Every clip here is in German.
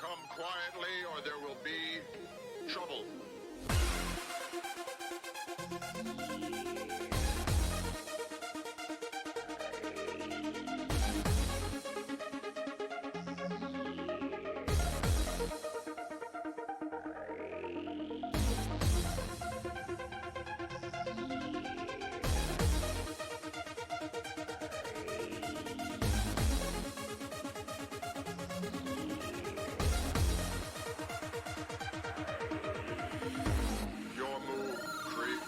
Come quietly or there will be trouble. Your move, creep.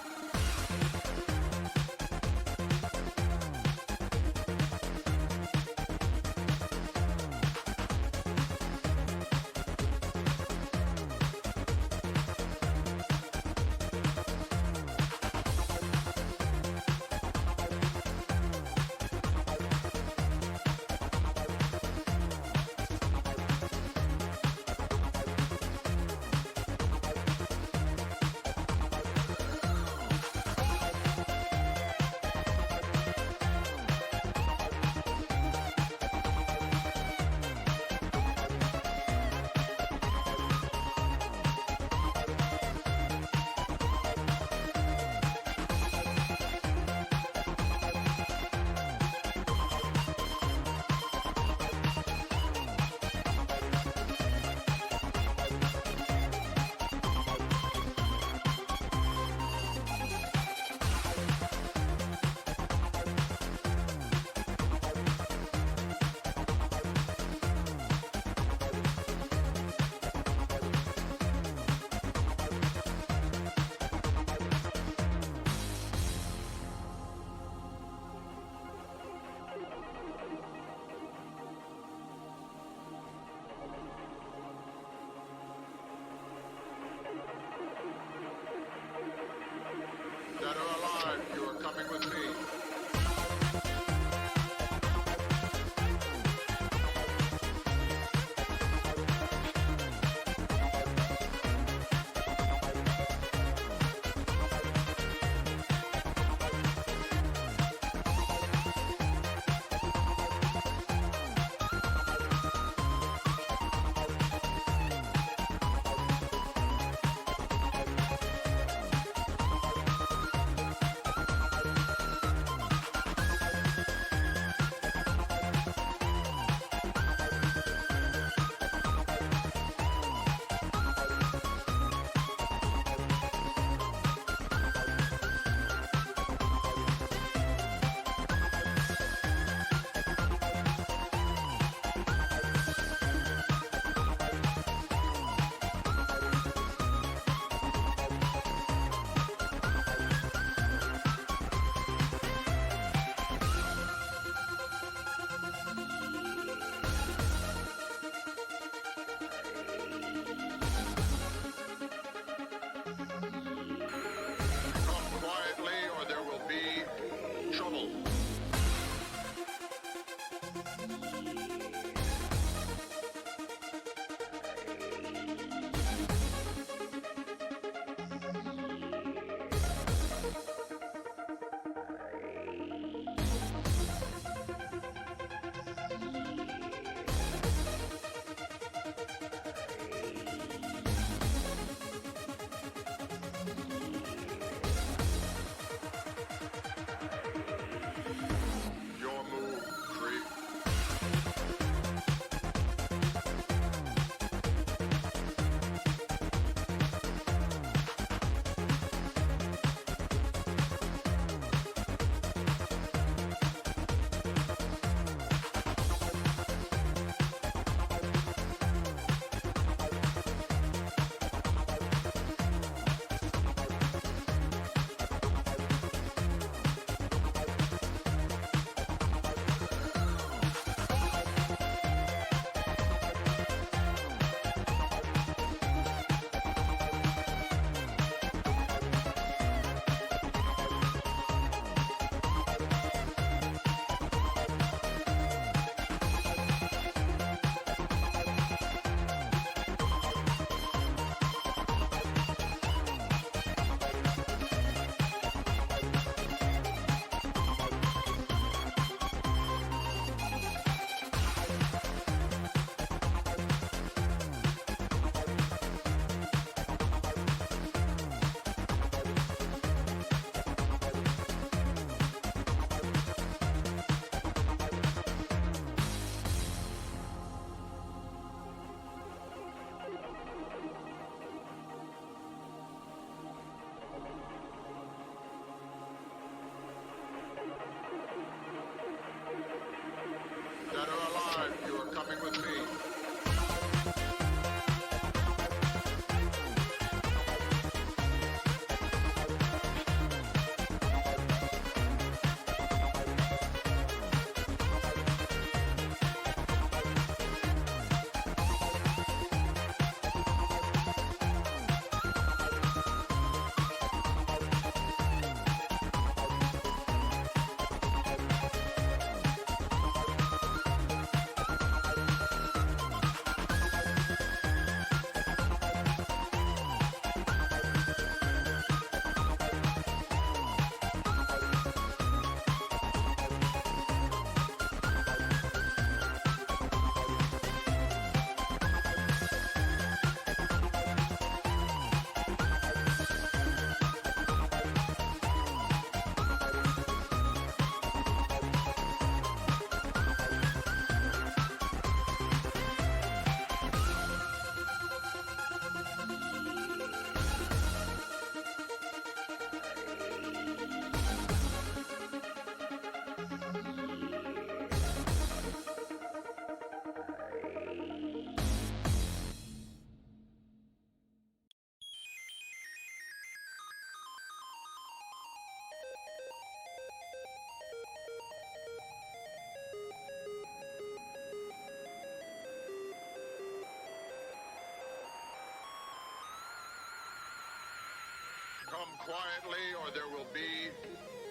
quietly or there will be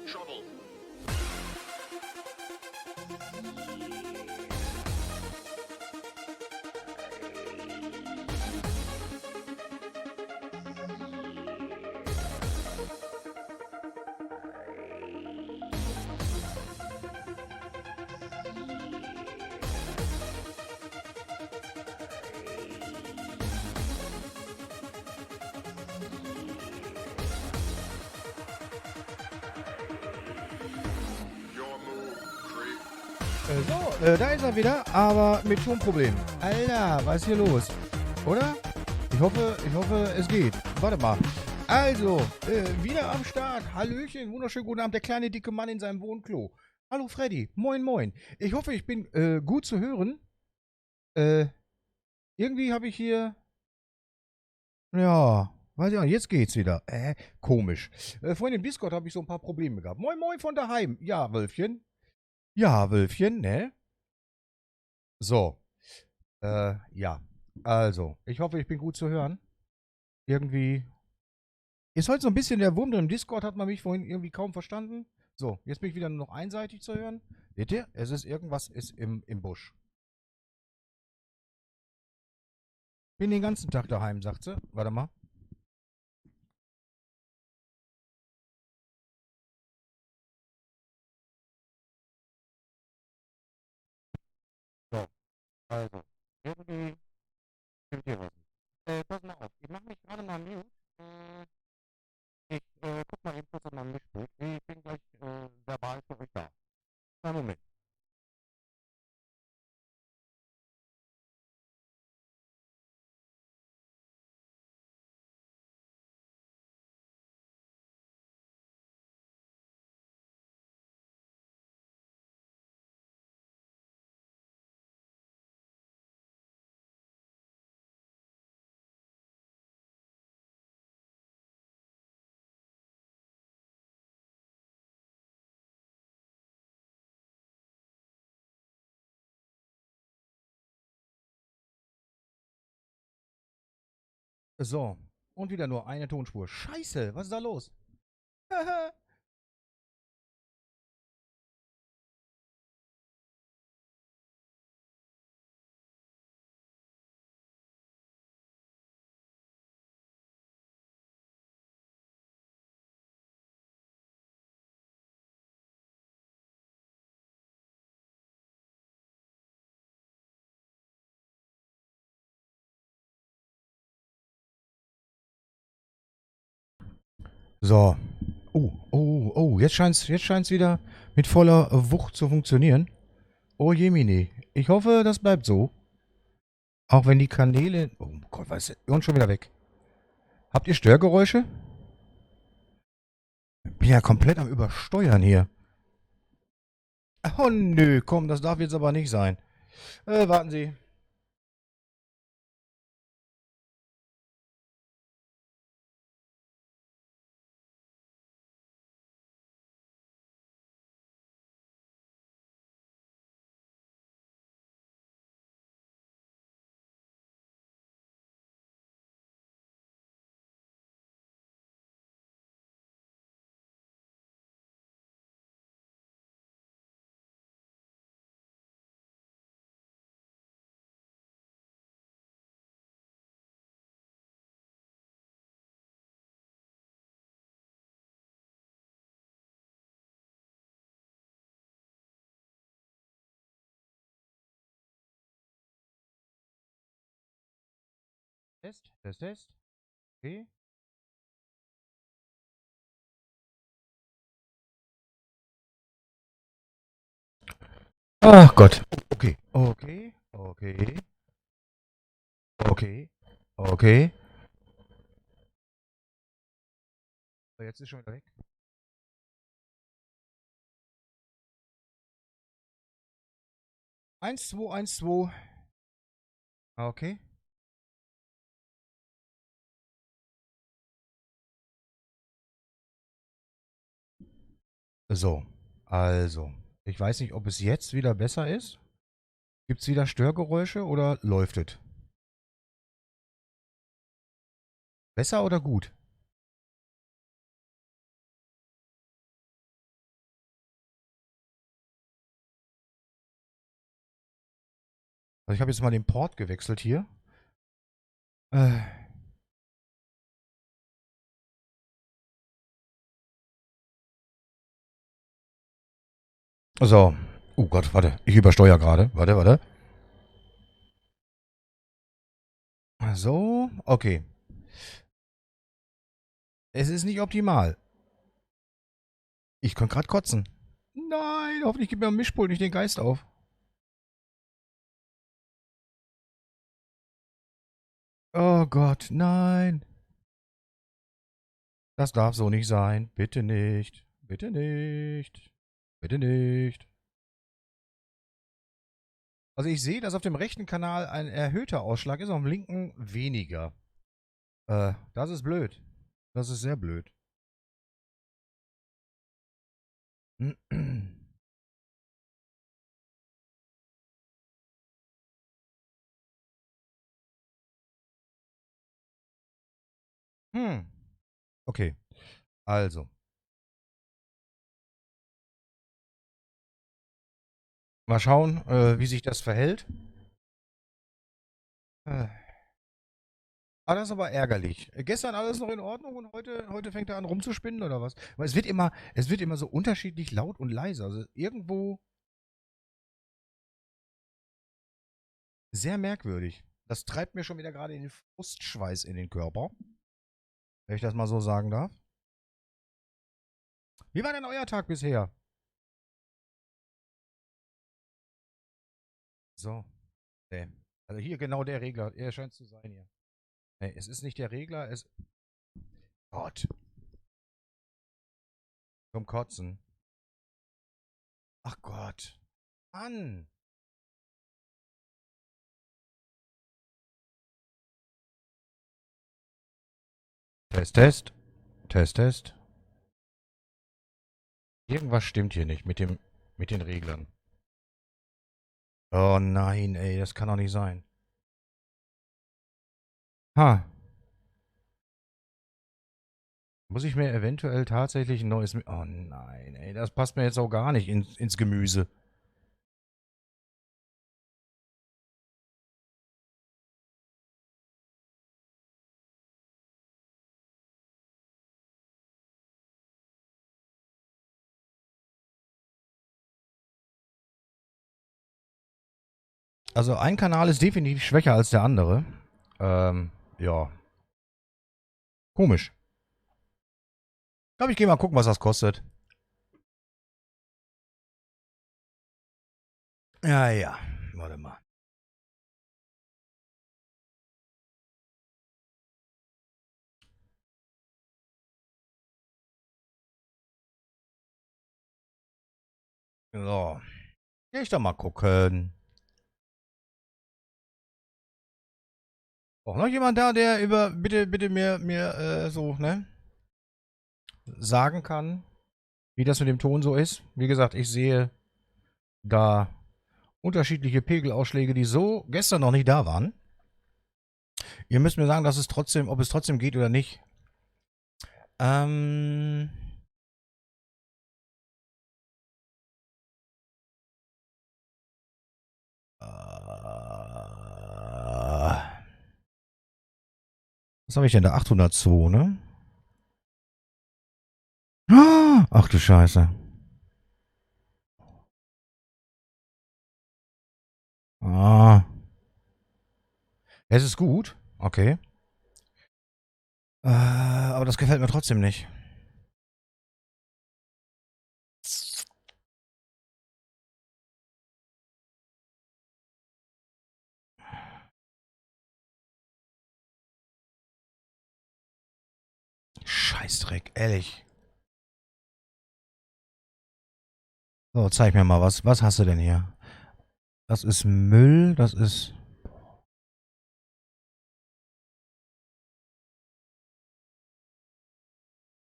trouble. Your move, creep. Da ist er wieder, aber mit Tonproblemen. Alter, was ist hier los? Oder? Ich hoffe, es geht. Warte mal. Also, wieder am Start. Hallöchen, wunderschönen guten Abend, der kleine dicke Mann in seinem Wohnklo. Hallo Freddy, moin moin. Ich hoffe, ich bin gut zu hören. Irgendwie habe ich hier... Ja, weiß ich auch nicht, jetzt geht's wieder. Komisch. Vorhin im Discord habe ich so ein paar Probleme gehabt. Moin moin von daheim. Ja, Wölfchen. Ja, Wölfchen, ne? So. Ja. Also, ich hoffe, ich bin gut zu hören. Irgendwie. Ist heute so ein bisschen der Wurm drin. Im Discord hat man mich vorhin irgendwie kaum verstanden. So, jetzt bin ich wieder nur noch einseitig zu hören. Seht ihr? Es ist irgendwas ist im Busch. Bin den ganzen Tag daheim, sagt sie. Warte mal. So, also. Irgendwie stimmt hier was nicht. Pass mal auf. Ich mache mich gerade mal mute. Ich guck mal eben kurz auf mein Mischpult. Ich bin gleich verbal für euch da. Einen Moment. So. Und wieder nur eine Tonspur. Scheiße, was ist da los? So. Jetzt scheint's wieder mit voller Wucht zu funktionieren. Oh Jemini. Ich hoffe, das bleibt so. Auch wenn die Kanäle... Oh Gott, was ist... Und schon wieder weg. Habt ihr Störgeräusche? Bin ja komplett am Übersteuern hier. Oh nö, komm, das darf jetzt aber nicht sein. Warten Sie. Test. Okay. Ach Gott. Okay. So, jetzt ist schon wieder weg. 1, 2, 1, 2. Okay. So. Also. Ich weiß nicht, ob es jetzt wieder besser ist. Gibt es wieder Störgeräusche oder läuft es? Besser oder gut? Also ich habe jetzt mal den Port gewechselt hier. Äh. So. Oh Gott, warte. Ich übersteuere gerade. Warte. So, okay. Es ist nicht optimal. Ich kann gerade kotzen. Nein, hoffentlich gibt mir am Mischpult nicht den Geist auf. Oh Gott, nein. Das darf so nicht sein. Bitte nicht. Bitte nicht. Bitte nicht. Also ich sehe, dass auf dem rechten Kanal ein erhöhter Ausschlag ist, auf dem linken weniger. Das ist blöd. Das ist sehr blöd. Hm. Okay. Also. Mal schauen, wie sich das verhält. Äh. Ah, das ist aber ärgerlich. Gestern alles noch in Ordnung und heute fängt er an rumzuspinnen oder was? Aber es wird immer so unterschiedlich laut und leise. Also irgendwo sehr merkwürdig. Das treibt mir schon wieder gerade den Frustschweiß in den Körper, wenn ich das mal so sagen darf. Wie war denn euer Tag bisher? So, nee. Also hier genau der Regler. Er scheint zu sein hier. Nee, es ist nicht der Regler, es. Gott, zum Kotzen. Ach Gott. Mann. Test, Test. Test, Test. Irgendwas stimmt hier nicht mit den Reglern. Oh nein, ey, das kann doch nicht sein. Ha. Muss ich mir eventuell tatsächlich ein neues. Oh nein, ey, das passt mir jetzt auch gar nicht ins Gemüse. Also ein Kanal ist definitiv schwächer als der andere. Ja. Komisch. Ich glaube, ich gehe mal gucken, was das kostet. Ja, ja. Warte mal. So. Geh ich da mal gucken. Auch noch jemand da, der bitte mir so, ne, sagen kann, wie das mit dem Ton so ist? Wie gesagt, ich sehe da unterschiedliche Pegelausschläge, die so gestern noch nicht da waren. Ihr müsst mir sagen, dass es trotzdem, ob es trotzdem geht oder nicht. Ähm. Was habe ich denn da? 802, ne? Ach du Scheiße. Ah. Es ist gut. Okay. Aber das gefällt mir trotzdem nicht. Scheißdreck, ehrlich. So, zeig mir mal was. Was hast du denn hier? Das ist Müll, das ist.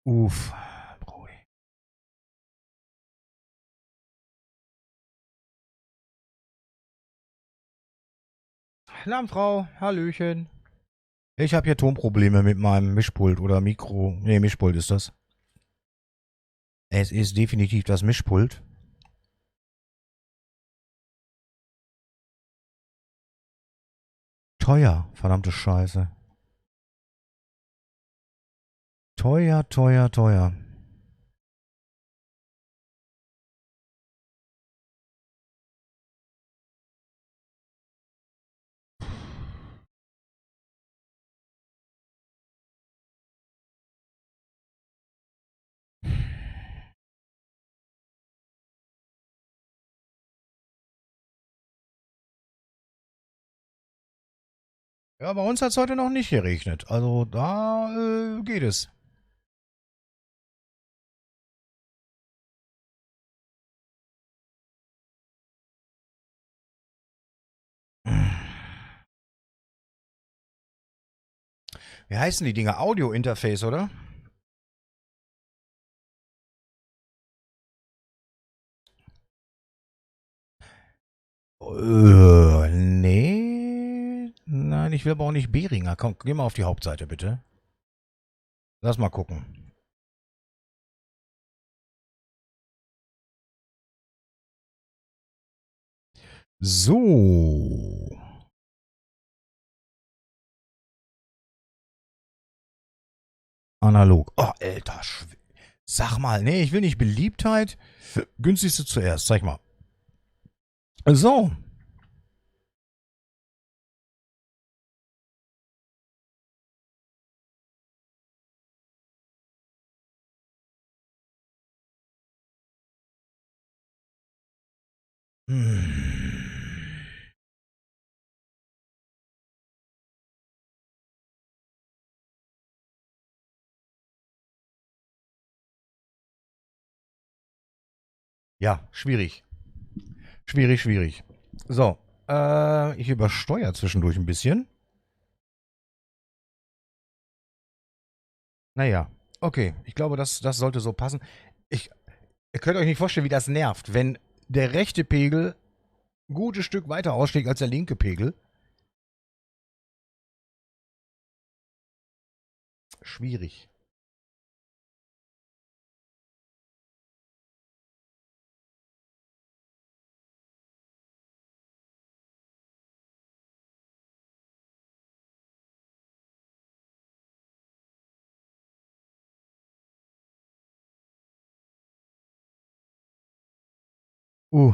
Uff. Brudi. Frau, Hallöchen. Ich habe hier Tonprobleme mit meinem Mischpult oder Mikro. Ne, Mischpult ist das. Es ist definitiv das Mischpult. Teuer, verdammte Scheiße. Teuer, teuer, teuer. Ja, bei uns hat es heute noch nicht geregnet. Also da geht es. Wie heißen die Dinger? Audio-Interface, oder? Nee. Nein, ich will aber auch nicht Behringer. Komm, geh mal auf die Hauptseite, bitte. Lass mal gucken. So. Analog. Oh, alter Schwede. Sag mal, nee, ich will nicht Beliebtheit. Günstigste zuerst, zeig mal. So. Hm. Ja, schwierig. Schwierig, schwierig. So. Ich übersteuere zwischendurch ein bisschen. Naja. Okay, ich glaube, das sollte so passen. Ich, ihr könnt euch nicht vorstellen, wie das nervt, wenn der rechte Pegel ein gutes Stück weiter ausschlägt als der linke Pegel. Schwierig. Uh.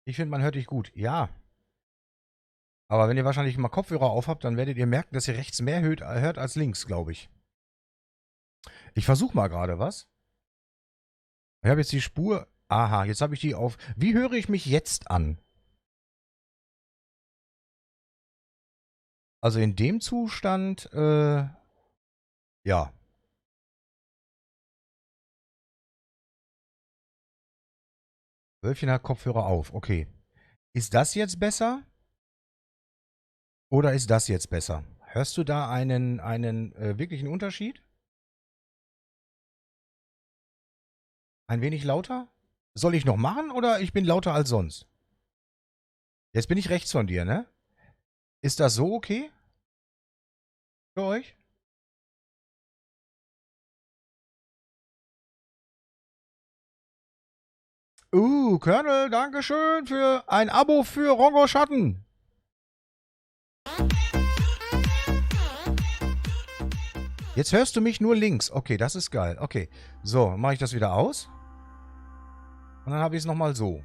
Ich finde, man hört dich gut. Ja. Aber wenn ihr wahrscheinlich mal Kopfhörer aufhabt, dann werdet ihr merken, dass ihr rechts mehr hört als links, glaube ich. Ich versuche mal gerade was. Ich habe jetzt die Spur. Aha, jetzt habe ich die auf. Wie höre ich mich jetzt an? Also in dem Zustand, ja. Wölfchen hat Kopfhörer auf. Okay. Ist das jetzt besser? Oder ist das jetzt besser? Hörst du da einen wirklichen Unterschied? Ein wenig lauter? Soll ich noch machen oder ich bin lauter als sonst? Jetzt bin ich rechts von dir, ne? Ist das so okay für euch? Colonel, Dankeschön für ein Abo für Rongo Schatten. Jetzt hörst du mich nur links. Okay, das ist geil. Okay, so, mache ich das wieder aus. Und dann habe ich es nochmal so.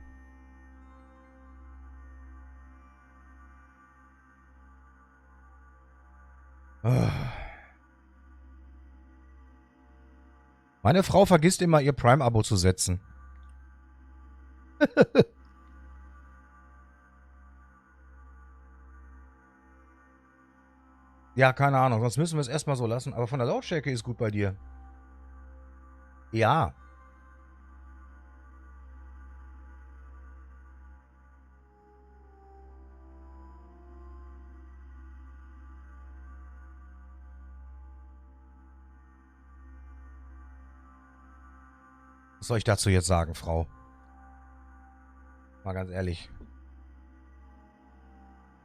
Meine Frau vergisst immer, ihr Prime-Abo zu setzen. Ja, keine Ahnung, sonst müssen wir es erstmal so lassen. Aber von der Lautstärke ist gut bei dir. Ja. Was soll ich dazu jetzt sagen, Frau? Mal ganz ehrlich.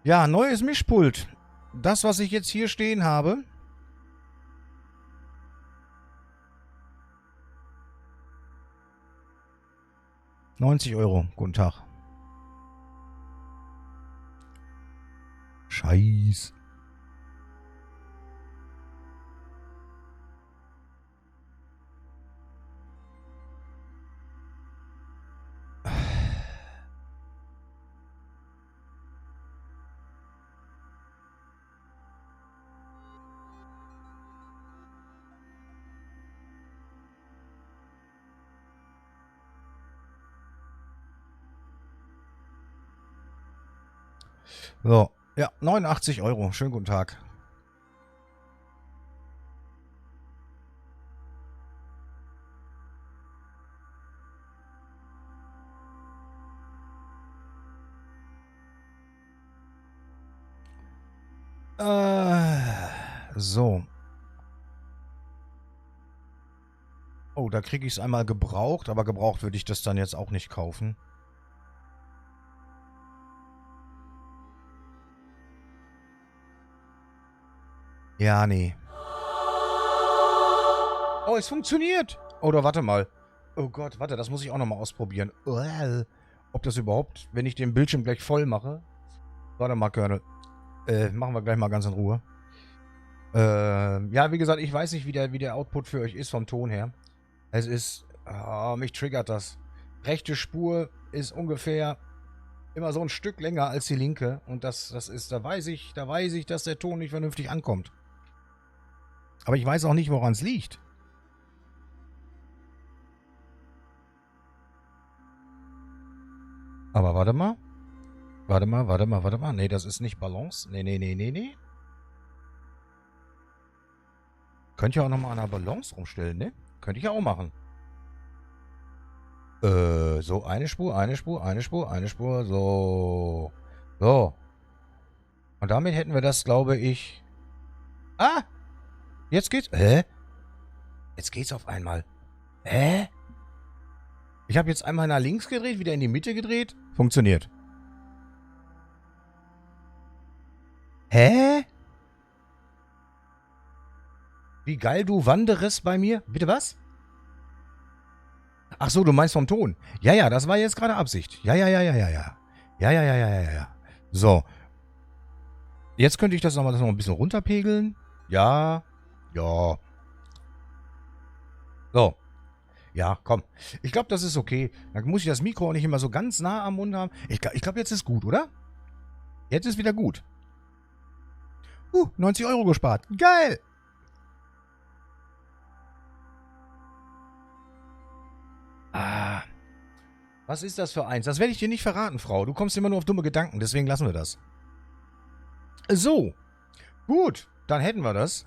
Ja, neues Mischpult. das, was ich jetzt hier stehen habe. €90. Guten Tag. Scheiß. So, ja, €89. Schönen guten Tag. So. Oh, da kriege ich es einmal gebraucht, aber gebraucht würde ich das dann jetzt auch nicht kaufen. Ja, nee. Oh, es funktioniert. Oder warte mal. Oh Gott, warte, das muss ich auch nochmal ausprobieren. Ob das überhaupt, wenn ich den Bildschirm gleich voll mache. Warte mal, Colonel. Machen wir gleich mal ganz in Ruhe. Ja, wie gesagt, ich weiß nicht, wie der Output für euch ist vom Ton her. Es ist, mich triggert das. Rechte Spur ist ungefähr immer so ein Stück länger als die linke. Und das ist, da weiß ich, dass der Ton nicht vernünftig ankommt. Aber ich weiß auch nicht, woran es liegt. Aber warte mal. Warte mal. Nee, das ist nicht Balance. Nee. Könnt ihr auch nochmal an der Balance umstellen, ne? Könnte ich ja auch machen. So, eine Spur, so. So. Und damit hätten wir das, glaube ich... Ah! Jetzt geht's... Hä? Jetzt geht's auf einmal. Hä? Ich habe jetzt einmal nach links gedreht, wieder in die Mitte gedreht. Funktioniert. Hä? Wie geil du wanderest bei mir. Bitte was? Ach so, du meinst vom Ton. Ja, das war jetzt gerade Absicht. Ja. Ja. So. Jetzt könnte ich das noch ein bisschen runterpegeln. Ja. So. Ja, komm. Ich glaube, das ist okay. Dann muss ich das Mikro auch nicht immer so ganz nah am Mund haben. Ich glaube, jetzt ist gut, oder? Jetzt ist wieder gut. 90 € gespart. Geil! Was ist das für eins? Das werde ich dir nicht verraten, Frau. Du kommst immer nur auf dumme Gedanken, deswegen lassen wir das. So. Gut, dann hätten wir das.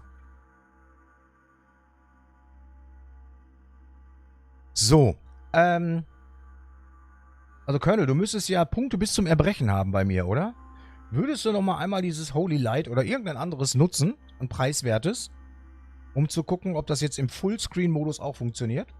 So. Also, Colonel, du müsstest ja Punkte bis zum Erbrechen haben bei mir, oder? Würdest du noch mal einmal dieses Holy Light oder irgendein anderes nutzen, ein preiswertes, um zu gucken, ob das jetzt im Fullscreen-Modus auch funktioniert?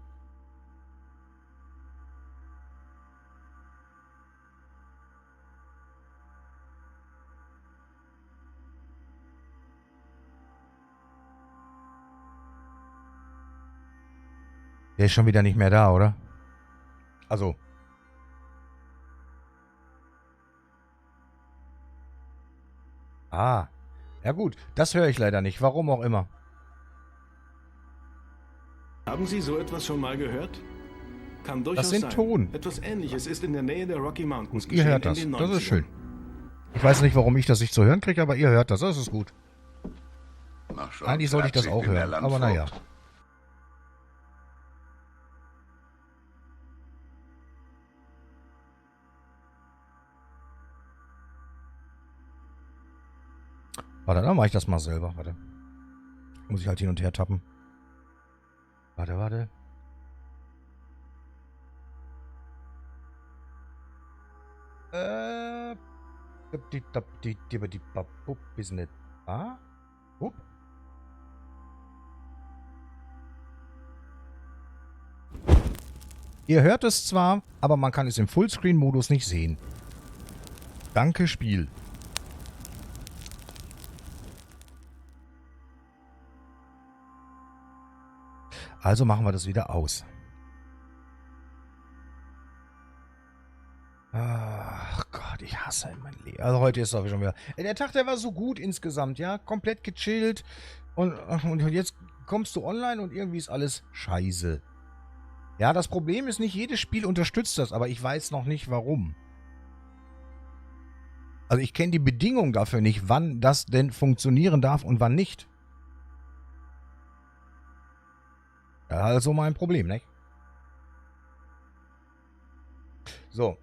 Der ist schon wieder nicht mehr da, oder? Also. Ah. Ja gut, das höre ich leider nicht. Warum auch immer. Haben Sie so etwas schon mal gehört? Kann durchaus Das sind sein. Ton. Etwas Ähnliches ist in der Nähe der Rocky Mountains Ihr hört das. in den Das ist 90ern. schön. Ich weiß nicht, warum ich das nicht zu hören kriege, aber ihr hört das. Das ist gut. Mach schon Eigentlich sollte ich das Platz, auch bin der hören, aber Landvogt. naja. Warte, dann mache ich das mal selber. Warte. Muss ich halt hin und her tappen. Warte. Ist nicht da? Upp. Ihr hört es zwar, aber man kann es im Fullscreen-Modus nicht sehen. Danke, Spiel. Also machen wir das wieder aus. Ach Gott, ich hasse mein Leben. Also heute ist doch schon wieder... Der Tag, der war so gut insgesamt, ja? Komplett gechillt. Und jetzt kommst du online und irgendwie ist alles scheiße. Ja, das Problem ist, nicht jedes Spiel unterstützt das, aber ich weiß noch nicht, warum. Also ich kenne die Bedingungen dafür nicht, wann das denn funktionieren darf und wann nicht. Ja, also mein Problem, ne? So.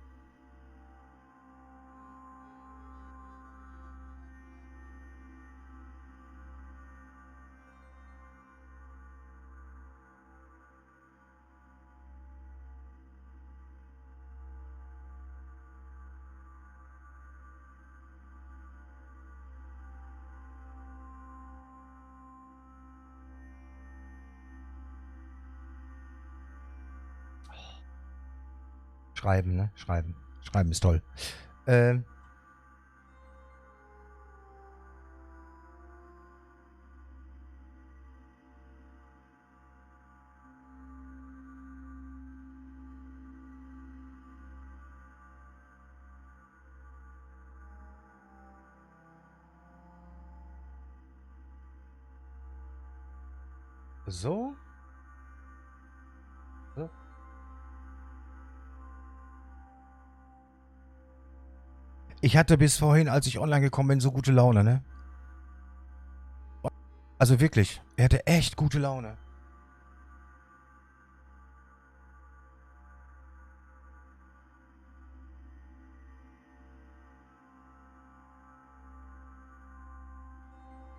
Schreiben, ne? Schreiben. Schreiben ist toll. So. So. Ich hatte bis vorhin, als ich online gekommen bin, so gute Laune, ne? Also wirklich, er hatte echt gute Laune.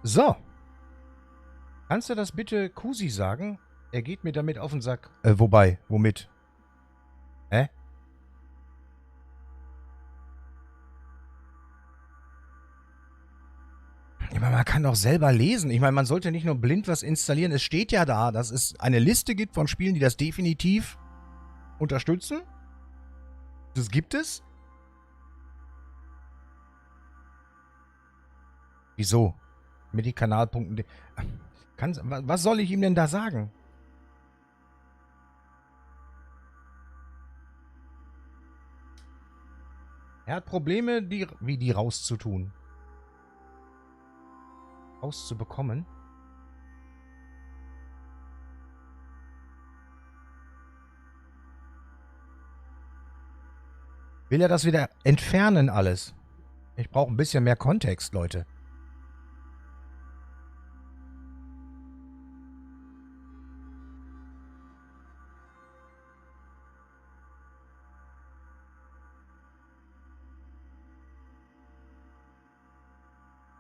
So. Kannst du das bitte Kusi sagen? Er geht mir damit auf den Sack. Wobei, womit? Hä? Ich meine, man kann doch selber lesen. Ich meine, man sollte nicht nur blind was installieren. Es steht ja da, dass es eine Liste gibt von Spielen, die das definitiv unterstützen. Das gibt es. Wieso? Mit den Kanalpunkten. Was soll ich ihm denn da sagen? Er hat Probleme, die rauszutun. Rauszubekommen. Will er das wieder entfernen alles? Ich brauche ein bisschen mehr Kontext, Leute.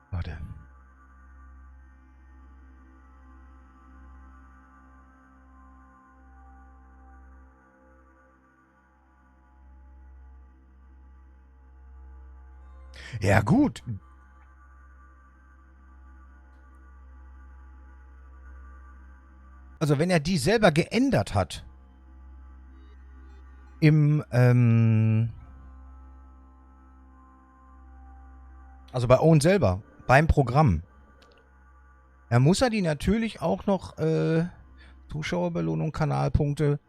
Warte. Ja, gut. Also, wenn er die selber geändert hat, also bei Owen selber, beim Programm, dann muss er die natürlich auch noch, Zuschauerbelohnung, Kanalpunkte,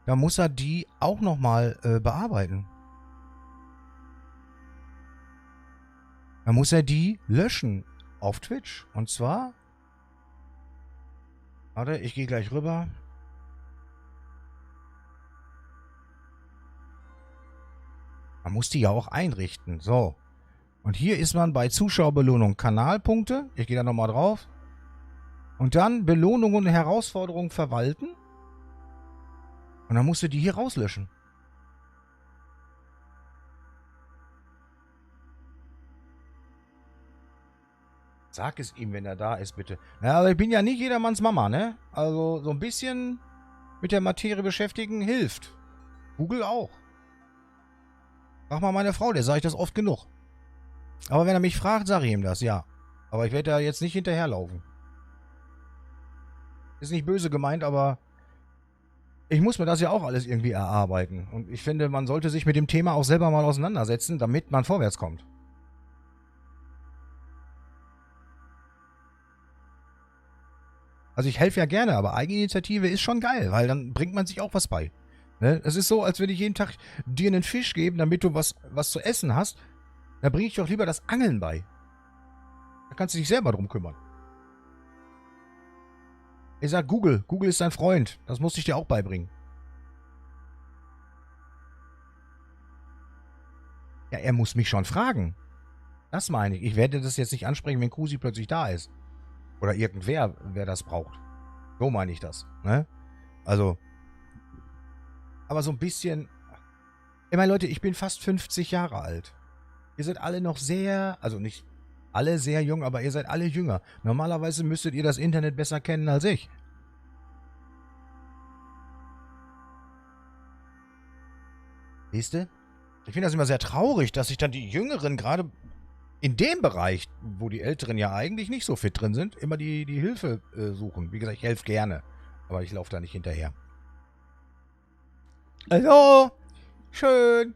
da muss er die auch nochmal bearbeiten. Dann muss er die löschen auf Twitch. Und zwar... Warte, ich gehe gleich rüber. Man muss die ja auch einrichten. So. Und hier ist man bei Zuschauerbelohnung Kanalpunkte. Ich gehe da nochmal drauf. Und dann Belohnungen und Herausforderungen verwalten. Und dann musst du die hier rauslöschen. Sag es ihm, wenn er da ist, bitte. Ja, aber ich bin ja nicht jedermanns Mama, ne? Also so ein bisschen mit der Materie beschäftigen hilft. Google auch. Frag mal meine Frau, der sage ich das oft genug. Aber wenn er mich fragt, sage ich ihm das, ja. Aber ich werde da jetzt nicht hinterherlaufen. Ist nicht böse gemeint, aber ich muss mir das ja auch alles irgendwie erarbeiten. Und ich finde, man sollte sich mit dem Thema auch selber mal auseinandersetzen, damit man vorwärts kommt. Also ich helfe ja gerne, aber Eigeninitiative ist schon geil, weil dann bringt man sich auch was bei. Ne? Es ist so, als würde ich jeden Tag dir einen Fisch geben, damit du was zu essen hast. Da bringe ich doch lieber das Angeln bei. Da kannst du dich selber drum kümmern. Ich sag Google. Google ist dein Freund. Das muss ich dir auch beibringen. Ja, er muss mich schon fragen. Das meine ich. Ich werde das jetzt nicht ansprechen, wenn Kusi plötzlich da ist. Oder irgendwer, wer das braucht. So meine ich das. Ne? Also. Aber so ein bisschen. Ich meine, Leute, ich bin fast 50 Jahre alt. Ihr seid alle noch sehr. Also nicht alle sehr jung, aber ihr seid alle jünger. Normalerweise müsstet ihr das Internet besser kennen als ich. Siehst du? Ich finde das immer sehr traurig, dass sich dann die Jüngeren gerade in dem Bereich, wo die Älteren ja eigentlich nicht so fit drin sind, immer die Hilfe suchen. Wie gesagt, ich helfe gerne, aber ich laufe da nicht hinterher. Hallo, schön.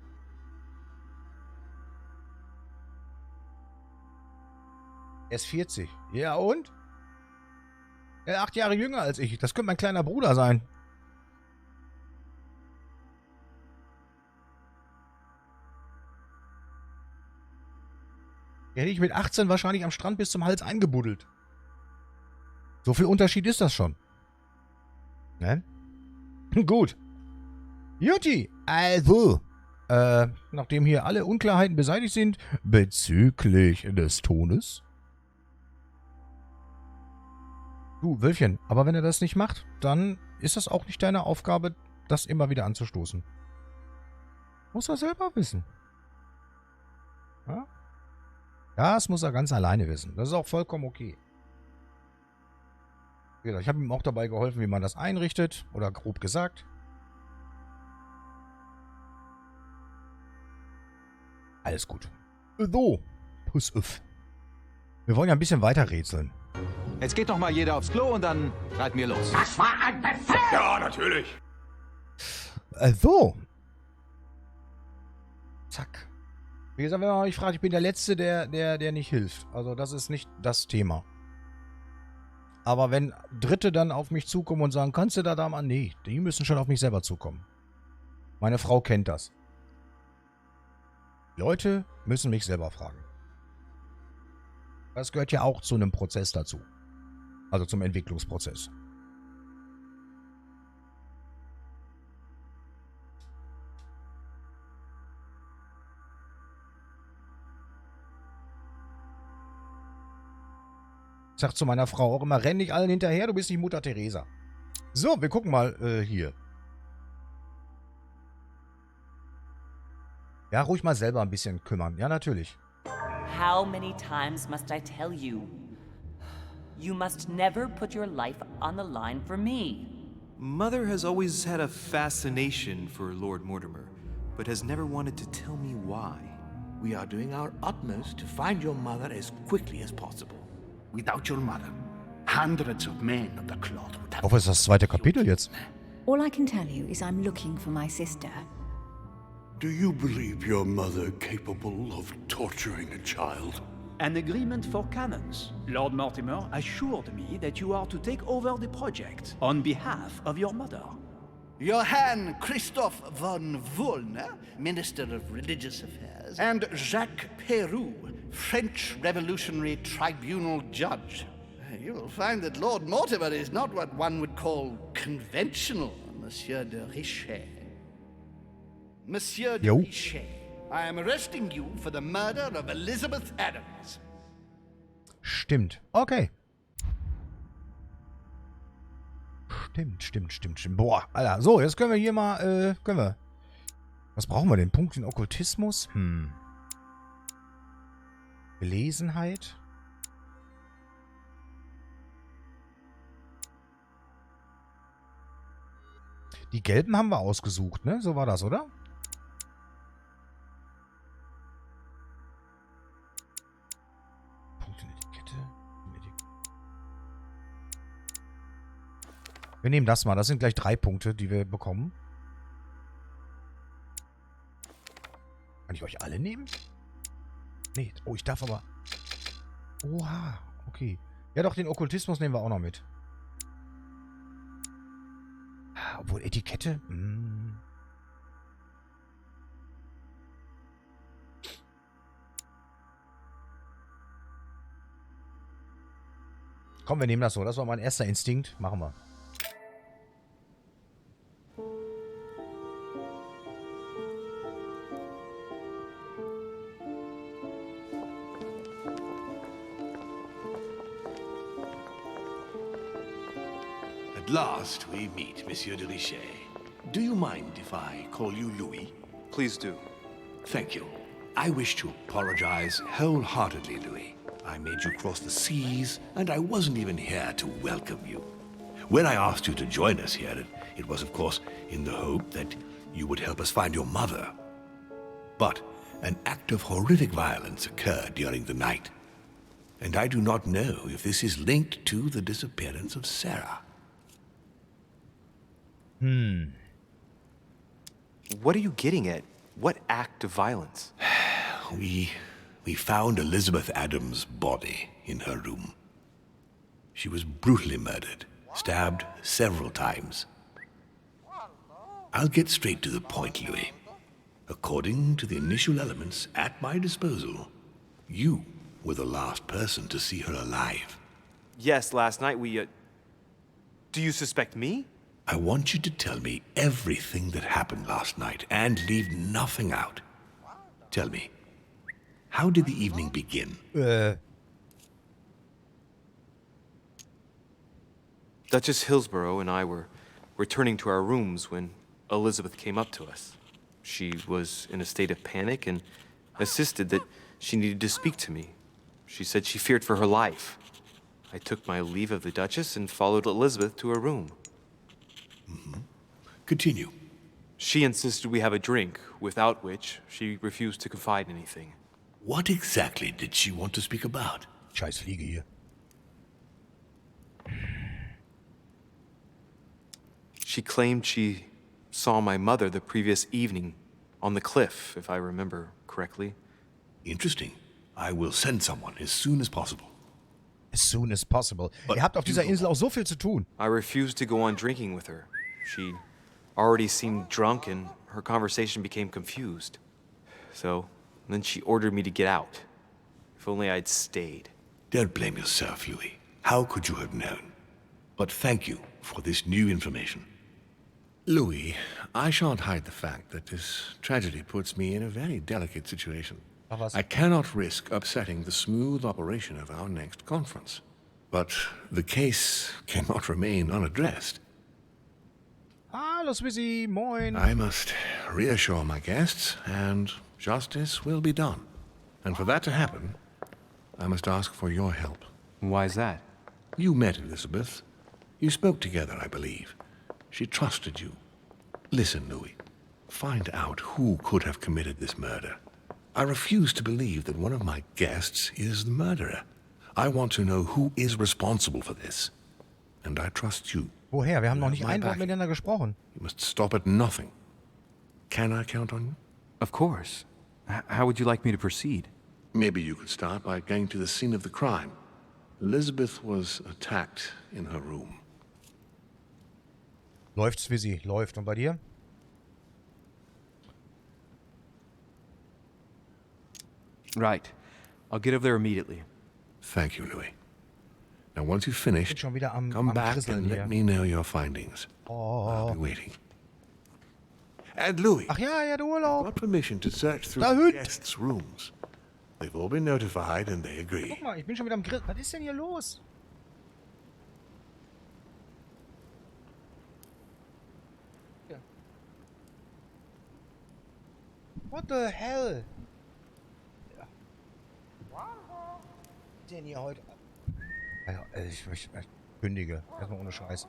Er ist 40. Ja und? Er ist 8 Jahre jünger als ich. Das könnte mein kleiner Bruder sein. Hätte ich mit 18 wahrscheinlich am Strand bis zum Hals eingebuddelt. So viel Unterschied ist das schon. Ne? Gut. Juti, also, nachdem hier alle Unklarheiten beseitigt sind bezüglich des Tones. Du, Wölfchen, aber wenn er das nicht macht, dann ist das auch nicht deine Aufgabe, das immer wieder anzustoßen. Muss er selber wissen. Ja? Das muss er ganz alleine wissen. Das ist auch vollkommen okay. Wie gesagt, ich habe ihm auch dabei geholfen, wie man das einrichtet. Oder grob gesagt. Alles gut. So. Puss auf. Wir wollen ja ein bisschen weiter rätseln. Jetzt geht doch mal jeder aufs Klo und dann reiten wir los. Das war ein Befehl! Ja, natürlich. So. Zack. Wie gesagt, wenn man mich fragt, ich bin der Letzte, der nicht hilft. Also das ist nicht das Thema. Aber wenn Dritte dann auf mich zukommen und sagen, kannst du da mal? Nee, die müssen schon auf mich selber zukommen. Meine Frau kennt das. Leute müssen mich selber fragen. Das gehört ja auch zu einem Prozess dazu. Also zum Entwicklungsprozess. Ich sag zu meiner Frau auch immer, renn nicht allen hinterher, du bist nicht Mutter Teresa. So, wir gucken mal hier. Ja, ruhig mal selber ein bisschen kümmern. Ja, natürlich. How many times must I tell you? You must never put your life on the line for me. Mother has always had a fascination for Lord Mortimer, but has never wanted to tell me why. We are doing our utmost to find your mother as quickly as possible. Without your mother, hundreds of men of the cloth would have... Auf ist das zweite Kapitel jetzt. All I can tell you is I'm looking for my sister. Do you believe your mother capable of torturing a child? An agreement for cannons. Lord Mortimer assured me that you are to take over the project on behalf of your mother. Johann Christoph von Wollner, Minister of Religious Affairs, and Jacques Peroux, French Revolutionary Tribunal Judge. You will find that Lord Mortimer is not what one would call conventional, Monsieur de Richet. Monsieur de Richet, I am arresting you for the murder of Elizabeth Adams. Stimmt. Okay. Stimmt. Boah, Alter. So, jetzt können wir hier mal, Was brauchen wir denn? Punkt in Okkultismus? Belesenheit? Die gelben haben wir ausgesucht, ne? So war das, oder? Punkt in Etikette. Wir nehmen das mal. Das sind gleich 3 Punkte, die wir bekommen. Kann ich euch alle nehmen? Nee. Oh, ich darf aber... Oha. Okay. Ja doch, den Okkultismus nehmen wir auch noch mit. Obwohl Etikette. Komm, wir nehmen das so. Das war mein erster Instinkt. Machen wir. At last we meet, Monsieur de Richet. Do you mind if I call you Louis? Please do. Thank you. I wish to apologize wholeheartedly, Louis. I made you cross the seas, and I wasn't even here to welcome you. When I asked you to join us here, it was, of course, in the hope that you would help us find your mother. But an act of horrific violence occurred during the night, and I do not know if this is linked to the disappearance of Sarah. What are you getting at? What act of violence? We found Elizabeth Adams' body in her room. She was brutally murdered, stabbed several times. I'll get straight to the point, Louis. According to the initial elements at my disposal, you were the last person to see her alive. Yes, last night we, Do you suspect me? I want you to tell me everything that happened last night and leave nothing out. Tell me, how did the evening begin? Duchess Hillsborough and I were returning to our rooms when Elizabeth came up to us. She was in a state of panic and insisted that she needed to speak to me. She said she feared for her life. I took my leave of the Duchess and followed Elizabeth to her room. Continue. She insisted we have a drink, without which she refused to confide anything. What exactly did she want to speak about? Scheiß Fliege hier. She claimed she saw my mother the previous evening on the cliff, if I remember correctly. Interesting. I will send someone as soon as possible. As soon as possible. But Ihr habt auf dieser Insel auch so viel zu tun. I refused to go on drinking with her. She already seemed drunk and her conversation became confused. So, then she ordered me to get out. If only I'd stayed. Don't blame yourself, Louis. How could you have known? But thank you for this new information. Louis, I shan't hide the fact that this tragedy puts me in a very delicate situation. Ach was. I cannot risk upsetting the smooth operation of our next conference. But the case cannot remain unaddressed. Hallo Swissy, moin. I must reassure my guests, and justice will be done. And for that to happen, I must ask for your help. Why is that? You met Elizabeth. You spoke together, I believe. She trusted you. Listen, Louis. Find out who could have committed this murder. I refuse to believe that one of my guests is the murderer. I want to know who is responsible for this. And I trust you. Woher? Wir haben noch You nicht have my ein Wort backing. miteinander gesprochen. You must stop at nothing. Can I count on you? Of course. How would you like me to proceed? Maybe you could start by going to the scene of the crime. Elizabeth was attacked in her room. Läuft Swissy, läuft. Und bei dir? Right. I'll get over there immediately. Thank you, Louis. Now, once you've Bin finished, schon wieder am come back Krisseln and hier. let me know your findings. I'll Oh. be waiting. And Louis, Ach ja, ja, der Urlaub. got permission to search through Da the hüt. guests' rooms. They've all been notified and they agree. Guck mal, ich bin schon wieder am Grill. Was ist denn hier los? Ja. What the hell? Ja. Was denn hier heute? Also, ich kündige. Erstmal ohne Scheiß.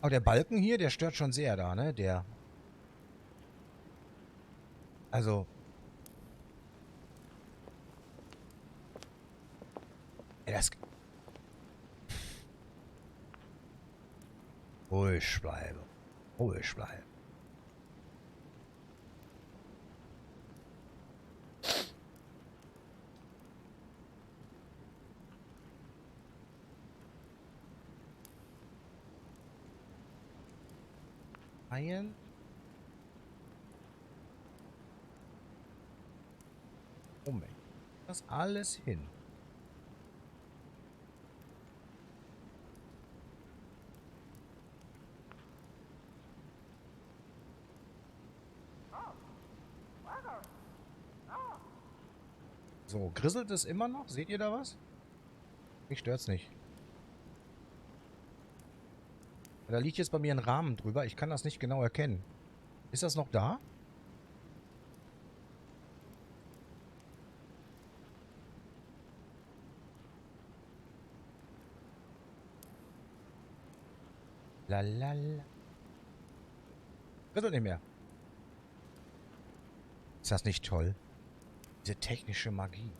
Aber der Balken hier, der stört schon sehr da, ne? Der. Also. Ey, das. Ruhig bleiben. Ruhig bleiben. Haien. Moment. Das alles hin. So, grisselt es immer noch? Seht ihr da was? Mich stört's nicht. Da liegt jetzt bei mir ein Rahmen drüber. Ich kann das nicht genau erkennen. Ist das noch da? Lalala. Grisselt nicht mehr. Ist das nicht toll? Diese technische Magie.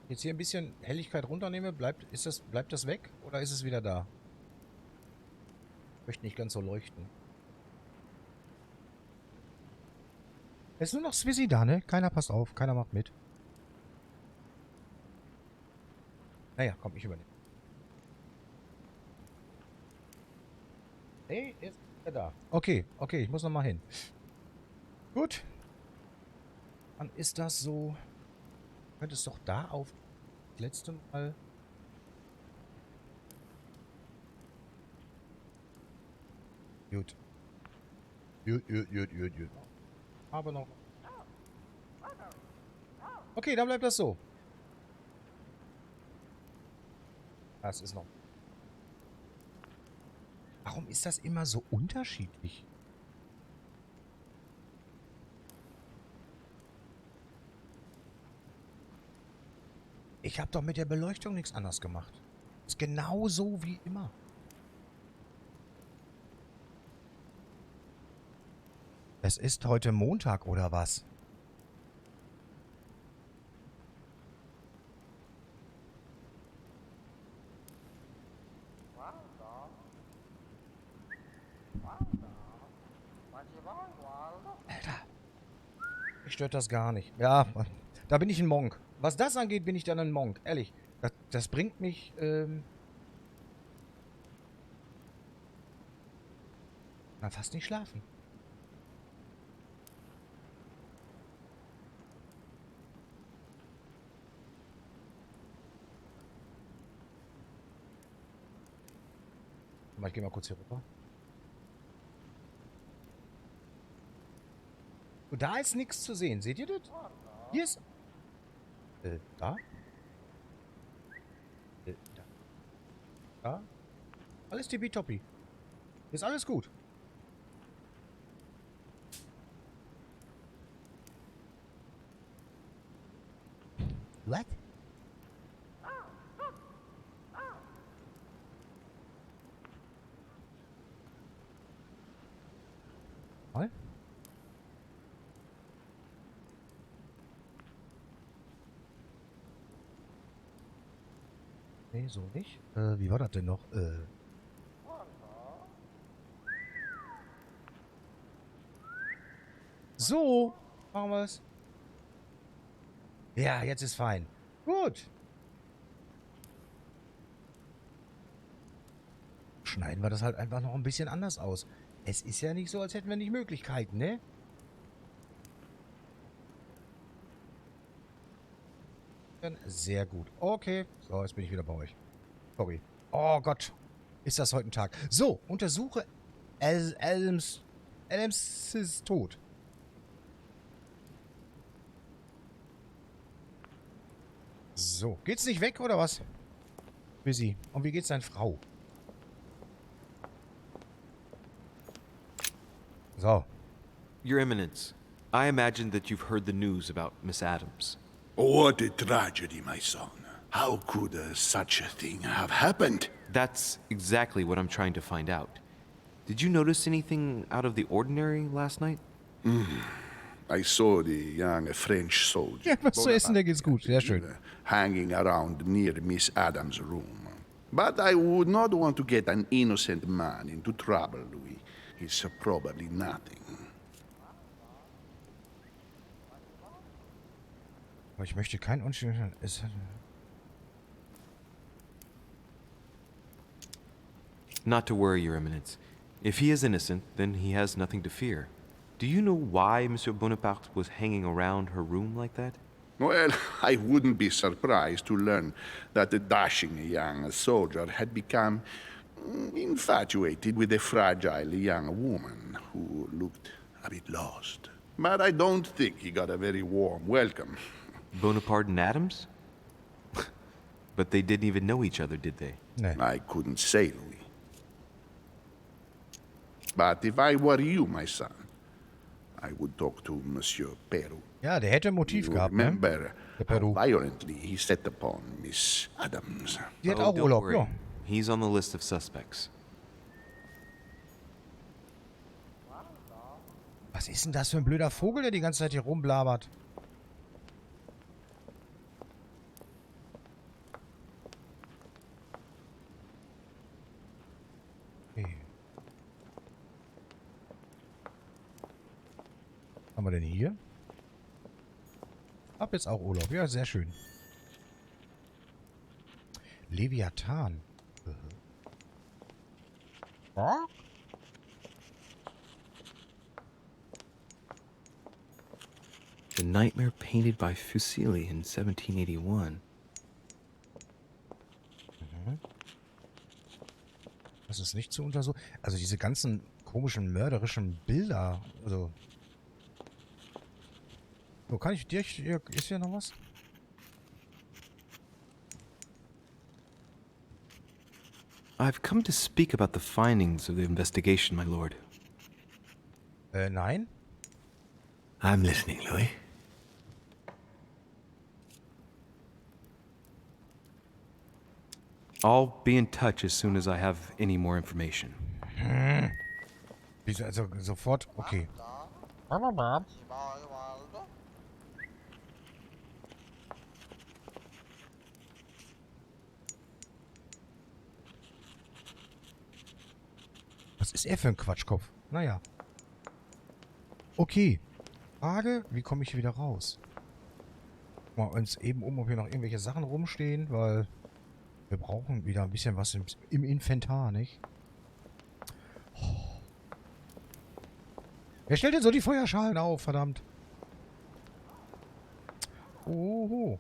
Jetzt hier ein bisschen Helligkeit runternehme, bleibt das weg oder ist es wieder da? Ich möchte nicht ganz so leuchten. Es ist nur noch Swizzy da, ne? Keiner passt auf, keiner macht mit. Naja, komm, ich übernehme. Hey, ist er da. Okay, ich muss noch mal hin. Gut. Dann ist das so. Könnte es doch da auf das letzte Mal. Gut. Gut. Aber noch. Okay, dann bleibt das so. Das ist noch. Warum ist das immer so unterschiedlich? Ich habe doch mit der Beleuchtung nichts anderes gemacht. Ist genau so wie immer. Es ist heute Montag, oder was? Alter. Mich stört das gar nicht. Ja, da bin ich ein Monk. Was das angeht, bin ich dann ein Monk. Ehrlich. Das bringt mich, na, fast nicht schlafen. Ich gehe mal kurz hier rüber. Und da ist nichts zu sehen. Seht ihr das? Hier ist... da? Da. Da? Alles tippitoppi. Ist alles gut. What? Mal? Nee, so nicht. Wie war das denn noch? So. Machen wir es. Ja, jetzt ist fein. Gut. Schneiden wir das halt einfach noch ein bisschen anders aus. Es ist ja nicht so, als hätten wir nicht Möglichkeiten, ne? Sehr gut. Okay. So, jetzt bin ich wieder bei euch. Sorry. Oh Gott. Ist das heute ein Tag. So, untersuche Adams ist tot. So. Geht's nicht weg, oder was? Busy. Und wie geht's deiner Frau? So. Your Eminence, I imagine that you've heard the news about Miss Adams. What a tragedy, my son. How could such a thing have happened? That's exactly what I'm trying to find out. Did you notice anything out of the ordinary last night? I saw the young French soldier. Ja, was zu essen, der geht's gut. Sehr schön. Hanging around near Miss Adams' room. But I would not want to get an innocent man into trouble, Louis. It's probably nothing. Aber ich möchte kein unschönes... Not to worry, Your Eminence. If he is innocent, then he has nothing to fear. Do you know why Monsieur Bonaparte was hanging around her room like that? Well, I wouldn't be surprised to learn that the dashing young soldier had become infatuated with a fragile young woman who looked a bit lost. But I don't think he got a very warm welcome. Bonaparte and Adams? But they didn't even know each other, did they? Nee. I couldn't say, Louis. But if I were you, my son, I would talk to Monsieur Peru. Ja, der hätte ein Motiv You gehabt, ne? remember Der how Peru. violently he set upon Miss Adams. Die hat Oh, auch don't Urlaub, worry. ja. He's on the list of suspects. Was ist denn das für ein blöder Vogel, der die ganze Zeit hier rumblabert? Okay. Was haben wir denn hier? Hab jetzt auch Urlaub. Ja, sehr schön. Leviathan. Ja? The Nightmare painted by Fuseli in 1781. Das ist nicht zu untersuchen. Also diese ganzen komischen, mörderischen Bilder. Also. So, kann ich dir... Ist hier noch was? I've come to speak about the findings of the investigation, my lord. Nein? I'm listening, Louis. I'll be in touch as soon as I have any more information. Wieso, also sofort? Okay. Was ist er für ein Quatschkopf? Naja. Okay. Frage, wie komme ich hier wieder raus? Mal uns eben ob hier noch irgendwelche Sachen rumstehen, weil wir brauchen wieder ein bisschen was im Inventar, nicht? Oh. Wer stellt denn so die Feuerschalen auf, verdammt? Oho.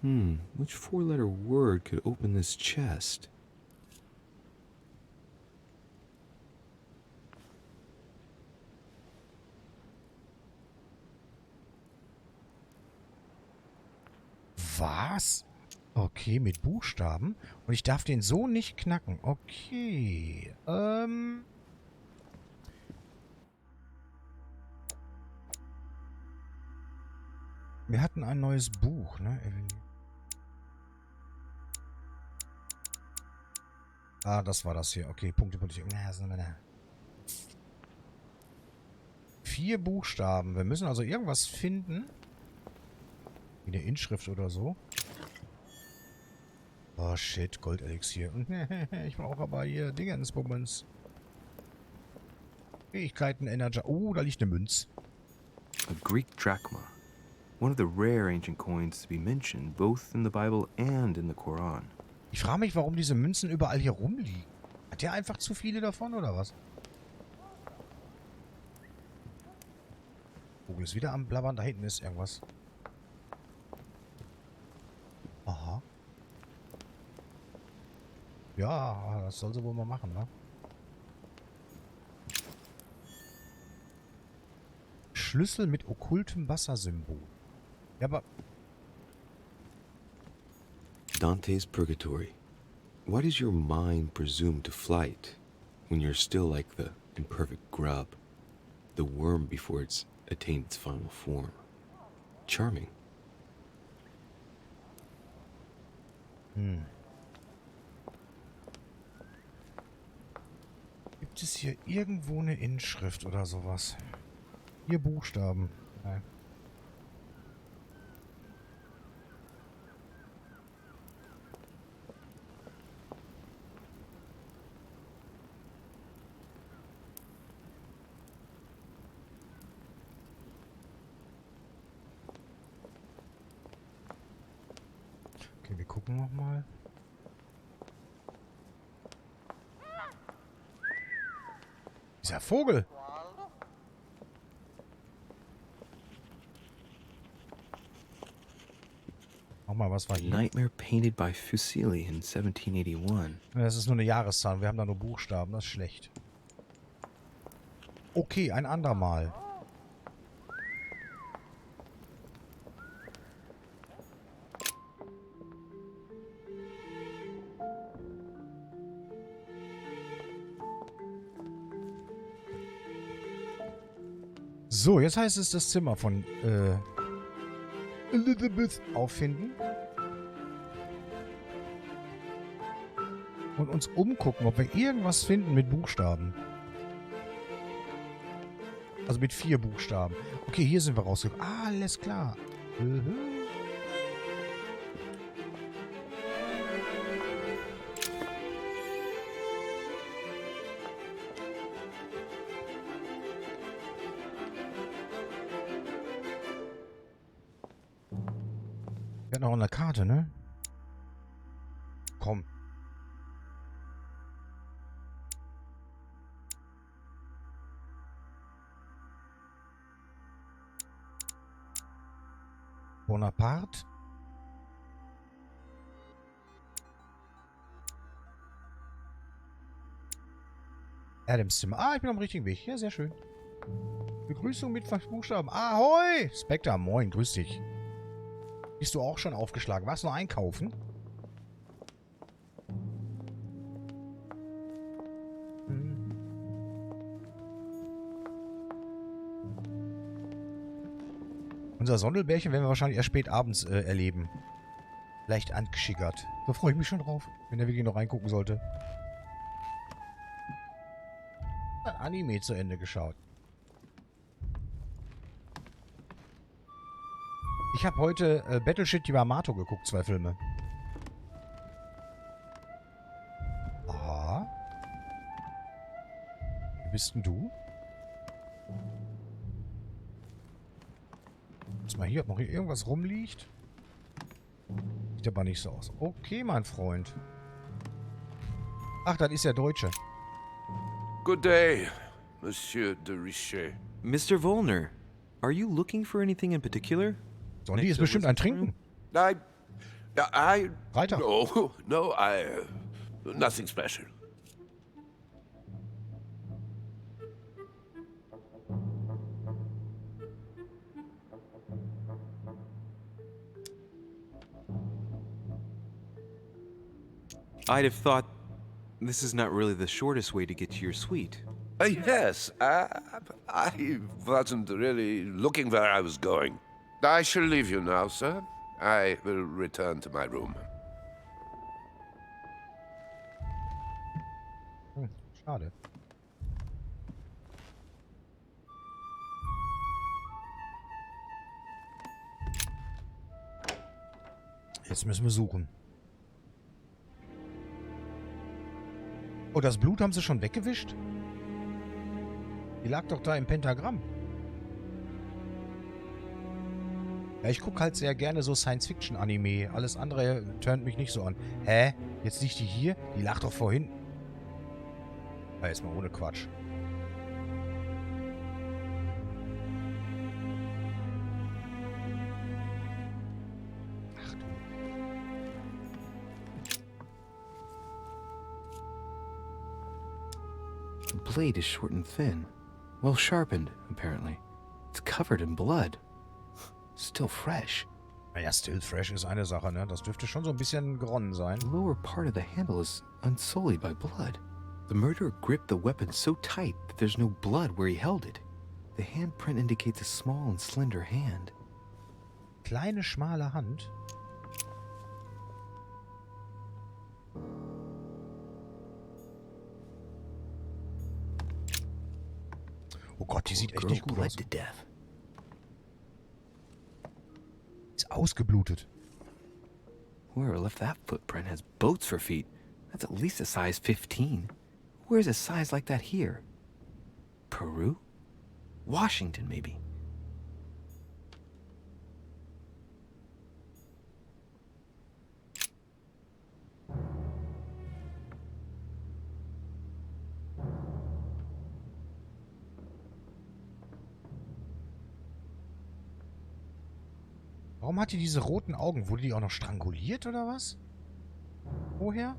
Which four-letter word could open this chest? Was? Okay, mit Buchstaben. Und ich darf den so nicht knacken. Okay. Wir hatten ein neues Buch, ne? Ah, das war das hier. Okay, Punktepolitik. 4 Buchstaben. Wir müssen also irgendwas finden. Wie eine Inschrift oder so. Oh shit, Goldelixier. Ich brauche aber hier Dingensbummens. Fähigkeiten, Energy. Oh, da liegt eine Münz. A Greek drachma. One of the rare ancient coins to be mentioned, both in the Bible and in the Quran. Ich frage mich, warum diese Münzen überall hier rumliegen. Hat der einfach zu viele davon, oder was? Vogel ist wieder am Blabbern. Da hinten ist irgendwas. Aha. Ja, das soll sie wohl mal machen, ne? Schlüssel mit okkultem Wassersymbol. Ja, aber... Dante's Purgatory. Why does your mind presume to flight when you're still like the imperfect grub, the worm before it's attained its final form? Charming. Gibt es hier irgendwo eine Inschrift oder sowas? 4 Buchstaben. Nein. Okay, wir gucken nochmal. Dieser Vogel. Mach mal, was war hier? Nightmare painted by Fuseli in 1781. Das ist nur eine Jahreszahl. Wir haben da nur Buchstaben. Das ist schlecht. Okay, ein andermal. So, jetzt heißt es das Zimmer von Elizabeth auffinden. Und uns umgucken, ob wir irgendwas finden mit Buchstaben. Also mit 4 Buchstaben. Okay, hier sind wir rausgekommen. Ah, alles klar. Wir hatten auch eine Karte, ne? Komm. Bonaparte. Adams Zimmer. Ah, ich bin am richtigen Weg. Ja, sehr schön. Begrüßung mit 5 Buchstaben. Ahoi! Spectre, moin, grüß dich. Bist du auch schon aufgeschlagen? Warst du noch einkaufen? Unser Sondelbärchen werden wir wahrscheinlich erst spät abends erleben. Leicht angeschickert. Da freue ich mich schon drauf, wenn er wirklich noch reingucken sollte. Ein Anime zu Ende geschaut. Ich habe heute Battleship Yamato geguckt, 2 Filme. Aha. Wie bist denn du? Muss mal hier, ob noch hier irgendwas rumliegt. Sieht aber nicht so aus. Okay, mein Freund. Ach, das ist der Deutsche. Good day, Monsieur de Richet. Mr. Volner, are you looking for anything in particular? Sondi ist bestimmt ein Trinken. Reiter. No, nothing special. I'd have thought this is not really the shortest way to get to your suite. Yes, I wasn't really looking where I was going. I shall leave you now, sir. I will return to my room. Schade. Jetzt müssen wir suchen. Oh, das Blut haben sie schon weggewischt? Die lag doch da im Pentagramm. Ja, ich gucke halt sehr gerne so Science-Fiction-Anime. Alles andere turnt mich nicht so an. Hä? Jetzt liegt die hier? Die lag doch vorhin. Ja, jetzt mal ohne Quatsch. Ach du. The blade is short and thin. Well sharpened, apparently. It's covered in blood. Still fresh. Naja, still fresh ist eine Sache, ne? Das dürfte schon so ein bisschen geronnen sein. The lower part of the handle is unsullied by blood. The murderer gripped the weapon so tight that there's no blood where he held it. The handprint indicates a small and slender hand. Kleine, schmale Hand. Oh Gott, die sieht echt nicht gut aus. Ist ausgeblutet. Whoever left that footprint has boats for feet. That's at least a size 15. Where's a size like that here? Peru? Washington, maybe. Warum hat die diese roten Augen? Wurde die auch noch stranguliert oder was? Woher?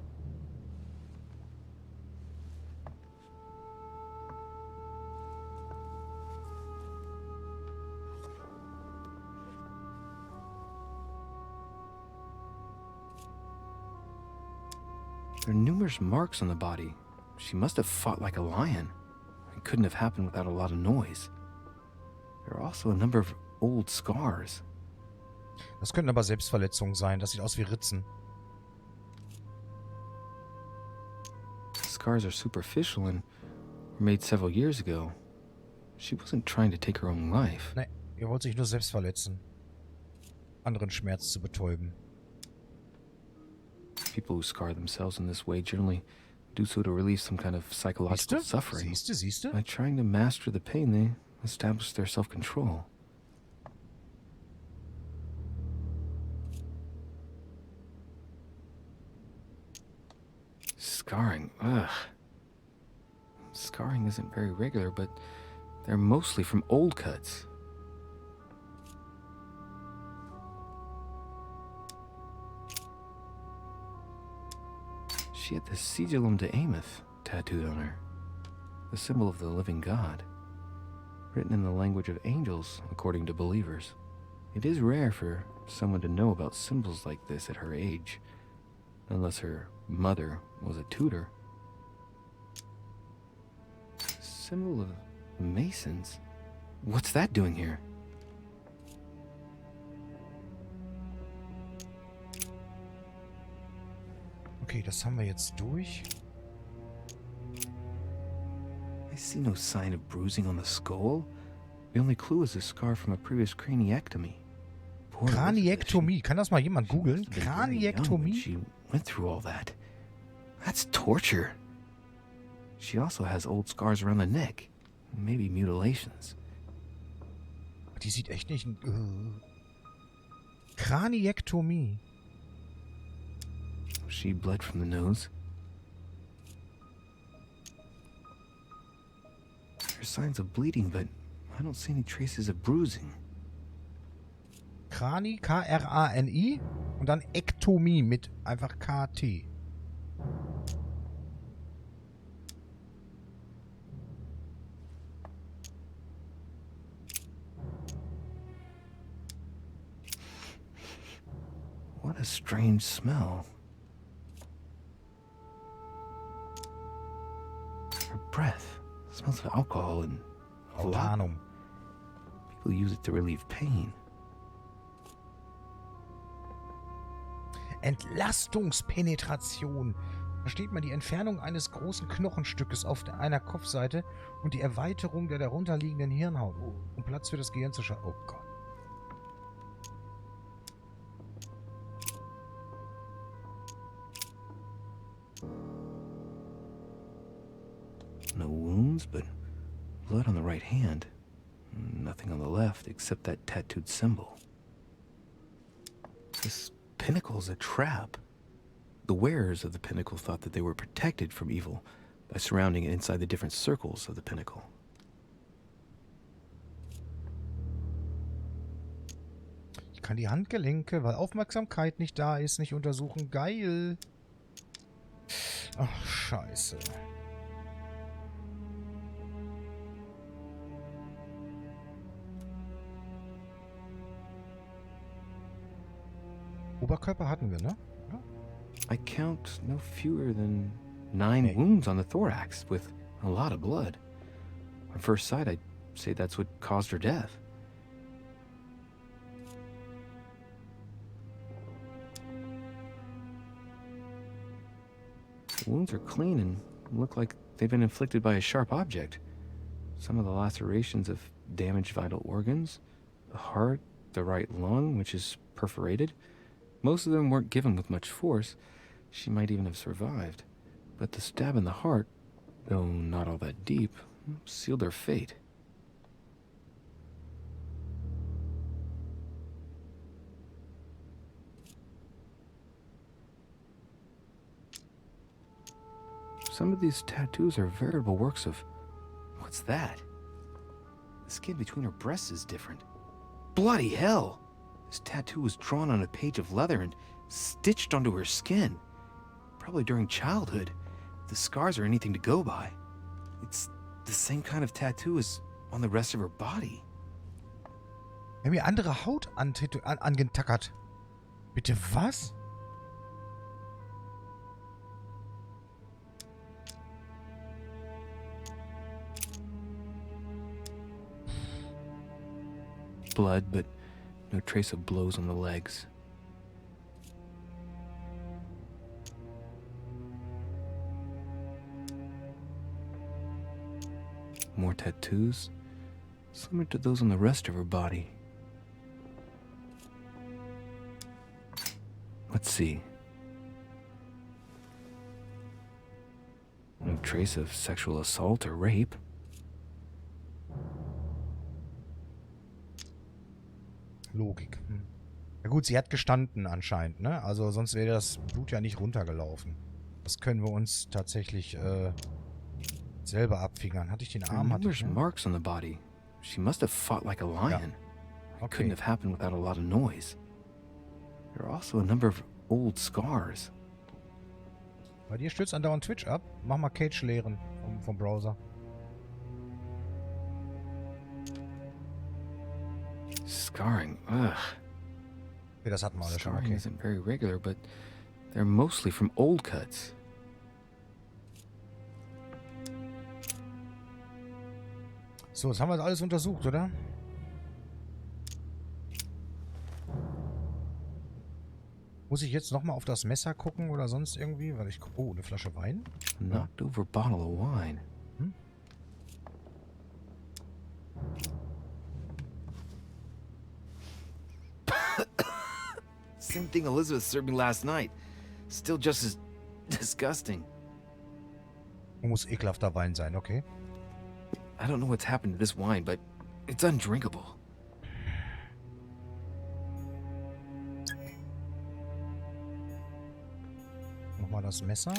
There are numerous marks on the body. She must have fought like a lion. It couldn't have happened without a lot of noise. There are also a number of old scars. Das könnten aber Selbstverletzungen sein. Das sieht aus wie Ritzen. The scars are superficial and were made several years ago. She wasn't trying to take her own life. Nee, ihr wollt sich nur selbst verletzen. Anderen Schmerz zu betäuben. People who scar themselves in this way generally do so to relieve some kind of psychological suffering. Siehste? By trying to master the pain, they establish their self-control. Scarring, ugh. Scarring isn't very regular, but they're mostly from old cuts. She had the Sigillum de Ameth tattooed on her, the symbol of the living God, written in the language of angels, according to believers. It is rare for someone to know about symbols like this at her age, unless her mother was a tutor. Symbol of Masons? What's that doing here? Okay, das haben wir jetzt durch. I see no sign of bruising on the skull. The only clue is a scar from a previous craniectomy. Kraniektomie. Kann das mal jemand googeln? Kraniektomie? She went through all that. That's torture. She also has old scars around the neck. Maybe mutilations. Die sieht echt nicht... Kraniektomie. She bled from the nose. There are signs of bleeding, but I don't see any traces of bruising. Krani, K-R-A-N-I und dann Ektomie mit einfach K-T. What a strange smell. Her breath smells of alcohol and laudanum. People use it to relieve pain. Entlastungspenetration. Versteht man die Entfernung eines großen Knochenstückes auf einer Kopfseite und die Erweiterung der darunterliegenden Hirnhaut, um Platz für das Gehirn zu schaffen. Oh Gott. No wounds, but blood on the right hand. Nothing on the left except that tattooed symbol. This pinnacle's a trap. The wearers of the pinnacle thought that they were protected from evil by surrounding it inside the different circles of the pinnacle. Ich kann die Handgelenke, weil Aufmerksamkeit nicht da ist, nicht untersuchen. Geil. Ach, scheiße. Oberkörper hatten wir, ne? Ja. I count no fewer than 9 wounds on the thorax, with a lot of blood. On first sight, I'd say that's what caused her death. The wounds are clean and look like they've been inflicted by a sharp object. Some of the lacerations have damaged vital organs, the heart, the right lung, which is perforated. Most of them weren't given with much force. She might even have survived. But the stab in the heart, though not all that deep, sealed her fate. Some of these tattoos are veritable works of... What's that? The skin between her breasts is different. Bloody hell! This tattoo was drawn on a page of leather and stitched onto her skin. Probably during childhood. If the scars are anything to go by. It's the same kind of tattoo as on the rest of her body. Wir haben hier andere Haut angetackert. Bitte was? Blood, but no trace of blows on the legs. More tattoos, similar to those on the rest of her body. Let's see. No trace of sexual assault or rape. Logik. Ja gut, sie hat gestanden anscheinend, ne? Also sonst wäre das Blut ja nicht runtergelaufen. Das können wir uns tatsächlich selber abfingern. Hatte ich den Arm? There's marks on the body. She must have fought like a lion. Ja. It couldn't have happened without a lot of noise. There are also a number of old scars. Bei dir stürzt andauernd Twitch ab. Mach mal Cage leeren vom Browser. Scarring, ugh. Okay, das hatten wir alle schon, Scarring okay. isn't very regular, but they're mostly from old cuts. So, jetzt haben wir das alles untersucht, oder? Muss ich jetzt nochmal auf das Messer gucken oder sonst irgendwie? Weil ich... Oh, eine Flasche Wein? Knocked over bottle of wine. Hm? Same thing Elizabeth served me last night. Still just as disgusting. Muss ekelhafter Wein sein, okay. I don't know what's happened to this wine, but it's undrinkable. Nochmal das Messer.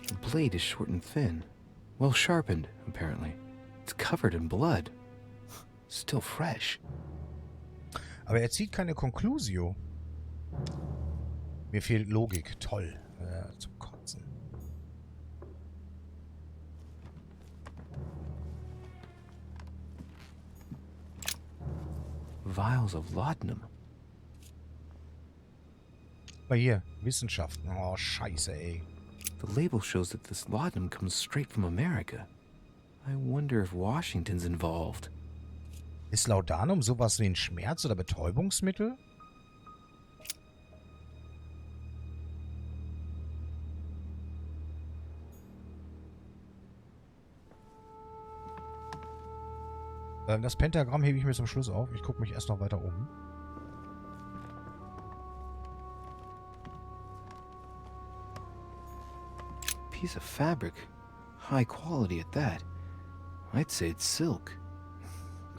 The blade is short and thin. Well sharpened, apparently. It's covered in blood. Still fresh. Aber er zieht keine Conclusio. Mir fehlt Logik. Toll. Zum Kotzen. Vials of laudanum. Aber hier, Wissenschaften. Oh, scheiße, ey. The label shows that this laudanum comes straight from America. I wonder if Washington's involved. Ist Laudanum sowas wie ein Schmerz- oder Betäubungsmittel? Das Pentagramm hebe ich mir zum Schluss auf. Ich gucke mich erst noch weiter um. Piece of fabric. High quality at that. I'd say it's silk.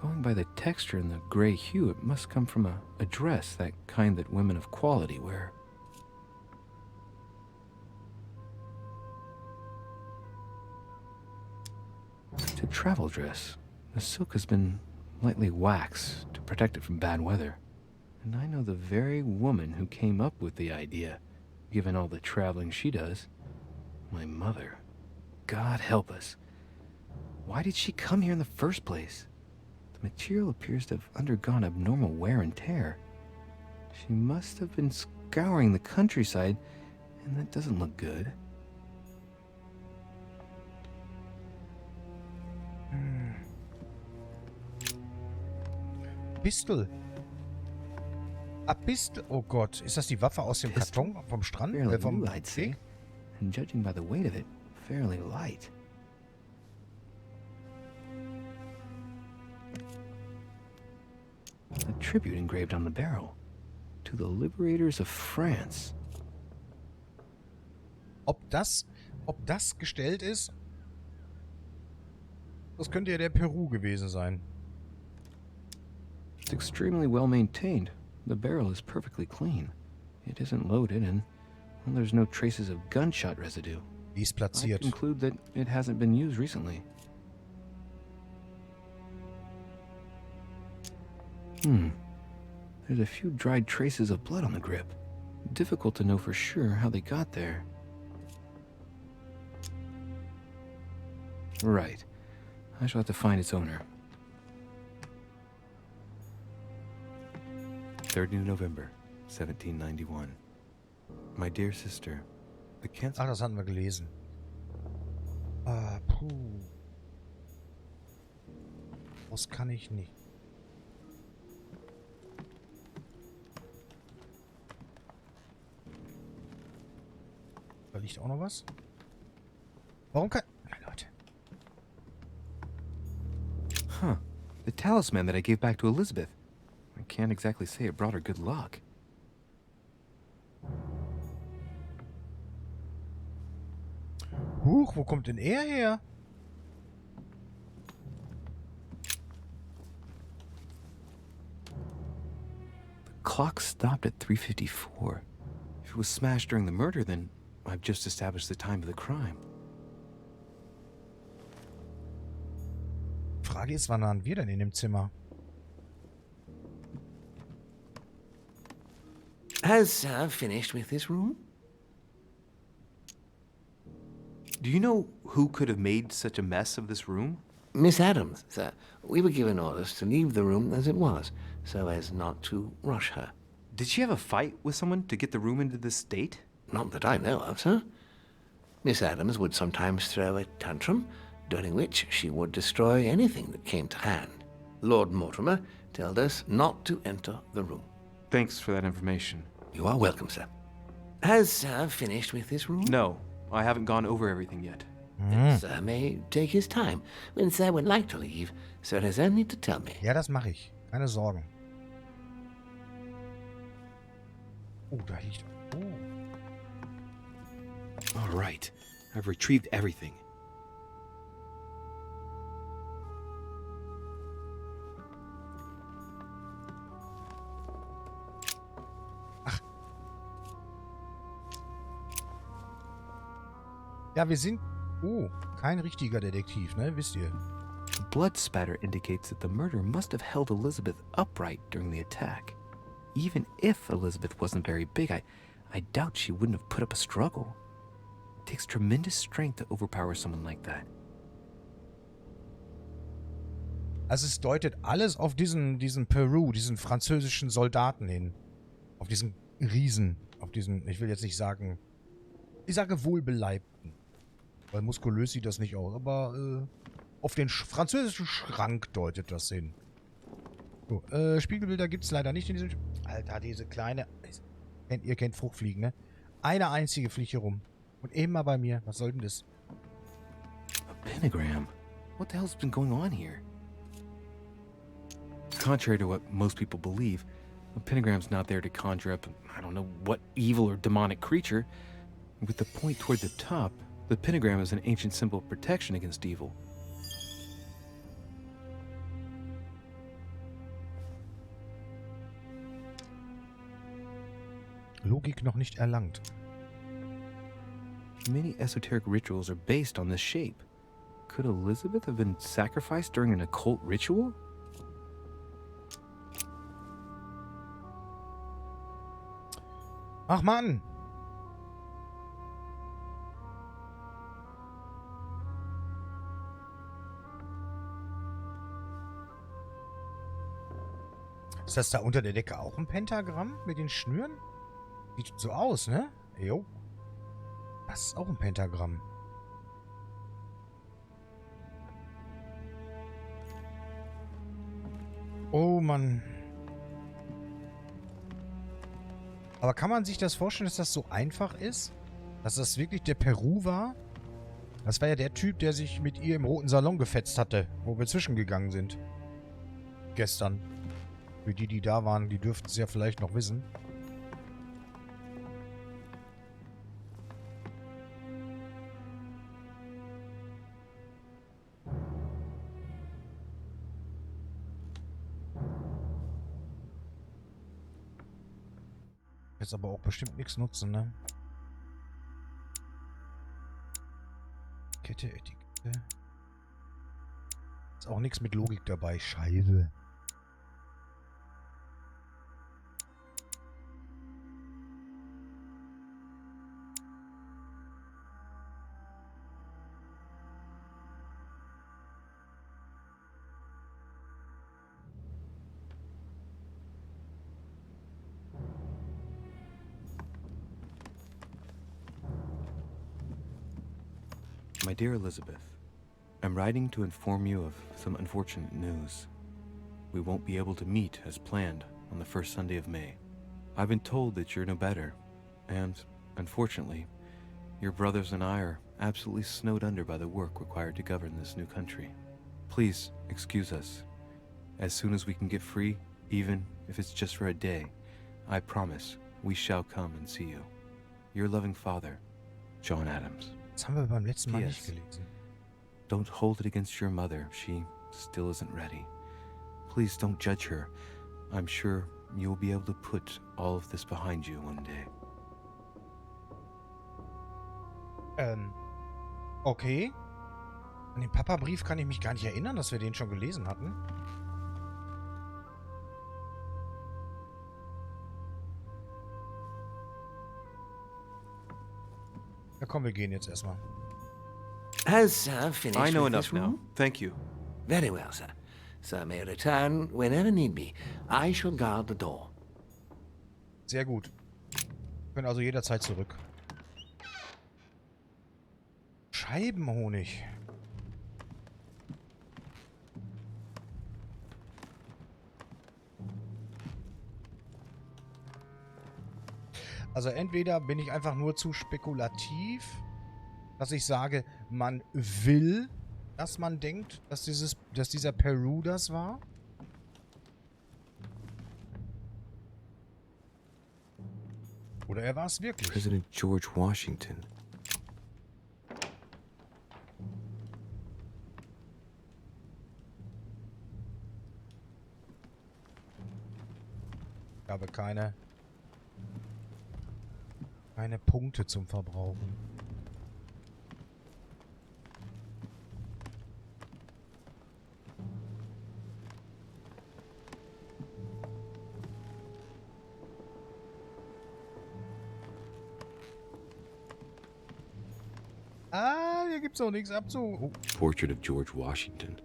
Going by the texture and the gray hue, it must come from a dress, that kind that women of quality wear. It's a travel dress. The silk has been lightly waxed to protect it from bad weather. And I know the very woman who came up with the idea, given all the traveling she does. My mother. God help us. Why did she come here in the first place? The material appears to have undergone abnormal wear and tear. She must have been scouring the countryside, and that doesn't look good. Pistol. A Pistol. Oh Gott. Ist das die Waffe aus dem Karton vom Strand? Fairly Vom new, I'd say. And judging by the weight of it, fairly light. A tribute engraved on the barrel. To the liberators of France. Ob das gestellt ist? Das könnte ja der Peru gewesen sein. It's extremely well maintained. The barrel is perfectly clean. It isn't loaded, and well, there's no traces of gunshot residue. Wie ist I platziert? conclude that it hasn't been used recently. There's a few dried traces of blood on the grip. Difficult to know for sure how they got there. Right. I shall have to find its owner. 3rd New November, 1791. My dear sister, the cancer... Ach, das hatten wir gelesen. Ah, puh. Das kann ich nicht. Da liegt auch noch was. Warum kann... Na, Leute. Huh. The talisman that I gave back to Elizabeth. I can't exactly say it brought her good luck. Huch, wo kommt denn er her? The clock stopped at 3:54. If it was smashed during the murder, then I've just established the time of the crime. Frage ist, wann waren wir denn in dem Zimmer? Has Sir finished with this room? Do you know who could have made such a mess of this room? Miss Adams, sir. We were given orders to leave the room as it was, so as not to rush her. Did she have a fight with someone to get the room into this state? Not that I know of, sir. Miss Adams would sometimes throw a tantrum, during which she would destroy anything that came to hand. Lord Mortimer told us not to enter the room. Thanks for that information. You are welcome, sir. Has Sir finished with this room? No, I haven't gone over everything yet. Sir may take his time. When Sir would like to leave, Sir has only to tell me. Ja, das mache ich. Keine Sorgen. Oh, da liegt... Oh. All right. I've retrieved everything. Ja, wir sind... Oh, kein richtiger Detektiv, ne? Wisst ihr. The blood spatter indicates that the murder must have held Elizabeth upright during the attack. Even if Elizabeth wasn't very big, I doubt she wouldn't have put up a struggle. It takes tremendous strength to overpower someone like that. Also es deutet alles auf diesen Peru, diesen französischen Soldaten hin. Auf diesen Riesen. Auf diesen, ich will jetzt nicht sagen... Ich sage wohlbeleibten. Weil muskulös sieht das nicht aus, aber auf den französischen Schrank deutet das hin. So, Spiegelbilder gibt es leider nicht in diesem... Alter, diese kleine... Ihr kennt Fruchtfliegen, ne? Eine einzige fliegt hier rum. Und immer bei mir. Was soll denn das? A pentagram? What the hell's been going on here? Contrary to what most people believe, a pentagram's not there to conjure up, I don't know what evil or demonic creature. With the point toward the top, the pentagram is an ancient symbol of protection against evil. Logik noch nicht erlangt. Many esoteric rituals are based on this shape. Could Elizabeth have been sacrificed during an occult ritual? Ach Mann! Ist das da unter der Decke auch ein Pentagramm mit den Schnüren? Sieht so aus, ne? Jo. Das ist auch ein Pentagramm. Oh Mann. Aber kann man sich das vorstellen, dass das so einfach ist? Dass das wirklich der Peru war? Das war ja der Typ, der sich mit ihr im roten Salon gefetzt hatte, wo wir zwischengegangen sind. Gestern. Für die, die da waren, die dürften es ja vielleicht noch wissen. Jetzt aber auch bestimmt nichts nutzen, ne? Kette, Etikette. Ist auch nichts mit Logik dabei. Scheiße. My dear Elizabeth, I'm writing to inform you of some unfortunate news. We won't be able to meet as planned on the first Sunday of May. I've been told that you're no better, and, unfortunately, your brothers and I are absolutely snowed under by the work required to govern this new country. Please excuse us. As soon as we can get free, even if it's just for a day, I promise we shall come and see you. Your loving father, John Adams. Das haben wir beim letzten Mal nicht P.S. gelesen. Don't hold it against your mother. She still isn't ready. Please don't judge her. I'm sure you'll be able to put all of this behind you one day. Okay. An den Papa-Brief kann ich mich gar nicht erinnern, dass wir den schon gelesen hatten. Ja komm, wir gehen jetzt erstmal. Has Sir finished I know with enough this room? now. Thank you. Very well, sir. Sir may return whenever need be. I shall guard the door. Sehr gut. Wir können also jederzeit zurück. Scheibenhonig. Also entweder bin ich einfach nur zu spekulativ, dass ich sage, man will, dass man denkt, dass dieser Peru das war. Oder er war es wirklich. President George Washington. Ich habe keine Punkte zum Verbrauchen. Ah, hier gibt's auch nichts abzu... Oh. Portrait of George Washington.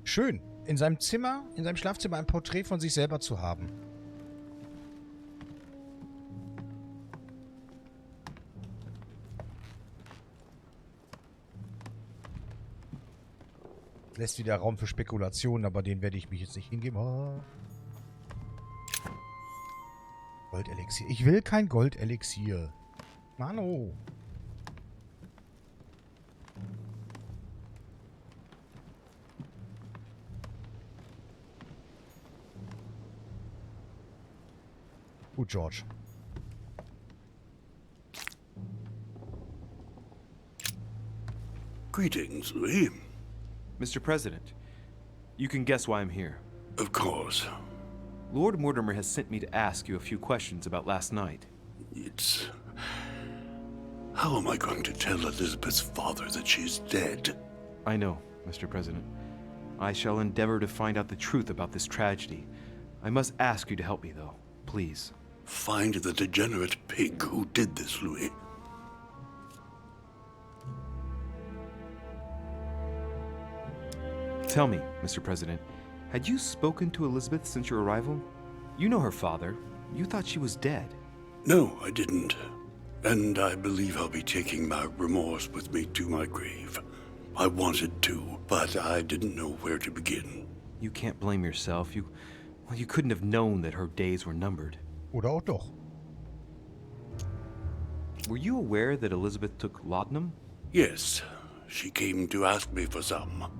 Schön, in seinem Zimmer, in seinem Schlafzimmer ein Porträt von sich selber zu haben. Lässt wieder Raum für Spekulationen, aber den werde ich mich jetzt nicht hingeben. Oh. Goldelixier. Ich will kein Goldelixier. Mano. Gut, George. Greetings, Louis. Mr. President, you can guess why I'm here. Of course. Lord Mortimer has sent me to ask you a few questions about last night. It's... How am I going to tell Elizabeth's father that she's dead? I know, Mr. President. I shall endeavor to find out the truth about this tragedy. I must ask you to help me, though. Please. Find the degenerate pig who did this, Louis. Tell me, Mr. President, had you spoken to Elizabeth since your arrival? You know her father. You thought she was dead. No, I didn't. And I believe I'll be taking my remorse with me to my grave. I wanted to, but I didn't know where to begin. You can't blame yourself. You couldn't have known that her days were numbered. Oder auch doch. Were you aware that Elizabeth took laudanum? Yes, she came to ask me for some.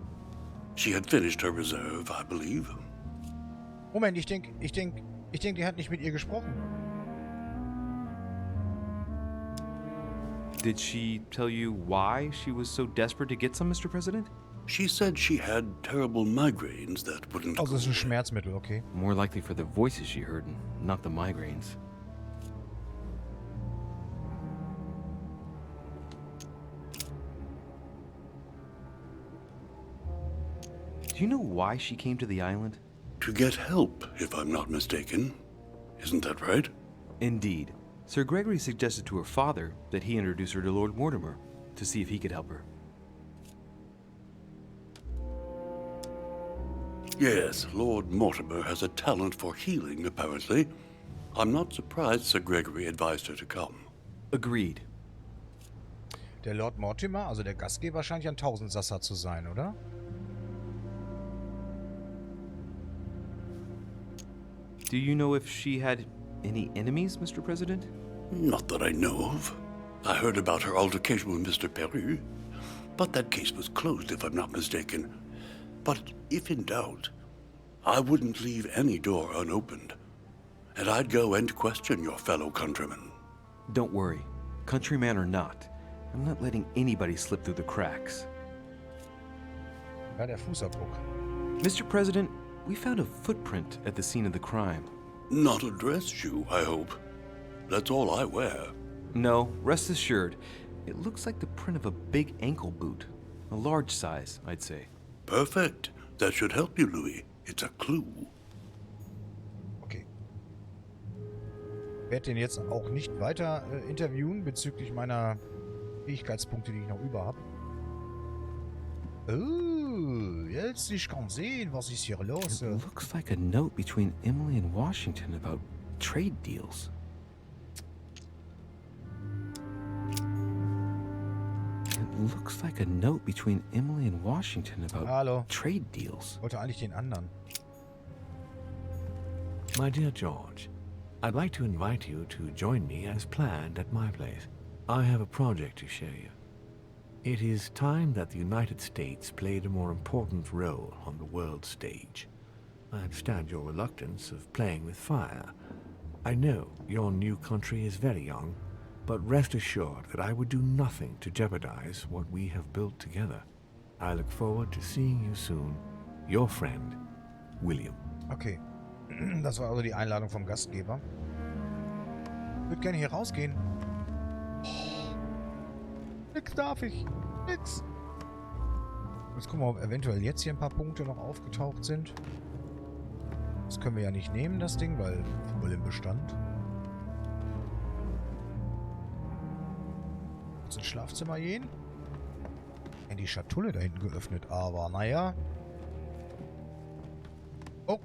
She had finished her reserve, I believe. Moment, ich denke, die hat nicht mit ihr gesprochen. Did she tell you why she was so desperate to get some, Mr. President? She said she had terrible migraines that wouldn't... Also es ist ein Schmerzmittel, okay. More likely for the voices she heard, not the migraines. Do you know why she came to the island? To get help, if I'm not mistaken. Isn't that right? Indeed. Sir Gregory suggested to her father that he introduce her to Lord Mortimer to see if he could help her. Yes, Lord Mortimer has a talent for healing, apparently. I'm not surprised Sir Gregory advised her to come. Agreed. Der Lord Mortimer, also der Gastgeber, scheint ja ein Tausendsasser zu sein, oder? Do you know if she had any enemies, Mr. President? Not that I know of. I heard about her altercation with Mr. Peru, but that case was closed if I'm not mistaken. But if in doubt, I wouldn't leave any door unopened. And I'd go and question your fellow countrymen. Don't worry. Countryman or not, I'm not letting anybody slip through the cracks. Ja, der Fußabdruck. Mr. President, we found a footprint at the scene of the crime. Not a dress shoe, I hope. That's all I wear. No, rest assured. It looks like the print of a big ankle boot. A large size, I'd say. Perfect. That should help you, Louis. It's a clue. Okay. Ich werde den jetzt auch nicht weiter interviewen bezüglich meiner Fähigkeitspunkte, die ich noch über habe. Oh, jetzt ich kann sehen, was ist hier los. It looks like a note between Emily and Washington about trade deals. It looks like a note between Emily and Washington about trade deals. Wollte eigentlich den anderen. My dear George, I'd like to invite you to join me as planned at my place. I have a project to show you. It is time that the United States played a more important role on the world stage. I understand your reluctance of playing with fire. I know your new country is very young, but rest assured that I would do nothing to jeopardize what we have built together. I look forward to seeing you soon. Your friend, William. Okay. Das war also die Einladung vom Gastgeber. Ich würde gerne hier rausgehen. Nix darf ich. Nix. Jetzt gucken wir, ob eventuell jetzt hier ein paar Punkte noch aufgetaucht sind. Das können wir ja nicht nehmen, das Ding, weil voll im Bestand. Jetzt ins Schlafzimmer gehen. Die Schatulle da hinten geöffnet, aber naja. Oh.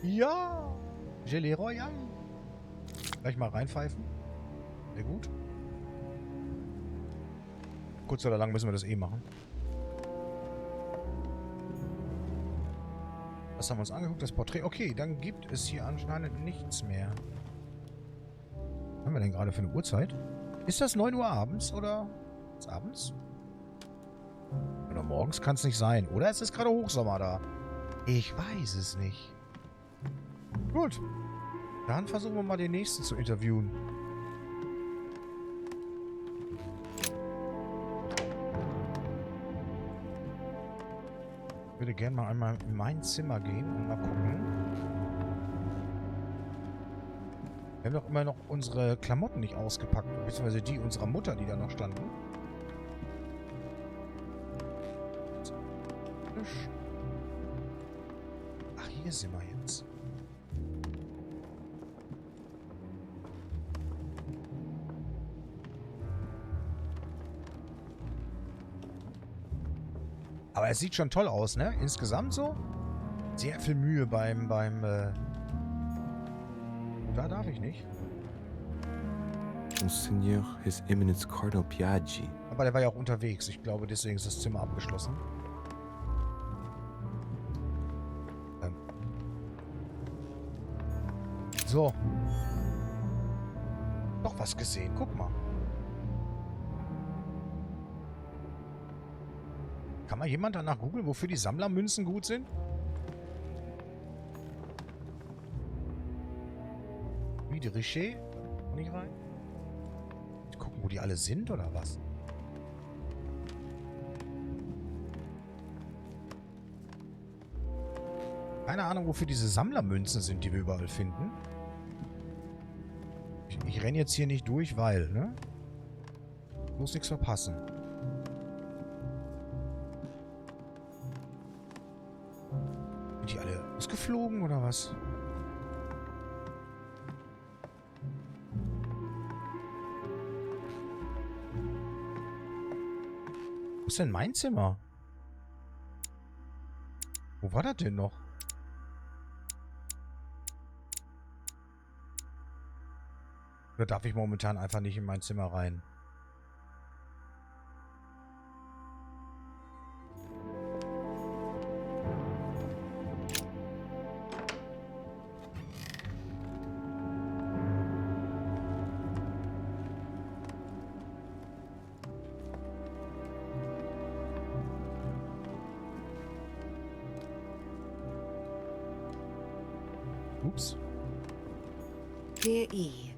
Ja. Gelee Royal. Gleich mal reinpfeifen. Sehr gut. Kurz oder lang müssen wir das eh machen. Das haben wir uns angeguckt, das Porträt. Okay, dann gibt es hier anscheinend nichts mehr. Was haben wir denn gerade für eine Uhrzeit? Ist das 9 Uhr abends oder ist abends? Oder morgens kann es nicht sein. Oder es ist gerade Hochsommer da. Ich weiß es nicht. Gut. Dann versuchen wir mal den nächsten zu interviewen. Ich würde gerne mal einmal in mein Zimmer gehen und mal gucken. Wir haben doch immer noch unsere Klamotten nicht ausgepackt, beziehungsweise die unserer Mutter, die da noch standen. Ach, hier sind wir jetzt. Aber es sieht schon toll aus, ne? Insgesamt so. Sehr viel Mühe beim da darf ich nicht. Monseigneur, His Eminence Cardinal Piaggi. Aber der war ja auch unterwegs. Ich glaube, deswegen ist das Zimmer abgeschlossen. So. Doch was gesehen. Guck mal. Kann mal jemand danach googeln, wofür die Sammlermünzen gut sind? Wie die Richer? Nicht rein? Gucken, wo die alle sind, oder was? Keine Ahnung, wofür diese Sammlermünzen sind, die wir überall finden. Ich renne jetzt hier nicht durch, weil, ne? Muss nichts verpassen. Sind die alle ausgeflogen, oder was? Wo ist denn mein Zimmer? Wo war das denn noch? Da darf ich momentan einfach nicht in mein Zimmer rein. Oops. Dear E,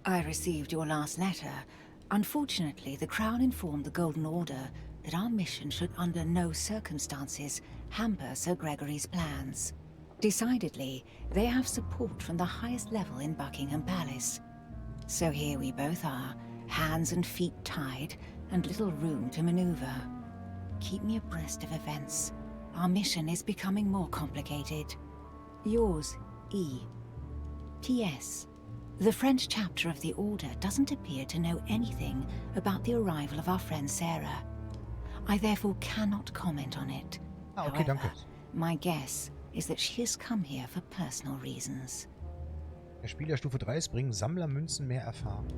I received your last letter. Unfortunately, the Crown informed the Golden Order that our mission should under no circumstances hamper Sir Gregory's plans. Decidedly, they have support from the highest level in Buckingham Palace. So here we both are, hands and feet tied, and little room to maneuver. Keep me abreast of events. Our mission is becoming more complicated. Yours, E. P.S. The French chapter of the Order doesn't appear to know anything about the arrival of our friend Sarah. I therefore cannot comment on it. Ah, okay, danke. My guess is that she has come here for personal reasons. Der Spieler Stufe 3 ist, bringen Sammlermünzen mehr Erfahrung.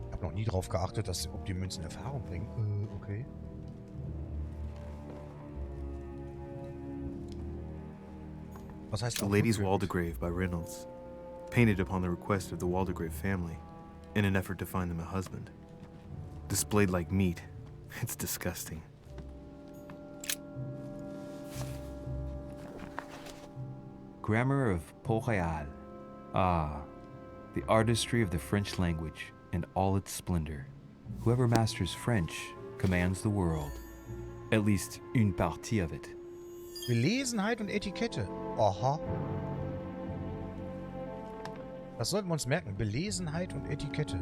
Ich habe noch nie darauf geachtet, ob die Münzen Erfahrung bringen. Okay. Was heißt The Lady's Waldegrave by Reynolds, painted upon the request of the Waldegrave family, in an effort to find them a husband. Displayed like meat. It's disgusting. Grammar of Port-Royal. Ah, the artistry of the French language and all its splendor. Whoever masters French commands the world. At least une partie of it. Belesenheit und Etikette. Aha. Das sollten wir uns merken. Belesenheit und Etikette.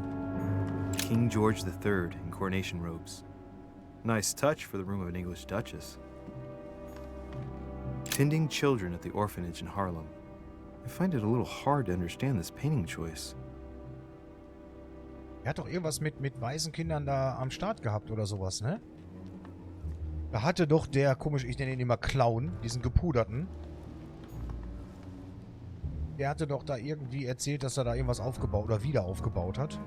King George III in coronation robes. Nice touch for the room of an English duchess. Tending children at the orphanage in Harlem. I find it a little hard to understand this painting choice. Er hat doch irgendwas mit weißen Kindern da am Start gehabt oder sowas, ne? Da hatte doch der, komisch, ich nenne ihn immer Clown, diesen gepuderten. Der hatte doch da irgendwie erzählt, dass er da irgendwas aufgebaut oder wieder aufgebaut hat.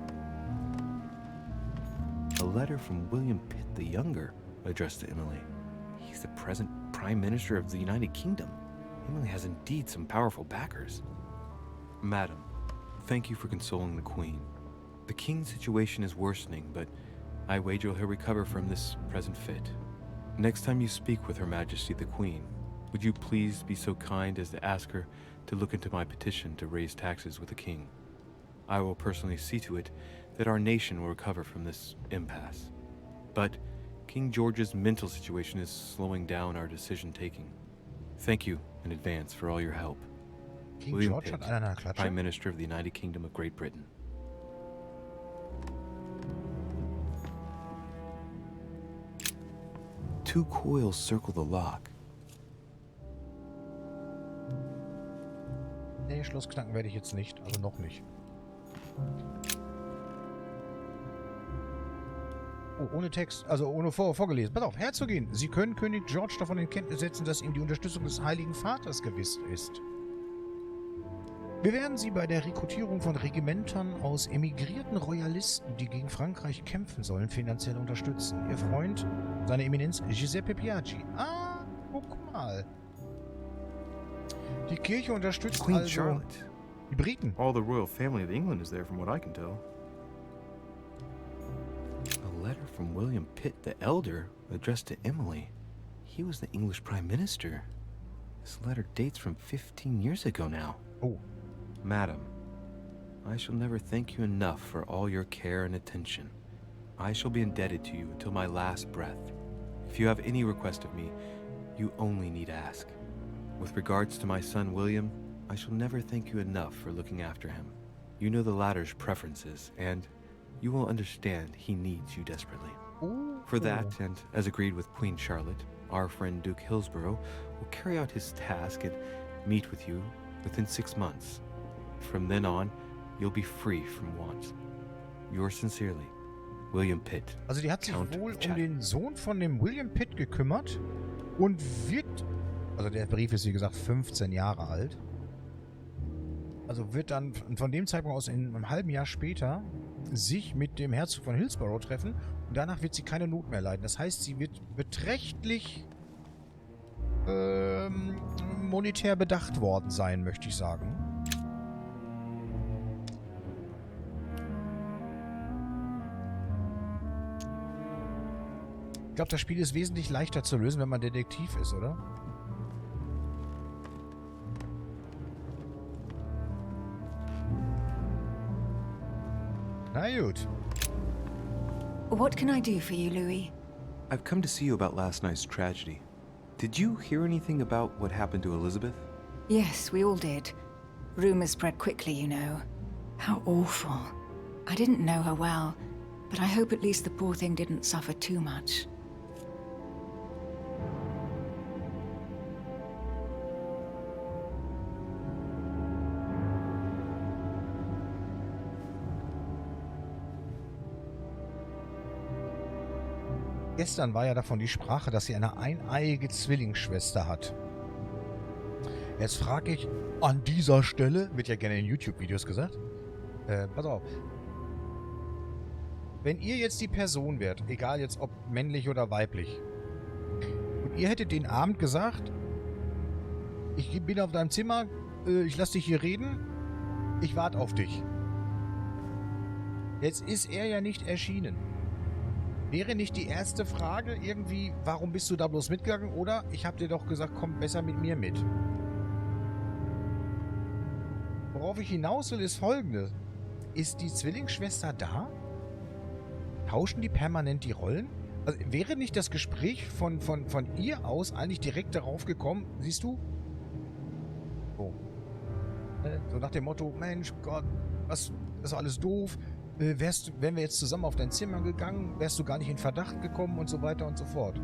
A letter from William Pitt the Younger, addressed to Emily. He's the present Prime Minister of the United Kingdom. Emily has indeed some powerful backers. Madam, thank you for consoling the Queen. The King's situation is worsening, but I wager he'll recover from this present fit. Next time you speak with Her Majesty the Queen, would you please be so kind as to ask her to look into my petition to raise taxes with the King? I will personally see to it that our nation will recover from this impasse. But King George's mental situation is slowing down our decision-taking. Thank you in advance for all your help. King William George Pitt, hat einer Klatsche. Prime Minister of the United Kingdom of Great Britain. Two coils circle the lock. Nee, Schloss knacken werde ich jetzt nicht. Also noch nicht. Oh, ohne Text. Also ohne vorgelesen. Pass auf, Herzogin. Sie können König George davon in Kenntnis setzen, dass ihm die Unterstützung des Heiligen Vaters gewiss ist. Wir werden Sie bei der Rekrutierung von Regimentern aus emigrierten Royalisten, die gegen Frankreich kämpfen sollen, finanziell unterstützen. Ihr Freund, seine Eminenz Giuseppe Piaggi. Ah, guck mal. Die Kirche unterstützt Queen also Charlotte. die Briten. All the royal family of England is there from what I can tell. A letter from William Pitt the Elder, addressed to Emily. He was the English Prime Minister. This letter dates from 15 years ago now. Oh. Madam, I shall never thank you enough for all your care and attention. I shall be indebted to you until my last breath. If you have any request of me, you only need ask. With regards to my son William, I shall never thank you enough for looking after him. You know the latter's preferences, and you will understand he needs you desperately. Ooh. For that, and as agreed with Queen Charlotte, our friend Duke Hillsborough will carry out his task and meet with you within 6 months. From then on, you'll be free from want. Yours sincerely, William Pitt. Also die hat sich Count wohl of um Chatham. den Sohn von dem William Pitt gekümmert und wird... Also der Brief ist wie gesagt 15 Jahre alt. also wird dann von dem Zeitpunkt aus in einem halben Jahr später sich mit dem Herzog von Hillsborough treffen und danach wird sie keine Not mehr leiden. Das heißt, sie wird beträchtlich monetär bedacht worden sein, möchte ich sagen. Ich glaube, das Spiel ist wesentlich leichter zu lösen, wenn man Detektiv ist, oder? Na gut. What can I do for you, Louis? I've come to see you about last night's tragedy. Did you hear anything about what happened to Elizabeth? Yes, we all did. Rumors spread quickly, you know. How awful. I didn't know her well, but I hope at least the poor thing didn't suffer too much. Gestern war ja davon die Sprache, dass sie eine eineiige Zwillingsschwester hat. Jetzt frage ich an dieser Stelle, wird ja gerne in YouTube-Videos gesagt, pass auf. Wenn ihr jetzt die Person wärt, egal jetzt ob männlich oder weiblich, und ihr hättet den Abend gesagt, ich bin auf deinem Zimmer, ich lasse dich hier reden, ich warte auf dich. Jetzt ist er ja nicht erschienen. Wäre nicht die erste Frage irgendwie, warum bist du da bloß mitgegangen? Oder ich habe dir doch gesagt, komm besser mit mir mit. Worauf ich hinaus will, ist folgendes. Ist die Zwillingsschwester da? Tauschen die permanent die Rollen? Also wäre nicht das Gespräch von ihr aus eigentlich direkt darauf gekommen, siehst du? So. So nach dem Motto, Mensch, Gott, das ist alles doof. Wären wir jetzt zusammen auf dein Zimmer gegangen, wärst du gar nicht in Verdacht gekommen und so weiter und so fort.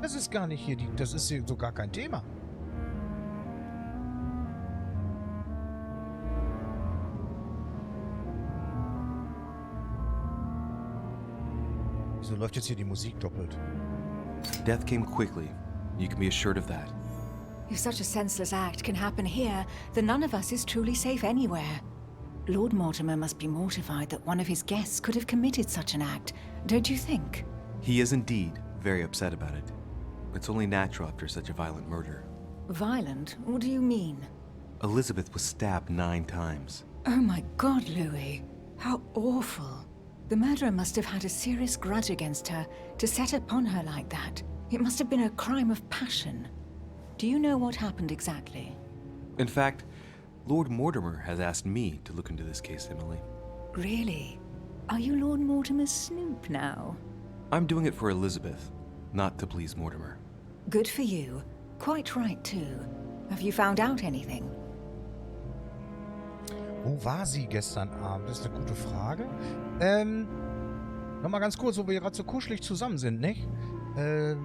Das ist gar nicht hier, das ist hier so gar kein Thema. Wieso läuft jetzt hier die Musik doppelt? Death came quickly. You can be assured of that. If such a senseless act can happen here, then none of us is truly safe anywhere. Lord Mortimer must be mortified that one of his guests could have committed such an act, don't you think? He is indeed very upset about it. It's only natural after such a violent murder. Violent? What do you mean? Elizabeth was stabbed 9 times. Oh my God, Louis. How awful. The murderer must have had a serious grudge against her to set upon her like that. It must have been a crime of passion. Do you know what happened exactly? In fact, Lord Mortimer has asked me to look into this case, Emily. Really? Are you Lord Mortimer's snoop now? I'm doing it for Elizabeth, not to please Mortimer. Good for you. Quite right, too. Have you found out anything? Wo war sie gestern Abend? Das ist eine gute Frage. Nochmal ganz kurz, wo wir gerade so kuschelig zusammen sind, nicht? Werde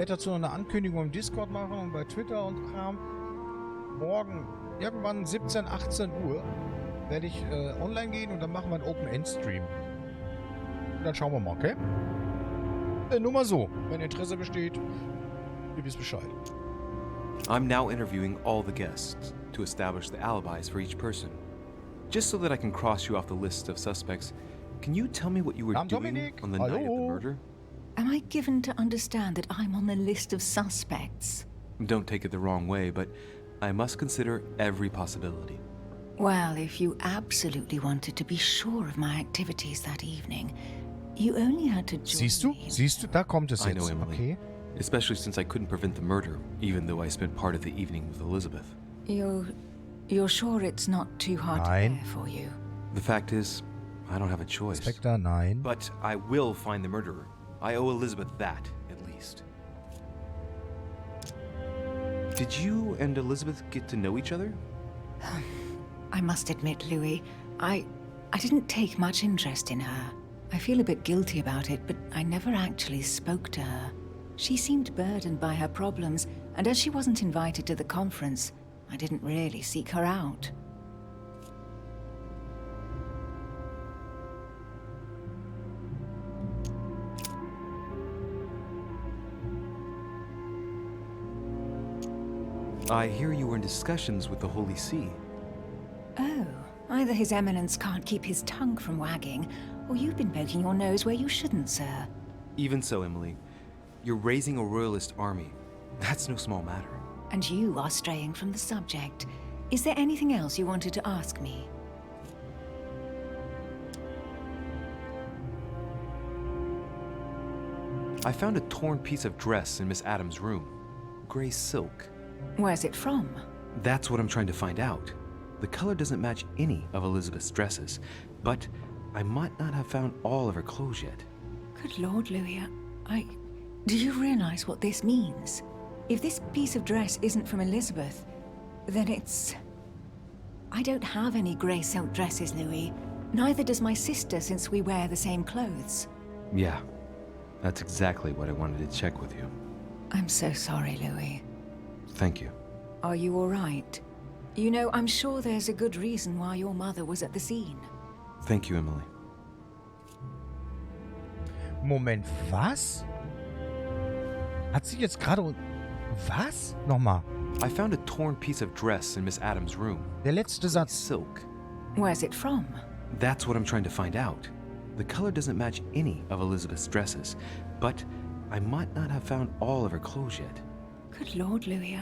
dazu noch eine Ankündigung im Discord machen und bei Twitter und Kram. Morgen, irgendwann 17, 18 Uhr, werde ich online gehen und dann machen wir einen Open-End-Stream. Und dann schauen wir mal, okay? Nur mal so, wenn Interesse besteht, ihr wisst Bescheid. I'm now interviewing all the guests to establish the alibis for each person. Just so that I can cross you off the list of suspects, can you tell me what you were doing on the night of the murder? Am I given to understand that I'm on the list of suspects? Don't take it the wrong way, but I must consider every possibility. Well, if you absolutely wanted to be sure of my activities that evening, you only had to join me. Siehst du, da kommt es I know, jetzt. Emily. Okay. Especially since I couldn't prevent the murder, even though I spent part of the evening with Elizabeth. You're sure it's not too hard to bear for you? The fact is, I don't have a choice. Spectre, nein. But I will find the murderer. I owe Elizabeth that, at least. Did you and Elizabeth get to know each other? I must admit, Louis, I didn't take much interest in her. I feel a bit guilty about it, but I never actually spoke to her. She seemed burdened by her problems, and as she wasn't invited to the conference, I didn't really seek her out. I hear you were in discussions with the Holy See. Oh, either His Eminence can't keep his tongue from wagging, or you've been poking your nose where you shouldn't, sir. Even so, Emily, you're raising a royalist army. That's no small matter. And you are straying from the subject. Is there anything else you wanted to ask me? I found a torn piece of dress in Miss Adams' room. Gray silk. Where's it from? That's what I'm trying to find out. The color doesn't match any of Elizabeth's dresses, but I might not have found all of her clothes yet. Good Lord, Louis, do you realize what this means? If this piece of dress isn't from Elizabeth, then it's... I don't have any grey silk dresses, Louis. Neither does my sister, since we wear the same clothes. Yeah, that's exactly what I wanted to check with you. I'm so sorry, Louis. Thank you. Are you all right? You know, I'm sure there's a good reason why your mother was at the scene. Thank you, Emily. Moment, was? Hat sie jetzt gerade... Was? Nochmal. I found a torn piece of dress in Miss Adams' room. Der letzte Satz. Silk. Where's it from? That's what I'm trying to find out. The color doesn't match any of Elizabeth's dresses, but I might not have found all of her clothes yet. Good Lord, Louis,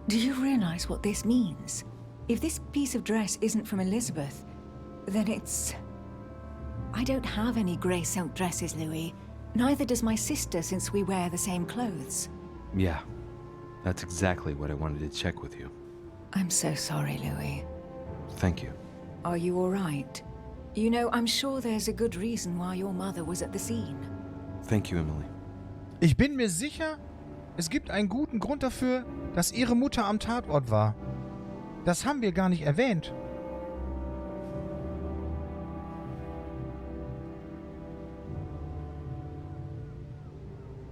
do you realize what this means? If this piece of dress isn't from Elizabeth, then it's... I don't have any grey silk dresses, Louis. Neither does my sister, since we wear the same clothes. Yeah, that's exactly what I wanted to check with you. I'm so sorry, Louis. Thank you. Are you all right? You know, I'm sure there's a good reason why your mother was at the scene. Thank you, Emily. Ich bin mir sicher, es gibt einen guten Grund dafür, dass ihre Mutter am Tatort war. Das haben wir gar nicht erwähnt.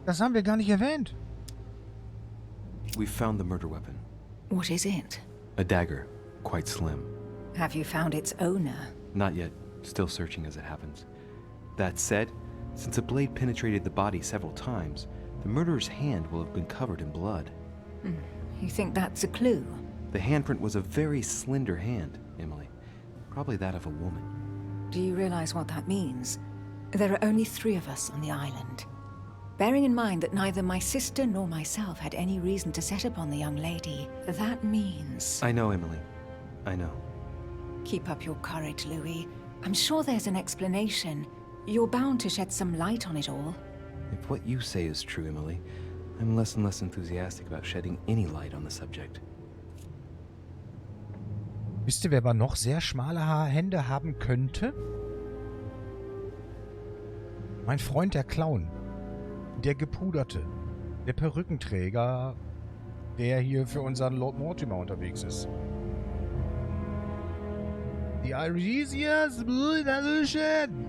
Das haben wir gar nicht erwähnt. We found the murder weapon. What is it? A dagger, quite slim. Have you found its owner? Not yet. Still searching as it happens. That said, since the blade penetrated the body several times, the murderer's hand will have been covered in blood. You think that's a clue? The handprint was a very slender hand, Emily. Probably that of a woman. Do you realize what that means? There are only 3 of us on the island. Bearing in mind that neither my sister nor myself had any reason to set upon the young lady, that means... I know, Emily. I know. Keep up your courage, Louis. I'm sure there's an explanation. You're bound to shed some light on it all. If what you say is true, Emily, I'm less and less enthusiastic about shedding any light on the subject. Wisst ihr, wer aber noch sehr schmale Hände haben könnte? Mein Freund, der Clown. Der Gepuderte. Der Perückenträger, der hier für unseren Lord Mortimer unterwegs ist. Die Iresias, das ist schön.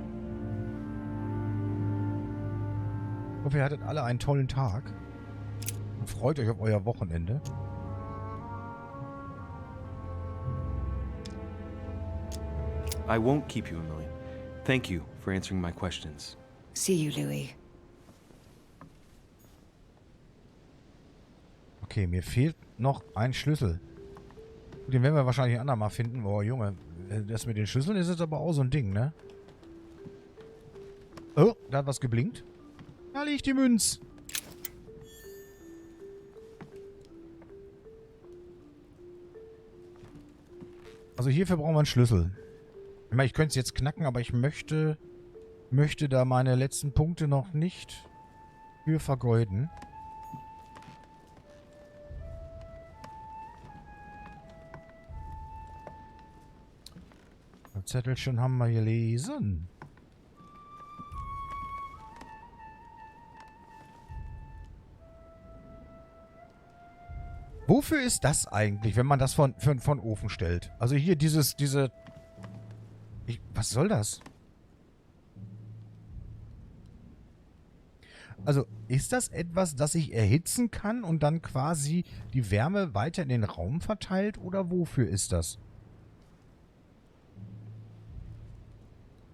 Ich hoffe, ihr hattet alle einen tollen Tag. Und freut euch auf euer Wochenende. I won't keep you, Emily. Thank you for answering my questions. See you, Louis. Okay, mir fehlt noch ein Schlüssel. Den werden wir wahrscheinlich ein andermal finden. Boah, Junge, das mit den Schlüsseln ist jetzt aber auch so ein Ding, ne? Oh, da hat was geblinkt. Da liegt die Münz. Also hierfür brauchen wir einen Schlüssel. Ich meine, ich könnte es jetzt knacken, aber ich möchte da meine letzten Punkte noch nicht für vergeuden. Das Zettelchen haben wir gelesen. Wofür ist das eigentlich, wenn man das von Ofen stellt? Also hier was soll das? Also ist das etwas, das ich erhitzen kann und dann quasi die Wärme weiter in den Raum verteilt? Oder wofür ist das?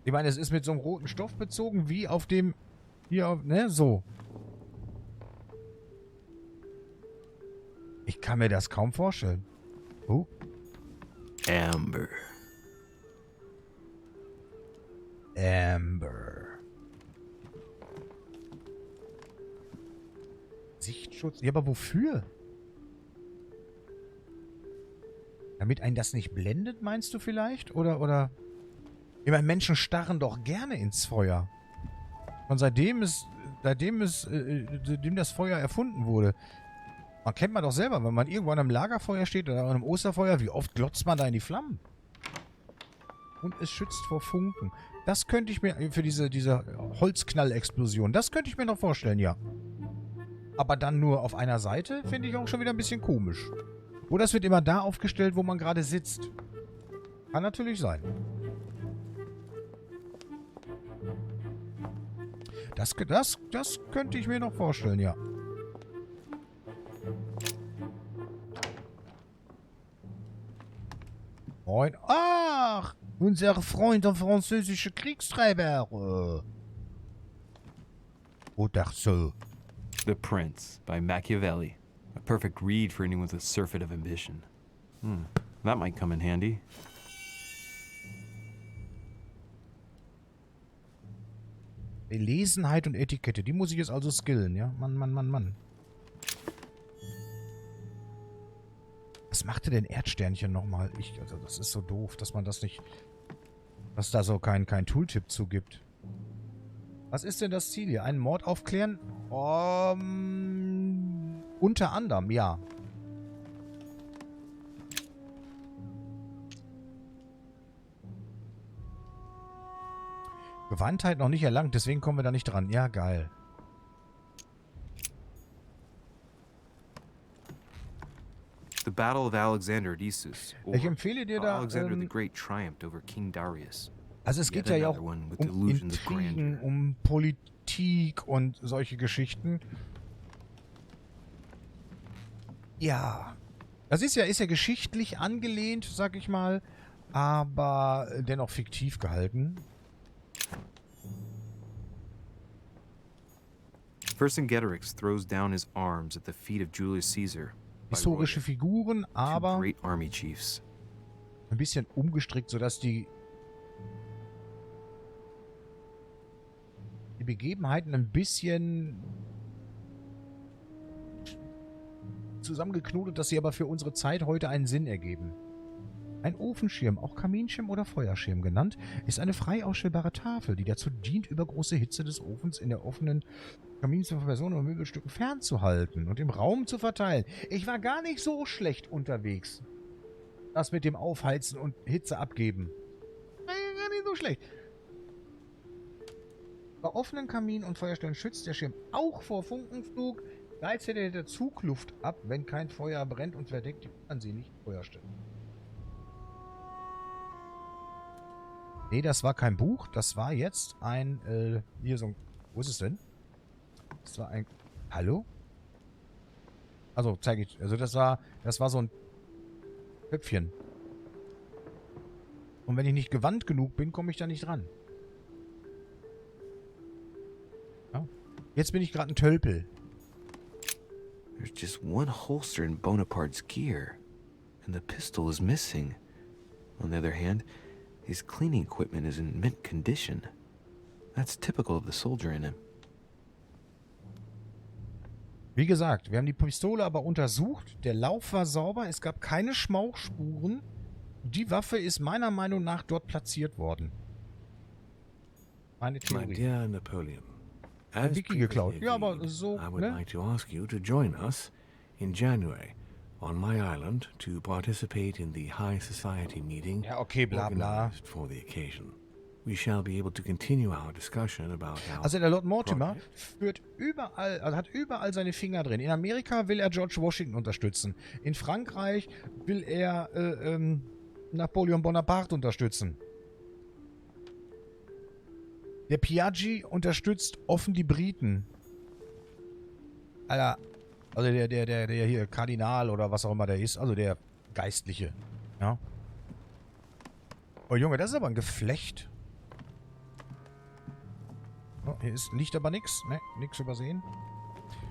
Ich meine, es ist mit so einem roten Stoff bezogen, wie auf dem... Hier, ne, so. Ich kann mir das kaum vorstellen. Oh. Amber. Amber. Sichtschutz? Ja, aber wofür? Damit einen das nicht blendet, meinst du vielleicht? Oder? Ich meine, Menschen starren doch gerne ins Feuer. Und seitdem das Feuer erfunden wurde, man kennt man doch selber, wenn man irgendwo an einem Lagerfeuer steht oder an einem Osterfeuer, wie oft glotzt man da in die Flammen? Und es schützt vor Funken. Das könnte ich mir, für diese Holzknallexplosion, das könnte ich mir noch vorstellen, ja. Aber dann nur auf einer Seite, finde ich auch schon wieder ein bisschen komisch. Oder es wird immer da aufgestellt, wo man gerade sitzt. Kann natürlich sein. Das könnte ich mir noch vorstellen, ja. Moin. Ach, unser Freund, der französische Kriegstreiber. Oder so. The Prince by Machiavelli. A perfect read for anyone with a surfeit of ambition. That might come in handy. Belesenheit und Etikette, die muss ich jetzt also skillen, ja? Mann. Was machte denn Erdsternchen nochmal? Also das ist so doof, dass man das nicht... Dass da so kein Tooltip zugibt. Was ist denn das Ziel hier? Einen Mord aufklären? Unter anderem, ja. Gewandtheit noch nicht erlangt, deswegen kommen wir da nicht dran. Ja, geil. The Battle of Alexander at Issus. Ich empfehle dir da... Alexander the Great triumphed over King Darius. Also es geht ja auch um Intrigen, um Politik und solche Geschichten. Ja. Das ist ja geschichtlich angelehnt, sag ich mal, aber dennoch fiktiv gehalten. Vercingetorix throws down his arms at the feet of Julius Caesar. Historische Figuren, aber great army chiefs. Ein bisschen umgestrickt, sodass die Begebenheiten ein bisschen zusammengeknotet, dass sie aber für unsere Zeit heute einen Sinn ergeben. Ein Ofenschirm, auch Kaminschirm oder Feuerschirm genannt, ist eine frei ausstellbare Tafel, die dazu dient, über große Hitze des Ofens in der offenen Kamin von Personen und Möbelstücken fernzuhalten und im Raum zu verteilen. Ich war gar nicht so schlecht unterwegs. Das mit dem Aufheizen und Hitze abgeben. Gar nicht so schlecht. Bei offenen Kamin und Feuerstellen schützt der Schirm auch vor Funkenflug. Gleichzeitig der Zugluft ab, wenn kein Feuer brennt und verdeckt die ansehnlichen Feuerstellen. Nee, das war kein Buch. Das war jetzt ein, hier so ein... Wo ist es denn? Das war ein... Hallo? Also, zeige ich... Also, das war so ein Köpfchen. Und wenn ich nicht gewandt genug bin, komme ich da nicht ran. Ja. Jetzt bin ich gerade ein Tölpel. There's just one holster in Bonaparte's gear, and the pistol is missing. On the other hand, his cleaning equipment is in mint condition. That's typical of the soldier in him. Wie gesagt, wir haben die Pistole aber untersucht. Der Lauf war sauber, es gab keine Schmauchspuren. Die Waffe ist meiner Meinung nach dort platziert worden. Meine Theorie. My dear Napoleon, Ein Wiki geklaut. Ja, aber so, I would ne? like to ask you to join us in January on my island to participate in the High Society meeting Ja, okay, bla bla. organized for the occasion. We shall be able to continue our discussion about our Also der Lord Mortimer führt überall, also hat überall seine Finger drin. In Amerika will er George Washington unterstützen. In Frankreich will er Napoleon Bonaparte unterstützen. Der Piaggi unterstützt offen die Briten. Alter, also der hier Kardinal oder was auch immer der ist, also der Geistliche. Ja. Oh Junge, das ist aber ein Geflecht. Oh, hier liegt aber nichts, ne? Nichts übersehen.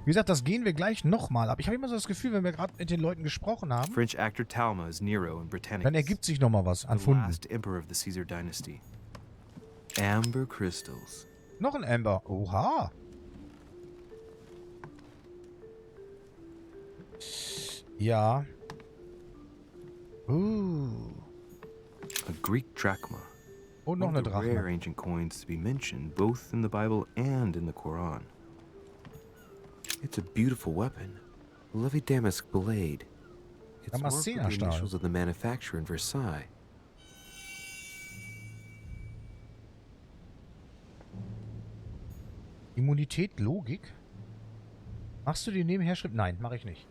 Wie gesagt, das gehen wir gleich nochmal ab. Ich habe immer so das Gefühl, wenn wir gerade mit den Leuten gesprochen haben, French actor Talma is Nero in Britannicus. dann ergibt sich nochmal was an The Funden. last emperor of the Caesar dynasty. Amber crystals. Noch ein Amber. Oha. Ja. A Greek drachma. Und noch One eine of the rare Drachme. ancient coins to be mentioned both in the Bible and in the Quran. It's a beautiful weapon. A lovely damask blade. It's marked with the Damaszenerstahl. initials of the manufacturer in Versailles. Immunität, Logik? Machst du den nebenher Schritt? Nein, mache ich nicht.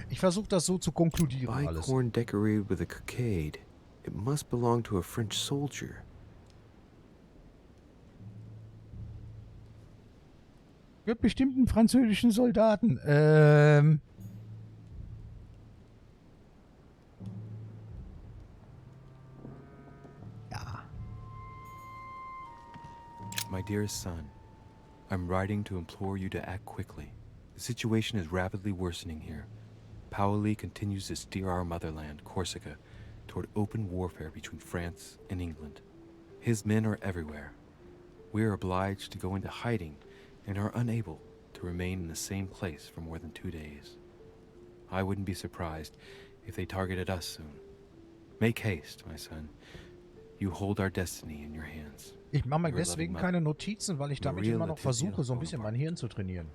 Ich versuche das so zu konkludieren alles. Bicorn decorated with a cockade. It must belong to a French soldier. Wird bestimmt einen französischen Soldaten. Ja. My dearest son, I'm writing to implore you to act quickly. The situation is rapidly worsening here. Paoli continues to steer our motherland, Corsica, toward open warfare between France and England. His men are everywhere. We are obliged to go into hiding and are unable to remain in the same place for more than 2 days. I wouldn't be surprised if they targeted us soon. Make haste, my son. You hold our destiny in your hands. Ich mache mir Your deswegen loving keine Notizen, weil ich damit Maria immer noch Letizia versuche, so ein bisschen mein Hirn zu trainieren.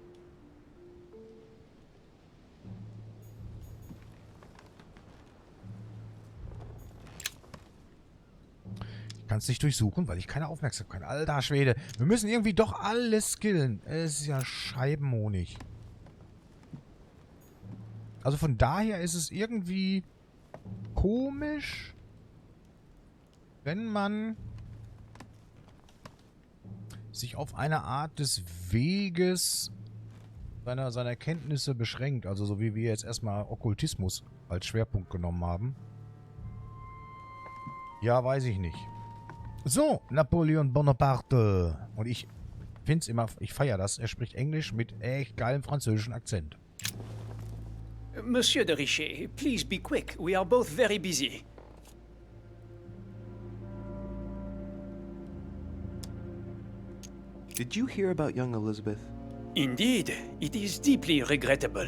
Ich kann es nicht durchsuchen, weil ich keine Aufmerksamkeit habe. Alter Schwede. Wir müssen irgendwie doch alles skillen. Es ist ja Scheibenhonig. Also von daher ist es irgendwie komisch, wenn man sich auf eine Art des Weges seiner Kenntnisse beschränkt. Also so wie wir jetzt erstmal Okkultismus als Schwerpunkt genommen haben. Ja, weiß ich nicht. So, Napoleon Bonaparte. Und ich finde es immer, ich feiere das. Er spricht Englisch mit echt geilem französischen Akzent. Monsieur de Richet, please be quick. We are both very busy. Did you hear about young Elizabeth? Indeed, it is deeply regrettable.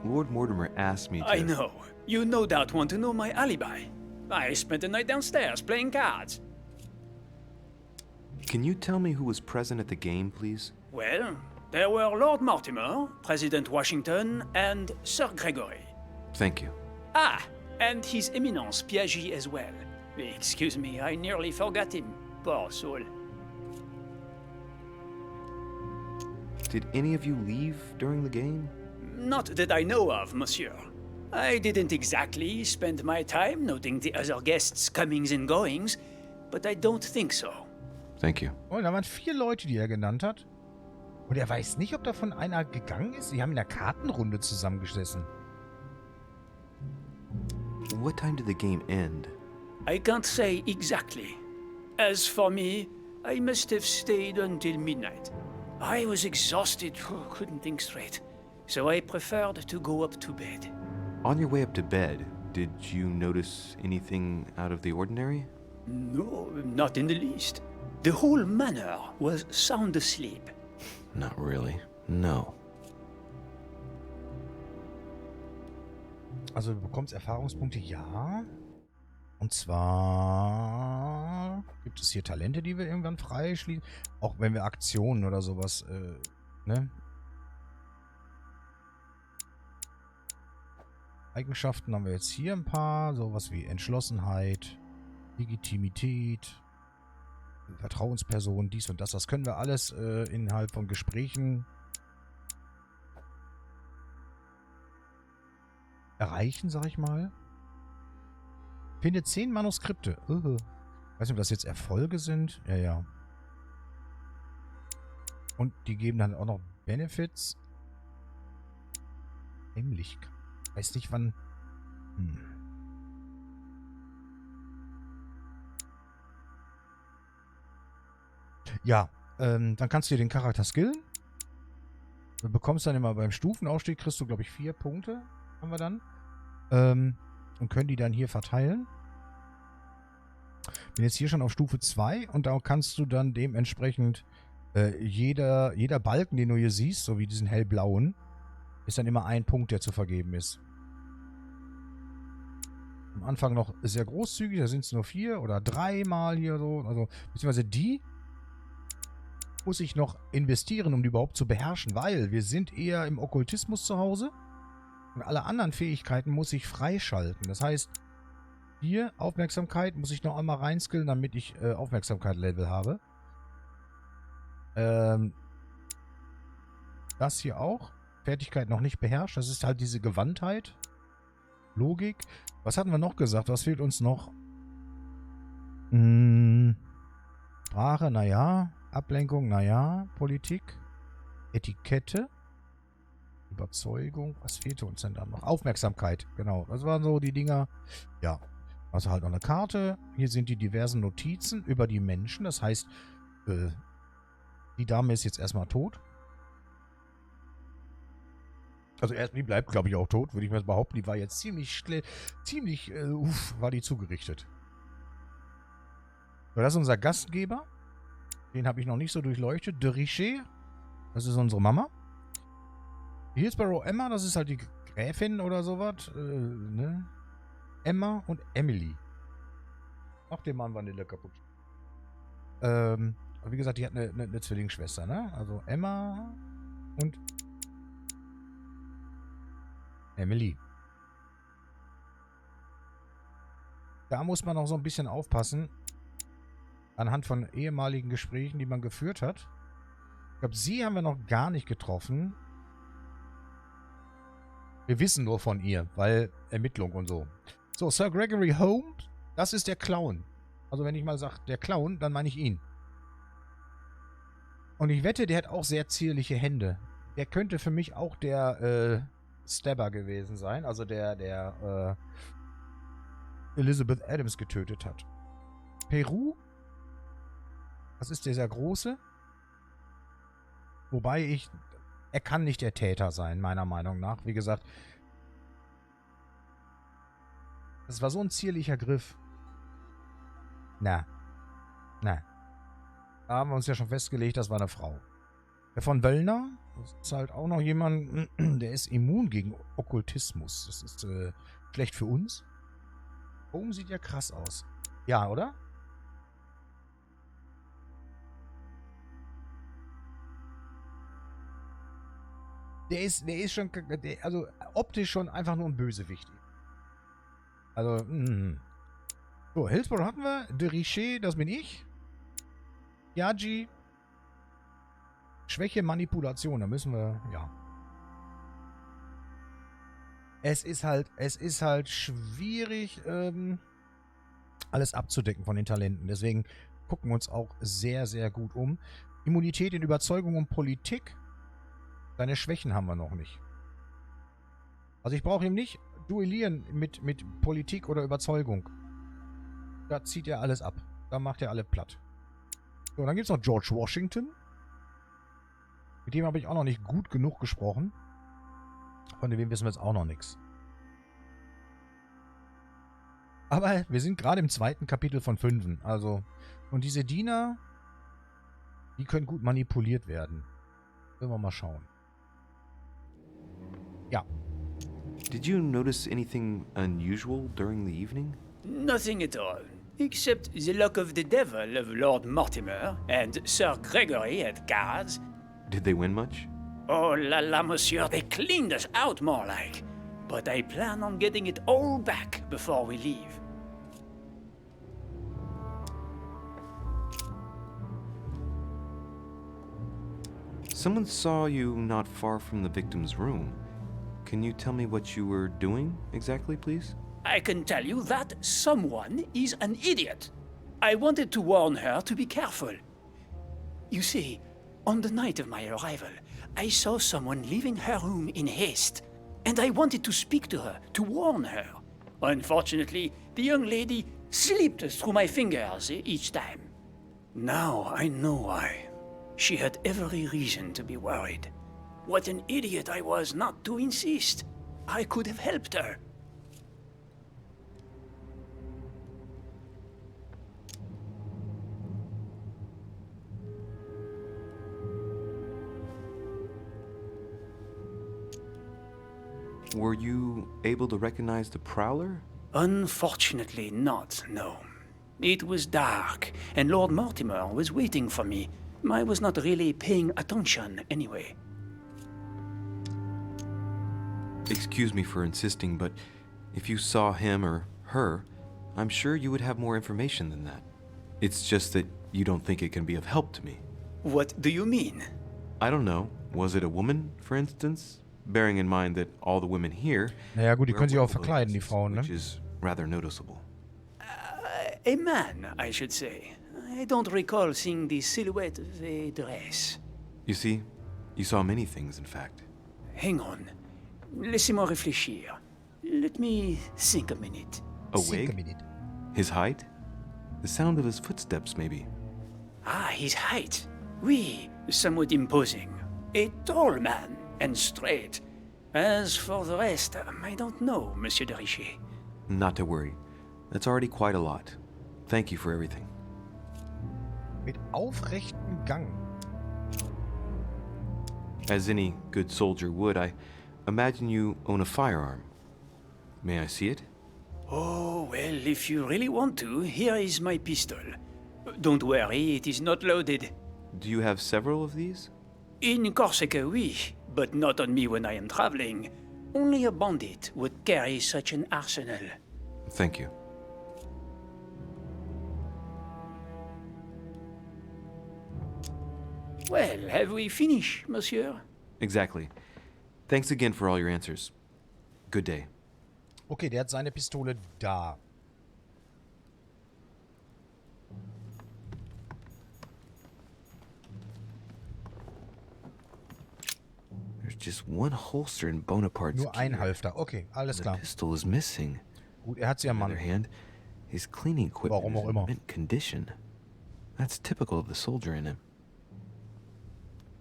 Lord Mortimer asked me to... I know. You no doubt want to know my alibi. I spent the night downstairs playing cards. Can you tell me who was present at the game, please? Well, there were Lord Mortimer, President Washington, and Sir Gregory. Thank you. Ah, and His Eminence Piaget as well. Excuse me, I nearly forgot him. Poor soul. Did any of you leave during the game? Not that I know of, monsieur. I didn't exactly spend my time noting the other guests' comings and goings, but I don't think so. Thank you. Oh, da waren 4 Leute, die er genannt hat. Und er weiß nicht, ob davon einer gegangen ist. Die haben in der Kartenrunde zusammengesessen. What time did the game end? I can't say exactly. As for me, I must have stayed until midnight. I was exhausted, couldn't think straight, so I preferred to go up to bed. On your way up to bed, did you notice anything out of the ordinary? No, not in the least. The whole manor was sound asleep. Not really. No. Also du bekommst Erfahrungspunkte, ja. Und zwar gibt es hier Talente, die wir irgendwann freischließen. Auch wenn wir Aktionen oder sowas, ne? Eigenschaften haben wir jetzt hier ein paar. Sowas wie Entschlossenheit, Legitimität, Vertrauensperson, dies und das. Das können wir alles innerhalb von Gesprächen erreichen, sag ich mal. Finde 10 Manuskripte. Weiß nicht, ob das jetzt Erfolge sind. Ja, ja. Und die geben dann auch noch Benefits. Ähnlichkeit. Weiß nicht, wann... Ja, dann kannst du dir den Charakter skillen. Du bekommst dann immer beim Stufenaufstieg, kriegst du, glaube ich, 4 Punkte. Haben wir dann. Und können die dann hier verteilen. Bin jetzt hier schon auf Stufe 2 und da kannst du dann dementsprechend jeder Balken, den du hier siehst, so wie diesen hellblauen, ist dann immer ein Punkt, der zu vergeben ist. Am Anfang noch sehr großzügig, da sind es nur 4 oder 3 Mal hier so. Also, beziehungsweise die muss ich noch investieren, um die überhaupt zu beherrschen, weil wir sind eher im Okkultismus zu Hause und alle anderen Fähigkeiten muss ich freischalten. Das heißt, hier Aufmerksamkeit muss ich noch einmal reinskillen, damit ich Aufmerksamkeit-Level habe. Das hier auch. Fertigkeit noch nicht beherrscht. Das ist halt diese Gewandtheit. Logik. Was hatten wir noch gesagt? Was fehlt uns noch? Sprache, naja. Ablenkung, naja. Politik. Etikette. Überzeugung. Was fehlte uns denn da noch? Aufmerksamkeit, genau. Das waren so die Dinger. Ja. Also halt noch eine Karte. Hier sind die diversen Notizen über die Menschen. Das heißt, die Dame ist jetzt erstmal tot. Also die bleibt, glaube ich, auch tot, würde ich mal behaupten. Die war jetzt ziemlich war die zugerichtet. So, das ist unser Gastgeber. Den habe ich noch nicht so durchleuchtet. De Richet. Das ist unsere Mama. Hillsborough Emma, das ist halt die Gräfin oder sowas. Ne? Emma und Emily. Ach, dem Mann Vanille kaputt. Wie gesagt, die hat eine Zwillingsschwester, ne? Also Emma und Emily. Da muss man auch so ein bisschen aufpassen. Anhand von ehemaligen Gesprächen, die man geführt hat. Ich glaube, sie haben wir noch gar nicht getroffen. Wir wissen nur von ihr, weil Ermittlung und so. So, Sir Gregory Holmes, das ist der Clown. Also wenn ich mal sage, der Clown, dann meine ich ihn. Und ich wette, der hat auch sehr zierliche Hände. Der könnte für mich auch der Stabber gewesen sein. Also der Elizabeth Adams getötet hat. Peru. Das ist dieser Große. Wobei er kann nicht der Täter sein, meiner Meinung nach. Wie gesagt, das war so ein zierlicher Griff. Na. Da haben wir uns ja schon festgelegt, das war eine Frau. Der von Wöllner, das ist halt auch noch jemand, der ist immun gegen Okkultismus. Das ist schlecht für uns. Oben sieht ja krass aus. Ja, oder? Der ist schon, also optisch schon einfach nur ein Bösewicht. Also, So, Hillsborough hatten wir. De Richet, das bin ich. Yaji. Schwäche, Manipulation, da müssen wir, ja. Es ist halt schwierig, alles abzudecken von den Talenten. Deswegen gucken wir uns auch sehr, sehr gut um. Immunität in Überzeugung und Politik. Seine Schwächen haben wir noch nicht. Also ich brauche ihm nicht duellieren mit Politik oder Überzeugung. Da zieht er alles ab. Da macht er alle platt. So, dann gibt es noch George Washington. Mit dem habe ich auch noch nicht gut genug gesprochen. Von dem wissen wir jetzt auch noch nichts. Aber wir sind gerade im 2. Kapitel von 5. Also, und diese Diener, die können gut manipuliert werden. Wollen wir mal schauen. Ja. Did you notice anything unusual during the evening? Nothing at all, except the luck of the devil of Lord Mortimer and Sir Gregory at cards. Did they win much? Oh la la, monsieur, they cleaned us out more like. But I plan on getting it all back before we leave. Someone saw you not far from the victim's room. Can you tell me what you were doing exactly, please? I can tell you that someone is an idiot. I wanted to warn her to be careful. You see, on the night of my arrival, I saw someone leaving her room in haste, and I wanted to speak to her, to warn her. Unfortunately, the young lady slipped through my fingers each time. Now I know why. She had every reason to be worried. What an idiot I was not to insist. I could have helped her. Were you able to recognize the Prowler? Unfortunately not, no. It was dark, and Lord Mortimer was waiting for me. I was not really paying attention anyway. Excuse me for insisting, but if you saw him or her, I'm sure you would have more information than that. It's just that you don't think it can be of help to me. What do you mean? I don't know. Was it a woman, for instance? Bearing in mind that all the women here... Naja gut, die können sich auch verkleiden, die Frauen, ne? Which is rather noticeable. A man, I should say. I don't recall seeing the silhouette of a dress. You see, you saw many things, in fact. Hang on. Laissez-moi réfléchir. Let me think a minute. A wig? His height? The sound of his footsteps, maybe. Ah, his height. Oui, somewhat imposing. A tall man, and straight. As for the rest, I don't know, Monsieur de Richet. Not to worry. That's already quite a lot. Thank you for everything. Mit aufrechtem Gang. As any good soldier would, I imagine you own a firearm. May I see it? Oh, well, if you really want to, here is my pistol. Don't worry, it is not loaded. Do you have several of these? In Corsica, oui, but not on me when I am traveling. Only a bandit would carry such an arsenal. Thank you. Well, have we finished, monsieur? Exactly. Thanks again for all your answers. Good day. Okay, der hat seine Pistole da. There's just one holster in Bonaparte's Nur ein gear. Halfter. Okay, alles The klar. pistol is missing. Gut, er hat sie am On the Mann. other hand, his cleaning equipment Warum auch is in immer. mint condition. That's typical of the soldier in him.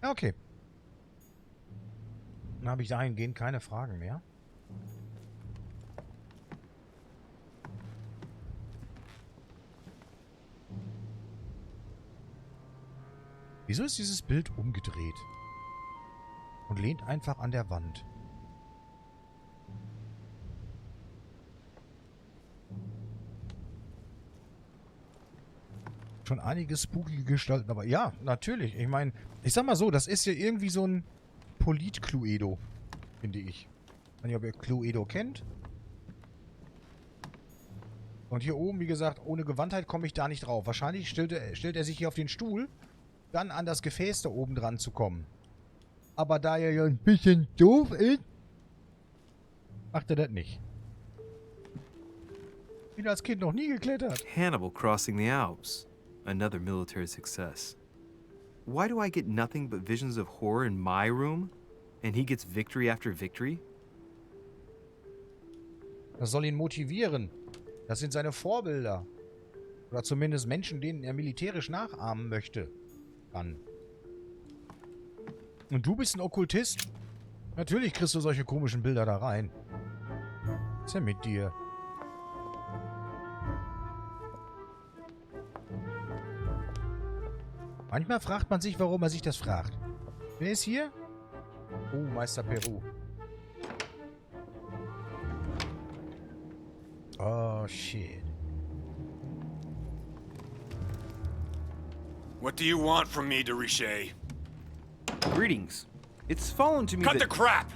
Ja, okay. Dann habe ich dahingehend keine Fragen mehr. Wieso ist dieses Bild umgedreht? Und lehnt einfach an der Wand. Schon einige spookige Gestalten, aber ja, natürlich. Ich meine, ich sag mal so, das ist ja irgendwie so ein Polit-Cluedo, finde ich. Ich weiß nicht, ob ihr Cluedo kennt. Und hier oben, wie gesagt, ohne Gewandtheit komme ich da nicht drauf. Wahrscheinlich stellt er sich hier auf den Stuhl, dann an das Gefäß da oben dran zu kommen. Aber da er ja ein bisschen doof ist, macht er das nicht. Bin als Kind noch nie geklettert. Hannibal crossing the Alps. Another military success. Why do I get nothing but visions of horror in my room? And he gets victory after victory? Das soll ihn motivieren. Das sind seine Vorbilder. Oder zumindest Menschen, denen er militärisch nachahmen möchte. Dann. Und du bist ein Okkultist? Natürlich kriegst du solche komischen Bilder da rein. Was ist denn mit dir? Manchmal fragt man sich, warum er sich das fragt. Wer ist hier? Oh, Meister Peru. Oh, shit. What do you want from me, de Richet? Greetings. It's fallen to me Cut that... the crap!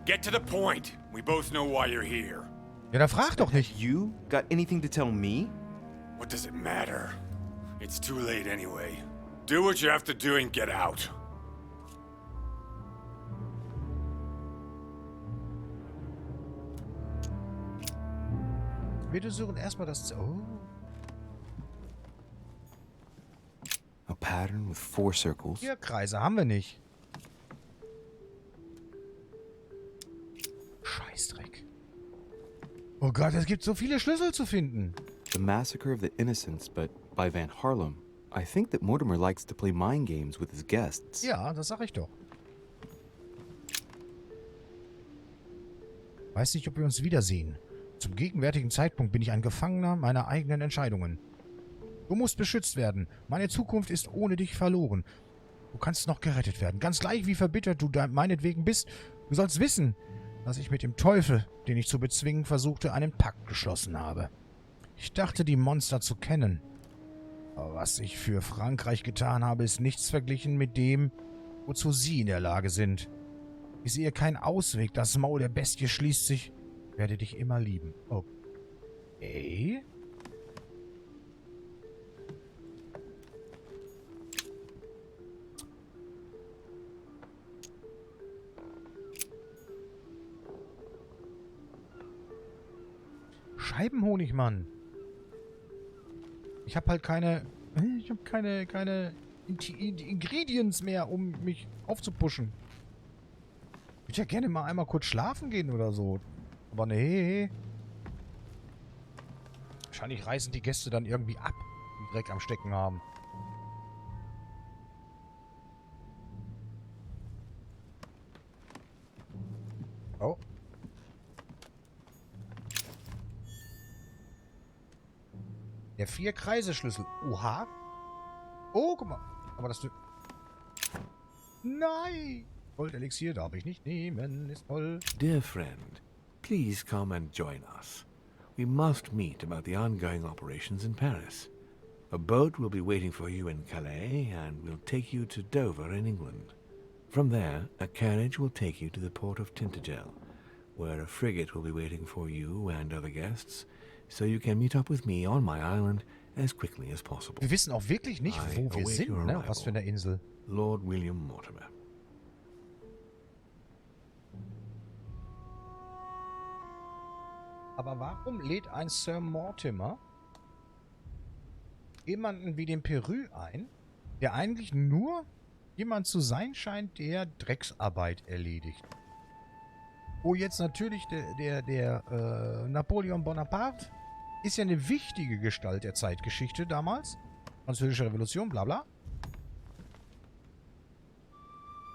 Get to the point. We both know why you're here. Ja, dann frag doch nicht. You got anything to tell me? What does it matter? It's too late anyway. Do what you have to do and get out. Wir suchen erstmal das... Oh. A pattern with 4 circles. Hier, Kreise haben wir nicht. Scheißdreck. Oh Gott, es gibt so viele Schlüssel zu finden. The Massacre of the Innocents, but by Van Harlem. I think that Mortimer likes to play mind games with his guests. Ja, das sag ich doch. Weiß nicht, ob wir uns wiedersehen. Zum gegenwärtigen Zeitpunkt bin ich ein Gefangener meiner eigenen Entscheidungen. Du musst beschützt werden. Meine Zukunft ist ohne dich verloren. Du kannst noch gerettet werden. Ganz gleich, wie verbittert du meinetwegen bist. Du sollst wissen, dass ich mit dem Teufel, den ich zu bezwingen versuchte, einen Pakt geschlossen habe. Ich dachte, die Monster zu kennen. Aber was ich für Frankreich getan habe, ist nichts verglichen mit dem, wozu sie in der Lage sind. Ich sehe keinen Ausweg. Das Maul der Bestie schließt sich. Ich werde dich immer lieben. Okay. Scheibenhonig, Mann. Ich habe halt keine... Ich habe keine Ingredients mehr, um mich aufzupuschen. Ich würde ja gerne mal einmal kurz schlafen gehen oder so. Aber nee. Wahrscheinlich reißen die Gäste dann irgendwie ab, die Dreck am Stecken haben. Oh. Der 4-Kreise-Schlüssel. Oha. Oh, guck mal. Aber das... Nein! Goldelixier darf ich nicht nehmen. Ist toll. Dear friend, please come and join us. We must meet about the ongoing operations in Paris. A boat will be waiting for you in Calais and will take you to Dover in England. From there, a carriage will take you to the port of Tintagel, where a frigate will be waiting for you and other guests, so you can meet up with me on my island as quickly as possible. Wir wissen auch wirklich nicht, wo wir sind, ne? Was für eine Insel. Lord William Mortimer. Aber warum lädt ein Sir Mortimer jemanden wie den Perü ein, der eigentlich nur jemand zu sein scheint, der Drecksarbeit erledigt? Wo jetzt natürlich der Napoleon Bonaparte ist ja eine wichtige Gestalt der Zeitgeschichte damals. Französische Revolution, bla bla.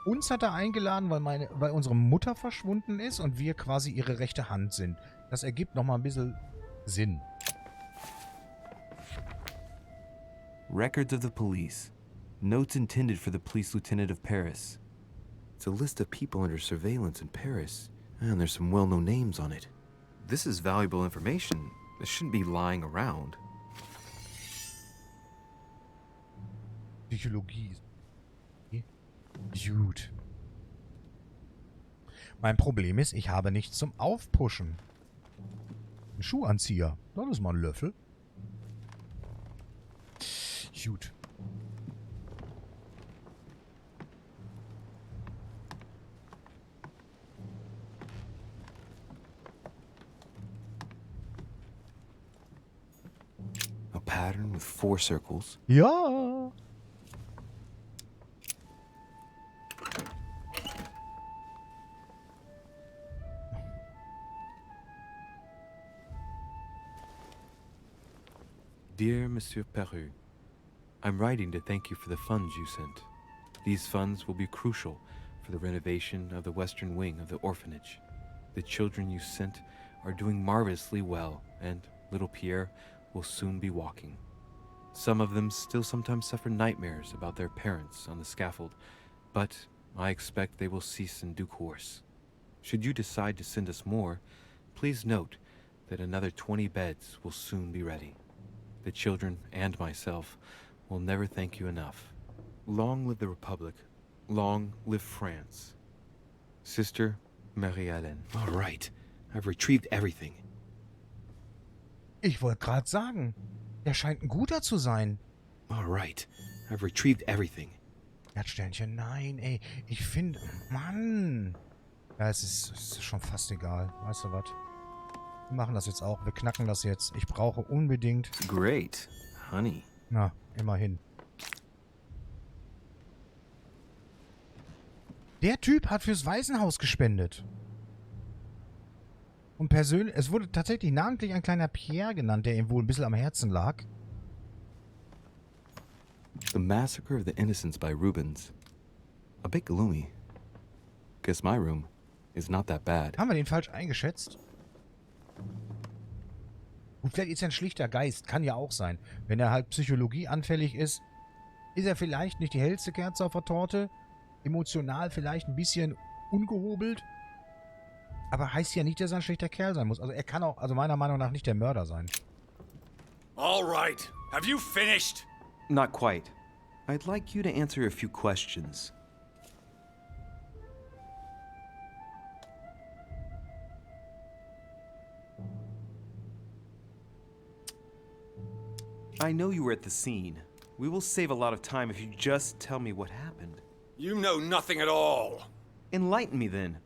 Uns hat er eingeladen, weil unsere Mutter verschwunden ist und wir quasi ihre rechte Hand sind. Das ergibt nochmal ein bisschen Sinn. Records of the police. Notes intended for the police lieutenant of Paris. It's a list of people under surveillance in Paris, and there's some well-known names on it. This is valuable information. It shouldn't be lying around. Psychologie. Gut. Mein Problem ist, ich habe nichts zum Aufpushen. Ein Schuhanzieher. Das ist mal ein Löffel. Gut. A pattern with 4 circles. Ja. Dear Monsieur Peru, I'm writing to thank you for the funds you sent. These funds will be crucial for the renovation of the western wing of the orphanage. The children you sent are doing marvelously well, and little Pierre will soon be walking. Some of them still sometimes suffer nightmares about their parents on the scaffold, but I expect they will cease in due course. Should you decide to send us more, please note that another 20 beds will soon be ready. The children and myself will never thank you enough. Long live the Republic. Long live France. Sister Marie-Hélène. All right. I've retrieved everything. Ich wollte gerade sagen, er scheint ein guter zu sein. All right. I've retrieved everything. Herzsternchen, nein, ey. Ich finde, Mann. Ja, es ist schon fast egal. Weißt du was? Wir machen das jetzt auch. Wir knacken das jetzt. Ich brauche unbedingt... Great. Honey. Na, immerhin. Der Typ hat fürs Waisenhaus gespendet. Und persönlich... Es wurde tatsächlich namentlich ein kleiner Pierre genannt, der ihm wohl ein bisschen am Herzen lag. The Massacre of the Innocents by Rubens. A bit gloomy. Guess my room is not that bad. Haben wir den falsch eingeschätzt? Gut, vielleicht ist er ein schlichter Geist. Kann ja auch sein. Wenn er halt psychologieanfällig ist, ist er vielleicht nicht die hellste Kerze auf der Torte. Emotional vielleicht ein bisschen ungehobelt. Aber heißt ja nicht, dass er ein schlechter Kerl sein muss. Also er kann auch, also meiner Meinung nach, nicht der Mörder sein. All right. Have you finished? Not quite. I'd like you to answer a few questions. I know you were at the scene. We will save a lot of time if you just tell me what happened. You know nothing at all. Enlighten me then.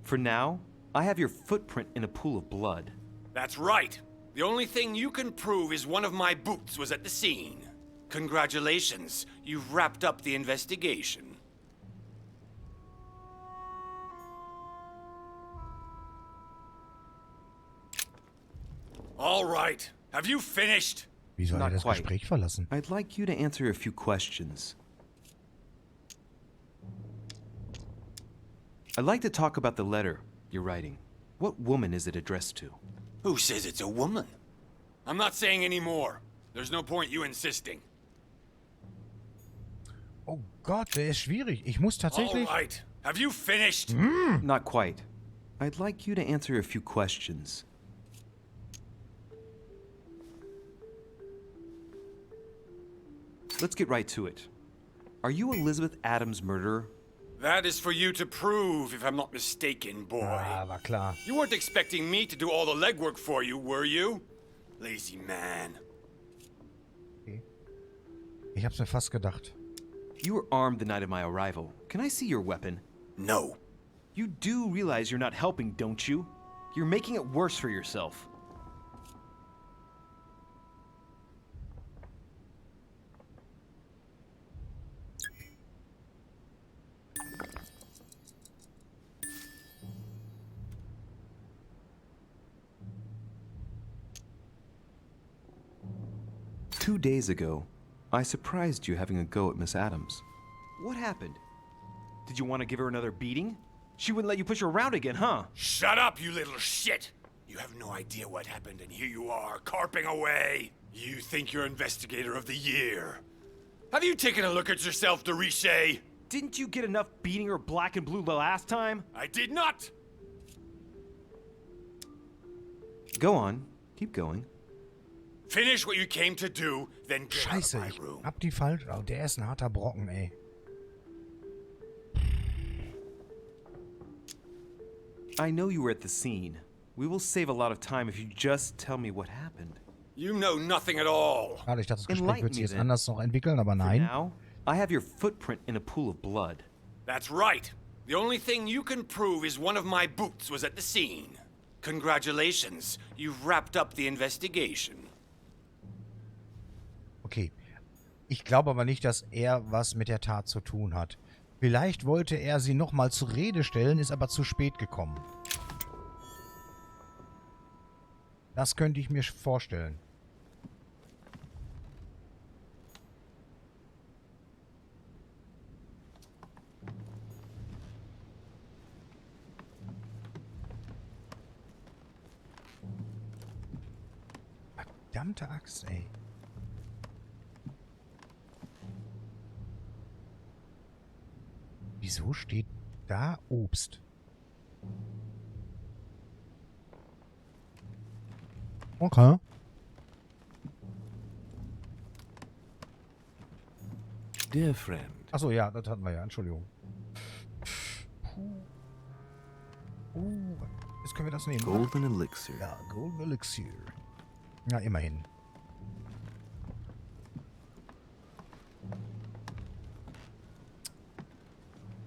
For now, I have your footprint in a pool of blood. That's right. The only thing you can prove is one of my boots was at the scene. Congratulations, you've wrapped up the investigation. All right. Have you finished? Wie soll er das quite. Gespräch verlassen? I'd like you to answer a few questions. I'd like to talk about the letter you're writing. What woman is it addressed to? Who says it's a woman? I'm not saying any more. There's no point you insisting. Oh Gott, der ist schwierig. Ich muss tatsächlich... All right. Have you finished? Not quite. I'd like you to answer a few questions. Let's get right to it. Are you Elizabeth Adams' murderer? That is for you to prove, if I'm not mistaken, boy. Ah, war klar. You weren't expecting me to do all the legwork for you, were you? Lazy man. Okay. Ich hab's mir fast gedacht. You were armed the night of my arrival. Can I see your weapon? No. You do realize you're not helping, don't you? You're making it worse for yourself. Two days ago, I surprised you having a go at Miss Adams. What happened? Did you want to give her another beating? She wouldn't let you push her around again, huh? Shut up, you little shit! You have no idea what happened, and here you are, carping away. You think you're Investigator of the Year. Have you taken a look at yourself, Deriche? Didn't you get enough beating her black and blue the last time? I did not! Go on. Keep going. Finish what you came to do, then get out of Scheiße, my ich room. hab die falsch... Oh, der ist ein harter Brocken, ey. I know you were at the scene. We will save a lot of time if you just tell me what happened. You know nothing at all. Schade, ich dachte, das Gespräch wird sich jetzt then. anders noch entwickeln, aber For nein. now, I have your footprint in a pool of blood. That's right. The only thing you can prove is one of my boots was at the scene. Congratulations, you've wrapped up the investigation. Okay. Ich glaube aber nicht, dass er was mit der Tat zu tun hat. Vielleicht wollte er sie nochmal zur Rede stellen, ist aber zu spät gekommen. Das könnte ich mir vorstellen. Verdammte Axt, ey. Wieso steht da Obst? Okay. Dear friend. Achso, ja, das hatten wir ja. Entschuldigung. Jetzt können wir das nehmen. Golden Elixir. Ja, Golden Elixir. Ja, immerhin.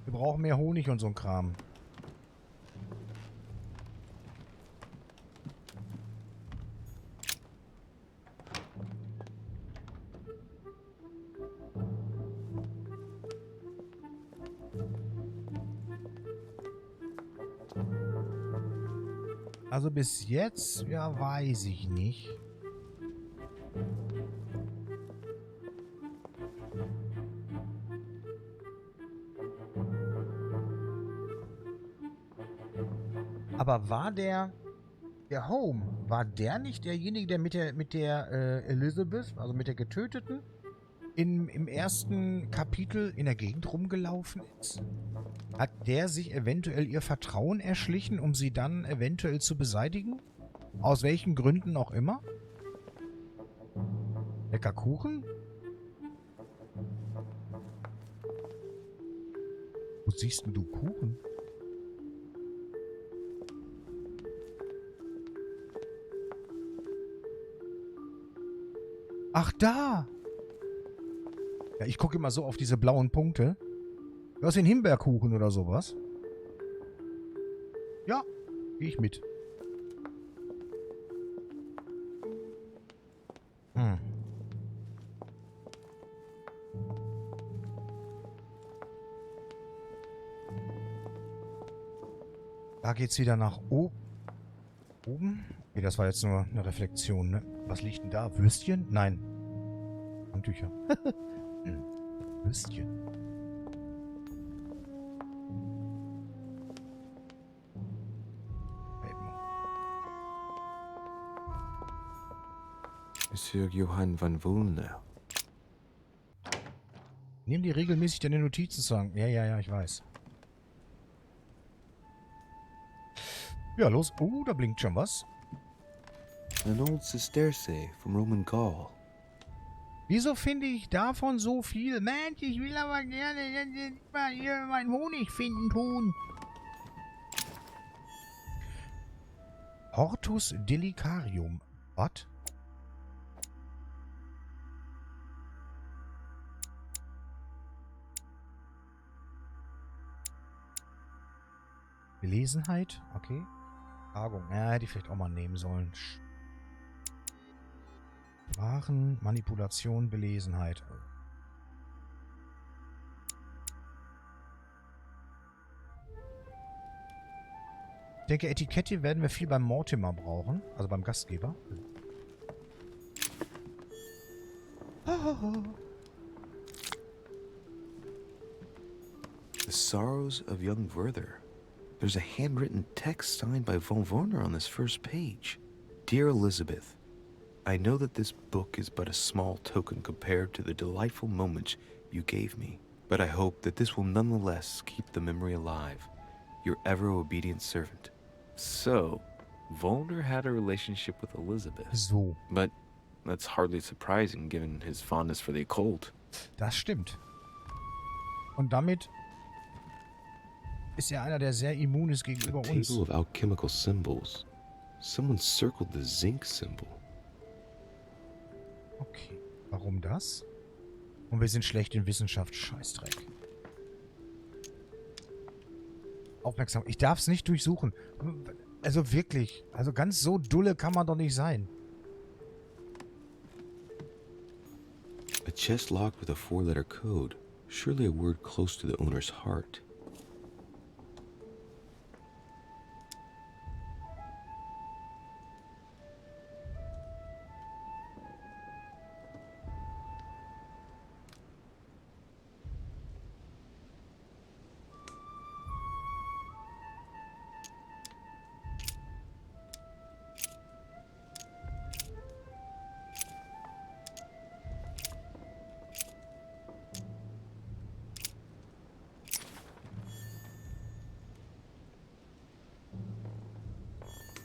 Wir brauchen mehr Honig und so ein Kram. Also bis jetzt, ja, weiß ich nicht. Aber war der Home, war der nicht derjenige, der mit der Elizabeth, also mit der Getöteten, im ersten Kapitel in der Gegend rumgelaufen ist? Hat der sich eventuell ihr Vertrauen erschlichen, um sie dann eventuell zu beseitigen? Aus welchen Gründen auch immer? Lecker Kuchen? Wo siehst denn du Kuchen? Ach, da! Ja, ich gucke immer so auf diese blauen Punkte. Du hast den Himbeerkuchen oder sowas. Ja, gehe ich mit. Da geht's wieder nach oben. Okay, das war jetzt nur eine Reflexion, ne? Was liegt denn da? Würstchen? Nein. Handtücher. Würstchen. Monsieur Johann van Wulner. Nimm die regelmäßig deine Notizen zu sagen. Ja, ich weiß. Ja, los. Oh, da blinkt schon was. An old Sesterce from Roman Gaul. Wieso finde ich davon so viel? Mensch, ich will aber gerne hier meinen Honig finden tun. Hortus delicarium. Was? Belesenheit? Okay. Tagung. Ja, hätte ich vielleicht auch mal nehmen sollen. Sprachen, Manipulation, Belesenheit. Ich denke, Etikette werden wir viel beim Mortimer brauchen. Also beim Gastgeber. The Sorrows of Young Werther. There's a handwritten text signed by von Werner on this first page. Dear Elizabeth, I know that this book is but a small token compared to the delightful moments you gave me, but I hope that this will nonetheless keep the memory alive. Your ever-obedient servant. So, Volner had a relationship with Elizabeth. So. But that's hardly surprising given his fondness for the occult. Das stimmt. Und damit ist er einer, der sehr immun ist gegenüber uns. Table of alchemical symbols. Someone circled the zinc symbol. Okay, warum das? Und wir sind schlecht in Wissenschaft. Scheißdreck. Aufmerksam. Ich darf es nicht durchsuchen. Also wirklich. Also ganz so dulle kann man doch nicht sein. A chest locked with a 4-letter code. Surely a word close to the owner's heart.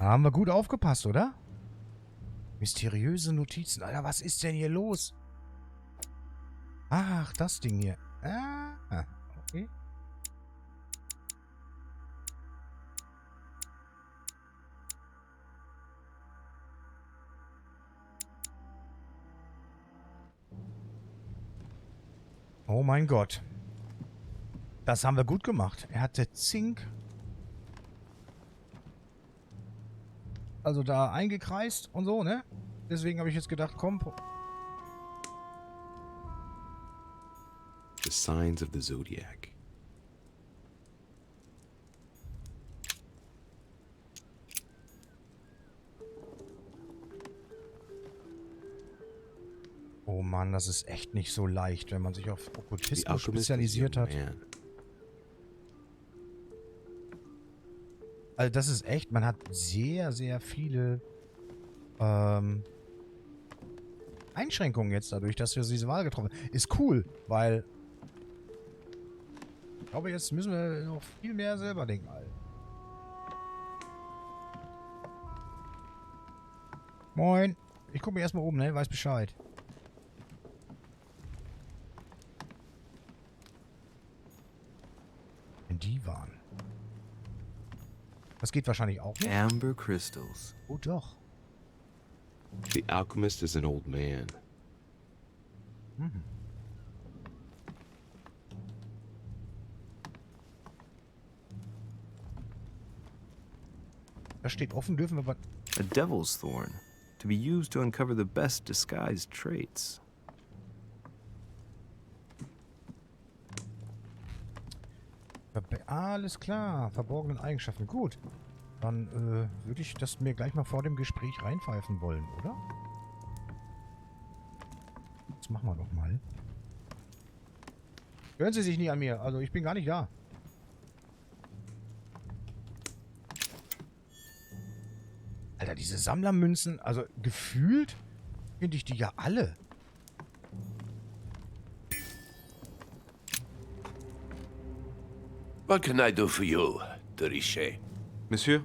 Haben wir gut aufgepasst, oder? Mysteriöse Notizen. Alter, was ist denn hier los? Ach, das Ding hier. Ah, okay. Oh mein Gott. Das haben wir gut gemacht. Er hatte Zink. Also da eingekreist und so, ne? Deswegen habe ich jetzt gedacht, komm. The signs of the zodiac. Oh Mann, das ist echt nicht so leicht, wenn man sich auf Okkultismus spezialisiert hat. Also das ist echt, man hat sehr, sehr viele Einschränkungen jetzt dadurch, dass wir diese Wahl getroffen haben. Ist cool, weil ich glaube, jetzt müssen wir noch viel mehr selber denken, Alter. Moin. Ich gucke mir erstmal oben, ne? Weiß Bescheid. Wenn die waren. Das geht wahrscheinlich auch nicht. Amber crystals. Oh doch. The alchemist is an old man. Mhm. Da steht offen, dürfen wir aber... A devil's thorn. To be used to uncover the best disguised traits. Alles klar. Verborgenen Eigenschaften. Gut. Dann würde ich das mir gleich mal vor dem Gespräch reinpfeifen wollen, oder? Das machen wir doch mal. Hören Sie sich nie an mir. Also ich bin gar nicht da. Alter, diese Sammlermünzen, also gefühlt finde ich die ja alle. What can I do for you, de Richet? Monsieur,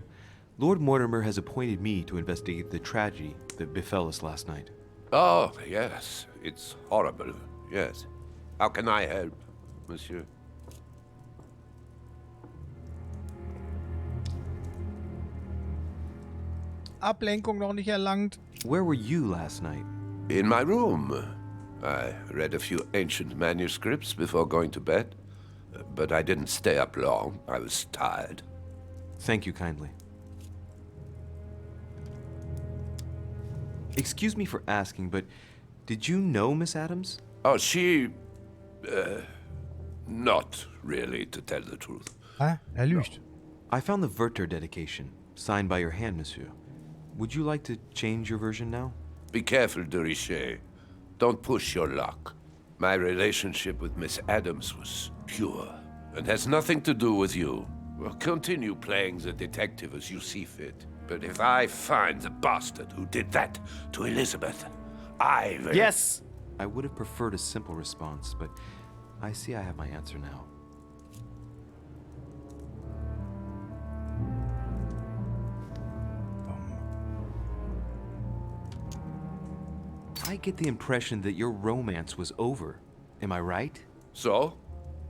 Lord Mortimer has appointed me to investigate the tragedy that befell us last night. Oh, yes. It's horrible. Yes. How can I help, monsieur? Ablenkung noch nicht erlangt. Where were you last night? In my room. I read a few ancient manuscripts before going to bed. But I didn't stay up long. I was tired. Thank you kindly. Excuse me for asking, but did you know Miss Adams? Oh, she... not really, to tell the truth. Er lügt. I found the Werther dedication, signed by your hand, monsieur. Would you like to change your version now? Be careful, de Richet. Don't push your luck. My relationship with Miss Adams was pure, and has nothing to do with you. Well, continue playing the detective as you see fit. But if I find the bastard who did that to Elizabeth, I will... Yes! I would have preferred a simple response, but I see I have my answer now. I get the impression that your romance was over. Am I right? So?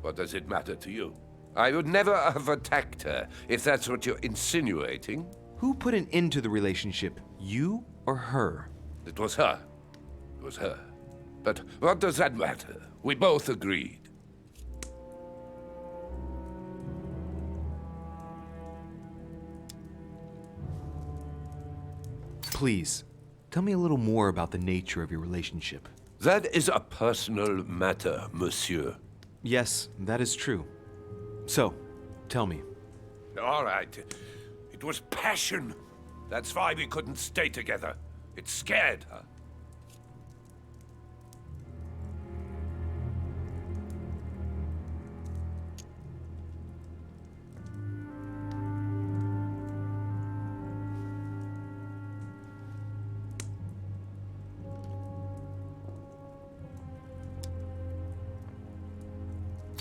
What does it matter to you? I would never have attacked her, if that's what you're insinuating. Who put an end to the relationship? You or her? It was her. It was her. But what does that matter? We both agreed. Please, tell me a little more about the nature of your relationship. That is a personal matter, monsieur. Yes, that is true. So, tell me. All right. It was passion. That's why we couldn't stay together. It scared her.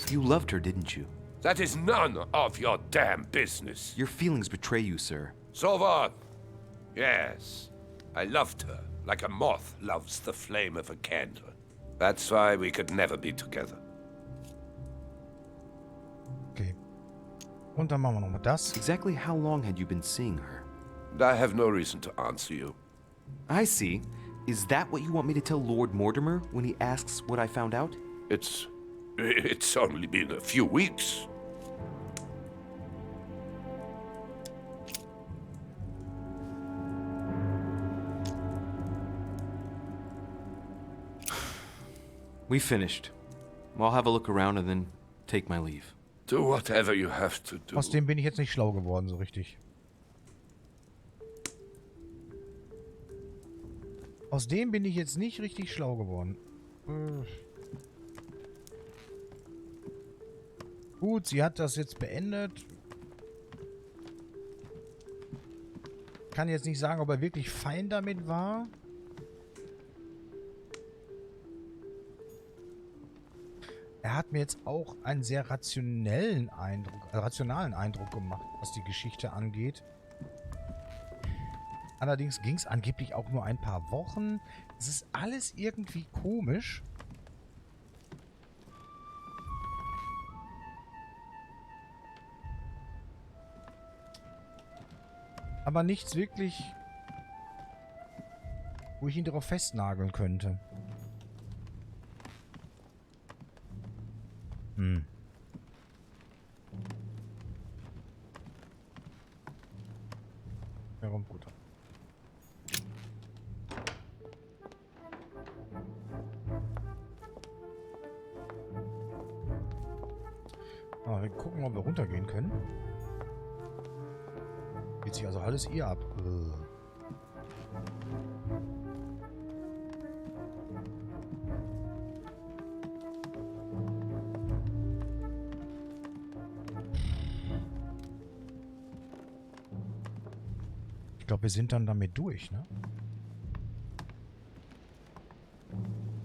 You loved her, didn't you? That is none of your damn business. Your feelings betray you, sir. So what? Yes. I loved her, like a moth loves the flame of a candle. That's why we could never be together. Okay. Und dann machen wir nochmal das. Exactly how long had you been seeing her? I have no reason to answer you. I see. Is that what you want me to tell Lord Mortimer when he asks what I found out? It's only been a few weeks. We finished. I'll have a look around and then take my leave. Do whatever you have to do. Aus dem bin ich jetzt nicht schlau geworden, so richtig. Aus dem bin ich jetzt nicht richtig schlau geworden. Gut, sie hat das jetzt beendet. kann jetzt nicht sagen, ob er wirklich fein damit war. Er hat mir jetzt auch einen sehr rationalen Eindruck gemacht, was die Geschichte angeht. Allerdings ging es angeblich auch nur ein paar Wochen. Es ist alles irgendwie komisch. Aber nichts wirklich, wo ich ihn darauf festnageln könnte. Warum gut? Wir gucken, ob wir runtergehen können. Geht sich also alles ihr ab. Ich glaube, wir sind dann damit durch, ne?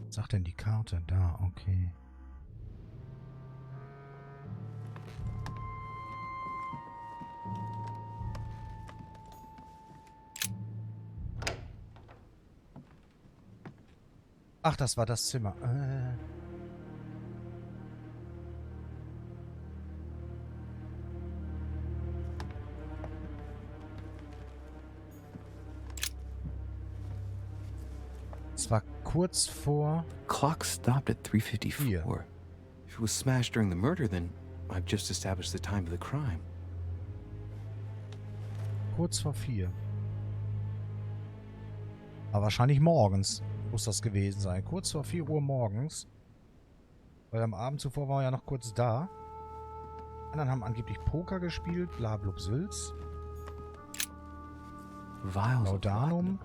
Was sagt denn die Karte? Da, okay. Ach, das war das Zimmer. Es war kurz vor... Clock stopped at 3:54. If it was smashed during the murder, then I've just established the time of the crime. Kurz vor 4. Aber wahrscheinlich morgens muss das gewesen sein. Kurz vor 4 Uhr morgens. Weil am Abend zuvor war er ja noch kurz da. Die anderen haben angeblich Poker gespielt. Blablub Sülz. Laudanum.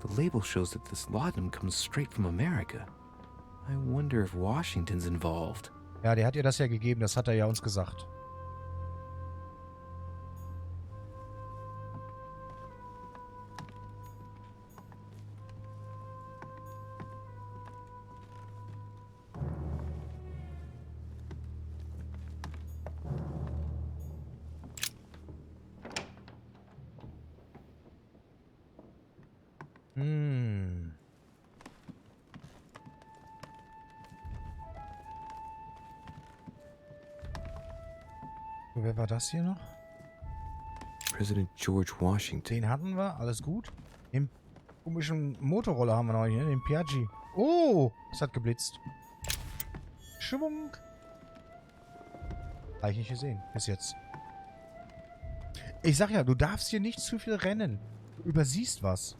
The label shows that this laudanum comes straight from America. I wonder if Washington's involved. Ja, der hat ihr das ja gegeben. Das hat er ja uns gesagt. So, wer war das hier noch? President George Washington. Den hatten wir, alles gut. Den komischen Motorroller haben wir noch hier, den Piaggi. Oh, es hat geblitzt. Schwung. Habe ich nicht gesehen, bis jetzt. Ich sag ja, du darfst hier nicht zu viel rennen. Du übersiehst was.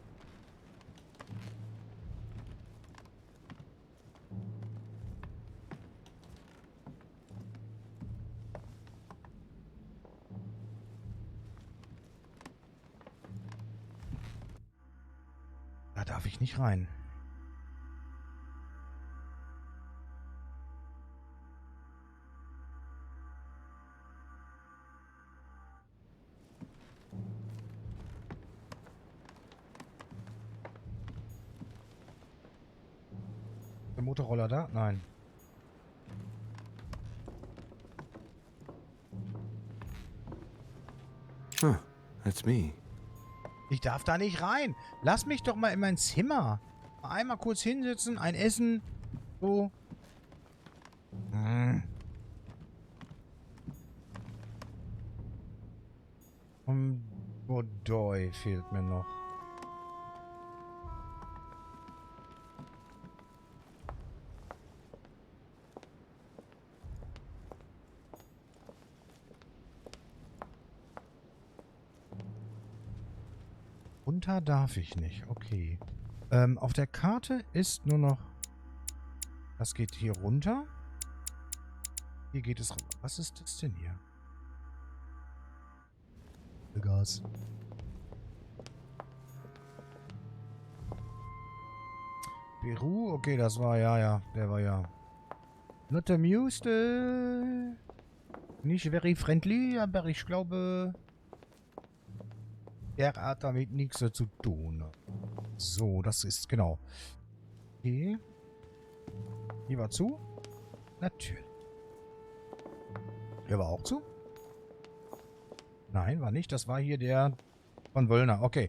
Da darf ich nicht rein. Der Motorroller da? Nein. Huh, that's me. Ich darf da nicht rein. Lass mich doch mal in mein Zimmer. Mal einmal kurz hinsetzen, ein Essen. So. Und Bordeaux fehlt mir noch. Runter darf ich nicht. Okay. Auf der Karte ist nur noch... Das geht hier runter. Hier geht es... Was ist das denn hier? Gas. Peru? Okay, das war ja. Der war ja... Not amused. Nicht very friendly, aber ich glaube... Der hat damit nichts zu tun. So, das ist genau. Okay. Hier war zu? Natürlich. Der war auch zu? Nein, war nicht. Das war hier der von Wöllner. Okay.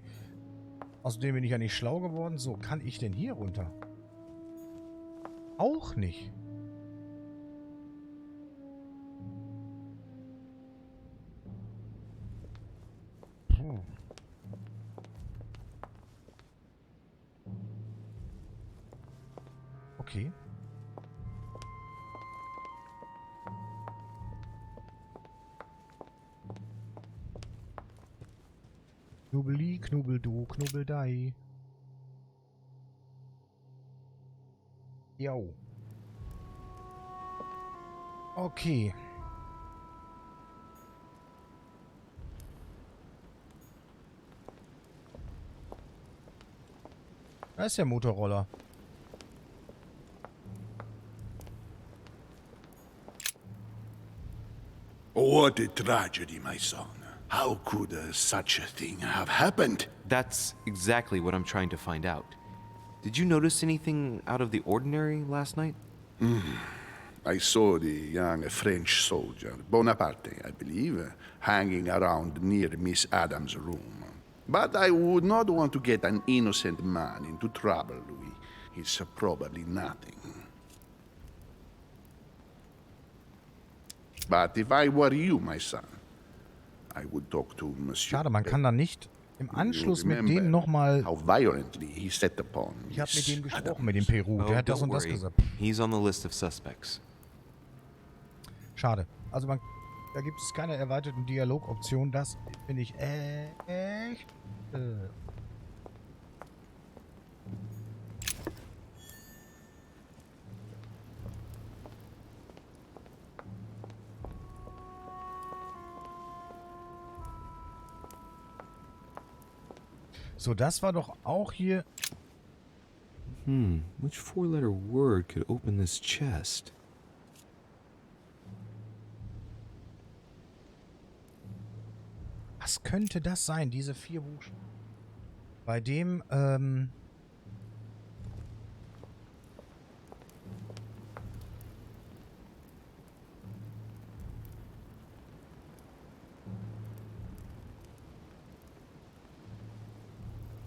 Außerdem bin ich ja nicht schlau geworden. So, kann ich denn hier runter? Auch nicht. Puh. Okay. Knubbeli, Knubbeldu, Knubbeldei. Jo. Okay. Da ist der Motorroller. What a tragedy, my son. How could such a thing have happened? That's exactly what I'm trying to find out. Did you notice anything out of the ordinary last night? I saw the young French soldier, Bonaparte, I believe, hanging around near Miss Adams' room. But I would not want to get an innocent man into trouble, Louis. It's probably nothing. But if I were you, my son, I would talk to Monsieur. Schade, man kann da nicht im Anschluss mit denen nochmal... How violently he set upon Ich habe mit dem Miss gesprochen, mit dem Peru. Der hat das don't und das worry. gesagt. He's on the list of suspects. Schade. Also da gibt es keine erweiterten Dialogoptionen. Das finde ich echt... So, das war doch auch hier... Which four-letter word could open this chest? Was könnte das sein, diese 4 Buchstaben? Bei dem,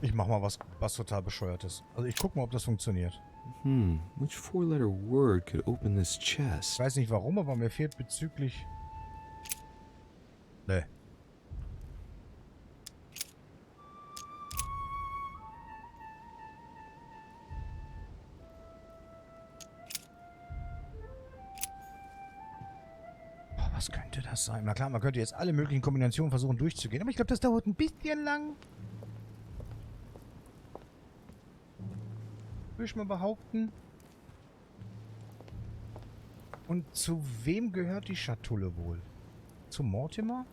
ich mach mal was total Bescheuertes. Also ich guck mal, ob das funktioniert. Which four-letter word could open this Ich chest? weiß nicht warum, aber mir fehlt bezüglich... Ne. Boah, was könnte das sein? Na klar, man könnte jetzt alle möglichen Kombinationen versuchen durchzugehen, aber ich glaube, das dauert ein bisschen lang. Würde ich mal behaupten. Und zu wem gehört die Schatulle wohl? Zu Mortimer?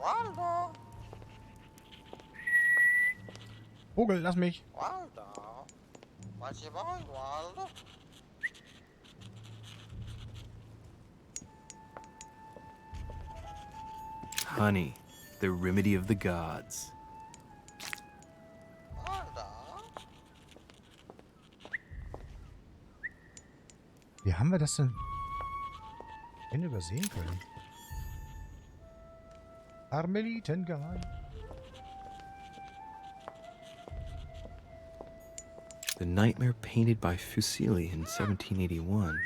Waldo! Vogel, lass mich. Waldo! Was you want, Waldo? Honey, the remedy of the gods. Wie haben wir das denn übersehen können? Karmelitengeheim. The nightmare painted by Fuseli in 1781.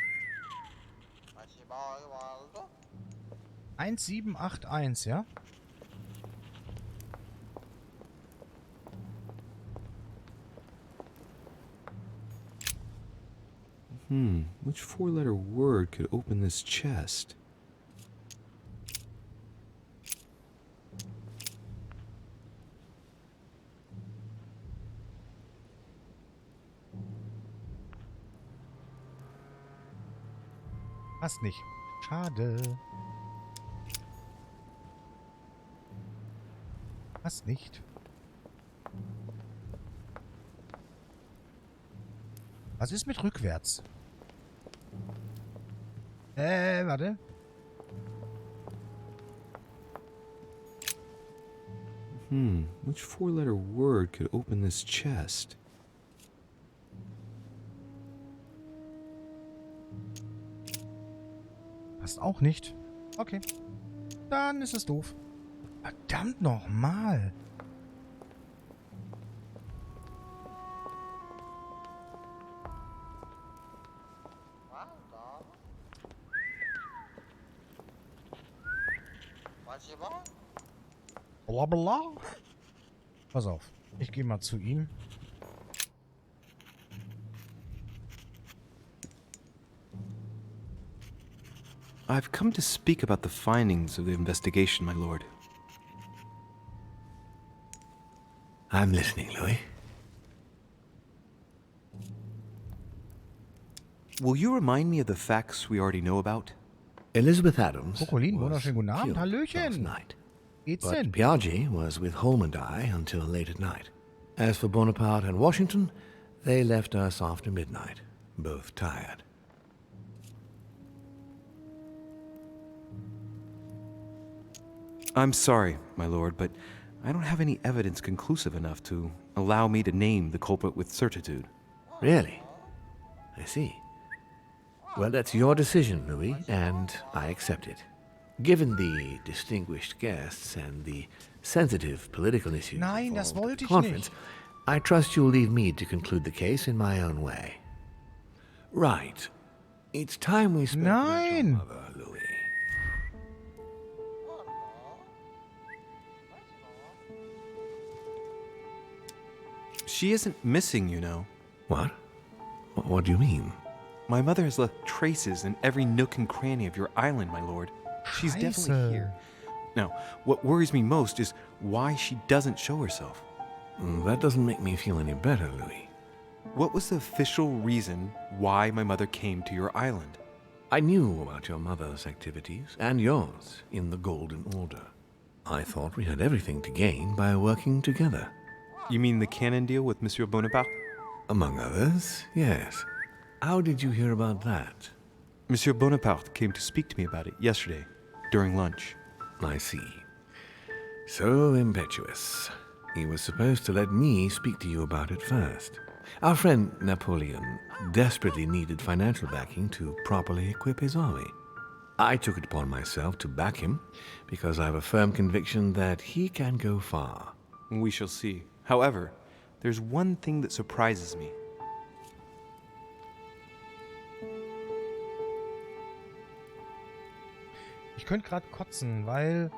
1781, ja? Which four-letter word could open this chest? Passt nicht. Schade. Passt nicht. Was ist mit rückwärts? Warte. Which four-letter word could open this chest? Passt auch nicht. Okay. Dann ist es doof. Verdammt nochmal. Blabla. Pass auf. Ich gehe mal zu ihm. I've come to speak about the findings of the investigation, my lord. I'm listening, Louis. Will you remind me of the facts we already know about? Elizabeth Adams Kokolin, was wunderschönen guten Abend. killed Hallöchen. last night. Geht's But denn? Piaggi was with Holm and I until late at night. As for Bonaparte and Washington, they left us after midnight, both tired. I'm sorry, my lord, but I don't have any evidence conclusive enough to allow me to name the culprit with certitude. Really? I see. Well, that's your decision, Louis, and I accept it. Given the distinguished guests and the sensitive political issues Nein, das involved wollte at the ich conference, nicht. I trust you'll leave me to conclude the case in my own way. Right. It's time we spoke about your Nein. mother, Louis. She isn't missing, you know. What? What do you mean? My mother has left traces in every nook and cranny of your island, my lord. She's definitely Scheiße. here. Now, what worries me most is why she doesn't show herself. That doesn't make me feel any better, Louis. What was the official reason why my mother came to your island? I knew about your mother's activities, and yours, in the Golden Order. I thought we had everything to gain by working together. You mean the cannon deal with Monsieur Bonaparte? Among others, yes. How did you hear about that? Monsieur Bonaparte came to speak to me about it yesterday, during lunch. I see. So impetuous. He was supposed to let me speak to you about it first. Our friend Napoleon desperately needed financial backing to properly equip his army. I took it upon myself to back him because I have a firm conviction that he can go far. We shall see. However, there's one thing that surprises me. Ich könnte gerade kotzen, weil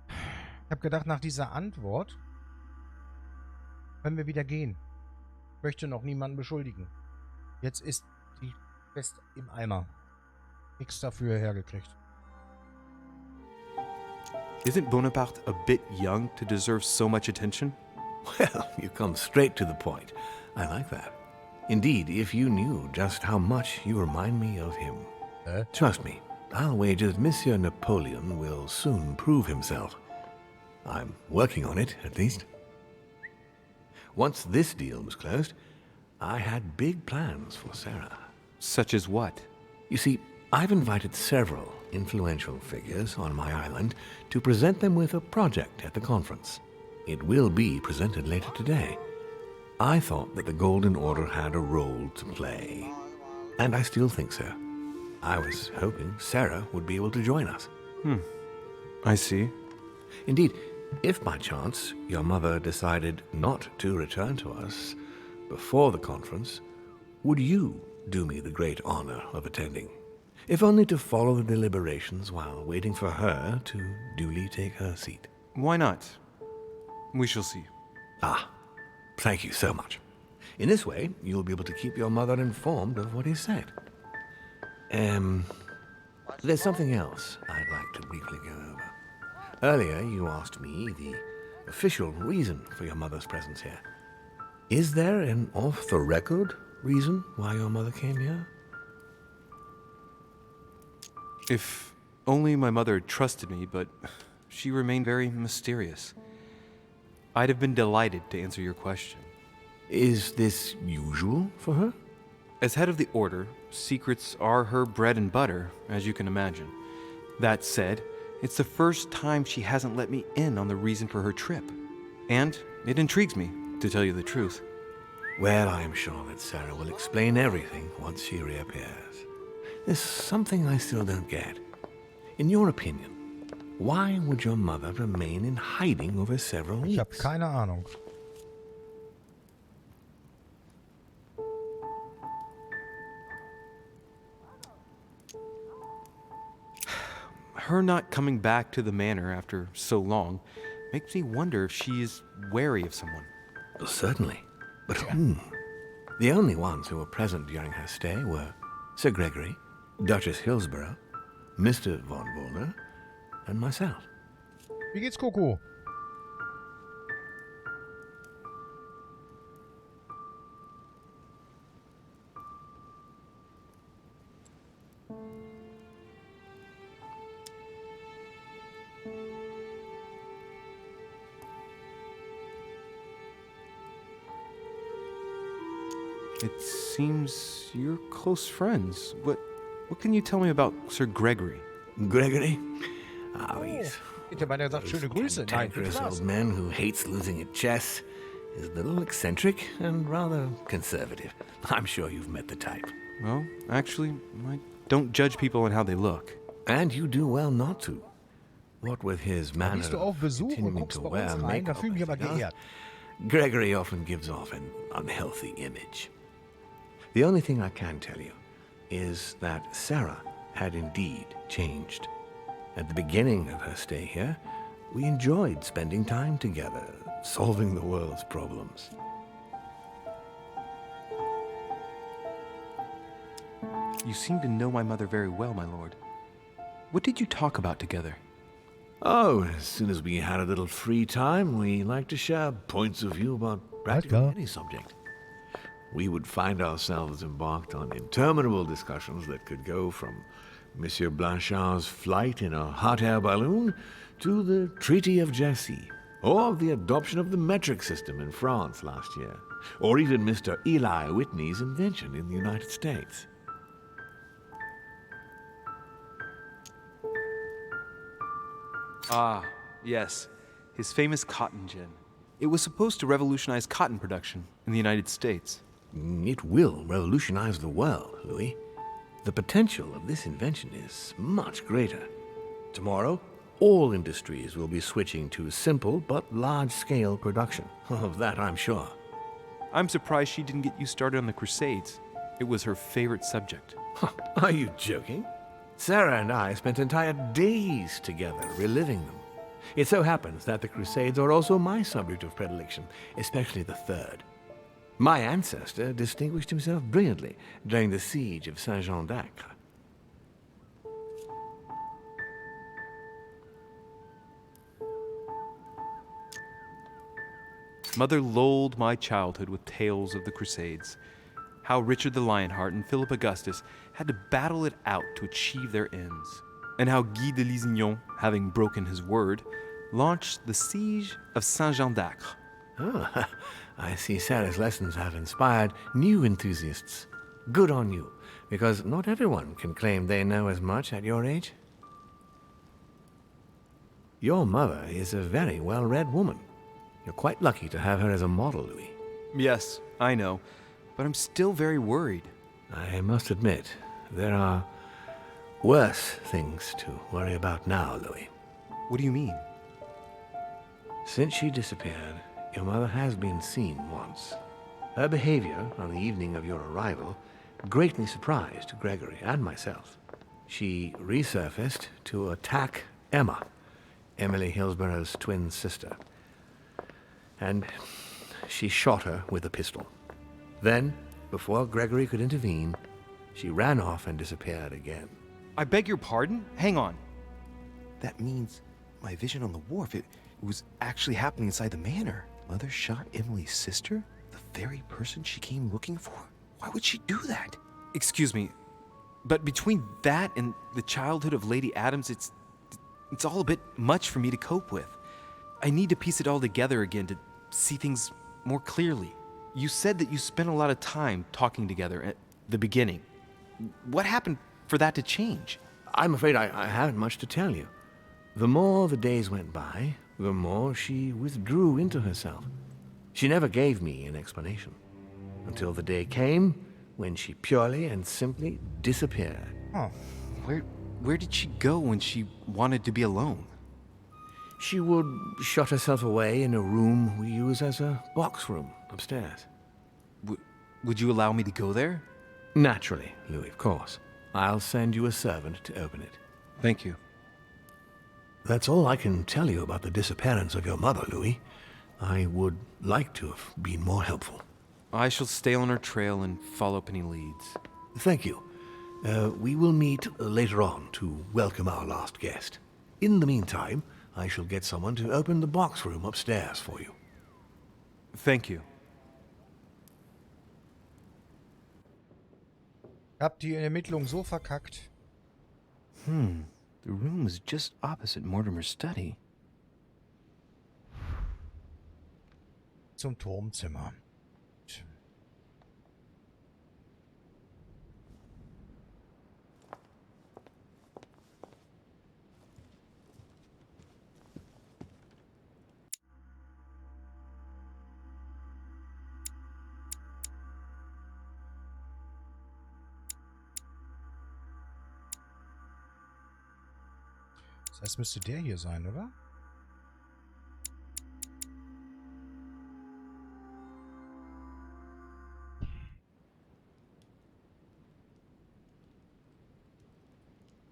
ich habe gedacht, nach dieser Antwort können wir wieder gehen. Ich möchte noch niemanden beschuldigen. Jetzt ist die fest im Eimer. Nichts dafür hergekriegt. Isn't Bonaparte a bit young to deserve so much attention? Well, you come straight to the point. I like that. Indeed, if you knew just how much you remind me of him. Trust me, I'll wager that Monsieur Napoleon will soon prove himself. I'm working on it, at least. Once this deal was closed, I had big plans for Sarah. Such as what? You see, I've invited several influential figures on my island to present them with a project at the conference. It will be presented later today. I thought that the Golden Order had a role to play, and I still think so. I was hoping Sarah would be able to join us. I see. Indeed, if by chance your mother decided not to return to us before the conference, would you do me the great honor of attending? If only to follow the deliberations while waiting for her to duly take her seat. Why not? We shall see. Ah, thank you so much. In this way, you'll be able to keep your mother informed of what is said. There's something else I'd like to briefly go over. Earlier, you asked me the official reason for your mother's presence here. Is there an off-the-record reason why your mother came here? If only my mother had trusted me, but she remained very mysterious. I'd have been delighted to answer your question. Is this usual for her? As head of the Order, secrets are her bread and butter, as you can imagine. That said, it's the first time she hasn't let me in on the reason for her trip. And it intrigues me, to tell you the truth. Well, I am sure that Sarah will explain everything once she reappears. There's something I still don't get. In your opinion, why would your mother remain in hiding over several weeks? Ich habe keine Ahnung. Her not coming back to the manor after so long makes me wonder if she is wary of someone. Well, certainly. But whom? The only ones who were present during her stay were Sir Gregory, Duchess Hillsborough, Mr. von Wollner, and myself. Wie geht's, Coco? It seems you're close friends. What can you tell me about Sir Gregory? Gregory? Oh, he's Der sagt schöne Grüße. Nein, cantankerous old man who hates losing at chess. Is a little eccentric and rather conservative. I'm sure you've met the type. Well, actually, I don't judge people on how they look. And you do well not to. What with his manner Bist du auf of Besuch und continuing guckst to bei wear uns rein? Da makeup, fühle ich mich aber everything geehrt. else, Gregory often gives off an unhealthy image. The only thing I can tell you is that Sarah had indeed changed. At the beginning of her stay here, we enjoyed spending time together, solving the world's problems. You seem to know my mother very well, my lord. What did you talk about together? Oh, as soon as we had a little free time, we liked to share points of view about practically any subject. We would find ourselves embarked on interminable discussions that could go from Monsieur Blanchard's flight in a hot air balloon to the Treaty of Jassy, or the adoption of the metric system in France last year, or even Mr. Eli Whitney's invention in the United States. Ah, yes. His famous cotton gin. It was supposed to revolutionize cotton production in the United States. It will revolutionize the world, Louis. The potential of this invention is much greater. Tomorrow, all industries will be switching to simple but large-scale production. Of that, I'm sure. I'm surprised she didn't get you started on the Crusades. It was her favorite subject. Are you joking? Sarah and I spent entire days together reliving them. It so happens that the Crusades are also my subject of predilection, especially the third. My ancestor distinguished himself brilliantly during the siege of Saint-Jean d'Acre. Mother lulled my childhood with tales of the Crusades. How Richard the Lionheart and Philip Augustus had to battle it out to achieve their ends. And how Guy de Lusignan, having broken his word, launched the siege of Saint-Jean d'Acre. Oh, I see Sarah's lessons have inspired new enthusiasts. Good on you, because not everyone can claim they know as much at your age. Your mother is a very well-read woman. You're quite lucky to have her as a model, Louis. Yes, I know, but I'm still very worried. I must admit, there are worse things to worry about now, Louis. What do you mean? Since she disappeared, your mother has been seen once. Her behavior on the evening of your arrival greatly surprised Gregory and myself. She resurfaced to attack Emma, Emily Hillsborough's twin sister. And she shot her with a pistol. Then, before Gregory could intervene, she ran off and disappeared again. I beg your pardon? Hang on. That means my vision on the wharf, it was actually happening inside the manor. Mother shot Emily's sister? The very person she came looking for? Why would she do that? Excuse me. But between that and the childhood of Lady Adams, it's all a bit much for me to cope with. I need to piece it all together again to see things more clearly. You said that you spent a lot of time talking together at the beginning. What happened for that to change? I'm afraid I haven't much to tell you. The more the days went by, the more she withdrew into herself. She never gave me an explanation. Until the day came when she purely and simply disappeared. Huh. Where did she go when she wanted to be alone? She would shut herself away in a room we use as a box room upstairs. Would you allow me to go there? Naturally, Louis, of course. I'll send you a servant to open it. Thank you. That's all I can tell you about the disappearance of your mother, Louis. I would like to have been more helpful. I shall stay on her trail and follow up any leads. Thank you. We will meet later on to welcome our last guest. In the meantime, I shall get someone to open the box room upstairs for you. Thank you. Habt die Ermittlung so verkackt? The room is just opposite Mortimer's study. Zum Turmzimmer. Das heißt, müsste der hier sein, oder?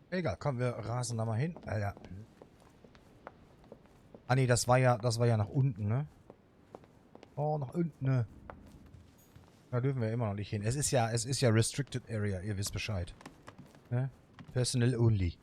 Egal, komm, wir rasen da mal hin. Ja. Ah nee, das war ja nach unten, ne? Oh, nach unten, ne? Da dürfen wir immer noch nicht hin. Es ist ja Restricted Area, ihr wisst Bescheid. Ne? Personal only.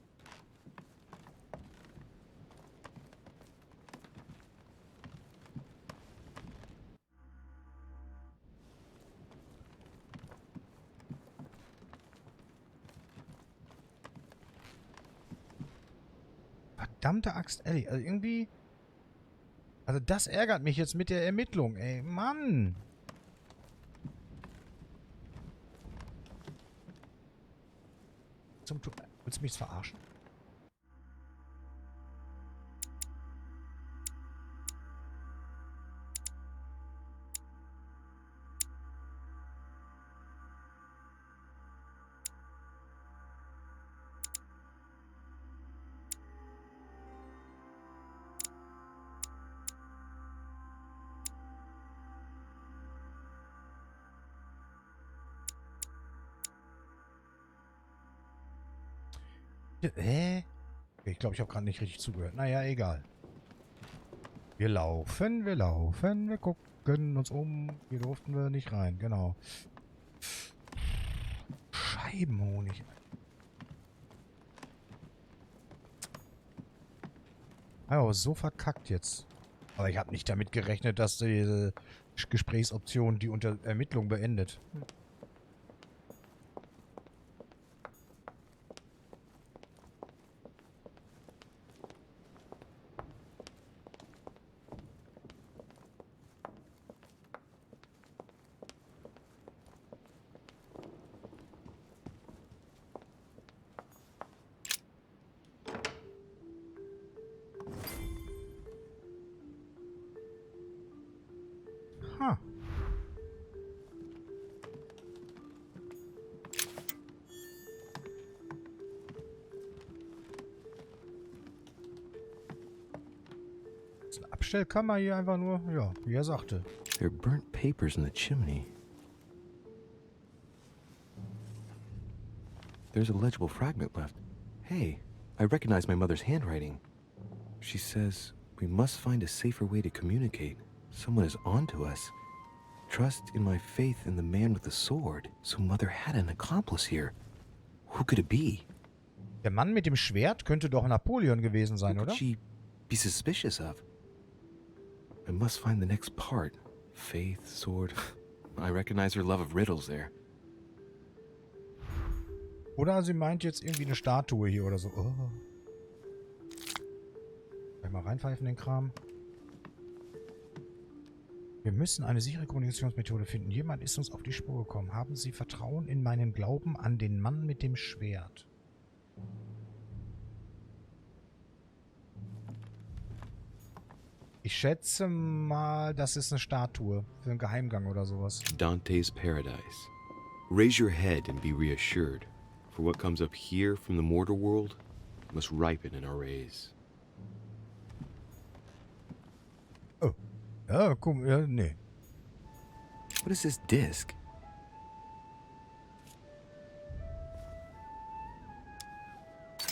Verdammte Axt, Ellie. Also irgendwie... Also das ärgert mich jetzt mit der Ermittlung, ey. Mann! Willst du mich verarschen? Hä? Ich glaube, ich habe gerade nicht richtig zugehört. Naja, egal. Wir laufen, wir gucken uns um. Hier durften wir nicht rein, genau. Scheibenhonig. Aber so verkackt jetzt. Aber ich habe nicht damit gerechnet, dass diese Gesprächsoption die Ermittlung beendet. Ha. Das ist eine Abstellkammer hier einfach nur, ja, wie er sagte. There are burnt papers in the chimney. There's a legible fragment left. Hey, I recognize my mother's handwriting. She says, we must find a safer way to communicate. Someone is onto us. Trust in my faith in the man with the sword. So Mother had an accomplice here. Who could it be? Der Mann mit dem Schwert könnte doch Napoleon gewesen sein, oder? Who could she be suspicious of? I must find the next part. Faith, sword. I recognize her love of riddles there. Oder sie meint jetzt irgendwie eine Statue hier oder so. Oh. Mal reinpfeifen den Kram. Wir müssen eine sichere Kommunikationsmethode finden. Jemand ist uns auf die Spur gekommen. Haben Sie Vertrauen in meinen Glauben an den Mann mit dem Schwert? Ich schätze mal, das ist eine Statue für einen Geheimgang oder sowas. Dante's Paradise. Raise your head and be reassured, for what comes up here from the mortal world must ripen in our rays. Oh. Ja, komm, ja, nee. What is this disc?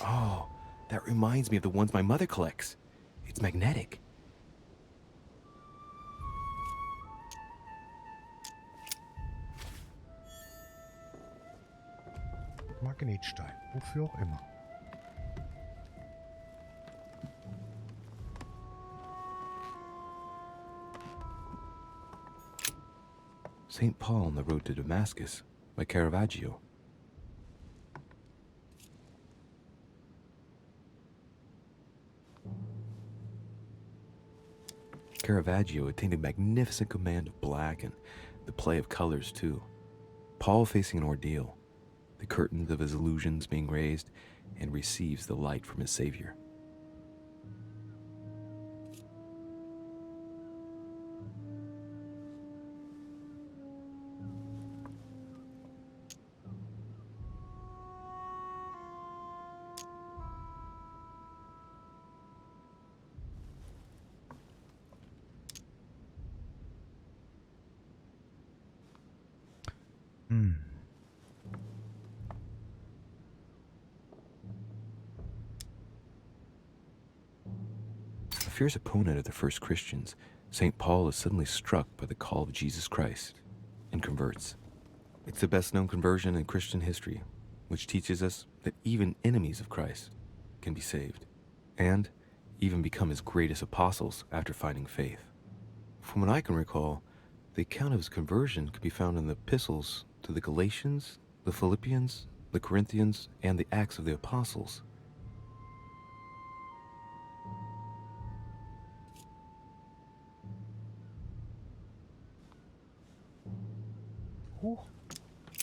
Oh, that reminds me of the ones my mother collects. It's magnetic. Magnetstein. Wofür auch immer. St. Paul on the Road to Damascus by Caravaggio. Caravaggio attained a magnificent command of black and the play of colors too. Paul facing an ordeal, the curtains of his illusions being raised, and receives the light from his Savior. A fierce opponent of the first Christians, St. Paul is suddenly struck by the call of Jesus Christ and converts. It's the best known conversion in Christian history, which teaches us that even enemies of Christ can be saved, and even become his greatest apostles after finding faith. From what I can recall, the account of his conversion could be found in the epistles to the Galatians, the Philippians, the Corinthians, and the Acts of the Apostles.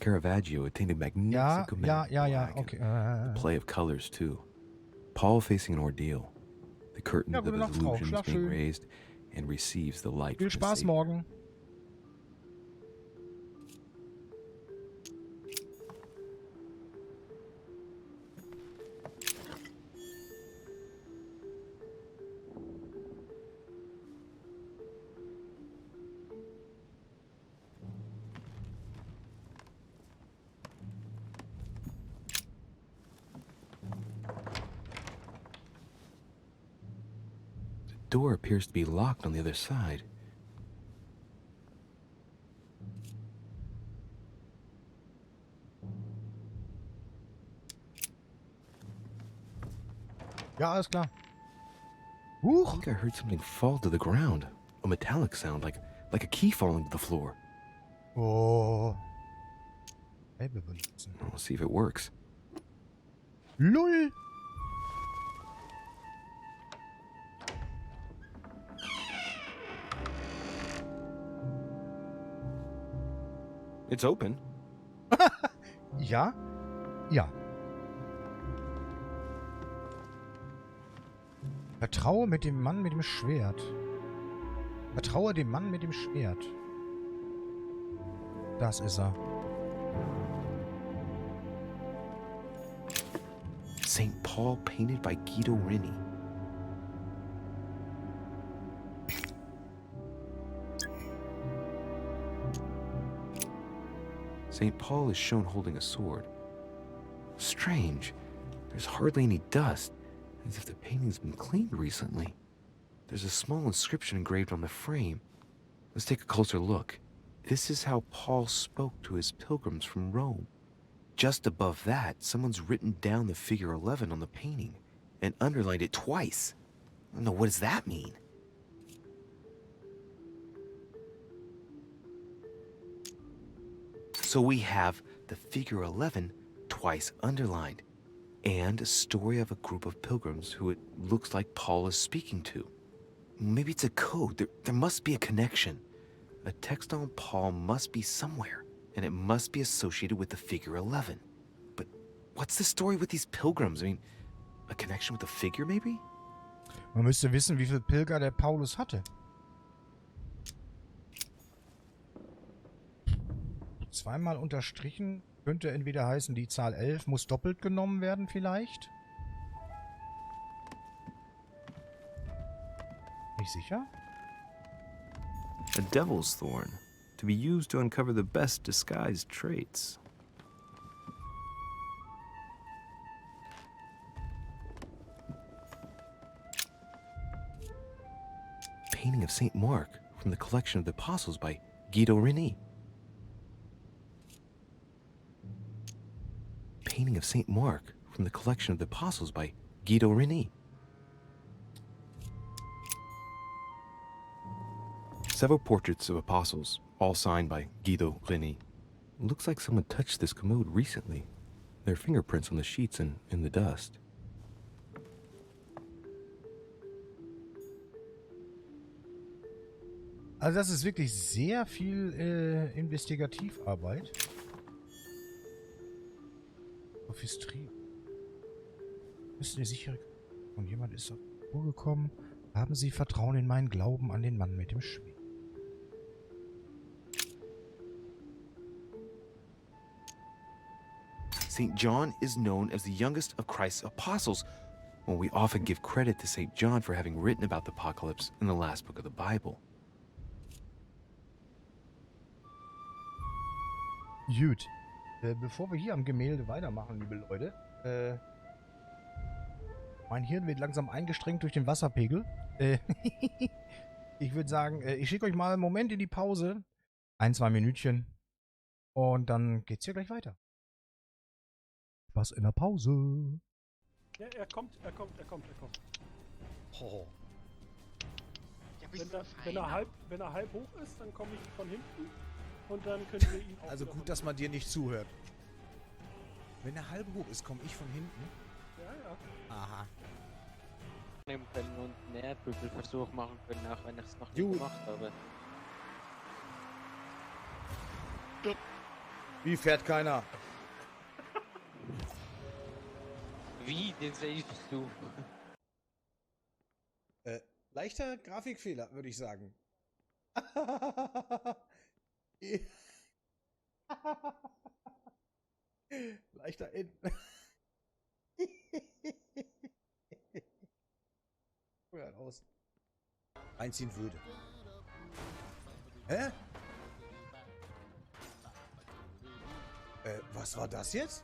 Caravaggio attained a magnificent command of black okay. and the play of colors too. Paul facing an ordeal, the curtain of his illusions being raised, and receives the light Viel from his Spaß Savior. morgen. The door appears to be locked on the other side. Ja, alles klar. I think I heard something fall to the ground. A metallic sound, like a key falling to the floor. Oh. Elbe benutzen. We'll see if it works. LOL. It's open. Ja? Ja. Vertraue mit dem Mann mit dem Schwert. Vertraue dem Mann mit dem Schwert. Das ist er. St. Paul painted by Guido Reni. St. Paul is shown holding a sword. Strange. There's hardly any dust, as if the painting's been cleaned recently. There's a small inscription engraved on the frame. Let's take a closer look. This is how Paul spoke to his pilgrims from Rome. Just above that, someone's written down the figure 11 on the painting and underlined it twice. I don't know, what does that mean? So we have the figure 11 twice underlined. And a story of a group of pilgrims who it looks like Paul is speaking to. Maybe it's a code. There must be a connection. A text on Paul must be somewhere, and it must be associated with the figure 11. But what's the story with these pilgrims? I mean, a connection with the figure, maybe? Man müsste wissen, wie viele Pilger der Paulus hatte. Zweimal unterstrichen könnte entweder heißen, die Zahl 11 muss doppelt genommen werden vielleicht. Nicht sicher? A devil's thorn, to be used to uncover the best disguised traits. Painting of St. Mark from the collection of the Apostles by Guido Reni. Painting of St. Mark from the collection of the Apostles by Guido Reni. Several portraits of apostles, all signed by Guido Reni. Looks like someone touched this commode recently. There are fingerprints on the sheets and in the dust. Also das ist wirklich sehr viel Investigativarbeit. Sophistrie. Ist eine sichere... Und jemand ist auf die Spur gekommen. Haben Sie Vertrauen in meinen Glauben an den Mann mit dem Schwert? St. John is known as the youngest of Christ's apostles. Well, we often give credit to St. John for having written about the apocalypse in the last book of the Bible. Gut. Bevor wir hier am Gemälde weitermachen, liebe Leute, mein Hirn wird langsam eingestrengt durch den Wasserpegel. Ich würde sagen, ich schicke euch mal einen Moment in die Pause. 1-2 Minütchen. Und dann geht's hier gleich weiter. Was in der Pause? Ja, er kommt. Oh. Wenn er halb hoch ist, dann komme ich von hinten und dann können wir ihn auch. Also gut, dass man dir nicht zuhört. Wenn er halb hoch ist, komme ich von hinten. Ja. Aha. Nehmen können und einen Erdbügelversuch machen können, auch wenn ich es noch nie gemacht habe. Wie fährt keiner? Wie? Den savest du? Leichter Grafikfehler, würde ich sagen. Leichter in. Aus. Einziehen würde. Hä? Was war das jetzt?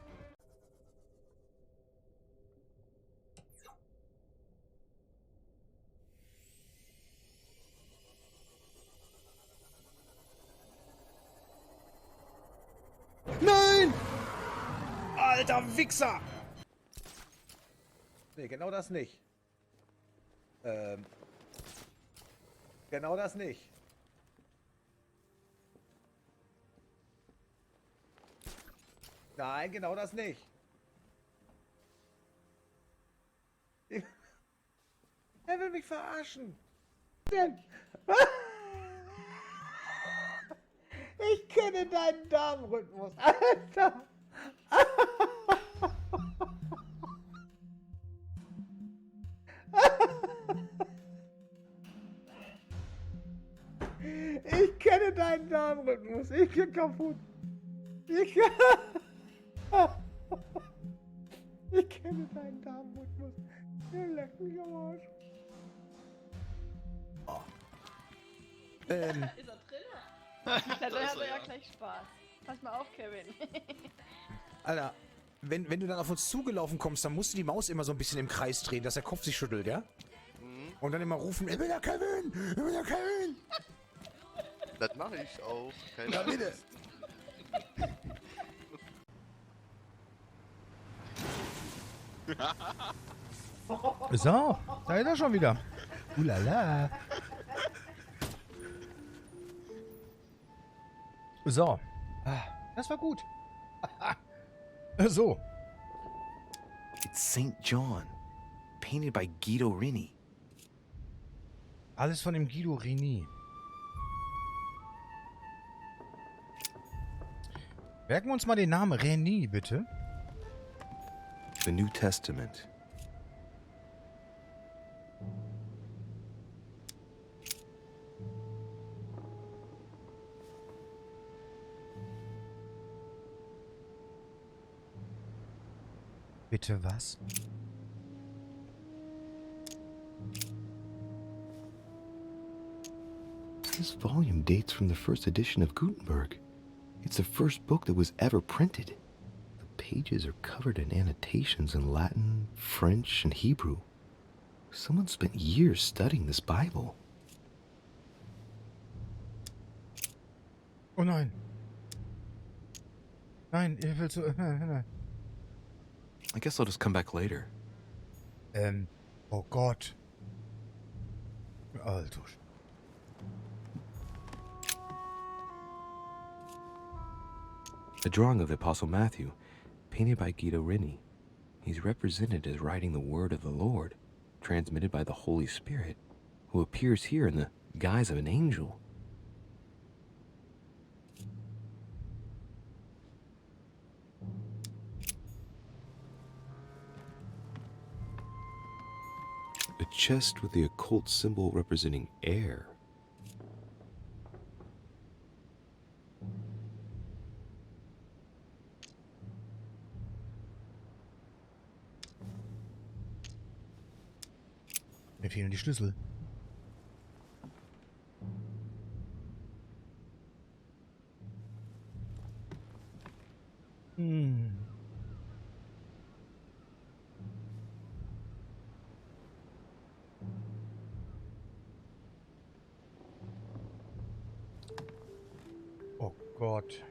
Nein! Alter Wichser! Nee, genau das nicht. Genau das nicht. Nein, genau das nicht. Er will mich verarschen. Denn ich kenne deinen Darmrhythmus, Alter. Ich kenne deinen Darmrhythmus. Ich bin kaputt. Ich kenne deinen Darmrhythmus. Der leckt mich am Arsch. Oh. Ist er drin? Dann hat er ja gleich Spaß. Pass mal auf, Kevin. Alter, wenn du dann auf uns zugelaufen kommst, dann musst du die Maus immer so ein bisschen im Kreis drehen, dass der Kopf sich schüttelt, ja? Mhm. Und dann immer rufen, ich bin der Kevin! Ich bin der Kevin! Das mache ich auch. Keine Na bitte! So, da ist er schon wieder. Ulala. So. Das war gut. So. It's St. John, painted by Guido Rini. Alles von dem Guido Rini. Merken wir uns mal den Namen Rini, bitte. The New Testament. Bitte was? This volume dates from the first edition of Gutenberg. It's the first book that was ever printed. The pages are covered in annotations in Latin, French, and Hebrew. Someone spent years studying this Bible. Oh nein. Nein, ich will so... I guess I'll just come back later. Oh Gott. Alter. A drawing of the Apostle Matthew, painted by Guido Rini. He's represented as writing the word of the Lord, transmitted by the Holy Spirit, who appears here in the guise of an angel. A chest with the occult symbol representing air. Mir fehlen die Schlüssel. Oh Gott.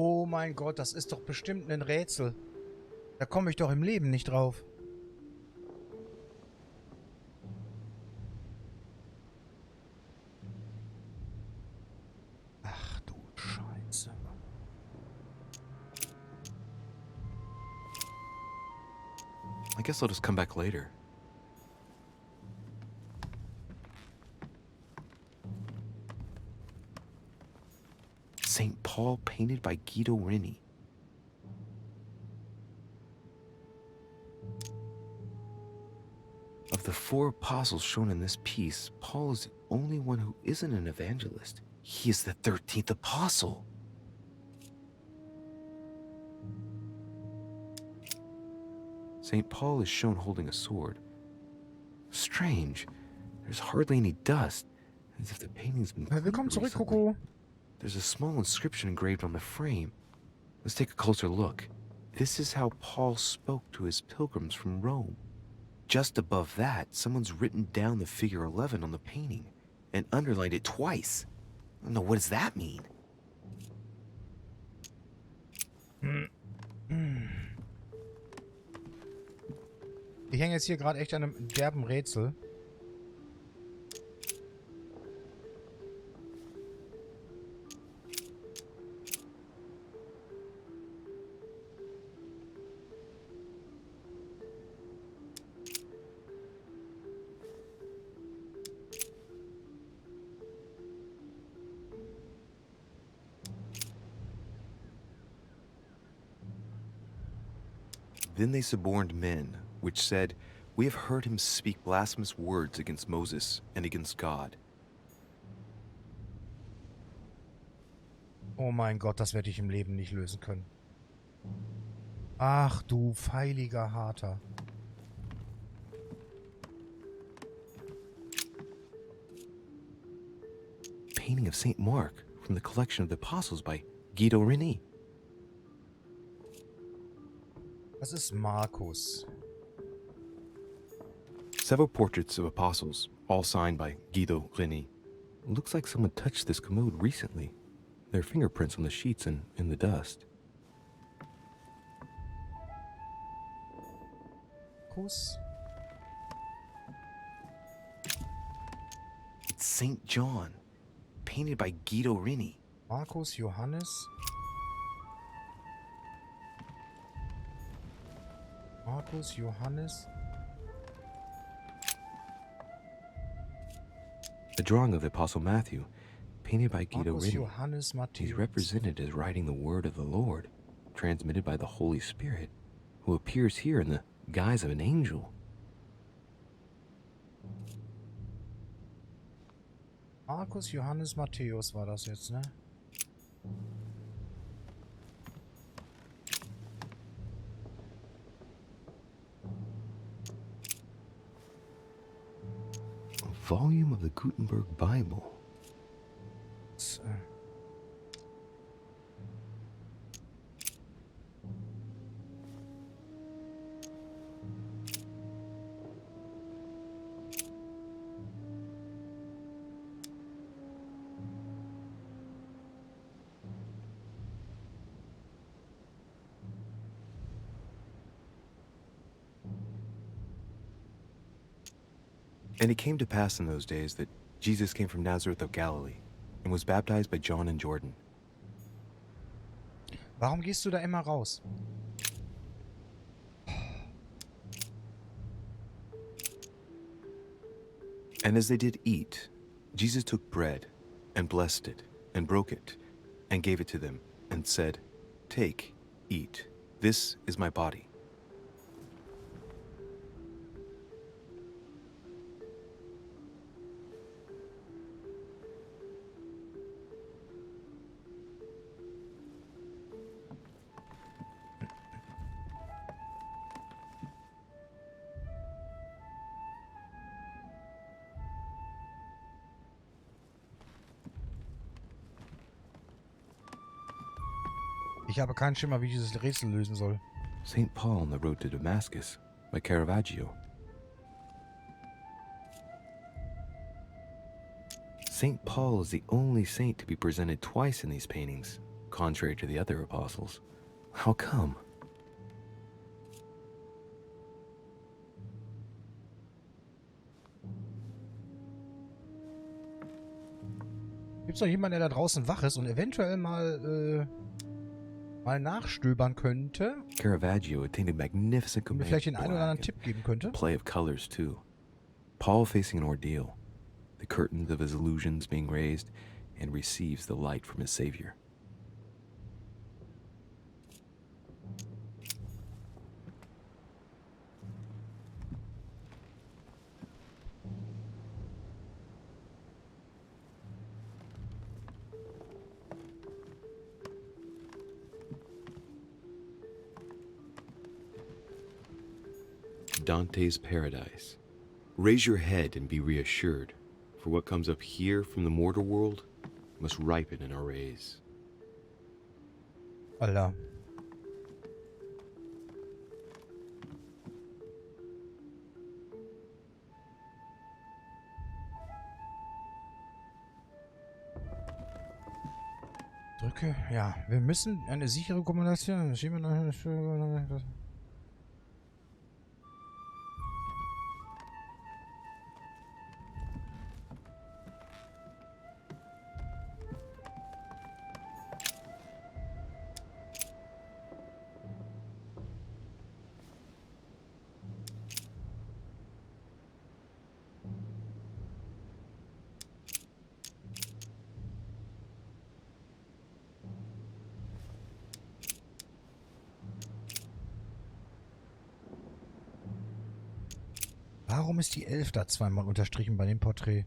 Oh mein Gott, das ist doch bestimmt ein Rätsel. Da komme ich doch im Leben nicht drauf. Ach du Scheiße. I guess I'll just come back later. St. Paul, painted by Guido Rini. Of the 4 apostles shown in this piece, Paul is the only one who isn't an evangelist. He is the 13th apostle. St. Paul is shown holding a sword. Strange. There's hardly any dust, as if the painting's been cleaned Willkommen zurück, recently. Coco. There's a small inscription engraved on the frame. Let's take a closer look. This is how Paul spoke to his pilgrims from Rome. Just above that, someone's written down the figure 11 on the painting and underlined it twice. I don't know, what does that mean? Ich hänge jetzt hier gerade echt an einem derben Rätsel. Then they suborned men, which said, "We have heard him speak blasphemous words against Moses and against God." Oh mein Gott, das werde ich im Leben nicht lösen können. Ach du feiliger Harter. Painting of St. Mark from the collection of the apostles by Guido Rini. Das ist Markus. Several portraits of apostles, all signed by Guido Rini. Looks like someone touched this commode recently. There are fingerprints on the sheets and in the dust. Markus. It's St. John, painted by Guido Rini. Markus, Johannes. Markus, Johannes. A drawing of the Apostle Matthew, painted by Guido Markus, Rini. Johannes, Matthäus. He's represented as writing the word of the Lord, transmitted by the Holy Spirit, who appears here in the guise of an angel. Markus, Johannes, Matthäus war das jetzt, ne? A volume of the Gutenberg Bible. And it came to pass in those days that Jesus came from Nazareth of Galilee and was baptized by John in Jordan. Warum gehst du da immer raus? And as they did eat, Jesus took bread and blessed it and broke it and gave it to them and said, "Take, eat. This is my body." Ich habe keinen Schimmer, wie ich dieses Rätsel lösen soll. St. Paul on the Road to Damascus by Caravaggio. St. Paul is the only saint to be presented twice in these paintings, contrary to the other apostles. How come? Gibt's noch jemanden, der da draußen wach ist und eventuell mal nachstöbern könnte? Caravaggio attained a magnificent Und mir vielleicht den einen oder anderen Tipp geben könnte? play of colors too. Paul facing an ordeal, the curtains of his illusions being raised, and receives the light from his Savior. Dante's Paradise. Raise your head and be reassured, for what comes up here from the mortal world must ripen in our rays. Alter. Drücke, ja. Wir müssen eine sichere Kommunikation. Warum ist die 11 da zweimal unterstrichen bei dem Porträt?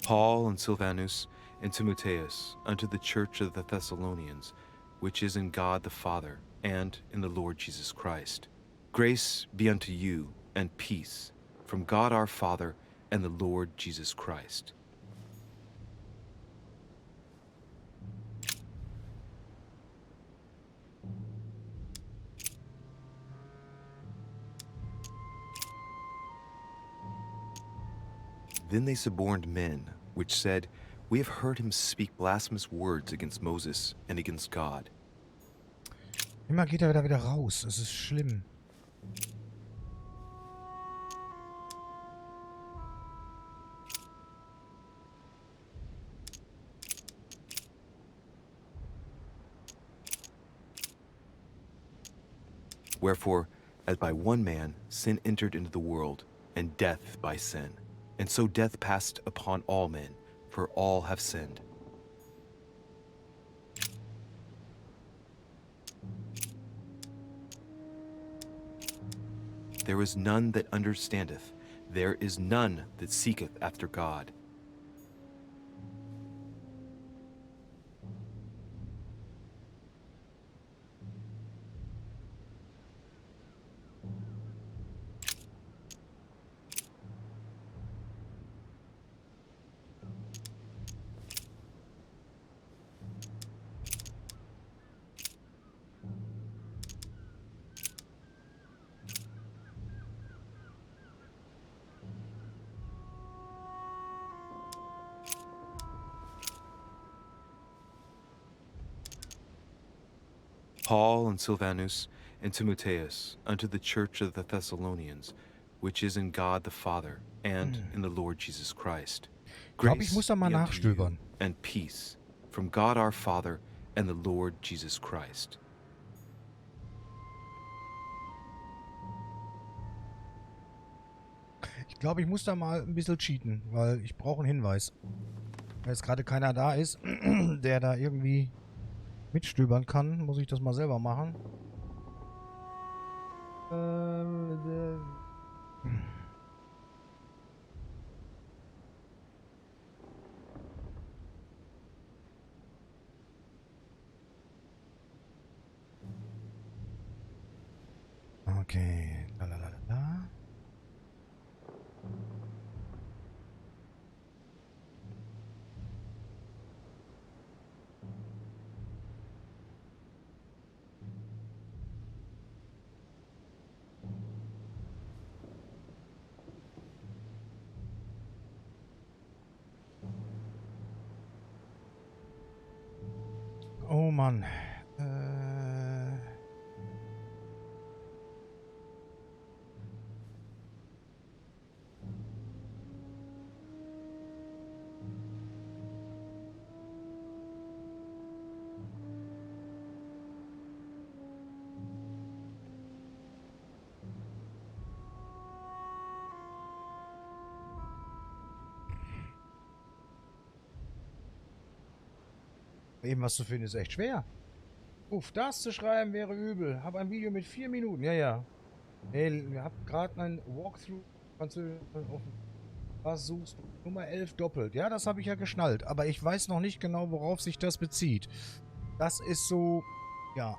Paul and Silvanus and Timotheus unto the church of the Thessalonians, which is in God the Father and in the Lord Jesus Christ. Grace be unto you and peace from God our Father and the Lord Jesus Christ. Then they suborned men, which said, We have heard him speak blasphemous words against Moses and against God. Immer geht er wieder raus. Es ist schlimm. Wherefore, as by one man sin entered into the world, and death by sin, and so death passed upon all men, for all have sinned. There is none that understandeth, there is none that seeketh after God. Paul and Silvanus and Timotheus unto the church of the Thessalonians, which is in God the Father and in the Lord Jesus Christ. Ich muss da mal be unto you, nachstöbern. and peace from God our Father and the Lord Jesus Christ. Ich glaube, ich muss da mal ein bisschen cheaten, weil ich brauche einen Hinweis. Weil jetzt gerade keiner da ist, der da irgendwie mitstöbern kann, muss ich das mal selber machen. Okay. Lalalala. Oh Mann. Eben was zu finden ist echt schwer. Uff, das zu schreiben wäre übel. Hab ein Video mit 4 Minuten. Ja, ja. Hey, ihr habt gerade ein Walkthrough offen. Was suchst du? Nummer 11 doppelt. Ja, das habe ich ja geschnallt. Aber ich weiß noch nicht genau, worauf sich das bezieht. Das ist so... Ja.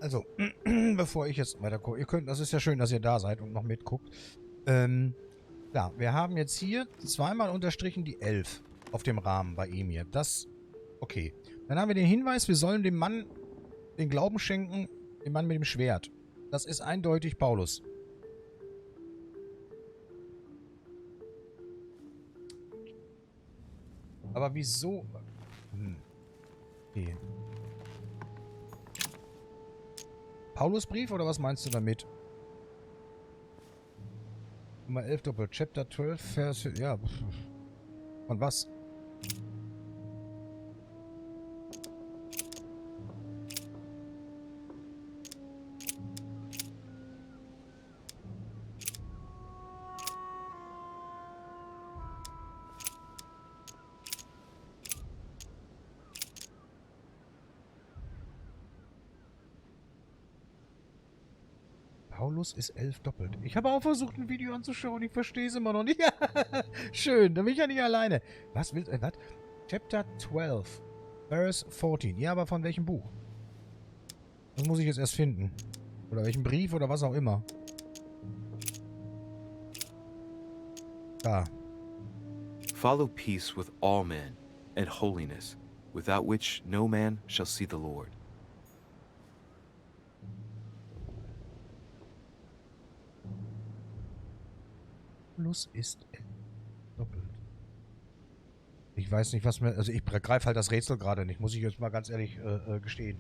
Also, bevor ich jetzt weiter gucke, das ist ja schön, dass ihr da seid und noch mitguckt. Ja, wir haben jetzt hier zweimal unterstrichen die 11 auf dem Rahmen bei ihm hier. Das, okay. Dann haben wir den Hinweis, wir sollen dem Mann den Glauben schenken, dem Mann mit dem Schwert. Das ist eindeutig Paulus. Aber wieso? Okay. Paulusbrief oder was meinst du damit? Nummer 11 doppelt. Chapter 12, Vers... Ja. Und was? Paulus ist 11 doppelt. Ich habe auch versucht, ein Video anzuschauen. Ich verstehe es immer noch nicht. Schön, da bin ich ja nicht alleine. Was willst du? Was? Chapter 12, Verse 14. Ja, aber von welchem Buch? Das muss ich jetzt erst finden. Oder welchen Brief oder was auch immer. Da. Follow peace with all men and holiness, without which no man shall see the Lord. Paulus ist doppelt. Ich weiß nicht, was mir... Also ich greife halt das Rätsel gerade nicht, muss ich jetzt mal ganz ehrlich gestehen.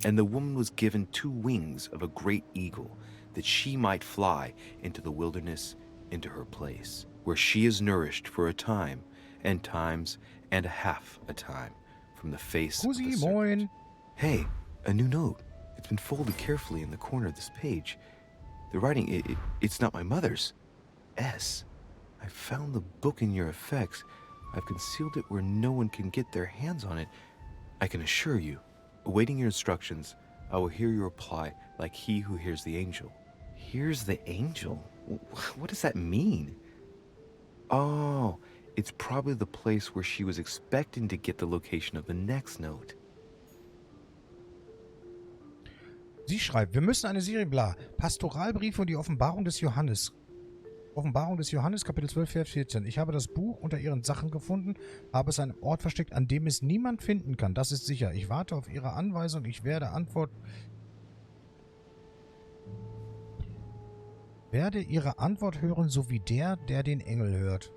and the woman was given 2 wings of a great eagle, that she might fly into the wilderness, into her place, where she is nourished for a time, and times, and a half a time, from the face of the serpent. Hey, a new note. It's been folded carefully in the corner of this page. The writing, it's not my mother's. S. I found the book in your effects. I've concealed it where no one can get their hands on it. I can assure you, awaiting your instructions, I will hear your reply like he who hears the angel. Hears the angel? What does that mean? Oh, it's probably the place where she was expecting to get the location of the next note. Sie schreibt, wir müssen eine Serie, bla. Pastoralbrief und die Offenbarung des Johannes. Offenbarung des Johannes, Kapitel 12, Vers 14. Ich habe das Buch unter ihren Sachen gefunden, habe es an einem Ort versteckt, an dem es niemand finden kann. Das ist sicher. Ich warte auf Ihre Anweisung. Ich werde Ihre Antwort hören, so wie der den Engel hört.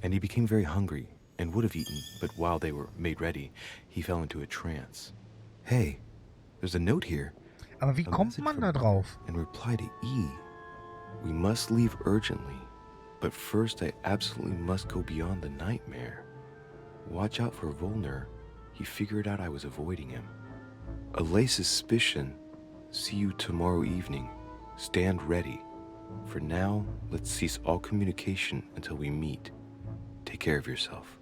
And he became very hungry, and would have eaten, but while they were made ready, he fell into a trance. Hey, there's a note here. Aber wie kommt man da drauf? In reply to E. We must leave urgently, but first I absolutely must go beyond the nightmare. Watch out for Volner. He figured out I was avoiding him. Allay suspicion. See you tomorrow evening. Stand ready. For now, let's cease all communication until we meet. Take care of yourself.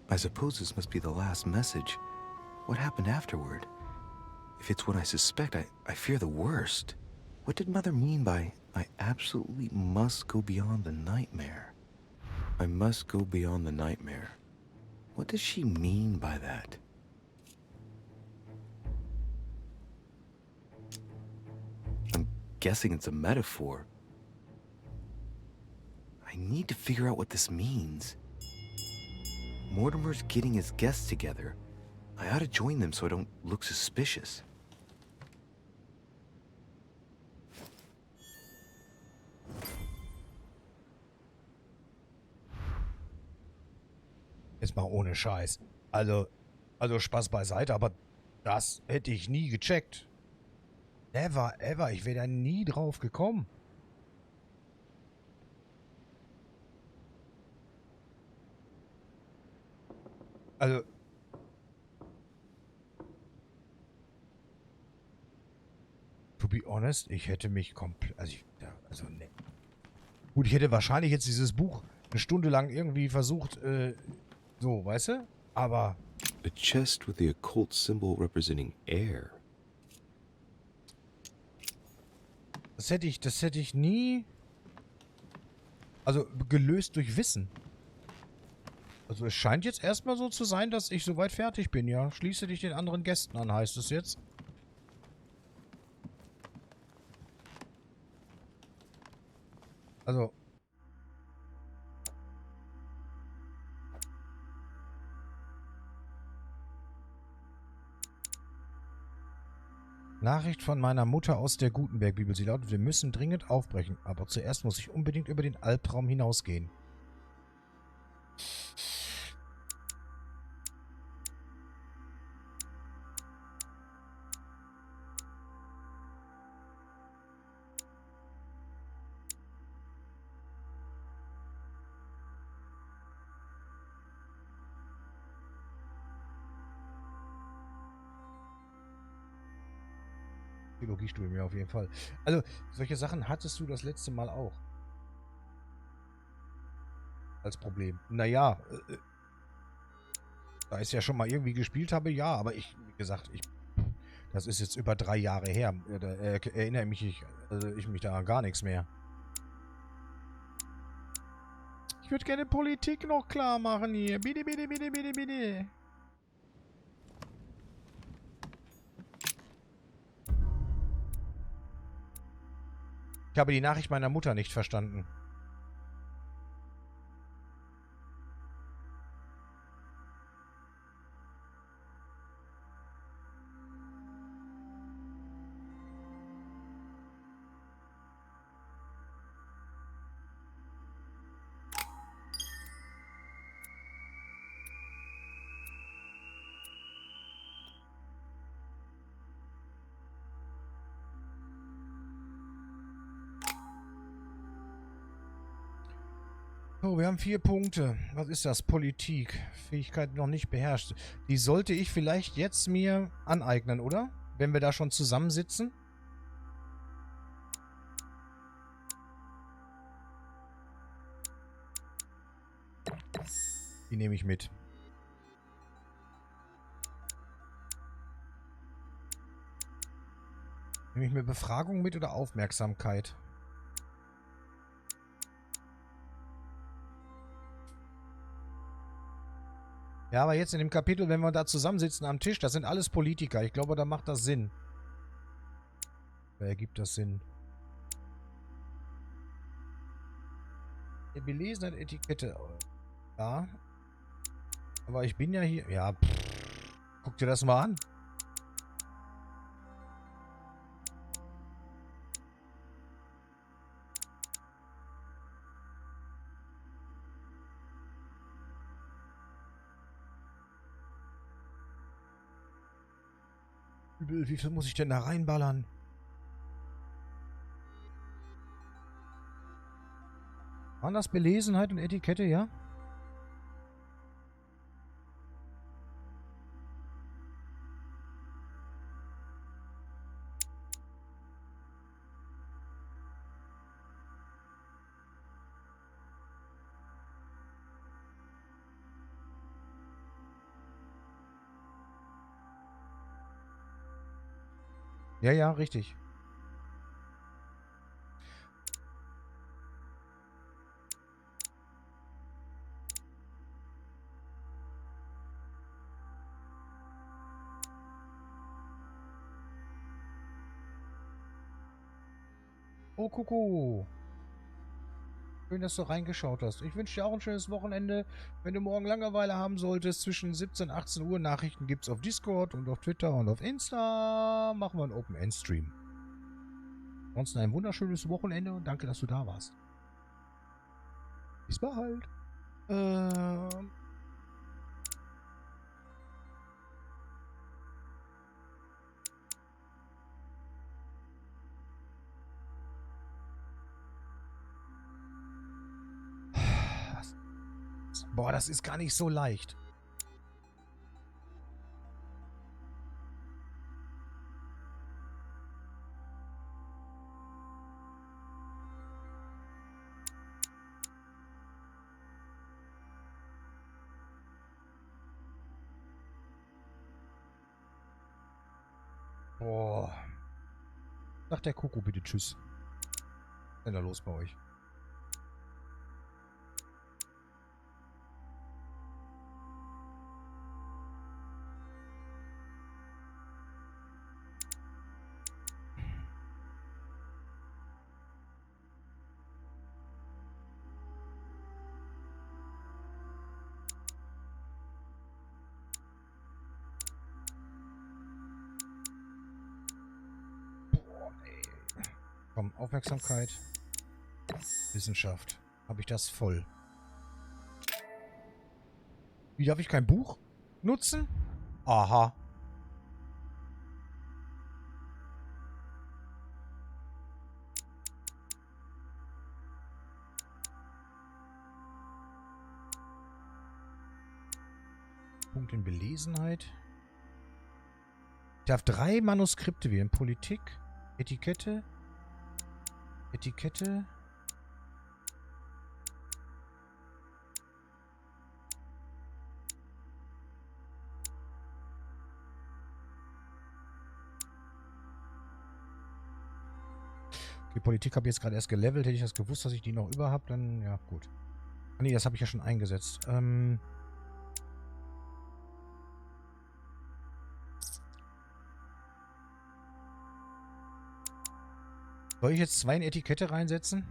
I suppose this must be the last message. What happened afterward? If it's what I suspect, I fear the worst. What did Mother mean by, I absolutely must go beyond the nightmare? I must go beyond the nightmare. What does she mean by that? I'm guessing it's a metaphor. I need to figure out what this means. Mortimer's getting his guests together. I ought to join them so I don't look suspicious. Jetzt mal ohne Scheiß. Also Spaß beiseite, aber das hätte ich nie gecheckt. Never, ever. Ich wäre da nie drauf gekommen. Also, to be honest, ich hätte mich komplett, ne. Gut, ich hätte wahrscheinlich jetzt dieses Buch eine Stunde lang irgendwie versucht, so, weißt du? Aber... A chest with the occult symbol representing air. Das hätte ich nie... Also, gelöst durch Wissen. Also es scheint jetzt erstmal so zu sein, dass ich soweit fertig bin, ja. Schließe dich den anderen Gästen an, heißt es jetzt. Also. Nachricht von meiner Mutter aus der Gutenberg-Bibel. Sie lautet, wir müssen dringend aufbrechen. Aber zuerst muss ich unbedingt über den Albtraum hinausgehen. Biologiestudium, ja, auf jeden Fall. Also, solche Sachen hattest du das letzte Mal auch. Als Problem. Naja, da ich ja schon mal irgendwie gespielt habe, ja, aber wie gesagt, das ist jetzt über 3 Jahre her. Da erinnere ich mich da an gar nichts mehr. Ich würde gerne Politik noch klar machen hier. Bitte, bitte, bitte, bitte, bitte. Ich habe die Nachricht meiner Mutter nicht verstanden. So, wir haben 4 Punkte. Was ist das? Politik. Fähigkeit noch nicht beherrscht. Die sollte ich vielleicht jetzt mir aneignen, oder? Wenn wir da schon zusammensitzen. Die nehme ich mit. Nehme ich mir Befragung mit oder Aufmerksamkeit? Ja, aber jetzt in dem Kapitel, wenn wir da zusammensitzen am Tisch, das sind alles Politiker. Ich glaube, da macht das Sinn. Da ergibt das Sinn. Belesenheit, Etikette. Ja. Aber ich bin ja hier... Ja, guck dir das mal an. Wie viel muss ich denn da reinballern? Waren das Belesenheit und Etikette, ja? Ja, ja, richtig. Oh, Kuckuck. Schön, dass du reingeschaut hast. Ich wünsche dir auch ein schönes Wochenende. Wenn du morgen Langeweile haben solltest, zwischen 17 und 18 Uhr Nachrichten gibt es auf Discord und auf Twitter und auf Insta. Machen wir einen Open-End-Stream. Ansonsten ein wunderschönes Wochenende und danke, dass du da warst. Bis bald. Boah, das ist gar nicht so leicht. Boah. Sagt der Kuckuck bitte tschüss. Was ist denn da los bei euch? Komm, Aufmerksamkeit. Wissenschaft. Habe ich das voll. Wie, darf ich kein Buch nutzen? Aha. Punkt in Belesenheit. Ich darf 3 Manuskripte wählen. Politik, Etikette, Etikette. Die Politik habe ich jetzt gerade erst gelevelt. Hätte ich das gewusst, dass ich die noch über habe, dann ja, gut. Nee, das habe ich ja schon eingesetzt. Soll ich jetzt 2 in Etikette reinsetzen?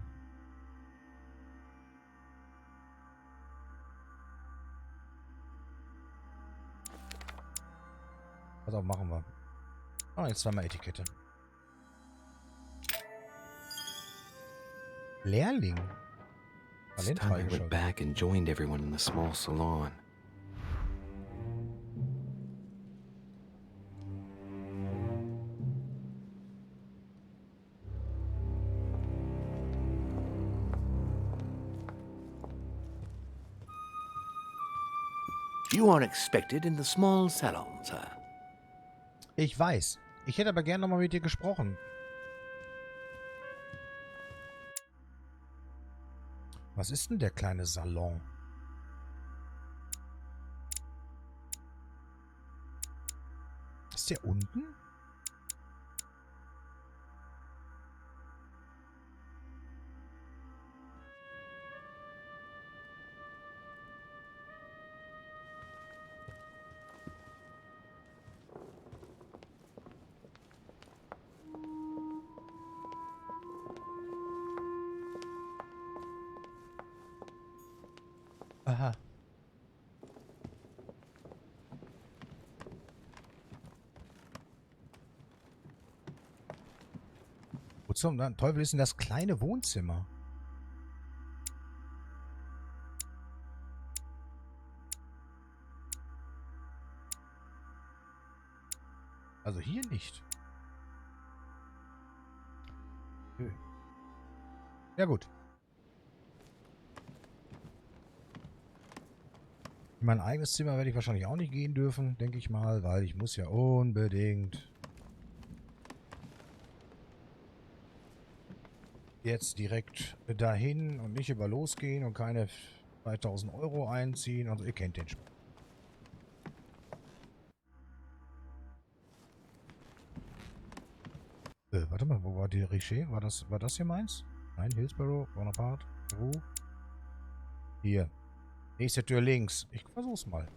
Pass auf, machen wir. Ah, jetzt 2 mal Etikette. Lehrling. It's Talent time I went freigeschaltet. back and joined everyone in the small salon. You are expected in the small salon, sir. Ich weiß. Ich hätte aber gerne nochmal mit dir gesprochen. Was ist denn der kleine Salon? Ist der unten? Aha. Wo zum Teufel ist denn das kleine Wohnzimmer? Also hier nicht. Nö. Ja gut. In mein eigenes Zimmer werde ich wahrscheinlich auch nicht gehen dürfen, denke ich mal, weil ich muss ja unbedingt jetzt direkt dahin und nicht über losgehen und keine 2000 Euro einziehen. Also ihr kennt den Spiel. Warte mal, wo war die Richer? War das hier meins? Nein, Hillsborough, Bonaparte, Peru. Hier. Nächste Tür links. Ich versuch's mal.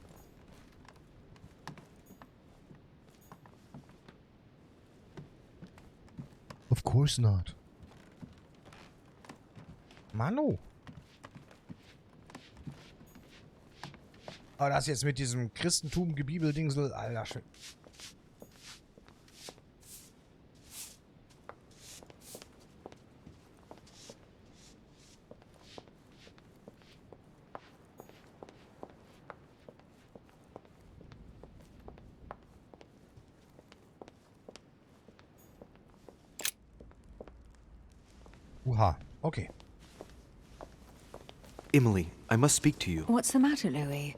Of course not. Manu. Aber das jetzt mit diesem Christentum-Gebibeldingsel, alter Schön. Uha, okay. Emily, I must speak to you. What's the matter, Louis?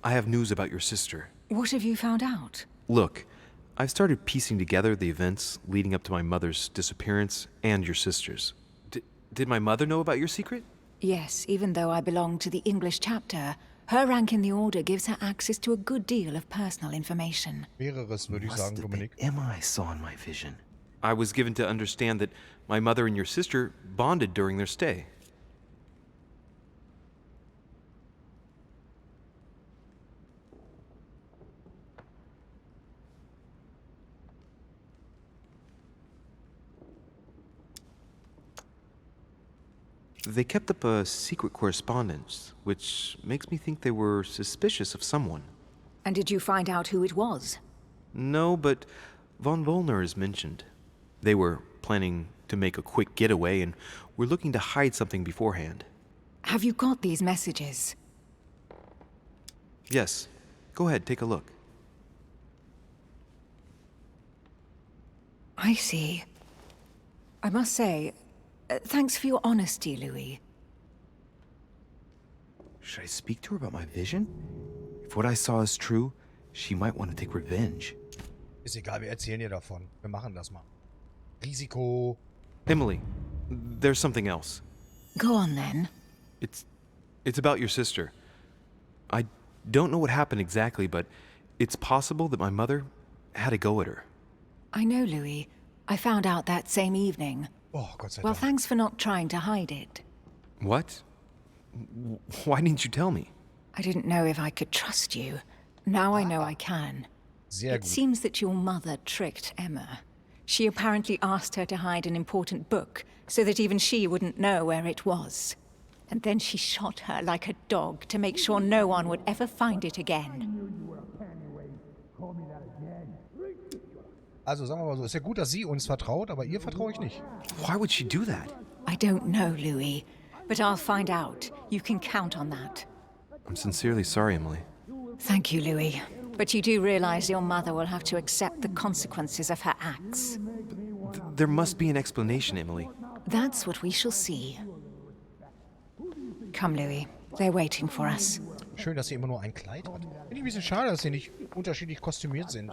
I have news about your sister. What have you found out? Look, I've started piecing together the events leading up to my mother's disappearance and your sister's. Did my mother know about your secret? Yes, even though I belong to the English chapter, her rank in the Order gives her access to a good deal of personal information. Mehreres, würde ich sagen, Dominik. Emma I saw in my vision. I was given to understand that my mother and your sister bonded during their stay. They kept up a secret correspondence, which makes me think they were suspicious of someone. And did you find out who it was? No, but von Wollner is mentioned. They were planning to make a quick getaway and were looking to hide something beforehand. Have you got these messages? Yes. Go ahead, take a look. I see. I must say, thanks for your honesty, Louis. Should I speak to her about my vision? If what I saw is true, she might want to take revenge. Ist egal, wir erzählen ihr davon. Wir machen das mal. Risiko. Emily, there's something else. Go on then. It's about your sister. I don't know what happened exactly, but it's possible that my mother had a go at her. I know, Louis. I found out that same evening. Oh, Gott sei Dank. Well, thanks for not trying to hide it. What? Why didn't you tell me? I didn't know if I could trust you. Now I know I can. Sehr It gut. seems that your mother tricked Emma. She apparently asked her to hide an important book so that even she wouldn't know where it was. And then she shot her like a dog to make sure no one would ever find it again. Also sagen wir mal so, ist ja gut, dass sie uns vertraut, aber ihr vertraue ich nicht. Why would she do that? I don't know, Louis, but I'll find out. You can count on that. I'm sincerely sorry, Emily. Thank you, Louis. But you do realize your mother will have to accept the consequences of her acts. There must be an explanation, Emily. That's what we shall see. Come, Louis. They're waiting for us. Schön, dass sie immer nur ein Kleid hat. Finde ich ein bisschen schade, dass sie nicht unterschiedlich kostümiert sind.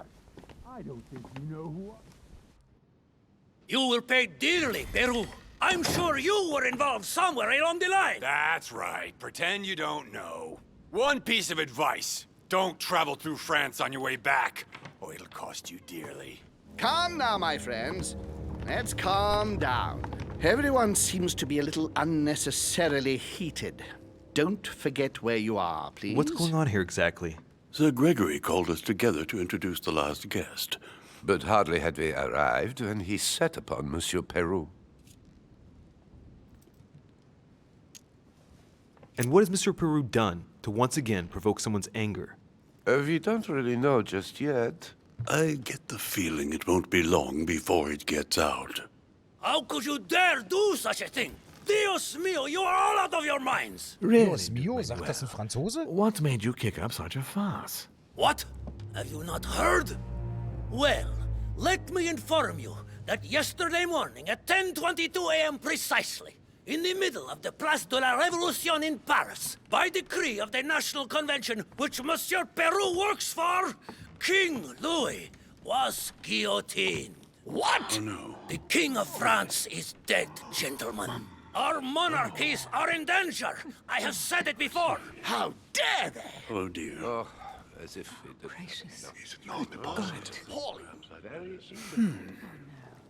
You will pay dearly, Peru. I'm sure you were involved somewhere along the line. That's right. Pretend you don't know. One piece of advice. Don't travel through France on your way back, or it'll cost you dearly. Calm now, my friends. Let's calm down. Everyone seems to be a little unnecessarily heated. Don't forget where you are, please. What's going on here exactly? Sir Gregory called us together to introduce the last guest. But hardly had we arrived when he set upon Monsieur Peru. And what has Mr. Peru done to once again provoke someone's anger? We don't really know just yet. I get the feeling it won't be long before it gets out. How could you dare do such a thing? Dios mio, you are all out of your minds! Dios mio, sagt das ein Franzose? What made you kick up such a fuss? What? Have you not heard? Well, let me inform you that yesterday morning at 10:22 a.m. precisely, in the middle of the Place de la Révolution in Paris, by decree of the National Convention which Monsieur Peru works for, King Louis was guillotined. What? Oh, no. The King of France is dead, gentlemen. Our monarchies are in danger. I have said it before. How dare they? Oh, dear. Oh, as if it... Gracious.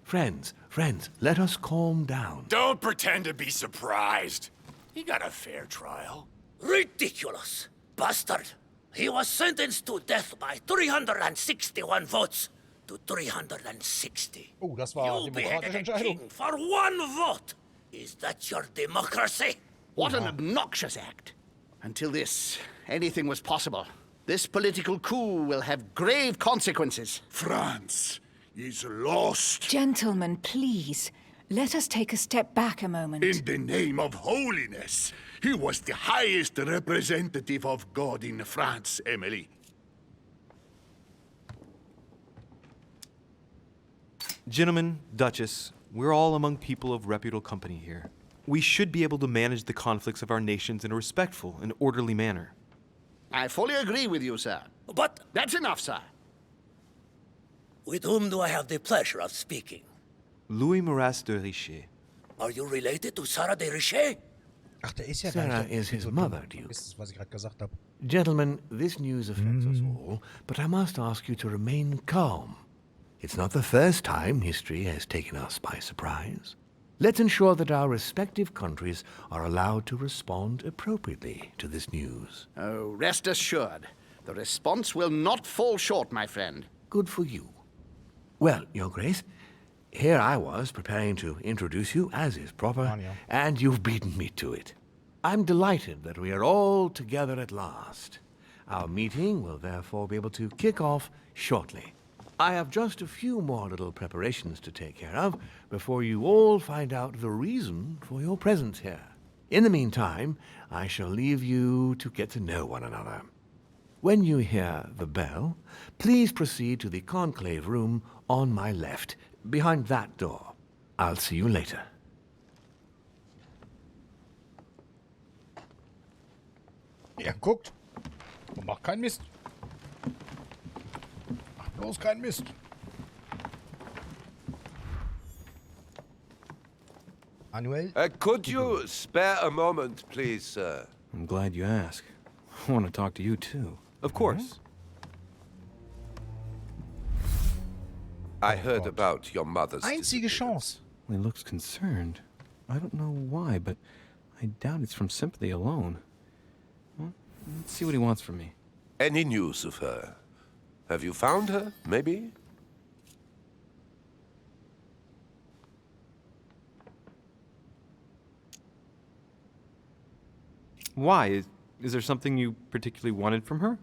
Friends, let us calm down. Don't pretend to be surprised. He got a fair trial. Ridiculous! Bastard! He was sentenced to death by 361 votes to 360. Oh, das war You demokratische beheaded a Entscheidung. king for one vote! Is that your democracy? What an obnoxious act. Until anything was possible. This political coup will have grave consequences. France is lost. Gentlemen, please. Let us take a step back a moment. In the name of holiness. He was the highest representative of God in France, Emily. Gentlemen, Duchess, we're all among people of reputable company here. We should be able to manage the conflicts of our nations in a respectful and orderly manner. I fully agree with you, sir. But That's enough, sir. with whom do I have the pleasure of speaking? Louis Maras de Richet. Are you related to Sarah de Richet? Ach, der ist ja Sarah gar nicht is his so mother, dumm. Duke. Ist es, was ich gerade gesagt habe. Gentlemen, this news affects us all, but I must ask you to remain calm. It's not the first time history has taken us by surprise. Let's ensure that our respective countries are allowed to respond appropriately to this news. Oh, rest assured. The response will not fall short, my friend. Good for you. Well, Your Grace, here I was preparing to introduce you as is proper, and you've beaten me to it. I'm delighted that we are all together at last. Our meeting will therefore be able to kick off shortly. I have just a few more little preparations to take care of before you all find out the reason for your presence here. In the meantime, I shall leave you to get to know one another. When you hear the bell, please proceed to the conclave room on my left, behind that door. I'll see you later. Ja, guckt. Und macht keinen Mist. Macht bloß keinen Mist. Manuel? Could you spare a moment, please, sir? I'm glad you asked. I want to talk to you, too. Of course. I heard about your mother's Einzige Chance. He looks concerned. I don't know why, but I doubt it's from sympathy alone. Well, let's see what he wants from me. Any news of her? Have you found her, maybe? Why? Is there something you particularly wanted from her?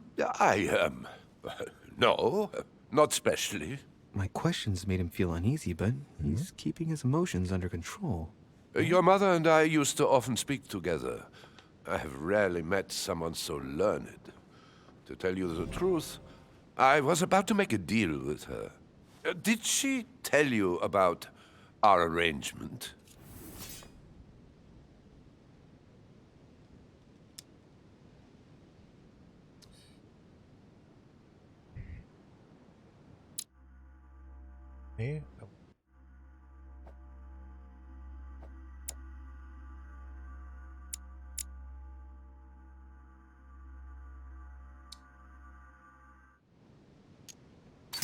No, not specially. My questions made him feel uneasy, but he's keeping his emotions under control. Your mother and I used to often speak together. I have rarely met someone so learned. To tell you the truth, I was about to make a deal with her. Did she tell you about our arrangement? Nee.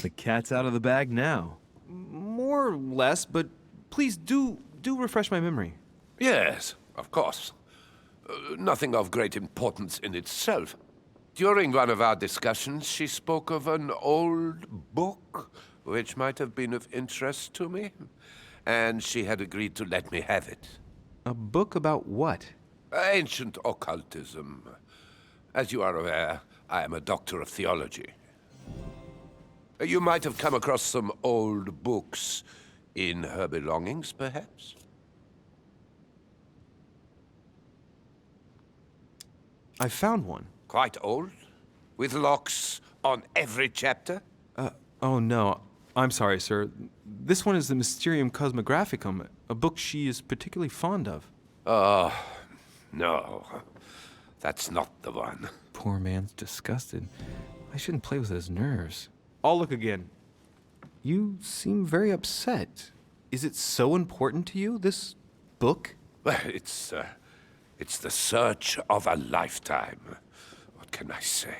The cat's out of the bag now. More or less, but please do refresh my memory. Yes, of course. Nothing of great importance in itself. During one of our discussions, she spoke of an old book which might have been of interest to me, and she had agreed to let me have it. A book about what? Ancient occultism. As you are aware, I am a doctor of theology. You might have come across some old books in her belongings, perhaps? I found one. Quite old? With locks on every chapter? Oh no. I'm sorry, sir. This one is the Mysterium Cosmographicum, a book she is particularly fond of. Oh, no. That's not the one. Poor man's disgusted. I shouldn't play with his nerves. I'll look again. You seem very upset. Is it so important to you, this book? Well, it's the search of a lifetime. What can I say?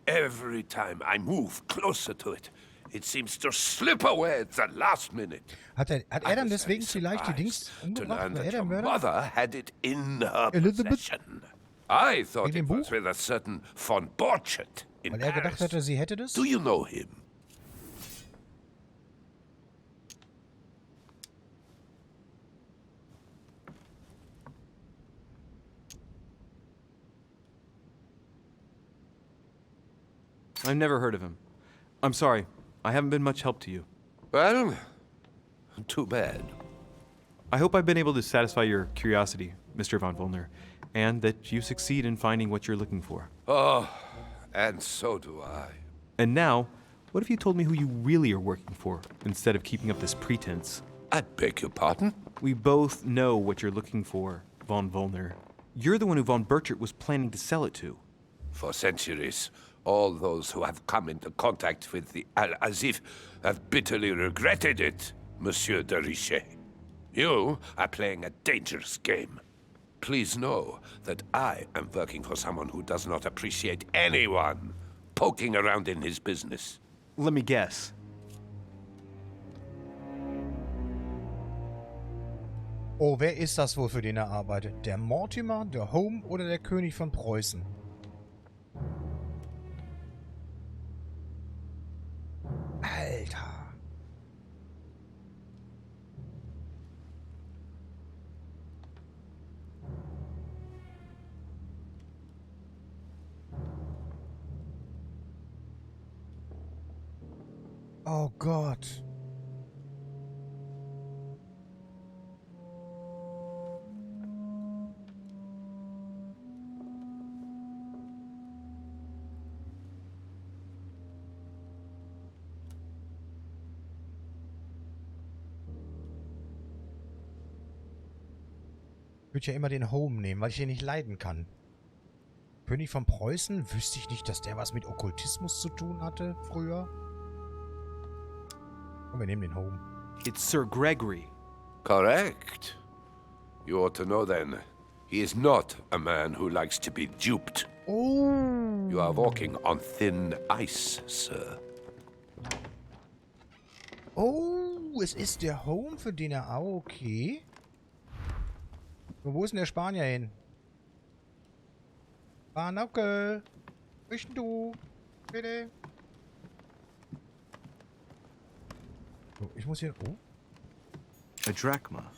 Every time I move closer to it, it seems to slip away at the last minute. Hat dann deswegen vielleicht die Dings umgebracht? War er der Mörder? Mother had it in her Elizabeth? possession. I thought Wegen it dem was Buch? with a certain von Borchardt in Weil er gedacht Paris. hatte, sie hätte das? Do you know him? I've never heard of him. I'm sorry. I haven't been much help to you. Well, too bad. I hope I've been able to satisfy your curiosity, Mr. von Wollner, and that you succeed in finding what you're looking for. Oh, and so do I. And now, what if you told me who you really are working for, instead of keeping up this pretense? I beg your pardon? We both know what you're looking for, von Wollner. You're the one who von Burchard was planning to sell it to. For centuries, all those who have come into contact with the Al-Azif have bitterly regretted it, Monsieur de Richet. You are playing a dangerous game. Please know that I am working for someone who does not appreciate anyone poking around in his business. Let me guess. Oh, wer ist das wohl, für den er arbeitet? Der Mortimer, der Home oder der König von Preußen? Alter. Oh Gott. Ich würde ja immer den Home nehmen, weil ich den nicht leiden kann. König von Preußen? Wüsste ich nicht, dass der was mit Okkultismus zu tun hatte früher. Und wir nehmen den Home. It's Sir Gregory. Correct. You ought to know then. He is not a man who likes to be duped. Oh. You are walking on thin ice, sir. Oh, es ist der Home, für den er... Ah, okay. Wo ist denn der Spanier hin? Banauke! Wo bist denn du? Bitte? So, ich muss hier... Oh. A drachma.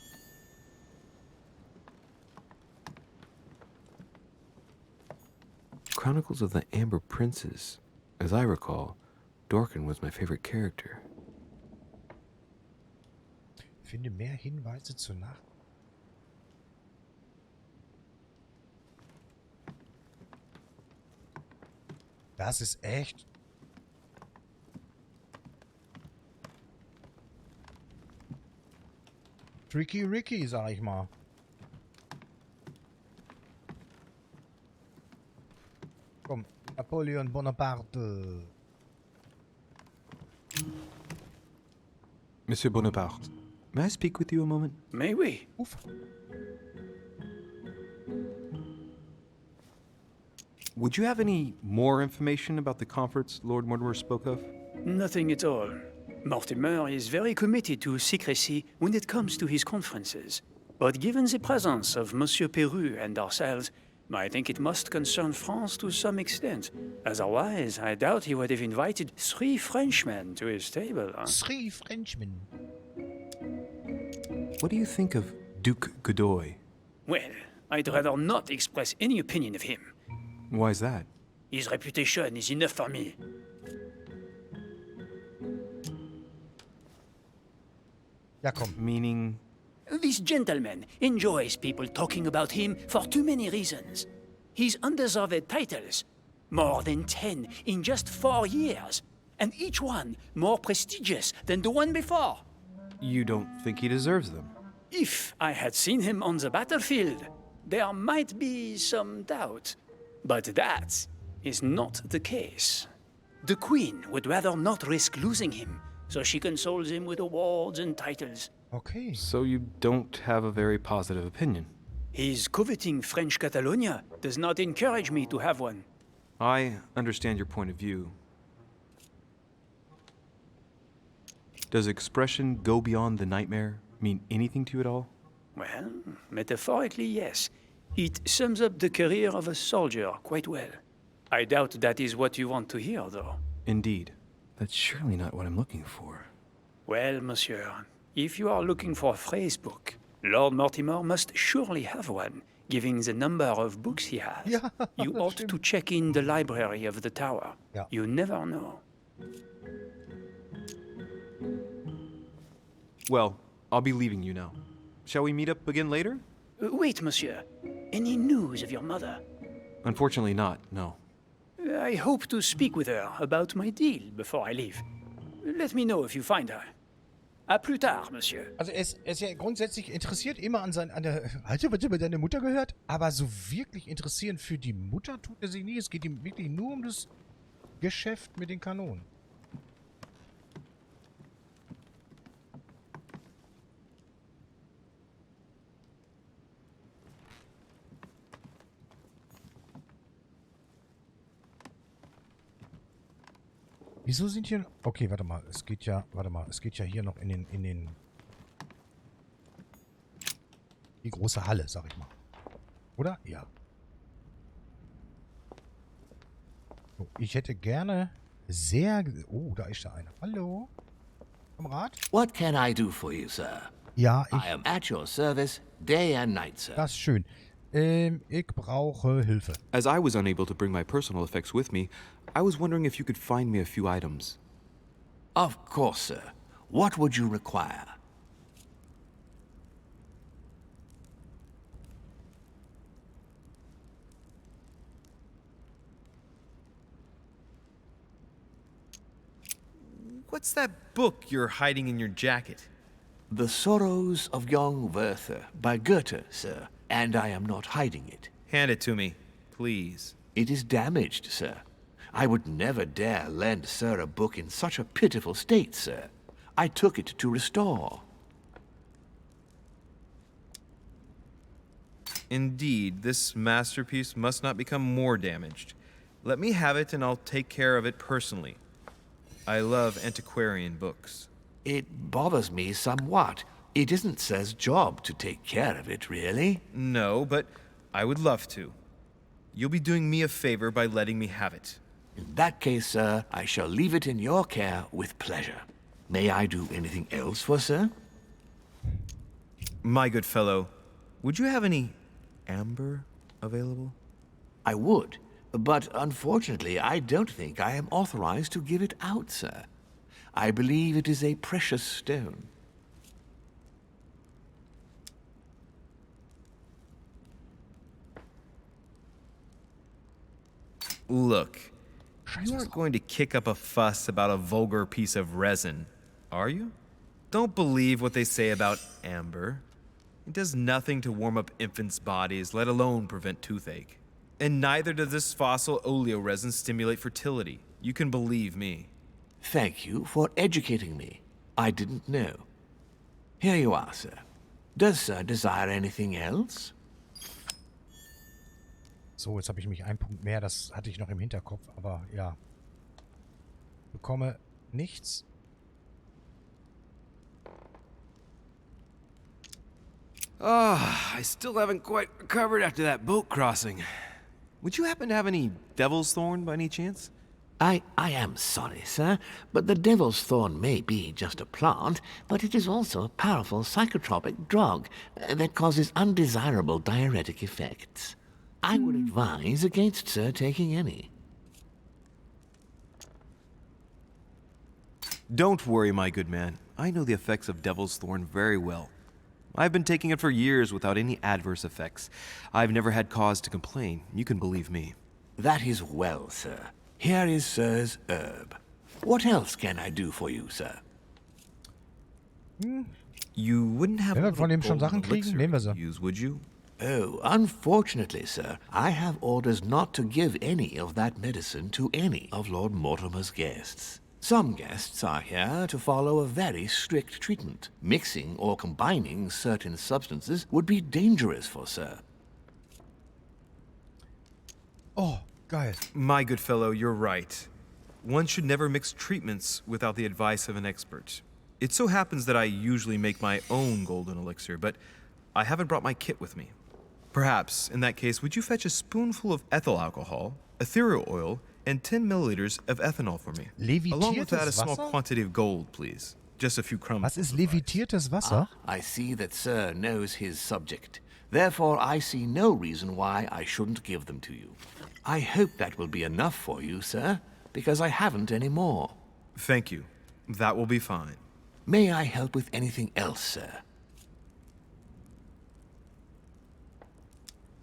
Chronicles of the Amber Princes. As I recall, Dorkin was my favorite character. Finde mehr Hinweise zur Nacht. Das ist echt... Tricky Ricky, sag ich mal. Komm, Napoleon Bonaparte. Monsieur Bonaparte, may I speak with you a moment? May we? Oof. Would you have any more information about the conference Lord Mortimer spoke of? Nothing at all. Mortimer is very committed to secrecy when it comes to his conferences. But given the presence of Monsieur Peru and ourselves, I think it must concern France to some extent. Otherwise, I doubt he would have invited 3 Frenchmen to his table. Huh? 3 Frenchmen. What do you think of Duke Godoy? Well, I'd rather not express any opinion of him. Why is that? His reputation is enough for me. Ja, komm. Meaning? This gentleman enjoys people talking about him for too many reasons. His undeserved titles, more than 10 in just 4 years, and each one more prestigious than the one before. You don't think he deserves them? If I had seen him on the battlefield, there might be some doubt. But that is not the case. The Queen would rather not risk losing him, so she consoles him with awards and titles. Okay. So you don't have a very positive opinion? His coveting French Catalonia does not encourage me to have one. I understand your point of view. Does expression go beyond the nightmare mean anything to you at all? Well, metaphorically, yes. It sums up the career of a soldier quite well. I doubt that is what you want to hear, though. Indeed. That's surely not what I'm looking for. Well, monsieur, if you are looking for a phrase book, Lord Mortimer must surely have one, given the number of books he has. Ja, you ought to check in the library of the tower. Ja. You never know. Well, I'll be leaving you now. Shall we meet up again later? Wait, monsieur. Any news of your mother? Unfortunately not, no. I hope to speak with her about my deal before I leave. Let me know if you find her. À plus tard, monsieur. Also er ist ja grundsätzlich interessiert immer an der... Alter, was über deine Mutter gehört? Aber so wirklich interessieren für die Mutter tut er sich nie. Es geht ihm wirklich nur um das Geschäft mit den Kanonen. Wieso sind hier... Okay, warte mal. Es geht ja... Warte mal. Es geht ja hier noch in den... Die große Halle, sag ich mal. Oder? Ja. So, ich hätte gerne sehr... Oh, da ist da einer. Hallo? Kamerad? What can I do for you, sir? Ja, I am at your service day and night, sir. Das ist schön. Ich brauche Hilfe. As I was unable to bring my personal effects with me, I was wondering if you could find me a few items. Of course, sir. What would you require? What's that book you're hiding in your jacket? The Sorrows of Young Werther by Goethe, sir. And I am not hiding it. Hand it to me, please. It is damaged, sir. I would never dare lend sir a book in such a pitiful state, sir. I took it to restore. Indeed, this masterpiece must not become more damaged. Let me have it and I'll take care of it personally. I love antiquarian books. It bothers me somewhat, It isn't Sir's job to take care of it, really. No, but I would love to. You'll be doing me a favor by letting me have it. In that case, sir, I shall leave it in your care with pleasure. May I do anything else for Sir? My good fellow, would you have any amber available? I would, but unfortunately I don't think I am authorized to give it out, sir. I believe it is a precious stone. Look, you aren't going to kick up a fuss about a vulgar piece of resin, are you? Don't believe what they say about amber. It does nothing to warm up infants' bodies, let alone prevent toothache. And neither does this fossil oleoresin stimulate fertility. You can believe me. Thank you for educating me. I didn't know. Here you are, sir. Does Sir desire anything else? So, jetzt habe ich mich einen Punkt mehr. Das hatte ich noch im Hinterkopf, aber ja. Bekomme nichts. Ah, I still haven't quite recovered after that boat crossing. Would you happen to have any devil's thorn by any chance? I am sorry, sir, but the devil's thorn may be just a plant, but it is also a powerful psychotropic drug that causes undesirable diuretic effects. I would advise against Sir taking any. Don't worry, my good man. I know the effects of devil's thorn very well. I've been taking it for years without any adverse effects. I've never had cause to complain. You can believe me. That is well, sir. Here is Sir's herb. What else can I do for you, sir? You wouldn't have Wenn wir a von dem schon golden Sachen kriegen, elixir nehmen wir to sie. use, would you? Oh, unfortunately, sir, I have orders not to give any of that medicine to any of Lord Mortimer's guests. Some guests are here to follow a very strict treatment. Mixing or combining certain substances would be dangerous for Sir. Oh, geil. My good fellow, you're right. One should never mix treatments without the advice of an expert. It so happens that I usually make my own golden elixir, but I haven't brought my kit with me. Perhaps, in that case, would you fetch a spoonful of ethyl alcohol, ethereal oil, and 10 milliliters of ethanol for me? Along with that, a small Wasser? quantity of gold, please. Just a few crumbs. Was ist levitiertes Wasser? I see that Sir knows his subject. Therefore, I see no reason why I shouldn't give them to you. I hope that will be enough for you, sir, because I haven't any more. Thank you. That will be fine. May I help with anything else, sir?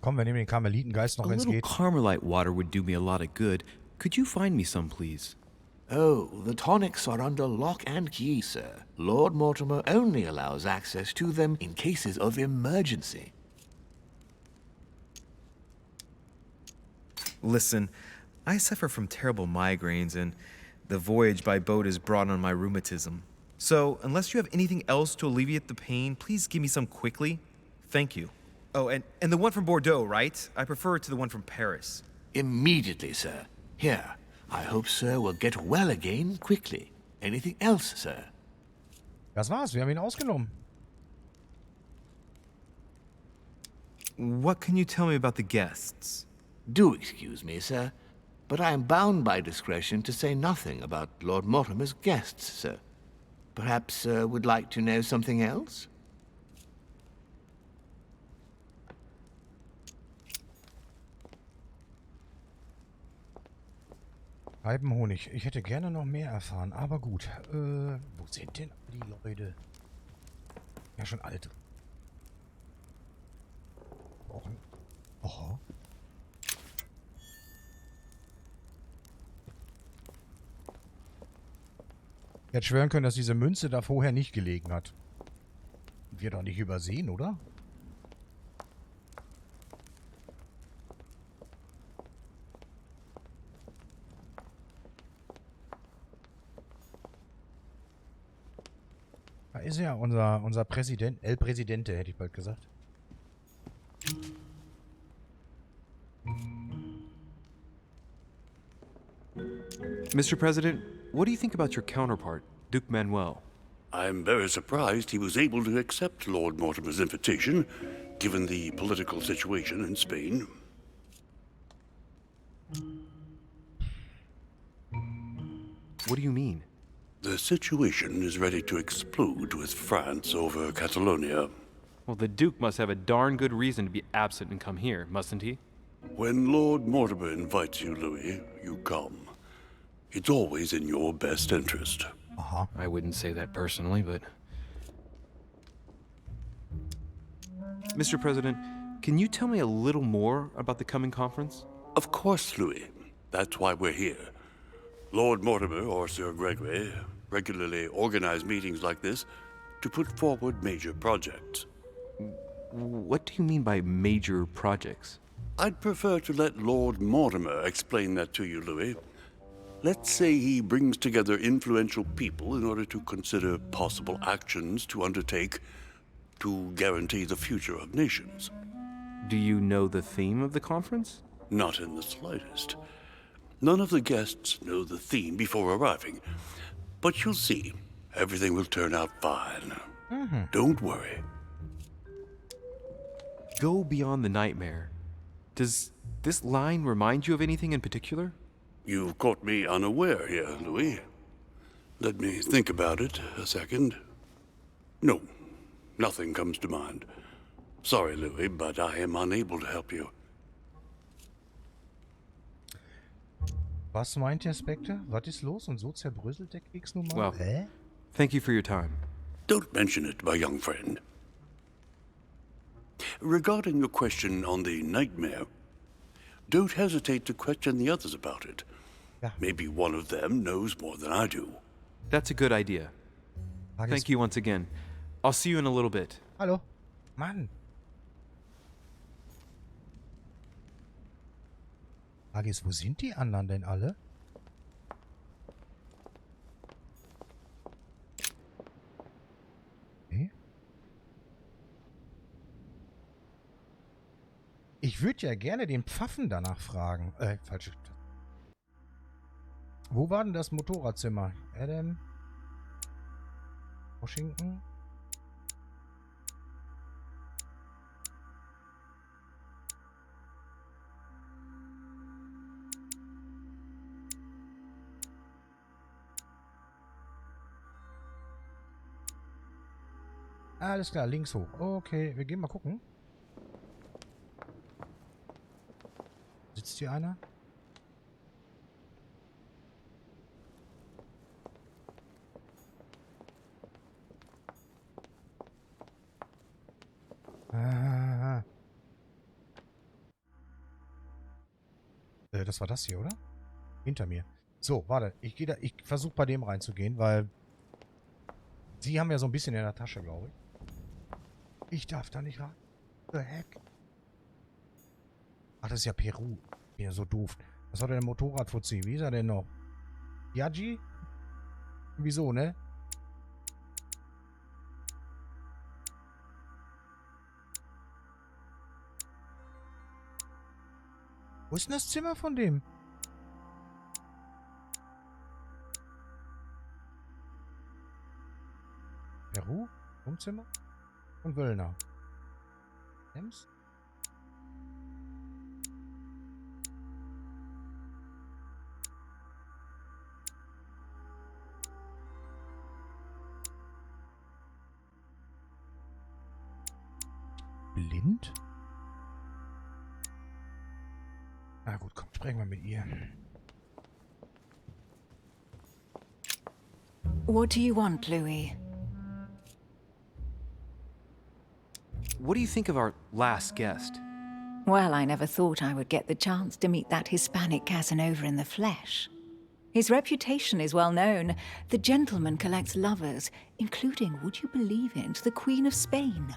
Komm, wir nehmen den Karmelitengeist noch, A wenn es little geht. Carmelite water would do me a lot of good. Could you find me some, please? Oh, the tonics are under lock and key, sir. Lord Mortimer only allows access to them in cases of emergency. Listen, I suffer from terrible migraines, and the voyage by boat has brought on my rheumatism. So, unless you have anything else to alleviate the pain, please give me some quickly. Thank you. Oh, and the one from Bordeaux, right? I prefer it to the one from Paris. Immediately, sir. Here, I hope Sir will get well again quickly. Anything else, sir? Das war's, wir haben ihn ausgenommen. What can you tell me about the guests? Do excuse me, sir, but I am bound by discretion to say nothing about Lord Mortimer's guests, sir. Perhaps Sir would like to know something else? Scheibenhonig. Ich hätte gerne noch mehr erfahren, aber gut. Wo sind denn die Leute? Ja, schon alt. Brauchen. Oho. Ich hätte schwören können, dass diese Münze da vorher nicht gelegen hat. Wir doch nicht übersehen, oder? Da ist ja unser Präsident, El Presidente, hätte ich bald gesagt. Mr. President, what do you think about your counterpart, Duke Manuel? I'm very surprised he was able to accept Lord Mortimer's invitation, given the political situation in Spain. What do you mean? The situation is ready to explode with France over Catalonia. Well, the Duke must have a darn good reason to be absent and come here, mustn't he? When Lord Mortimer invites you, Louis, you come. It's always in your best interest. I wouldn't say that personally, but... Mr. President, can you tell me a little more about the coming conference? Of course, Louis. That's why we're here. Lord Mortimer or Sir Gregory regularly organize meetings like this to put forward major projects. What do you mean by major projects? I'd prefer to let Lord Mortimer explain that to you, Louis. Let's say he brings together influential people in order to consider possible actions to undertake to guarantee the future of nations. Do you know the theme of the conference? Not in the slightest. None of the guests know the theme before arriving. But you'll see, everything will turn out fine. Don't worry. Go beyond the nightmare. Does this line remind you of anything in particular? You've caught me unaware here, Louis. Let me think about it a second. No, nothing comes to mind. Sorry, Louis, but I am unable to help you. Was meint der Spectre? Was ist los? Und so zerbröselt der Keks nun mal? Well, thank you for your time. Don't mention it, my young friend. Regarding your question on the nightmare, don't hesitate to question the others about it. Maybe one of them knows more than I do. That's a good idea. Thank you once again. I'll see you in a little bit. Hallo? Mann. Frage ist, wo sind die anderen denn alle? Okay. Ich würde ja gerne den Pfaffen danach fragen. Falsche. Wo war denn das Motorradzimmer? Adam? Washington? Alles klar, links hoch. Okay, wir gehen mal gucken. Sitzt hier einer? Das war das hier, oder? Hinter mir. So, warte. Ich versuche bei dem reinzugehen, weil sie haben ja so ein bisschen in der Tasche, glaube ich. Ich darf da nicht rein. The heck? Ach, das ist ja Peru. Ja, so doof. Was hat denn der Motorradfuzzi? Wie ist er denn noch? Yaji? Wieso, ne? Wo ist denn das Zimmer von dem? Peru? Wohnzimmer? Und Wöllner. Ems? Blind? Na gut, komm, sprechen wir mit ihr. What do you want, Louis? What do you think of our last guest? Well, I never thought I would get the chance to meet that Hispanic Casanova in the flesh. His reputation is well known. The gentleman collects lovers, including, would you believe it, the Queen of Spain.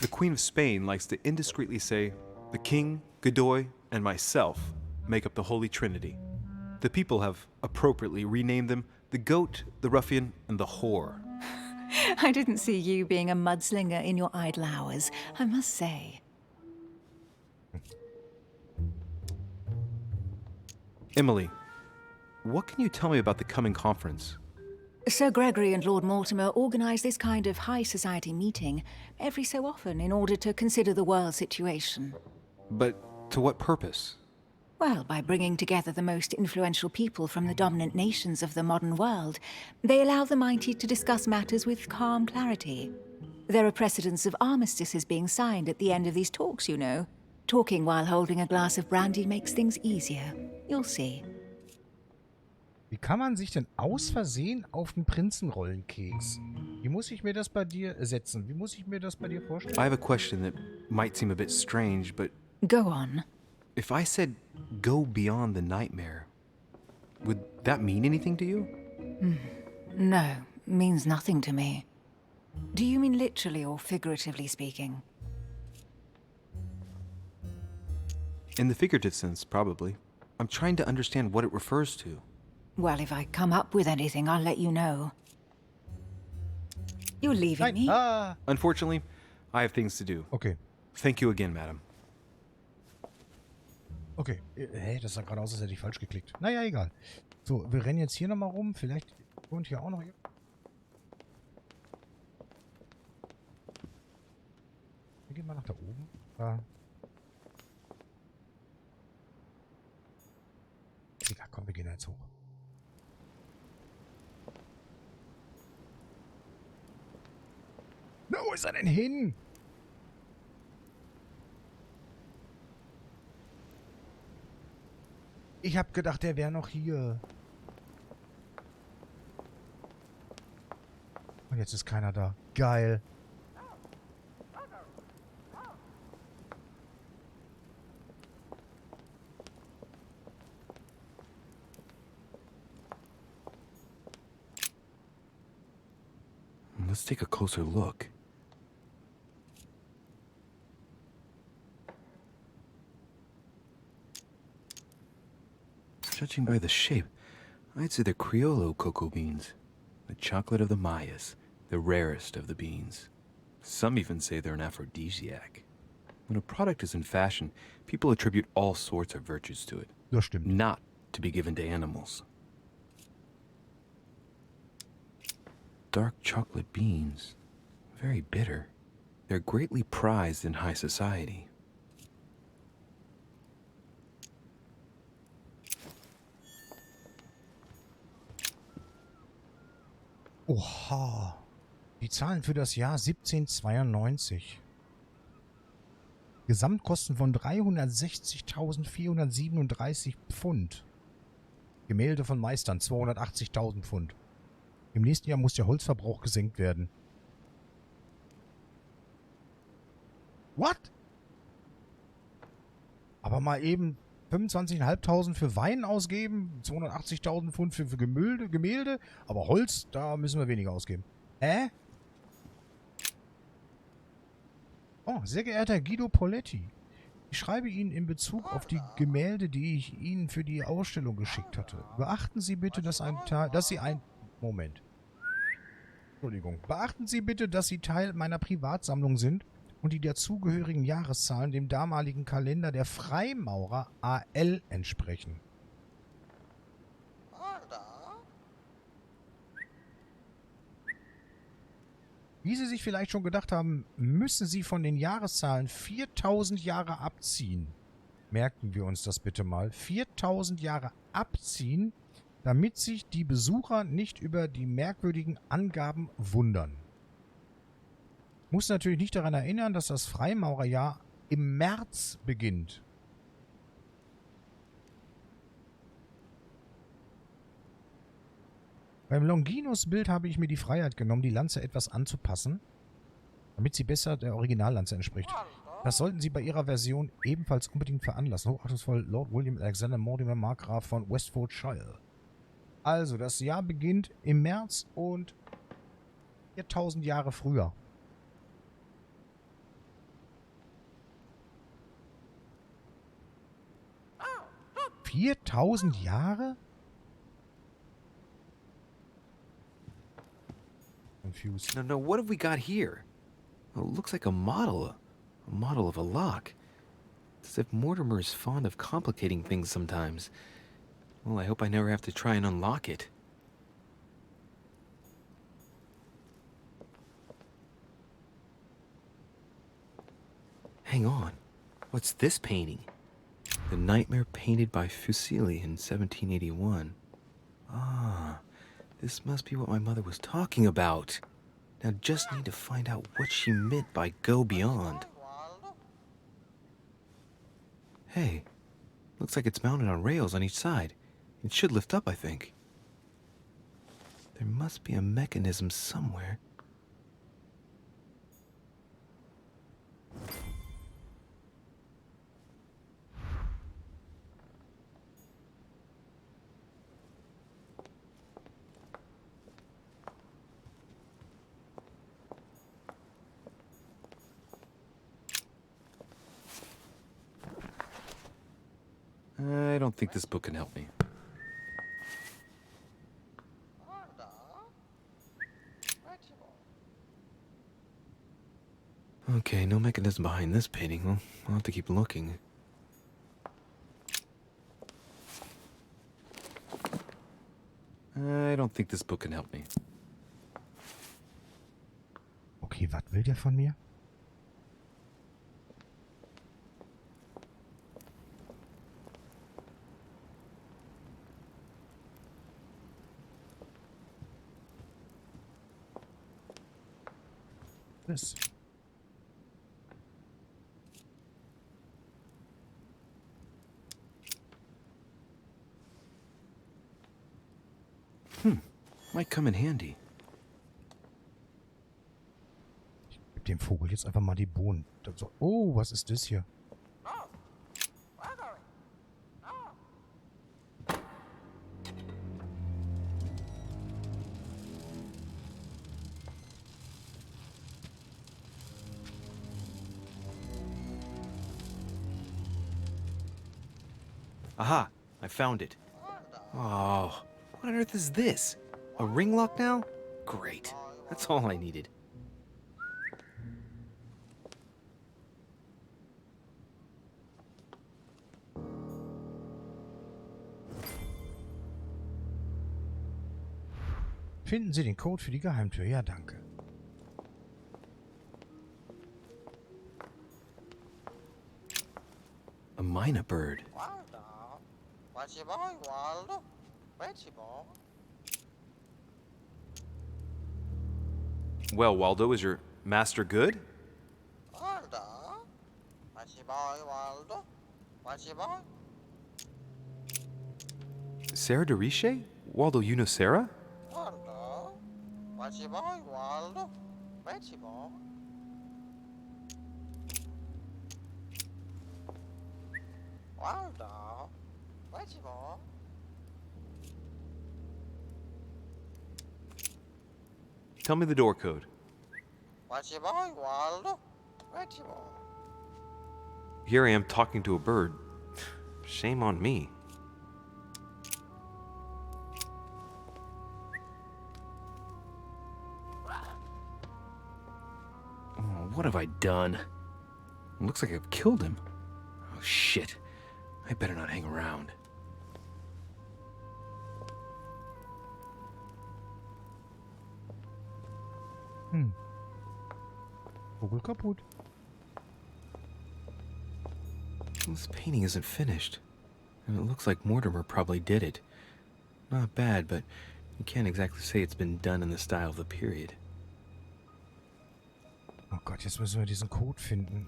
The Queen of Spain likes to indiscreetly say, the King, Godoy, and myself make up the Holy Trinity. The people have appropriately renamed them the Goat, the Ruffian, and the Whore. I didn't see you being a mudslinger in your idle hours, I must say. Emily, what can you tell me about the coming conference? Sir Gregory and Lord Mortimer organize this kind of high society meeting every so often in order to consider the world situation. But to what purpose? Well, by bringing together the most influential people from the dominant nations of the modern world, they allow the mighty to discuss matters with calm clarity. There are precedents of armistices being signed at the end of these talks, you know. Talking while holding a glass of brandy makes things easier. You'll see. Wie kann man sich denn aus Versehen auf den Prinzenrollenkeks? Wie muss ich mir das bei dir setzen? Wie muss ich mir das bei dir vorstellen? I have a question that might seem a bit strange, but... Go on. If I said, go beyond the nightmare, would that mean anything to you? No, means nothing to me. Do you mean literally or figuratively speaking? In the figurative sense, probably. I'm trying to understand what it refers to. Well, if I come up with anything, I'll let you know. You're leaving me? Unfortunately, I have things to do. Okay. Thank you again, madam. Okay. Hä, das sah gerade aus, als hätte ich falsch geklickt. Naja, egal. So, wir rennen jetzt hier nochmal rum. Vielleicht wohnt hier auch noch... Wir gehen mal nach da oben. Egal, komm, wir gehen jetzt hoch. Na, wo ist er denn hin? Ich hab gedacht, der wäre noch hier. Und jetzt ist keiner da. Geil. Let's take a closer look. Judging by the shape, I'd say they're Criollo cocoa beans. The chocolate of the Mayas, the rarest of the beans. Some even say they're an aphrodisiac. When a product is in fashion, people attribute all sorts of virtues to it. Das stimmt. Not to be given to animals. Dark chocolate beans. Very bitter. They're greatly prized in high society. Oha. Die Zahlen für das Jahr 1792. Gesamtkosten von 360.437 Pfund. Gemälde von Meistern 280.000 Pfund. Im nächsten Jahr muss der Holzverbrauch gesenkt werden. What? Aber mal eben 25.500 für Wein ausgeben, 280.000 Pfund für Gemälde, aber Holz, da müssen wir weniger ausgeben. Oh, sehr geehrter Guido Poletti. Ich schreibe Ihnen in Bezug auf die Gemälde, die ich Ihnen für die Ausstellung geschickt hatte. Beachten Sie bitte, Beachten Sie bitte, dass sie Teil meiner Privatsammlung sind und die dazugehörigen Jahreszahlen dem damaligen Kalender der Freimaurer AL entsprechen. Wie Sie sich vielleicht schon gedacht haben, müssen Sie von den Jahreszahlen 4000 Jahre abziehen. Merken wir uns das bitte mal. 4000 Jahre abziehen, damit sich die Besucher nicht über die merkwürdigen Angaben wundern. Muss natürlich nicht daran erinnern, dass das Freimaurerjahr im März beginnt. Beim Longinus-Bild habe ich mir die Freiheit genommen, die Lanze etwas anzupassen, damit sie besser der Originallanze entspricht. Das sollten Sie bei Ihrer Version ebenfalls unbedingt veranlassen. Hochachtungsvoll Lord William Alexander Mortimer, Markgraf von Westfordshire. Also, das Jahr beginnt im März und 4000 Jahre früher. ...4000 Jahre? Confused. No, what have we got here? Oh, it looks like a model of a lock. It's as if Mortimer is fond of complicating things sometimes. Well, I hope I never have to try and unlock it. Hang on. What's this painting? The Nightmare painted by Fuseli in 1781. Ah, this must be what my mother was talking about. Now just need to find out what she meant by go beyond. Hey, looks like it's mounted on rails on each side. It should lift up, I think. There must be a mechanism somewhere. I don't think this book can help me. Okay, no mechanism behind this painting. Well, I'll have to keep looking. I don't think this book can help me. Okay, was will der von mir? Das. Might come in handy. Ich gebe dem Vogel jetzt einfach mal die Bohnen. Oh, was ist das hier? Aha! I found it. Oh, what on earth is this? A ring lock now? Great. That's all I needed. Finden Sie den Code für die Geheimtür. Ja, danke. A mina bird. Well, Waldo, is your master good? Sarah de Riche? Waldo, you know Sarah? Tell me the door code. Here I am talking to a bird. Shame on me. Oh, what have I done? It looks like I've killed him. Oh, shit. I better not hang around. Vogel kaputt. This painting isn't finished. And it looks like Mortimer probably did it. Not bad, but you can't exactly say it's been done in the style of the period. Oh Gott, jetzt müssen wir diesen Code finden.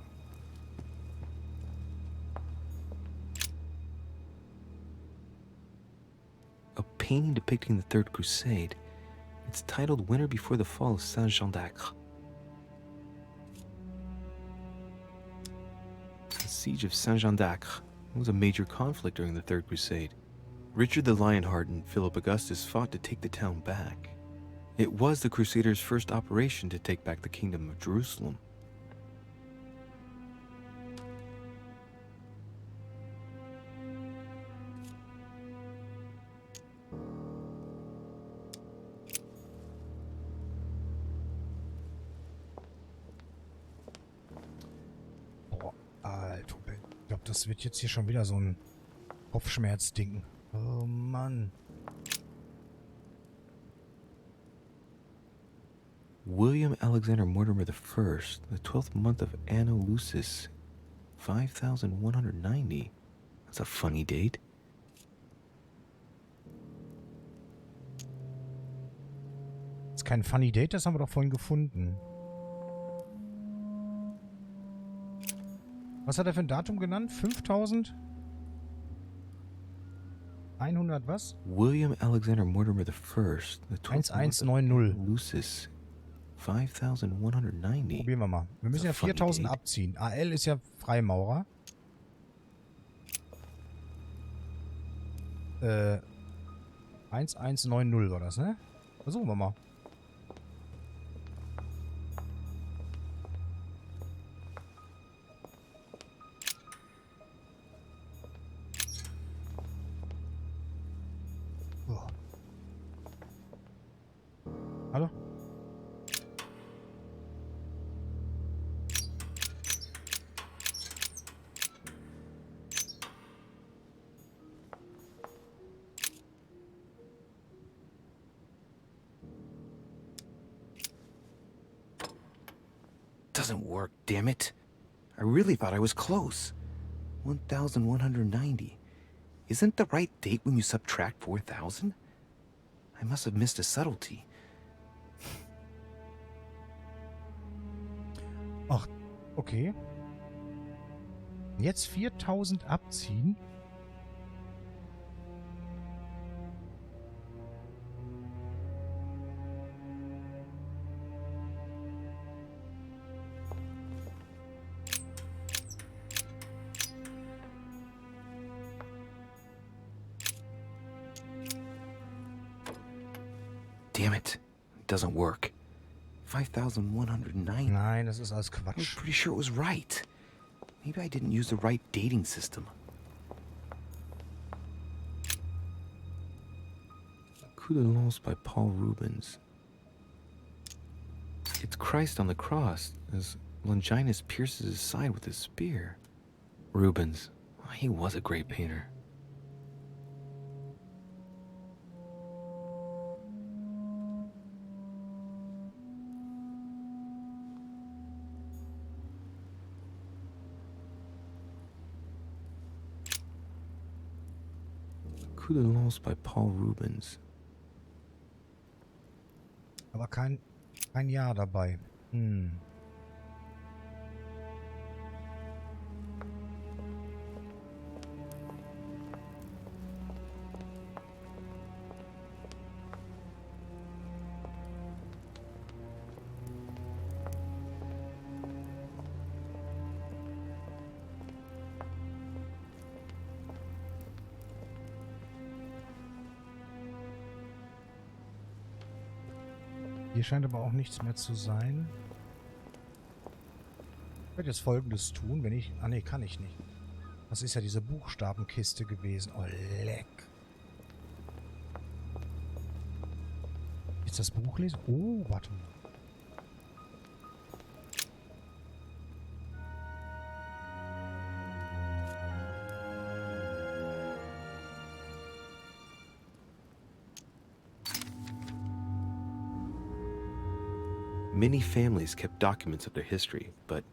A painting depicting the Third Crusade. It's titled Winter Before the Fall of Saint-Jean d'Acre. The Siege of Saint-Jean d'Acre was a major conflict during the Third Crusade. Richard the Lionheart and Philip Augustus fought to take the town back. It was the Crusaders' first operation to take back the Kingdom of Jerusalem. Alter, ich glaube, das wird jetzt hier schon wieder so ein Kopfschmerzding. Mann. William Alexander Mortimer I, the 12th month of Anno Lucis, 5190. That's a funny date. Das ist kein Funny Date, das haben wir doch vorhin gefunden. Was hat er für ein Datum genannt? 5100 was? William Alexander Mortimer I, the 12th month of 1190. Lucis, 5190. Probieren wir mal. Wir müssen ja 4000 abziehen. AL ist ja Freimaurer. 1190 war das, ne? Versuchen wir mal. Oh. Hallo? Doesn't work, damn it. I really thought I was close. 1190. Isn't the right date when you subtract 4000? I must have missed a subtlety. Ach, okay. Jetzt 4000 abziehen. Damn it. It doesn't work. 5109. Nein, das ist alles I was Quatsch. pretty sure it was right. Maybe I didn't use the right dating system. Coup de Lance by Paul Rubens. It's Christ on the cross as Longinus pierces his side with his spear. Rubens. He was a great painter. Coup de Lance by Paul Rubens. Aber kein Jahr dabei. Hier scheint aber auch nichts mehr zu sein. Ich werde jetzt Folgendes tun, wenn ich... Ah ne, kann ich nicht. Das ist ja diese Buchstabenkiste gewesen. Oh, leck. Ist das Buch lesen? Oh, warte mal. Many families kept documents of their history, but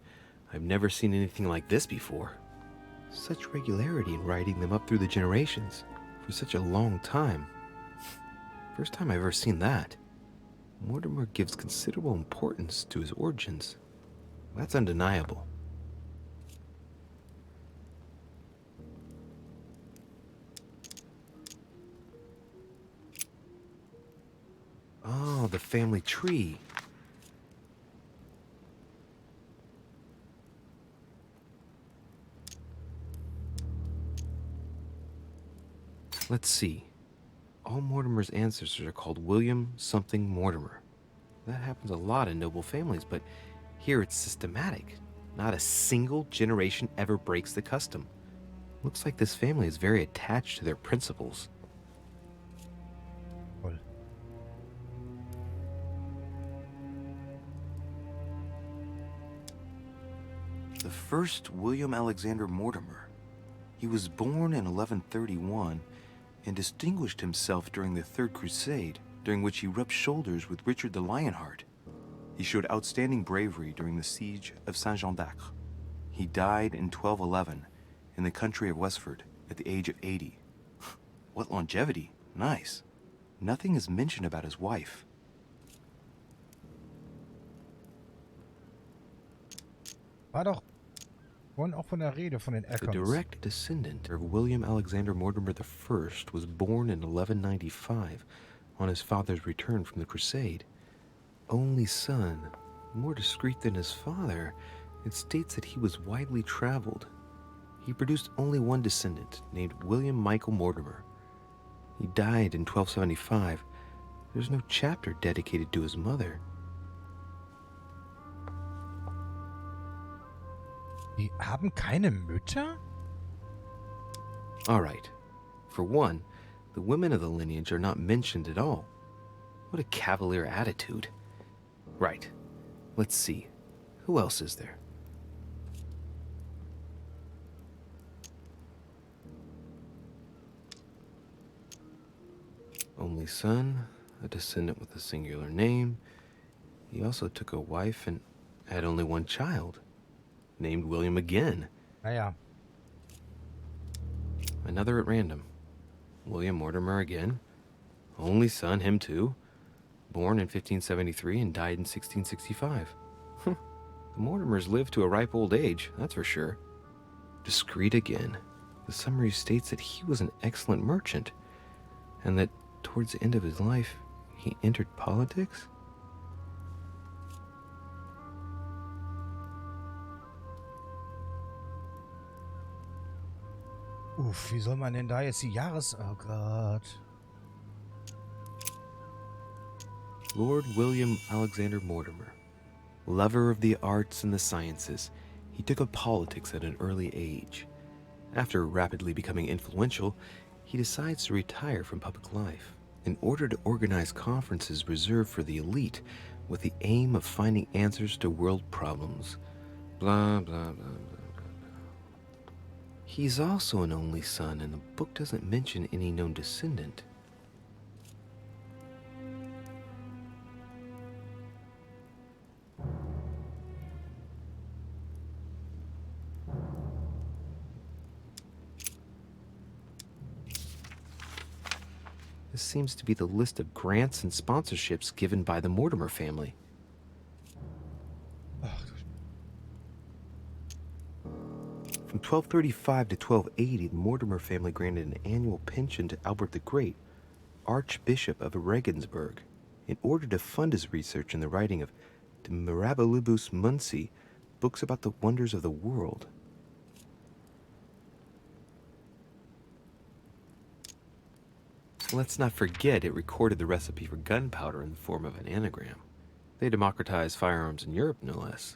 I've never seen anything like this before. Such regularity in writing them up through the generations for such a long time. First time I've ever seen that. Mortimer gives considerable importance to his origins. That's undeniable. Oh, the family tree. Let's see. All Mortimer's ancestors are called William something Mortimer. That happens a lot in noble families, but here it's systematic. Not a single generation ever breaks the custom. Looks like this family is very attached to their principles. Toll. The first William Alexander Mortimer. He was born in 1131 and distinguished himself during the Third Crusade, during which he rubbed shoulders with Richard the Lionheart. He showed outstanding bravery during the siege of Saint-Jean d'Acre. He died in 1211 in the country of Westford at the age of 80. What longevity! Nice. Nothing is mentioned about his wife. War doch vorhin auch von der Rede von den The Eckons. direct descendant of William Alexander Mortimer I was born in 1195 on his father's return from the Crusade. Only son, more discreet than his father, it states that he was widely traveled. He produced only one descendant, named William Michael Mortimer. He died in 1275. There's no chapter dedicated to his mother. Die haben keine Mütter? All right. For one, the women of the lineage are not mentioned at all. What a cavalier attitude. Right. Let's see. Who else is there? Only son, a descendant with a singular name. He also took a wife and had only one child, named William again. Naja. Another at random. William Mortimer again. Only son, him too. Born in 1573 and died in 1665. The Mortimers lived to a ripe old age, that's for sure. Discreet again. The summary states that he was an excellent merchant, and that towards the end of his life, he entered politics? Uff, wie soll man denn da jetzt die Oh Gott. Lord William Alexander Mortimer. Lover of the arts and the sciences, he took up politics at an early age. After rapidly becoming influential, he decides to retire from public life in order to organize conferences reserved for the elite with the aim of finding answers to world problems. Blah, blah, blah, blah, blah, blah. He's also an only son, and the book doesn't mention any known descendant. This seems to be the list of grants and sponsorships given by the Mortimer family. From 1235 to 1280, the Mortimer family granted an annual pension to Albert the Great, Archbishop of Regensburg, in order to fund his research in the writing of De Mirabilibus Munci, books about the wonders of the world. Let's not forget it recorded the recipe for gunpowder in the form of an anagram. They democratized firearms in Europe, no less.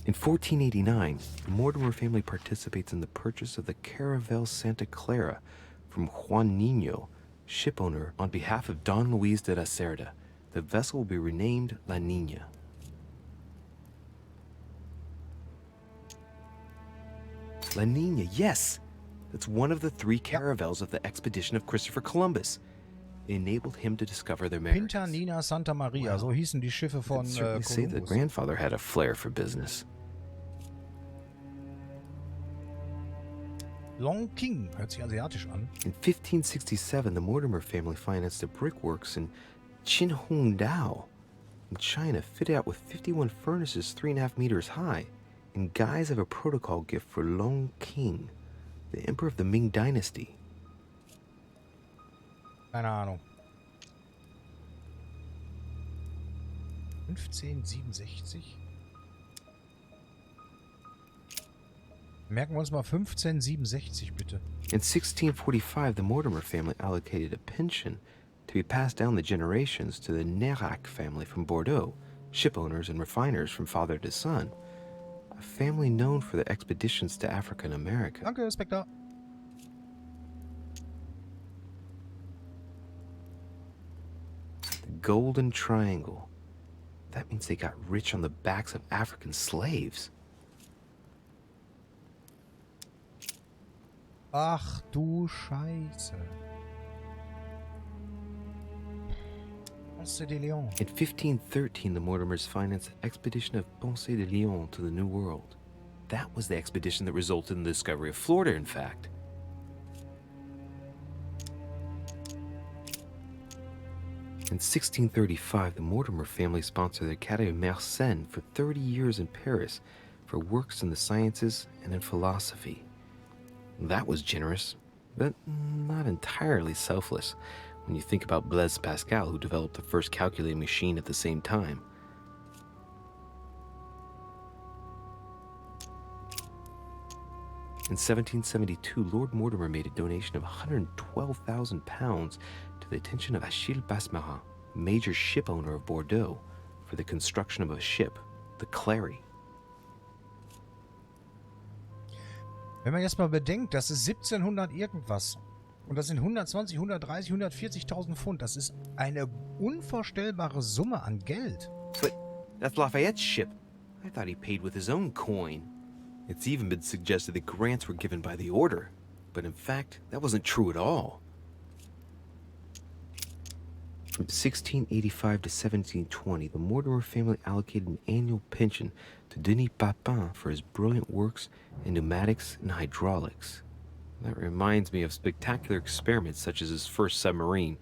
In 1489, the Mortimer family participates in the purchase of the Caravel Santa Clara from Juan Niño, shipowner on behalf of Don Luis de la Cerda. The vessel will be renamed La Niña. La Niña, yes! That's one of the 3 caravels of the expedition of Christopher Columbus. It enabled him to discover the Americas. Pinta, Nina, Santa Maria, so hießen die Schiffe von Certainly say the Columbus. grandfather had a flair for business. Long King, hört sich asiatisch an. In 1567, the Mortimer family financed the brickworks in Qinhongdao in China, fitted out with 51 furnaces 3.5 meters high, in guise of a protocol gift for Long King, the emperor of the Ming Dynasty. Keine Ahnung. 1567? Merken wir uns mal 1567, bitte. In 1645, the Mortimer family allocated a pension to be passed down the generations to the Nérac family from Bordeaux, shipowners and refiners from father to son. A family known for their expeditions to Africa and America. Danke, Spectre. The Golden Triangle. That means they got rich on the backs of African slaves. Ach du Scheiße. Ponce de Leon. In 1513, the Mortimers financed an expedition of Ponce de Leon to the New World. That was the expedition that resulted in the discovery of Florida, in fact. In 1635, the Mortimer family sponsored the Academy of Mersenne for 30 years in Paris for works in the sciences and in philosophy. That was generous, but not entirely selfless when you think about Blaise Pascal, who developed the first calculating machine at the same time. In 1772, Lord Mortimer made a donation of £112,000 to the attention of Achille Basmarin, major ship owner of Bordeaux, for the construction of a ship, the Clary. Wenn man jetzt mal bedenkt, das ist 1700 irgendwas. Und das sind 120, 130, 140.000 Pfund. Das ist eine unvorstellbare Summe an Geld. But that's Lafayette's ship. I thought he paid with his own coin. It's even been suggested that grants were given by the Order. But in fact, that wasn't true at all. From 1685 to 1720, the Mortimer family allocated an annual pension to Denis Papin for his brilliant works in pneumatics and hydraulics. That reminds me of spectacular experiments such as his first submarine,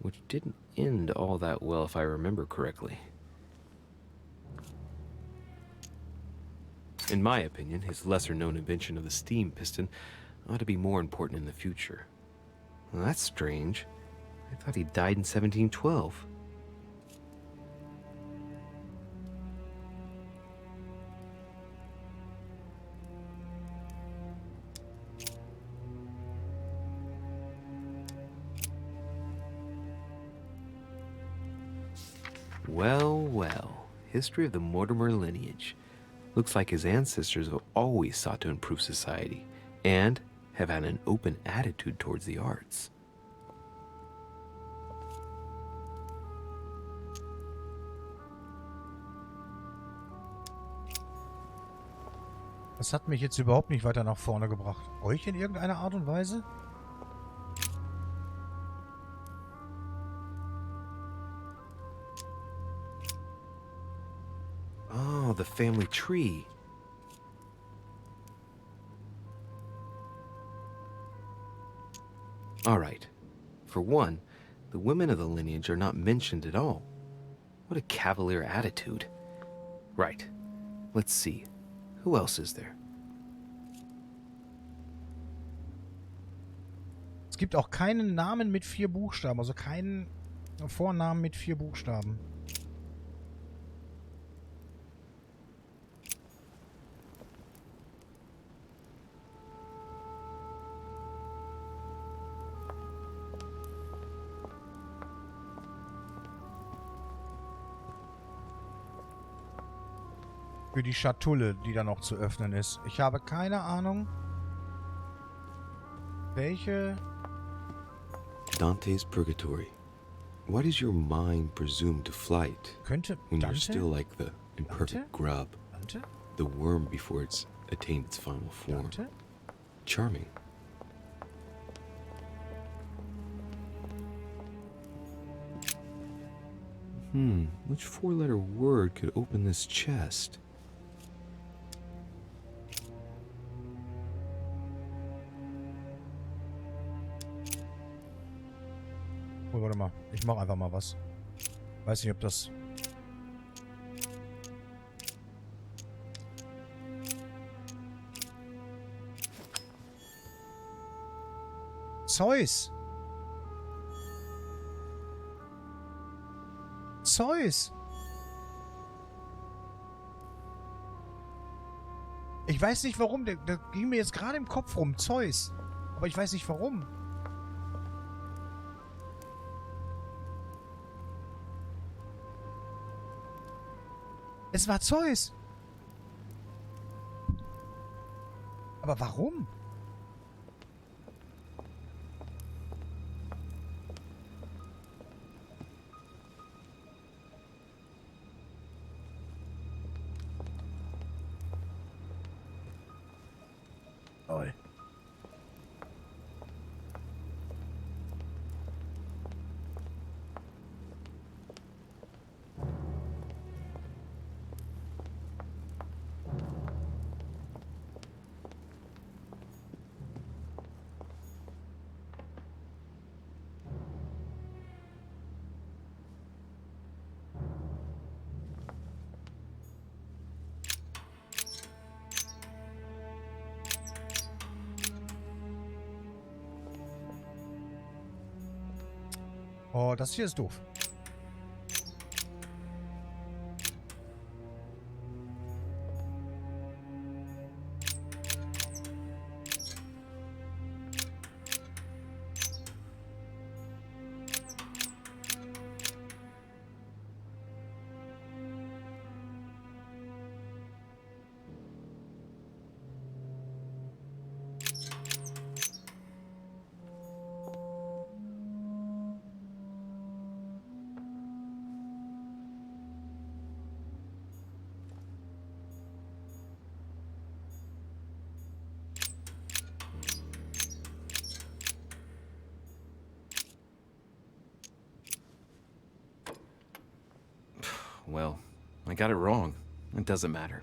which didn't end all that well if I remember correctly. In my opinion, his lesser-known invention of the steam piston ought to be more important in the future. Well, that's strange. I thought he died in 1712. Well, well. History of the Mortimer lineage. Looks like his ancestors have always sought to improve society and have had an open attitude towards the arts. Das hat mich jetzt überhaupt nicht weiter nach vorne gebracht. Euch in irgendeiner Art und Weise? Oh, the family tree. All right. For one, the women of the lineage are not mentioned at all. What a cavalier attitude. Right. Let's see. Who else is there? Es gibt auch keinen Namen mit 4 Buchstaben, also keinen Vornamen mit 4 Buchstaben. Für die Schatulle, die da noch zu öffnen ist. Ich habe keine Ahnung, welche... Dante's Purgatory. Why does your mind presume to flight when you're still like the imperfect grub, the worm before it's attained its final form? Charming. Which 4-letter word could open this chest? Oh, warte mal. Ich mache einfach mal was. Weiß nicht, ob das... Zeus! Zeus! Ich weiß nicht warum, der ging mir jetzt gerade im Kopf rum. Zeus. Aber ich weiß nicht warum. Es war Zeus. Aber warum? Toll. Oh, das hier ist doof. Well, I got it wrong. It doesn't matter.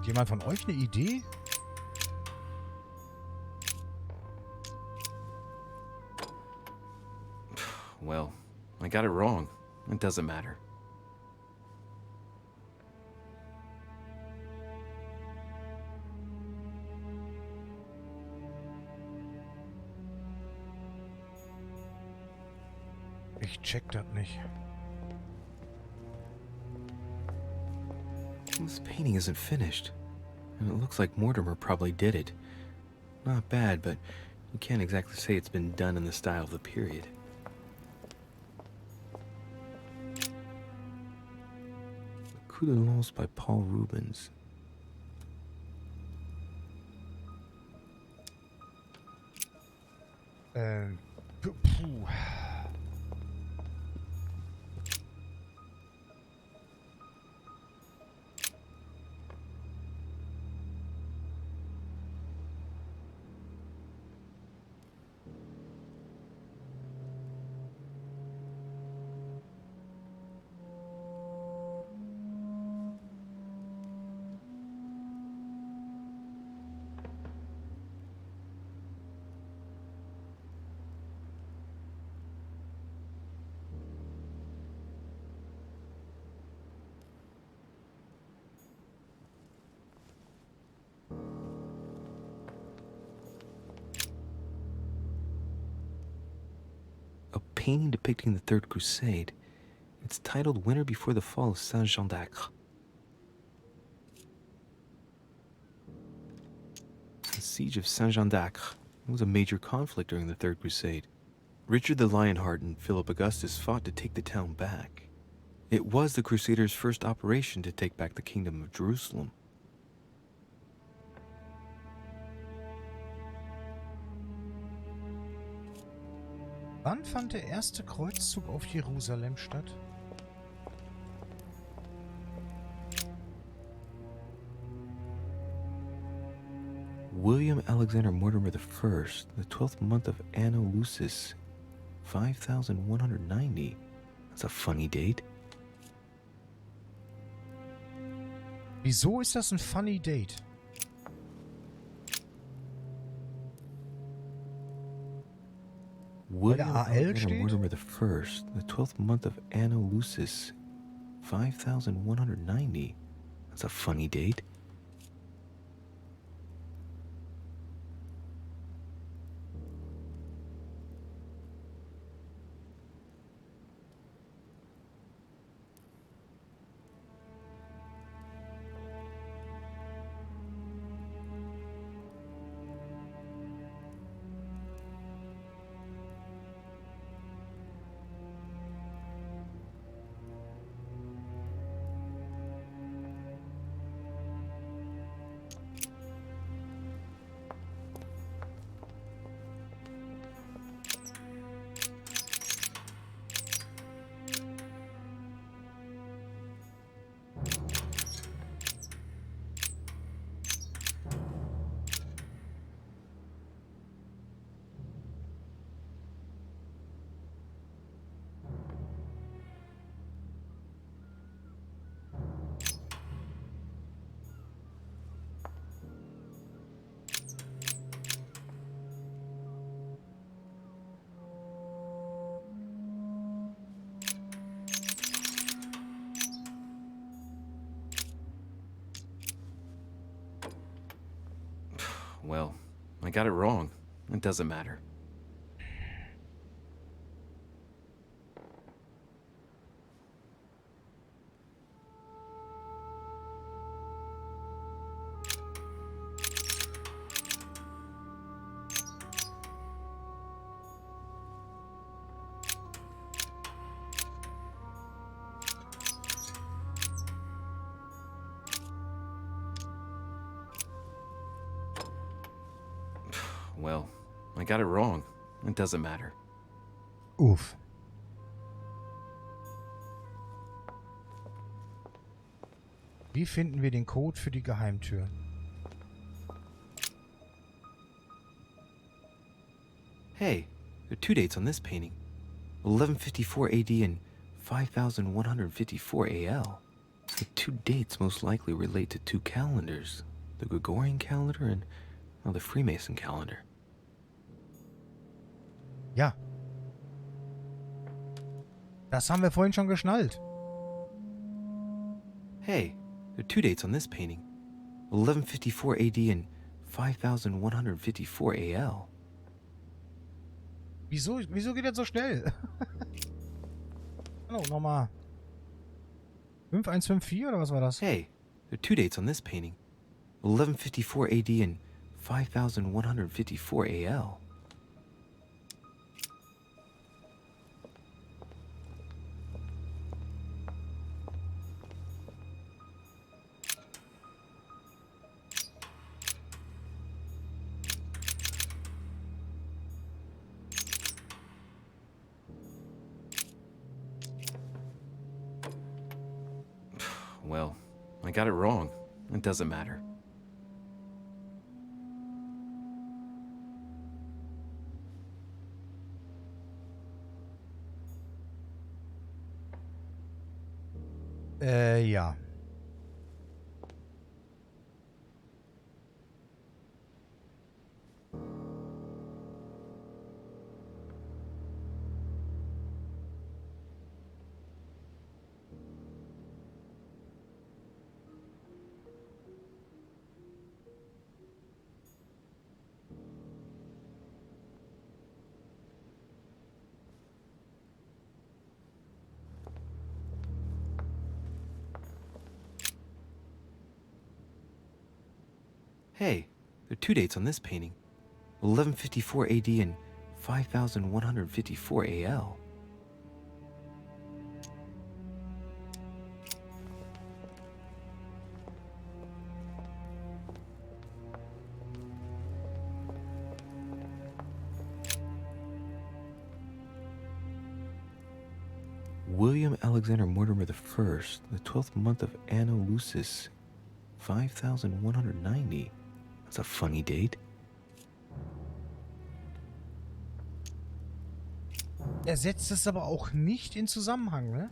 Hat jemand von euch eine Idee? Well, I got it wrong. It doesn't matter. Ich check das nicht. This painting isn't finished, and it looks like Mortimer probably did it. Not bad, but you can't exactly say it's been done in the style of the period. Coup de Lance by Paul Rubens. Puh. A painting depicting the Third Crusade. It's titled Winter Before the Fall of Saint-Jean d'Acre. The Siege of Saint-Jean d'Acre was a major conflict during the Third Crusade. Richard the Lionheart and Philip Augustus fought to take the town back. It was the Crusaders' first operation to take back the Kingdom of Jerusalem. Wann fand der erste Kreuzzug auf Jerusalem statt? William Alexander Mortimer I, the 12th month of Anno Lucis, 5190. That's a funny date. Wieso ist das ein funny Date? William AL Alexander steht? Mortimer I, the 12th month of Anno Lucis, 5190. That's a funny date. Well, I got it wrong. It doesn't matter. Well, I got it wrong. It doesn't matter. Uff. Wie finden wir den Code für die Geheimtür? Hey, there are 2 dates on this painting. 1154 AD and 5154 AL. The 2 dates most likely relate to 2 calendars. The Gregorian calendar and, well, the Freemason calendar. Ja. Das haben wir vorhin schon geschnallt. Hey, there are 2 dates on this painting. 1154 AD and 5154 AL. Wieso geht das so schnell? Hallo, nochmal. 5154 oder was war das? Hey, there are 2 dates on this painting. 1154 AD and 5154 AL. Well, I got it wrong. It doesn't matter. Ja. Hey, there are 2 dates on this painting. 1154 AD and 5154 AL. William Alexander Mortimer the First, the 12th month of Anno Lucis, 5190. That's a funny date. Er setzt es aber auch nicht in Zusammenhang, ne?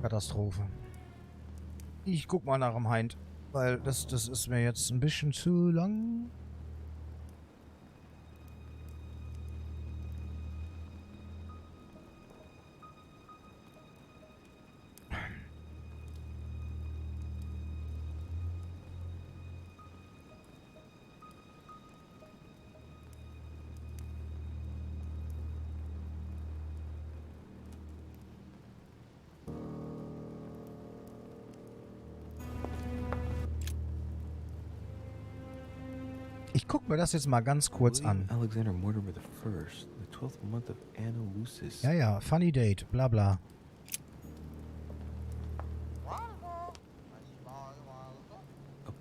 Katastrophe. Ich guck mal nach dem Hind, weil das ist mir jetzt ein bisschen zu lang. Ich guck mir das jetzt mal ganz kurz an. Alexander Mortimer the First, the 12th month of Anno Lucis. Ja, ja, funny date, bla bla. A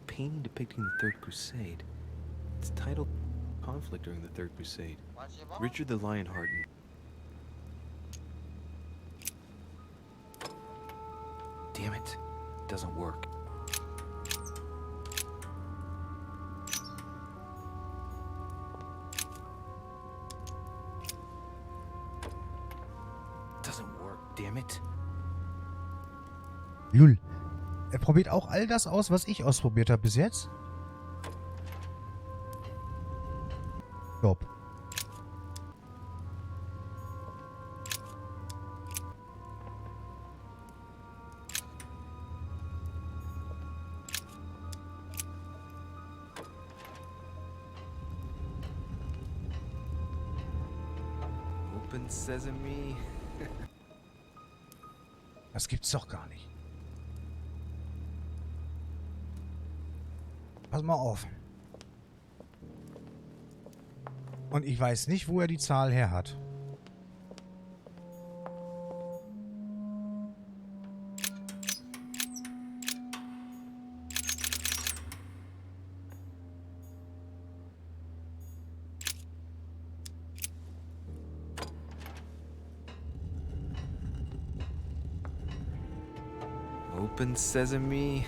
painting depicting the Third Crusade. It's titled Conflict During the Third Crusade. Richard the Lionheart. Damn it. It doesn't work. Damn it. Lul. Er probiert auch all das aus, was ich ausprobiert habe bis jetzt. Stopp. Open Sesame. Das gibt's doch gar nicht. Pass mal auf. Und ich weiß nicht, wo er die Zahl her hat. Open Sesame.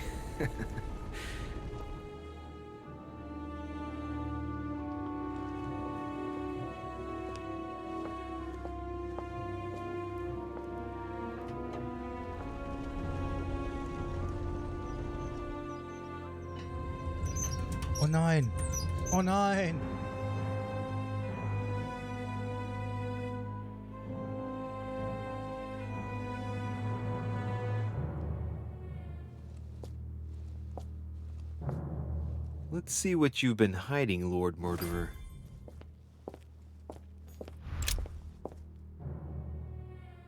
Oh nein. Oh nein. Let's see what you've been hiding, Lord Murderer.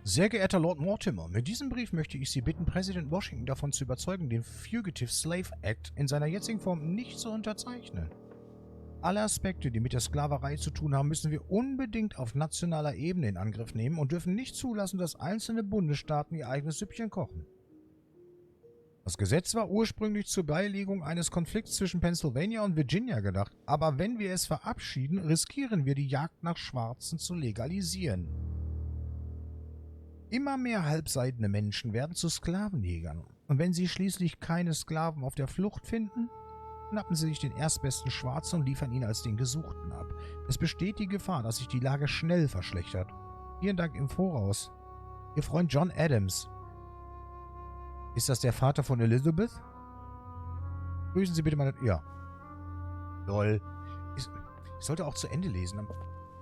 Sehr geehrter Lord Mortimer, mit diesem Brief möchte ich Sie bitten, Präsident Washington davon zu überzeugen, den Fugitive Slave Act in seiner jetzigen Form nicht zu unterzeichnen. Alle Aspekte, die mit der Sklaverei zu tun haben, müssen wir unbedingt auf nationaler Ebene in Angriff nehmen und dürfen nicht zulassen, dass einzelne Bundesstaaten ihr eigenes Süppchen kochen. Das Gesetz war ursprünglich zur Beilegung eines Konflikts zwischen Pennsylvania und Virginia gedacht, aber wenn wir es verabschieden, riskieren wir, die Jagd nach Schwarzen zu legalisieren. Immer mehr halbseidene Menschen werden zu Sklavenjägern. Und wenn sie schließlich keine Sklaven auf der Flucht finden, schnappen sie sich den erstbesten Schwarzen und liefern ihn als den Gesuchten ab. Es besteht die Gefahr, dass sich die Lage schnell verschlechtert. Vielen Dank im Voraus. Ihr Freund John Adams. Ist das der Vater von Elizabeth? Grüßen Sie bitte meine... Ja. Lol. Ich sollte auch zu Ende lesen, dann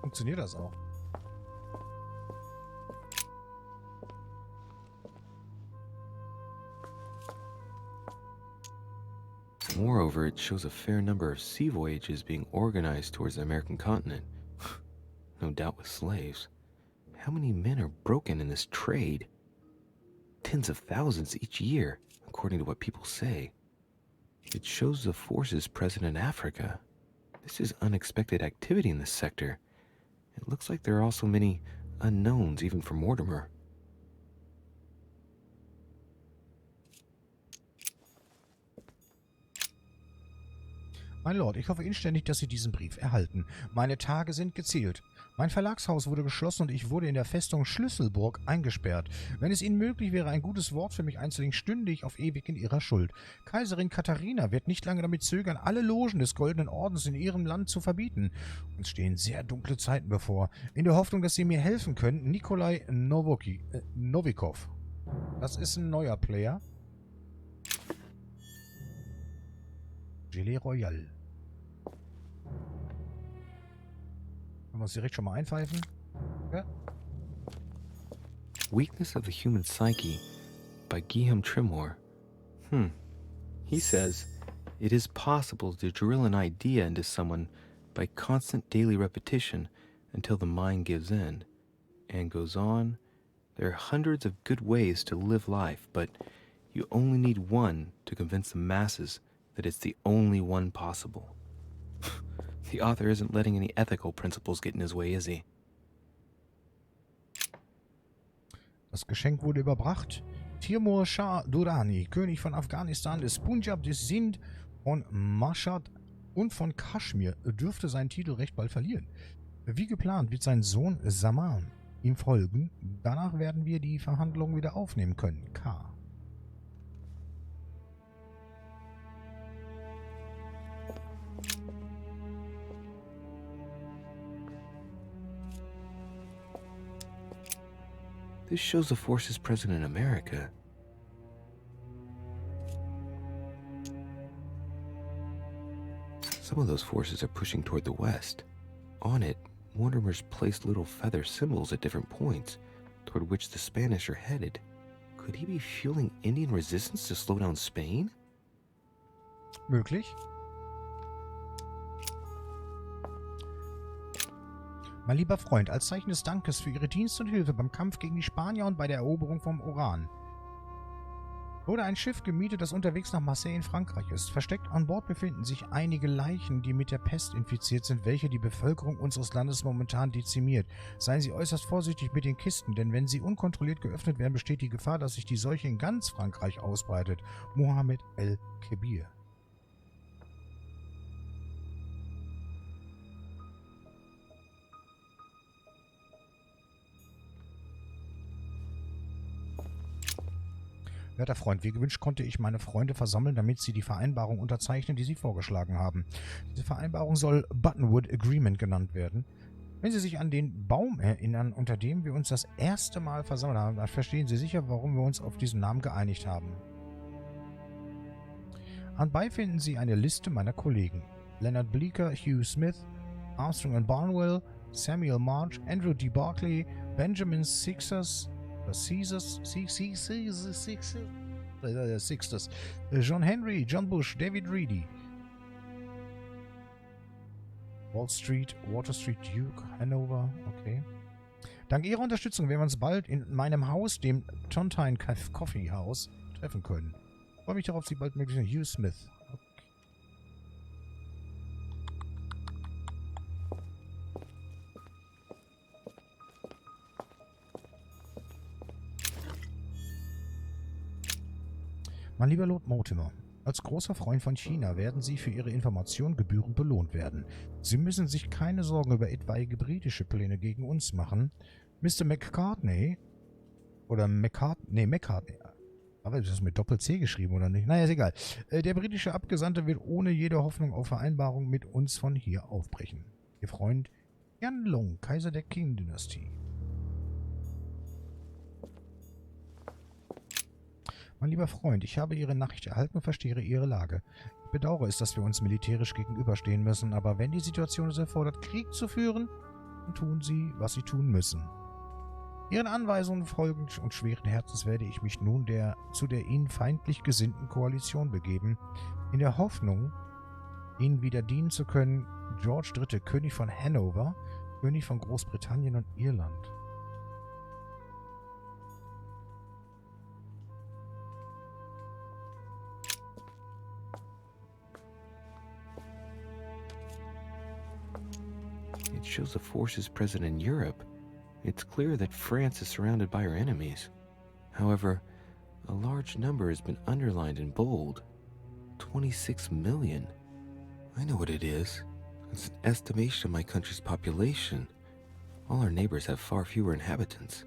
funktioniert das auch. Moreover, it shows a fair number of sea voyages being organized towards the American continent. No doubt with slaves. How many men are broken in this trade? Tens of thousands each year, according to what people say. It shows the forces present in Africa. This is unexpected activity in this sector. It looks like there are also many unknowns even for Mortimer. Mein Lord, ich hoffe inständig, dass Sie diesen Brief erhalten. Meine Tage sind gezählt. Mein Verlagshaus wurde geschlossen und ich wurde in der Festung Schlüsselburg eingesperrt. Wenn es Ihnen möglich wäre, ein gutes Wort für mich einzulegen, stünde ich auf ewig in Ihrer Schuld. Kaiserin Katharina wird nicht lange damit zögern, alle Logen des Goldenen Ordens in ihrem Land zu verbieten. Uns stehen sehr dunkle Zeiten bevor. In der Hoffnung, dass Sie mir helfen können, Nikolai Novikov. Das ist ein neuer Player. Gelee Royal. Können wir uns direkt schon mal einpfeifen? Ja. Weakness of the Human Psyche by Guillaume Trimore. He says, it is possible to drill an idea into someone by constant daily repetition until the mind gives in. And goes on, there are hundreds of good ways to live life, but you only need one to convince the masses that it's the only one possible. The author isn't letting any ethical principles get in his way, is he? Das Geschenk wurde überbracht. Timur Shah Durrani, König von Afghanistan, des Punjab, des Sindh, von Mashhad und von Kaschmir, dürfte seinen Titel recht bald verlieren. Wie geplant wird sein Sohn Saman ihm folgen. Danach werden wir die Verhandlungen wieder aufnehmen können. K. This shows the forces present in America. Some of those forces are pushing toward the west. On it, Mortimer's placed little feather symbols at different points, toward which the Spanish are headed. Could he be fueling Indian resistance to slow down Spain? Möglich. Mein lieber Freund, als Zeichen des Dankes für Ihre Dienste und Hilfe beim Kampf gegen die Spanier und bei der Eroberung vom Oran wurde ein Schiff gemietet, das unterwegs nach Marseille in Frankreich ist. Versteckt an Bord befinden sich einige Leichen, die mit der Pest infiziert sind, welche die Bevölkerung unseres Landes momentan dezimiert. Seien Sie äußerst vorsichtig mit den Kisten, denn wenn sie unkontrolliert geöffnet werden, besteht die Gefahr, dass sich die Seuche in ganz Frankreich ausbreitet. Mohammed El-Kebir. Werter Freund, wie gewünscht konnte ich meine Freunde versammeln, damit sie die Vereinbarung unterzeichnen, die sie vorgeschlagen haben. Diese Vereinbarung soll Buttonwood Agreement genannt werden. Wenn Sie sich an den Baum erinnern, unter dem wir uns das erste Mal versammelt haben, dann verstehen Sie sicher, warum wir uns auf diesen Namen geeinigt haben. Anbei finden Sie eine Liste meiner Kollegen. Leonard Bleecker, Hugh Smith, Armstrong and Barnwell, Samuel March, Andrew D. Barclay, Benjamin Sixers, John Henry, John Bush, David Reedy. Wall Street, Water Street, Duke, Hanover, okay. Dank Ihrer Unterstützung werden wir uns bald in meinem Haus, dem Tontine Coffee House, treffen können. Ich freue mich darauf, Sie bald möglich Hugh Smith. Mein lieber Lord Mortimer, als großer Freund von China werden Sie für Ihre Informationen gebührend belohnt werden. Sie müssen sich keine Sorgen über etwaige britische Pläne gegen uns machen. Mr. McCartney, oder McCartney, aber ist das mit Doppel-C geschrieben oder nicht? Naja, ist egal. Der britische Abgesandte wird ohne jede Hoffnung auf Vereinbarung mit uns von hier aufbrechen. Ihr Freund Yan Long, Kaiser der Qing-Dynastie. Mein lieber Freund, ich habe Ihre Nachricht erhalten und verstehe Ihre Lage. Ich bedauere es, dass wir uns militärisch gegenüberstehen müssen, aber wenn die Situation es erfordert, Krieg zu führen, dann tun Sie, was Sie tun müssen. Ihren Anweisungen folgend und schweren Herzens werde ich mich nun zu der Ihnen feindlich gesinnten Koalition begeben, in der Hoffnung, Ihnen wieder dienen zu können, George III., König von Hanover, König von Großbritannien und Irland. It shows the forces present in Europe. It's clear that France is surrounded by her enemies. However, a large number has been underlined in bold. 26 million. I know what it is. It's an estimation of my country's population. All our neighbors have far fewer inhabitants.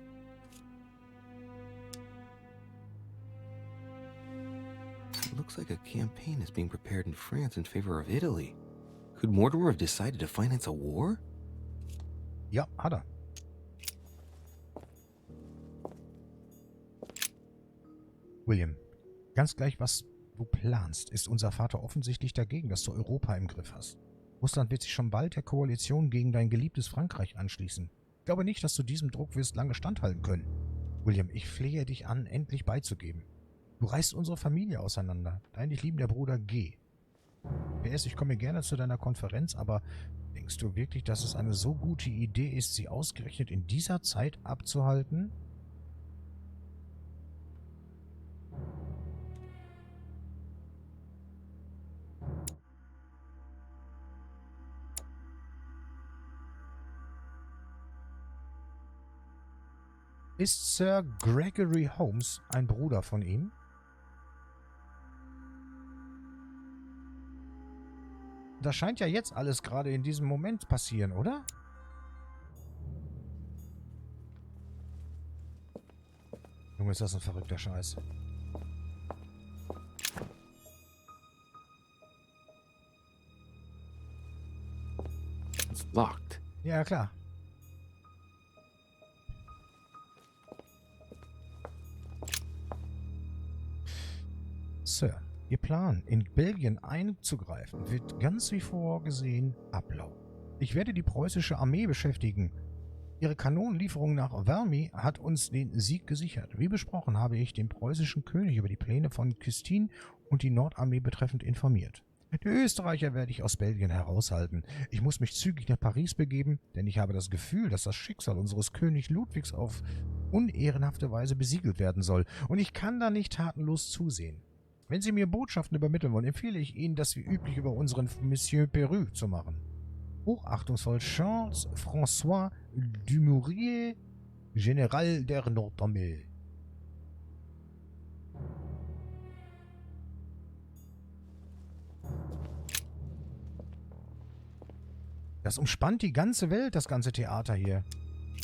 It looks like a campaign is being prepared in France in favor of Italy. Could Mortimer have decided to finance a war? Ja, hat er. William, ganz gleich, was du planst, ist unser Vater offensichtlich dagegen, dass du Europa im Griff hast. Russland wird sich schon bald der Koalition gegen dein geliebtes Frankreich anschließen. Ich glaube nicht, dass du diesem Druck wirst lange standhalten können. William, ich flehe dich an, endlich beizugeben. Du reißt unsere Familie auseinander. Dein dich liebender Bruder G. PS, ich komme gerne zu deiner Konferenz, aber denkst du wirklich, dass es eine so gute Idee ist, sie ausgerechnet in dieser Zeit abzuhalten? Ist Sir Gregory Holmes ein Bruder von ihm? Das scheint ja jetzt alles gerade in diesem Moment passieren, oder? Junge, ist das ein verrückter Scheiß. It's locked. Ja, klar. Sir, Ihr Plan, in Belgien einzugreifen, wird ganz wie vorgesehen ablaufen. Ich werde die preußische Armee beschäftigen. Ihre Kanonenlieferung nach Valmy hat uns den Sieg gesichert. Wie besprochen habe ich den preußischen König über die Pläne von Küstin und die Nordarmee betreffend informiert. Die Österreicher werde ich aus Belgien heraushalten. Ich muss mich zügig nach Paris begeben, denn ich habe das Gefühl, dass das Schicksal unseres König Ludwigs auf unehrenhafte Weise besiegelt werden soll. Und ich kann da nicht tatenlos zusehen. Wenn Sie mir Botschaften übermitteln wollen, empfehle ich Ihnen, das wie üblich über unseren Monsieur Peru zu machen. Hochachtungsvoll Charles François Dumouriez, General der Nordamel. Das umspannt die ganze Welt, das ganze Theater hier.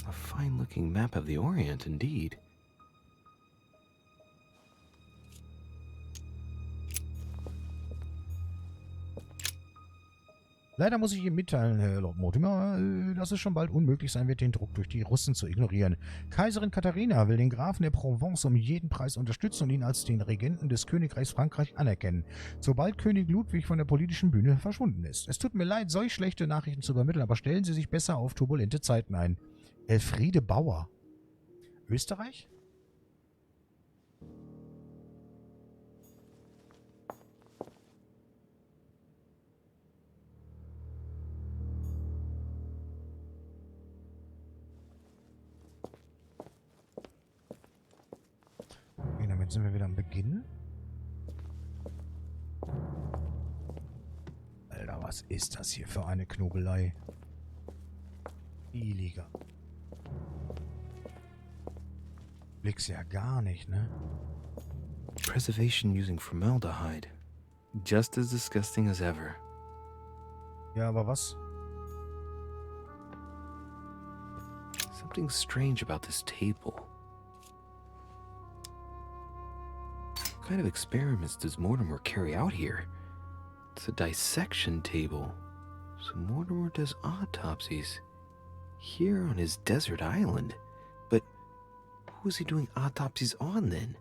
A fine-looking map of the Orient, indeed. Leider muss ich Ihnen mitteilen, Herr Lord Mortimer, dass es schon bald unmöglich sein wird, den Druck durch die Russen zu ignorieren. Kaiserin Katharina will den Grafen der Provence um jeden Preis unterstützen und ihn als den Regenten des Königreichs Frankreich anerkennen, sobald König Ludwig von der politischen Bühne verschwunden ist. Es tut mir leid, solch schlechte Nachrichten zu übermitteln, aber stellen Sie sich besser auf turbulente Zeiten ein. Elfriede Bauer. Österreich? Okay, damit sind wir wieder am Beginn. Alter, was ist das hier für eine Knobelei? Liga. Blick's ja gar nicht, ne? Preservation using formaldehyde. Just as disgusting as ever. Ja, aber was? Something strange about this table. What kind of experiments does Mortimer carry out here? It's a dissection table. So Mortimer does autopsies. Here on his desert island. But who is he doing autopsies on then?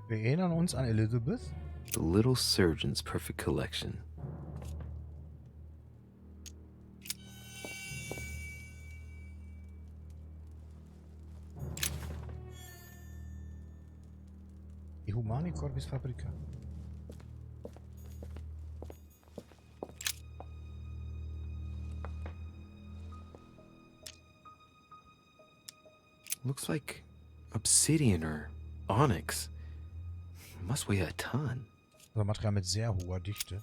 Wir erinnern uns an Elizabeth. The little surgeon's perfect collection. Die Humani Corpus Fabrica. Looks like obsidian or onyx. Must weigh a ton. Also Material mit sehr hoher Dichte.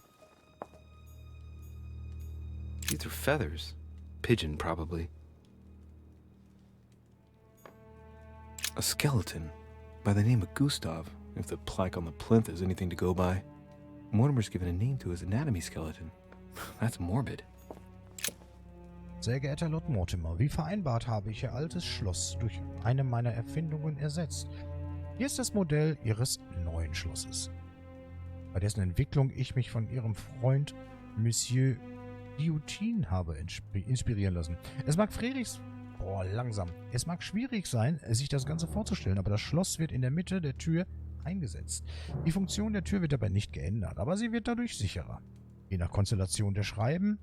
These are feathers. Pigeon, probably. A skeleton by the name of Gustav, if the plaque on the plinth is anything to go by. Mortimer's given a name to his anatomy skeleton. That's morbid. Sehr geehrter Lord Mortimer, wie vereinbart habe ich Ihr altes Schloss durch eine meiner Erfindungen ersetzt. Hier ist das Modell Ihres neuen Schlosses, bei dessen Entwicklung ich mich von Ihrem Freund Monsieur Guillotine habe inspirieren lassen. Es mag Es mag schwierig sein, sich das Ganze vorzustellen, aber das Schloss wird in der Mitte der Tür eingesetzt. Die Funktion der Tür wird dabei nicht geändert, aber sie wird dadurch sicherer. Je nach Konstellation der Scheiben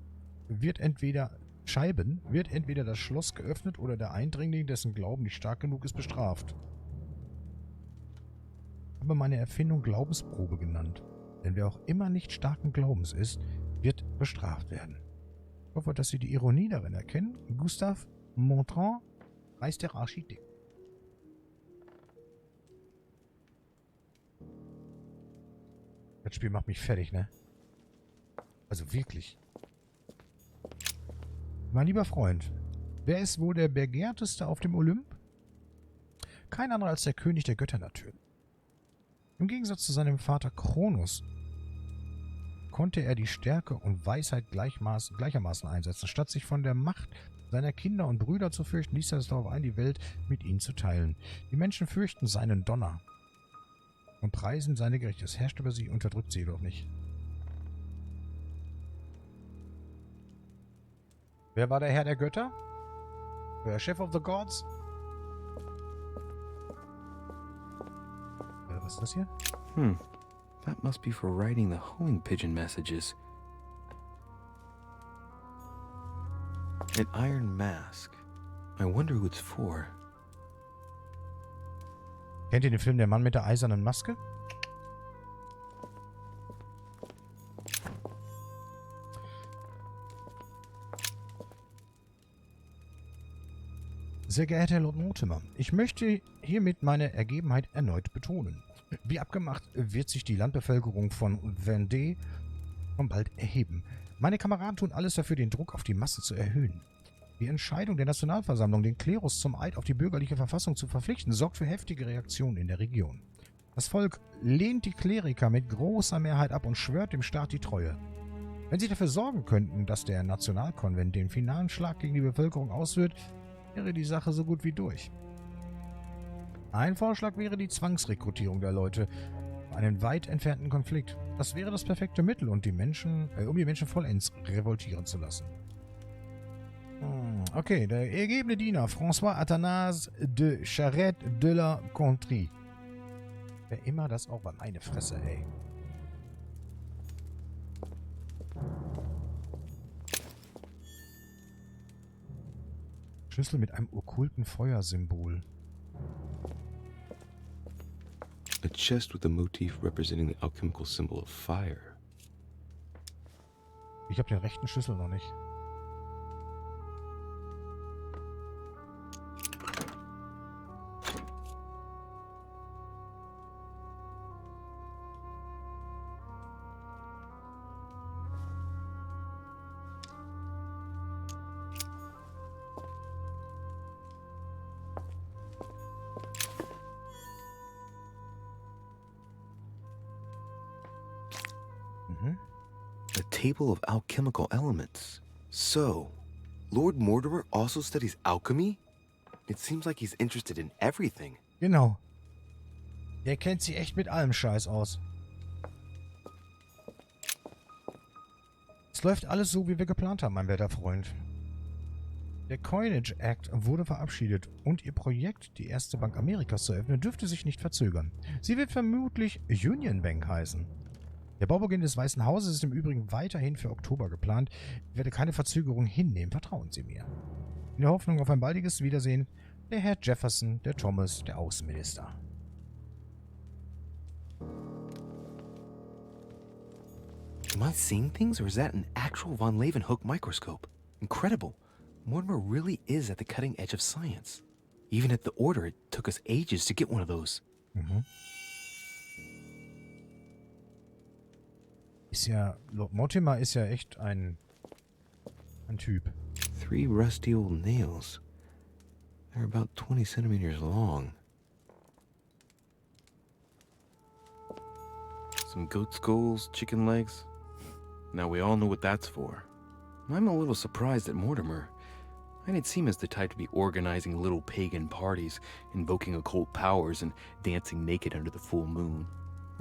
wird entweder das Schloss geöffnet oder der Eindringling, dessen Glauben nicht stark genug ist, bestraft. Ich habe meine Erfindung Glaubensprobe genannt, denn wer auch immer nicht starken Glaubens ist, wird bestraft werden. Ich hoffe, dass Sie die Ironie darin erkennen. Gustave Montrand, Meister Architekt. Das Spiel macht mich fertig, ne? Also wirklich. Mein lieber Freund, wer ist wohl der Begehrteste auf dem Olymp? Kein anderer als der König der Götter natürlich. Im Gegensatz zu seinem Vater Kronos konnte er die Stärke und Weisheit gleichermaßen einsetzen. Statt sich von der Macht seiner Kinder und Brüder zu fürchten, ließ er es darauf ein, die Welt mit ihnen zu teilen. Die Menschen fürchten seinen Donner und preisen seine Gerechtigkeit. Es herrscht über sie, unterdrückt sie jedoch nicht. Wer war der Herr der Götter? Der Chef of the Gods? Was ist das hier? That must be for writing the homing pigeon messages. An iron mask. I wonder who it's for. Kennt ihr den Film Der Mann mit der eisernen Maske? Sehr geehrter Herr Lord Mortimer, ich möchte hiermit meine Ergebenheit erneut betonen. Wie abgemacht wird sich die Landbevölkerung von Vendée schon bald erheben. Meine Kameraden tun alles dafür, den Druck auf die Masse zu erhöhen. Die Entscheidung der Nationalversammlung, den Klerus zum Eid auf die bürgerliche Verfassung zu verpflichten, sorgt für heftige Reaktionen in der Region. Das Volk lehnt die Kleriker mit großer Mehrheit ab und schwört dem Staat die Treue. Wenn sie dafür sorgen könnten, dass der Nationalkonvent den finalen Schlag gegen die Bevölkerung ausführt, wäre die Sache so gut wie durch. Ein Vorschlag wäre die Zwangsrekrutierung der Leute für einen weit entfernten Konflikt. Das wäre das perfekte Mittel, um die Menschen vollends revoltieren zu lassen. Okay, der ergebene Diener François Athanase de Charette de la Contrie. Wer immer das auch war, meine Fresse, ey. Schlüssel mit einem okkulten Feuersymbol. A chest with a motif representing the alchemical symbol of fire. Ich habe den rechten Schlüssel noch nicht. A table of alchemical elements. So, Lord Mortimer also studies alchemy? It seems like he's interested in everything. Genau. Der kennt sich echt mit allem Scheiß aus. Es läuft alles so, wie wir geplant haben, mein werter Freund. Der Coinage Act wurde verabschiedet und Ihr Projekt, die erste Bank Amerikas zu eröffnen, dürfte sich nicht verzögern. Sie wird vermutlich Union Bank heißen. Der Baubeginn des Weißen Hauses ist im Übrigen weiterhin für Oktober geplant. Ich werde keine Verzögerung hinnehmen, vertrauen Sie mir. In der Hoffnung auf ein baldiges Wiedersehen, der Herr Jefferson, der Thomas, der Außenminister. Am I seeing things, or is that an actual Von Leeuwenhoek microscope? Incredible. Mortimer really is at the cutting edge of science. Even at the Order, it took us ages to get one of those. Ist ja, Lord Mortimer ist ja echt ein Typ. 3 rusty old nails. They're about 20 centimeters long. Some goat skulls, chicken legs. Now we all know what that's for. I'm a little surprised at Mortimer. I didn't seem as the type to be organizing little pagan parties, invoking occult powers, and dancing naked under the full moon.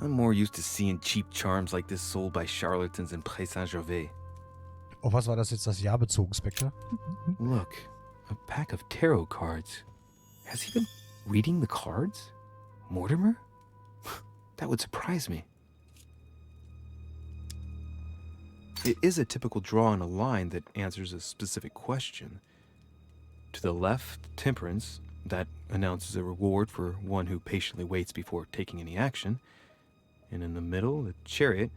I'm more used to seeing cheap charms like this sold by charlatans in Pré Saint-Gervais. Auf was war das jetzt das Jahr bezogen, Spectre? Look, a pack of tarot cards. Has he been reading the cards? Mortimer? That would surprise me. It is a typical draw in a line that answers a specific question. To the left, Temperance, that announces a reward for one who patiently waits before taking any action. And in the middle, the Chariot,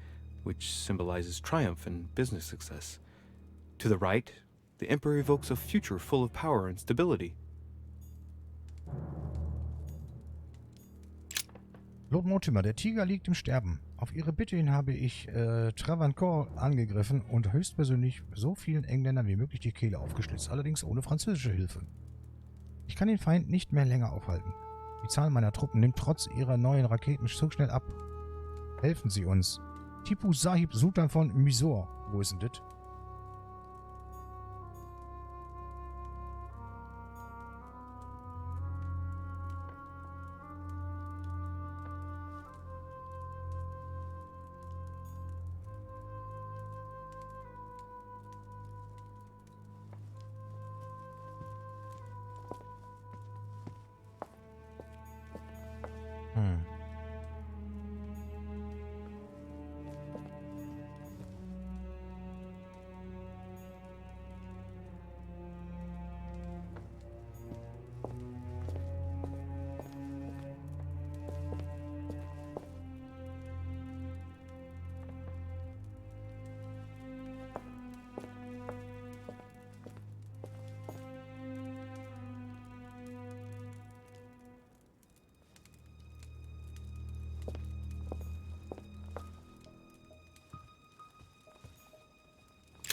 which symbolizes triumph and business success. To the right, the Emperor evokes a future full of power and stability. Lord Mortimer, der Tiger liegt im Sterben. Auf Ihre Bitte hin habe ich Travancore angegriffen und höchstpersönlich so vielen Engländern wie möglich die Kehle aufgeschlitzt, allerdings ohne französische Hilfe. Ich kann den Feind nicht mehr länger aufhalten. Die Zahl meiner Truppen nimmt trotz ihrer neuen Raketen so schnell ab. Helfen Sie uns. Tipu Sahib Sultan von Mysore. Wo ist denn das?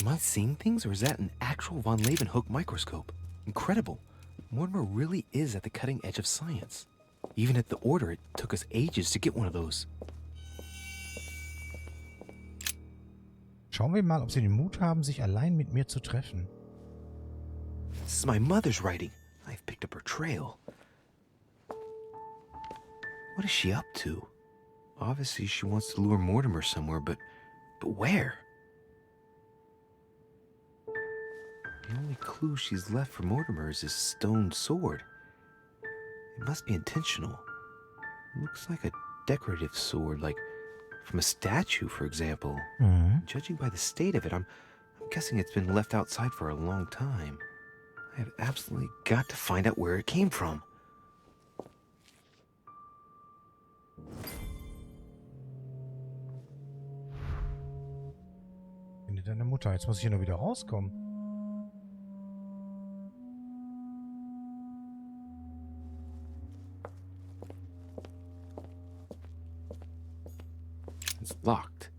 Am I seeing things, or is that an actual von Leeuwenhoek microscope? Incredible. Mortimer really is at the cutting edge of science. Even at the Order, it took us ages to get one of those. Schauen wir mal, ob sie den Mut haben, sich allein mit mir zu treffen. This is my mother's writing. I've picked up her trail. What is she up to? Obviously, she wants to lure Mortimer somewhere, but where? The only clue she's left for Mortimer is his stone sword. It must be intentional. It looks like a decorative sword, like from a statue, for example. Judging by the state of it, I'm guessing it's been left outside for a long time. I have absolutely got to find out where it came from. Finde deine Mutter. Jetzt muss ich hier nur wieder rauskommen. It's locked.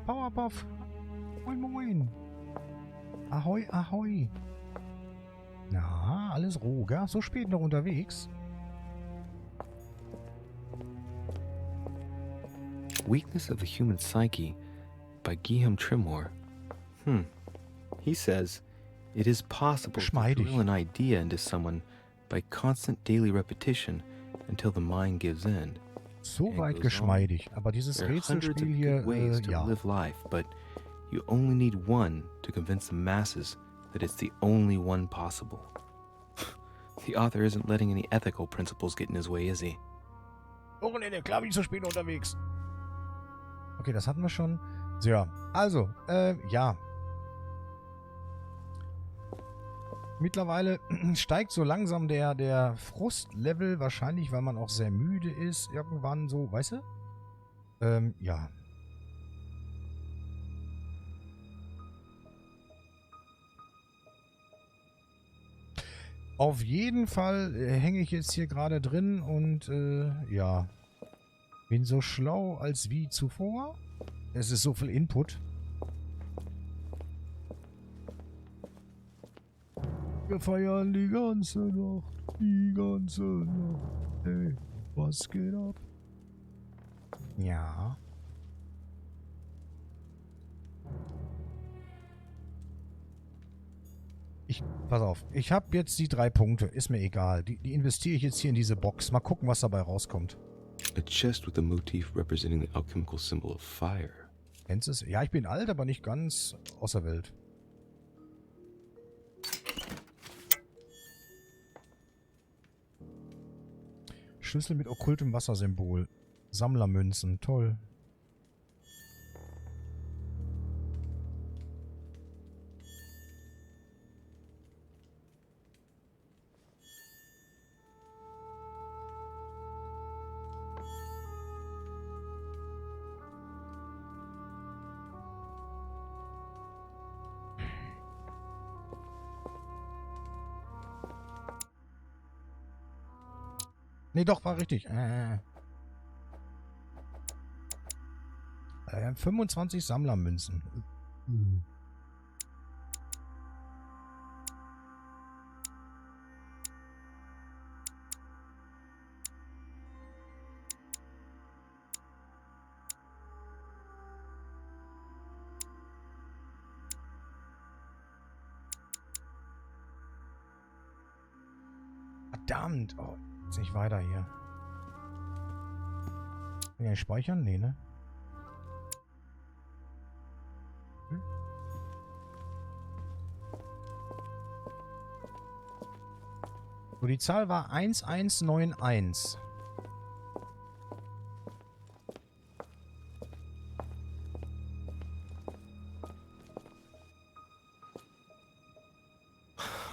Powerpuff. Moin, moin. Ahoi, ahoi. Na, alles roh, gell? So spät noch unterwegs. Weakness of the Human Psyche by Guillaume Trimore. He says, it is possible to drill an idea into someone by constant daily repetition until the mind gives in. So weit geschmeidig. Aber dieses Rätselspiel hier, ja. Live life, but you only need one to convince the masses that it's the only one possible. The author isn't letting any ethical principles get in his way, is he? Wochenende, klar bin ich so spät unterwegs. Okay, das hatten wir schon. So, ja. Also, ja. Mittlerweile steigt so langsam der Frustlevel, wahrscheinlich, weil man auch sehr müde ist. Irgendwann so, weißt du? Ja. Auf jeden Fall hänge ich jetzt hier gerade drin und, ja. Bin so schlau als wie zuvor. Es ist so viel Input. Wir feiern die ganze Nacht. Die ganze Nacht. Hey, was geht ab? Ja. Pass auf. Ich habe jetzt die 3 Punkte. Ist mir egal. Die investiere ich jetzt hier in diese Box. Mal gucken, was dabei rauskommt. A chest with a motif representing the alchemical symbol of fire. Kennst du es? Ja, ich bin alt, aber nicht ganz außer Welt. Schlüssel mit okkultem Wassersymbol. Sammlermünzen. Toll. Nee, doch, war richtig. Wir haben 25 Sammlermünzen. Verdammt. Oh, jetzt nicht weiter hier. Kann ich speichern? Nee, ne? So, die Zahl war 1191.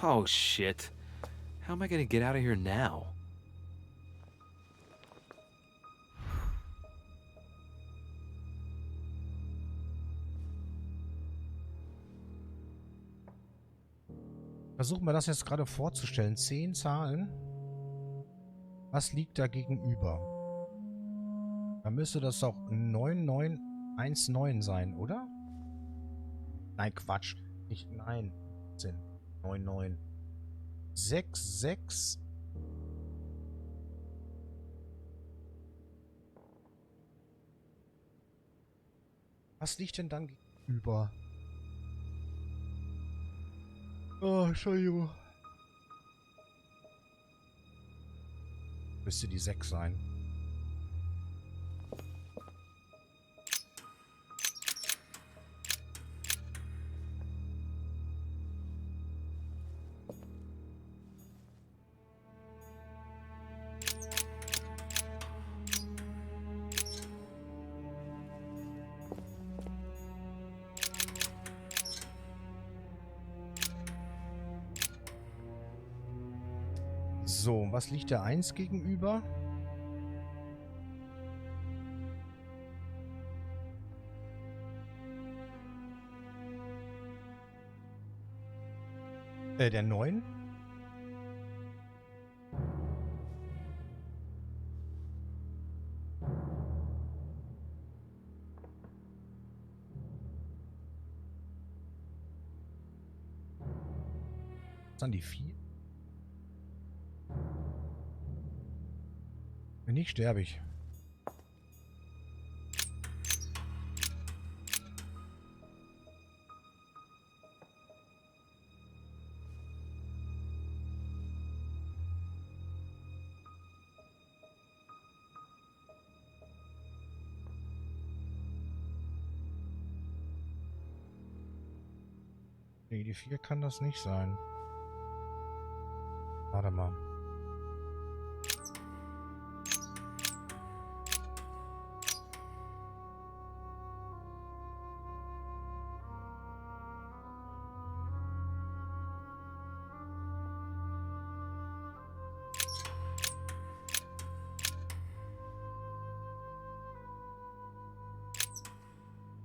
Oh, shit. How am I gonna get out of here now? Versuchen wir das jetzt gerade vorzustellen. 10 Zahlen. Was liegt da gegenüber? Da müsste das doch 9919 sein, oder? Nein, Quatsch. Nicht, nein. 99. 66. Was liegt denn dann gegenüber? Oh, Entschuldigung. Müsste die 6 sein. So, was liegt der 1 gegenüber? Der 9? Was dann die 4? Wenn nicht, sterbe ich. Nee, die 4 kann das nicht sein. Warte mal.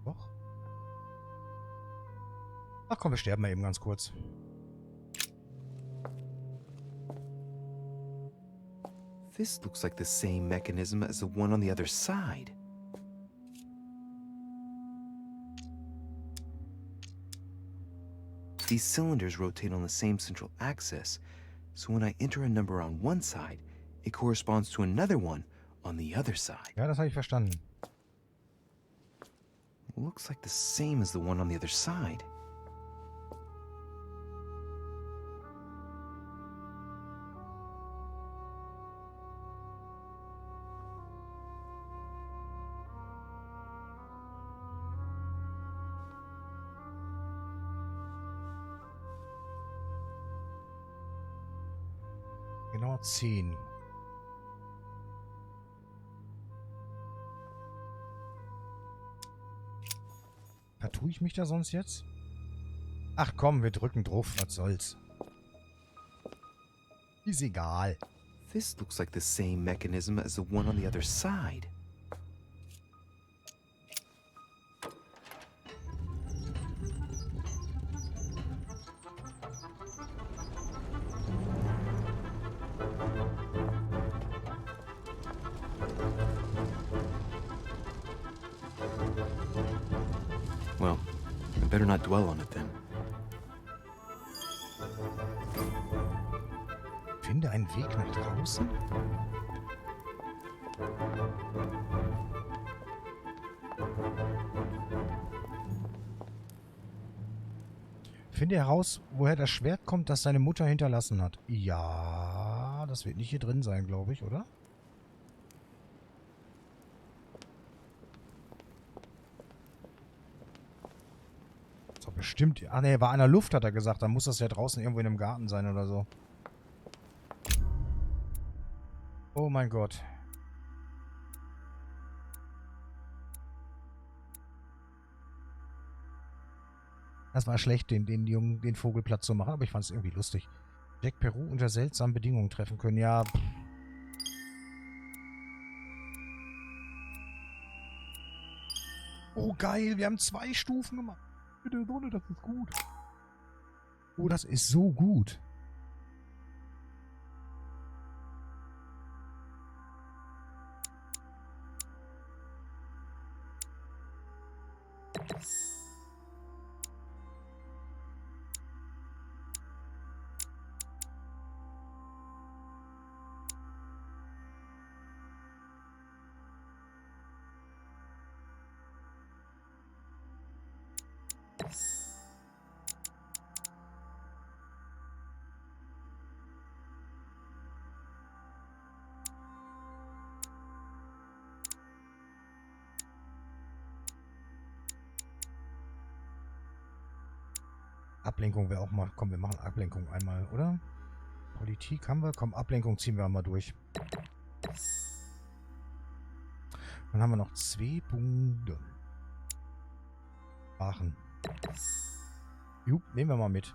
Doch. Ach komm, wir sterben mal eben ganz kurz. This looks like the same mechanism as the one on the other side. These cylinders rotate on the same central axis, so when I enter a number on one side, it corresponds to another one on the other side. Ja, das habe ich verstanden. Looks like the same as the one on the other side. Genau 10. Vertue ich mich da sonst jetzt? Ach komm, wir drücken drauf, was soll's. Ist egal. This looks like the same mechanism as the one on the other side. Well, I better not dwell on it then. Finde einen Weg nach draußen? Finde heraus, woher das Schwert kommt, das seine Mutter hinterlassen hat. Ja, das wird nicht hier drin sein, glaube ich, oder? So, bestimmt. Ah, ne, war an der Luft, hat er gesagt. Dann muss das ja draußen irgendwo in einem Garten sein oder so. Oh mein Gott. Das war schlecht, den Jungen, den Vogel platt zu machen, aber ich fand es irgendwie lustig. Jack Peru unter seltsamen Bedingungen treffen können. Ja. Oh geil, wir haben 2 Stufen gemacht. Mit der Sonne, das ist gut. Oh, das ist so gut. Ablenkung wäre auch mal... Komm, wir machen Ablenkung einmal, oder? Politik haben wir. Komm, Ablenkung ziehen wir einmal durch. Dann haben wir noch 2 Punkte. Aachen. Jupp, nehmen wir mal mit.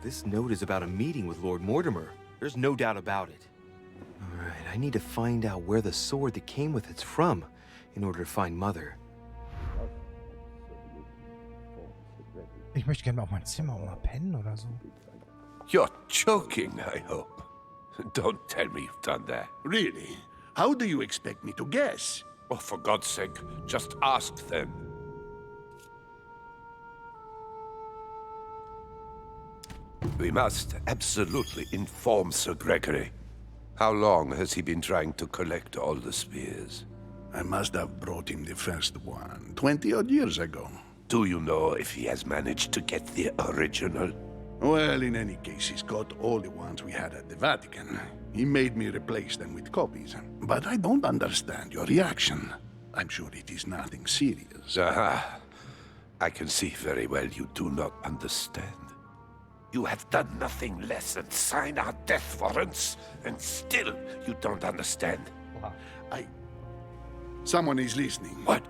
This note is about a meeting with Lord Mortimer. There's no doubt about it. All right, I need to find out where the sword that came with it's from in order to find Mother. Ich möchte gerne mal auf mein Zimmer mal pennen oder so. You're joking, I hope. Don't tell me you've done that. Really? How do you expect me to guess? Oh, for God's sake, just ask then. We must absolutely inform Sir Gregory. How long has he been trying to collect all the spears? I must have brought him the first one 20-odd years ago. Do you know if he has managed to get the original? Well, in any case, he's got all the ones we had at the Vatican. He made me replace them with copies. But I don't understand your reaction. I'm sure it is nothing serious. Aha. I can see very well you do not understand. You have done nothing less than sign our death warrants, and still you don't understand. Someone is listening. What?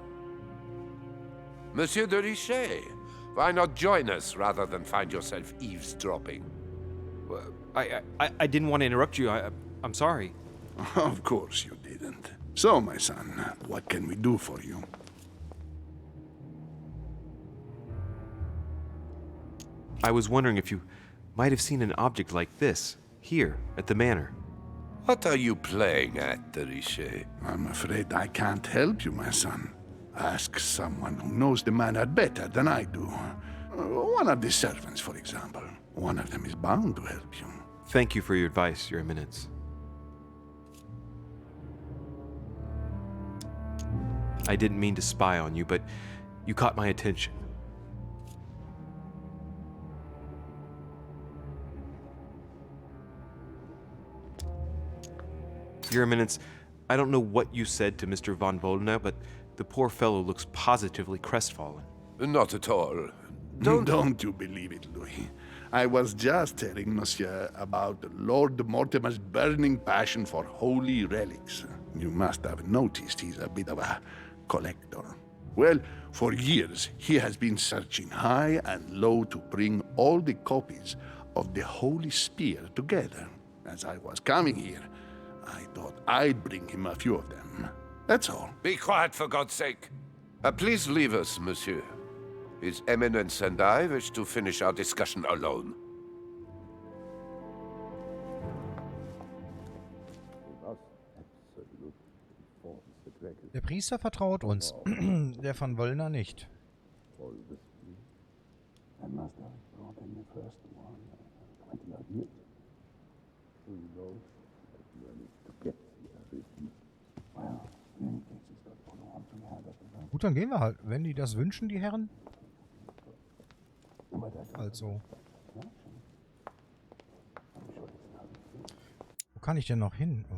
Monsieur de Richet, why not join us rather than find yourself eavesdropping? I didn't want to interrupt you. I'm sorry. Of course you didn't. So, my son, what can we do for you? I was wondering if you might have seen an object like this, here, at the manor. What are you playing at, de Richet? I'm afraid I can't help you, my son. Ask someone who knows the manor better than I do. One of the servants, for example. One of them is bound to help you. Thank you for your advice, Your Eminence. I didn't mean to spy on you, but you caught my attention. Your Eminence, I don't know what you said to Mr. von Wollner, but the poor fellow looks positively crestfallen. Not at all. Don't you believe it, Louis. I was just telling Monsieur about Lord Mortimer's burning passion for holy relics. You must have noticed he's a bit of a collector. Well, for years he has been searching high and low to bring all the copies of the Holy Spear together. As I was coming here, I thought I'd bring him a few of them. That's all. Be quiet, for God's sake. Please leave us, monsieur. His Eminence and I wish to finish our discussion alone. Der Priester vertraut uns, der von Wollner nicht. Gut, dann gehen wir halt. Wenn die das wünschen, die Herren. Also. Wo kann ich denn noch hin? Oh.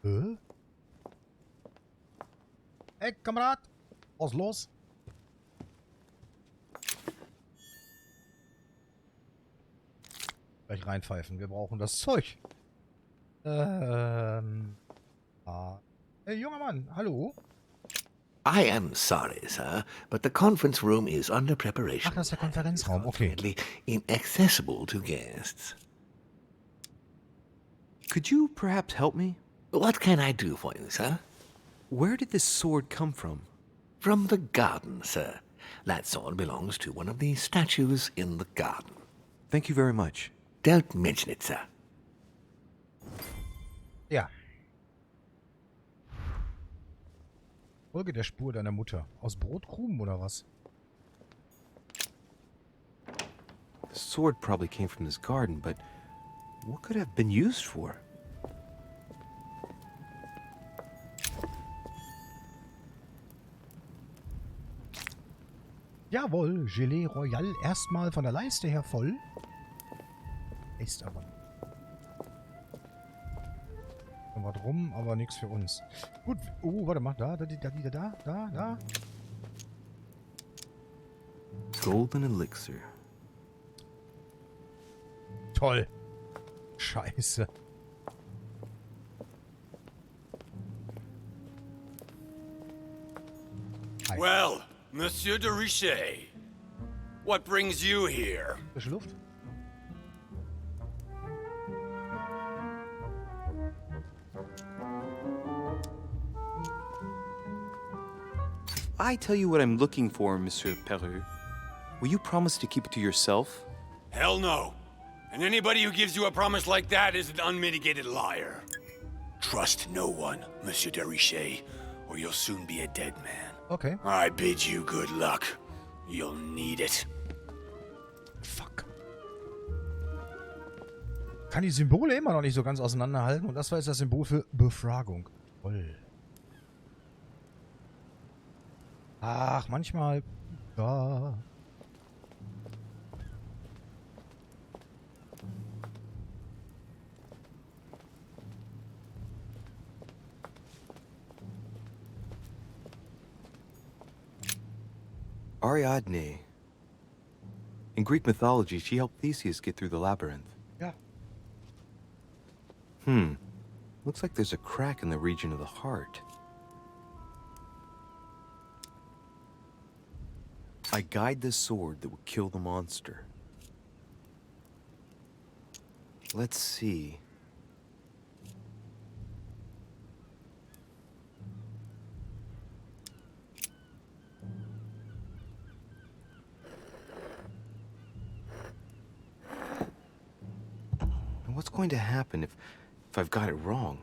Hä? Ey, Kamerad! Was ist los? Gleich reinpfeifen. Wir brauchen das Zeug. Hey, junger Mann, hallo? I am sorry, sir, but the conference room is under preparation. Ach, das ist der Konferenzraum, okay. Unfortunately, inaccessible to guests. Could you perhaps help me? What can I do for you, sir? Where did this sword come from? From the garden, sir. That sword belongs to one of the statues in the garden. Thank you very much. Don't mention it, sir. Ja. Folge der Spur deiner Mutter. Aus Brotkrumen oder was? The sword probably came from this garden, but what could it have been used for? Jawohl, Gelee Royal erstmal von der Leiste her voll. Ist aber. Was rum, aber nichts für uns. Gut, oh, warte mal, da. Golden Elixir. Toll. Scheiße. Hi. Well, Monsieur de Richet, what brings you here? Frische Luft? I tell you what I'm looking for, Monsieur Peru. Will you promise to keep it to yourself? Hell no. And anybody who gives you a promise like that is an unmitigated liar. Trust no one, Monsieur de Richet, or you'll soon be a dead man. Okay. I bid you good luck. You'll need it. Fuck. Kann die Symbole immer noch nicht so ganz auseinanderhalten. Und das war jetzt das Symbol für Befragung. Toll. Ach, manchmal... Ja. Ariadne. In Greek mythology, she helped Theseus get through the labyrinth. Yeah. Looks like there's a crack in the region of the heart. I guide the sword that will kill the monster. Let's see. And what's going to happen if I've got it wrong?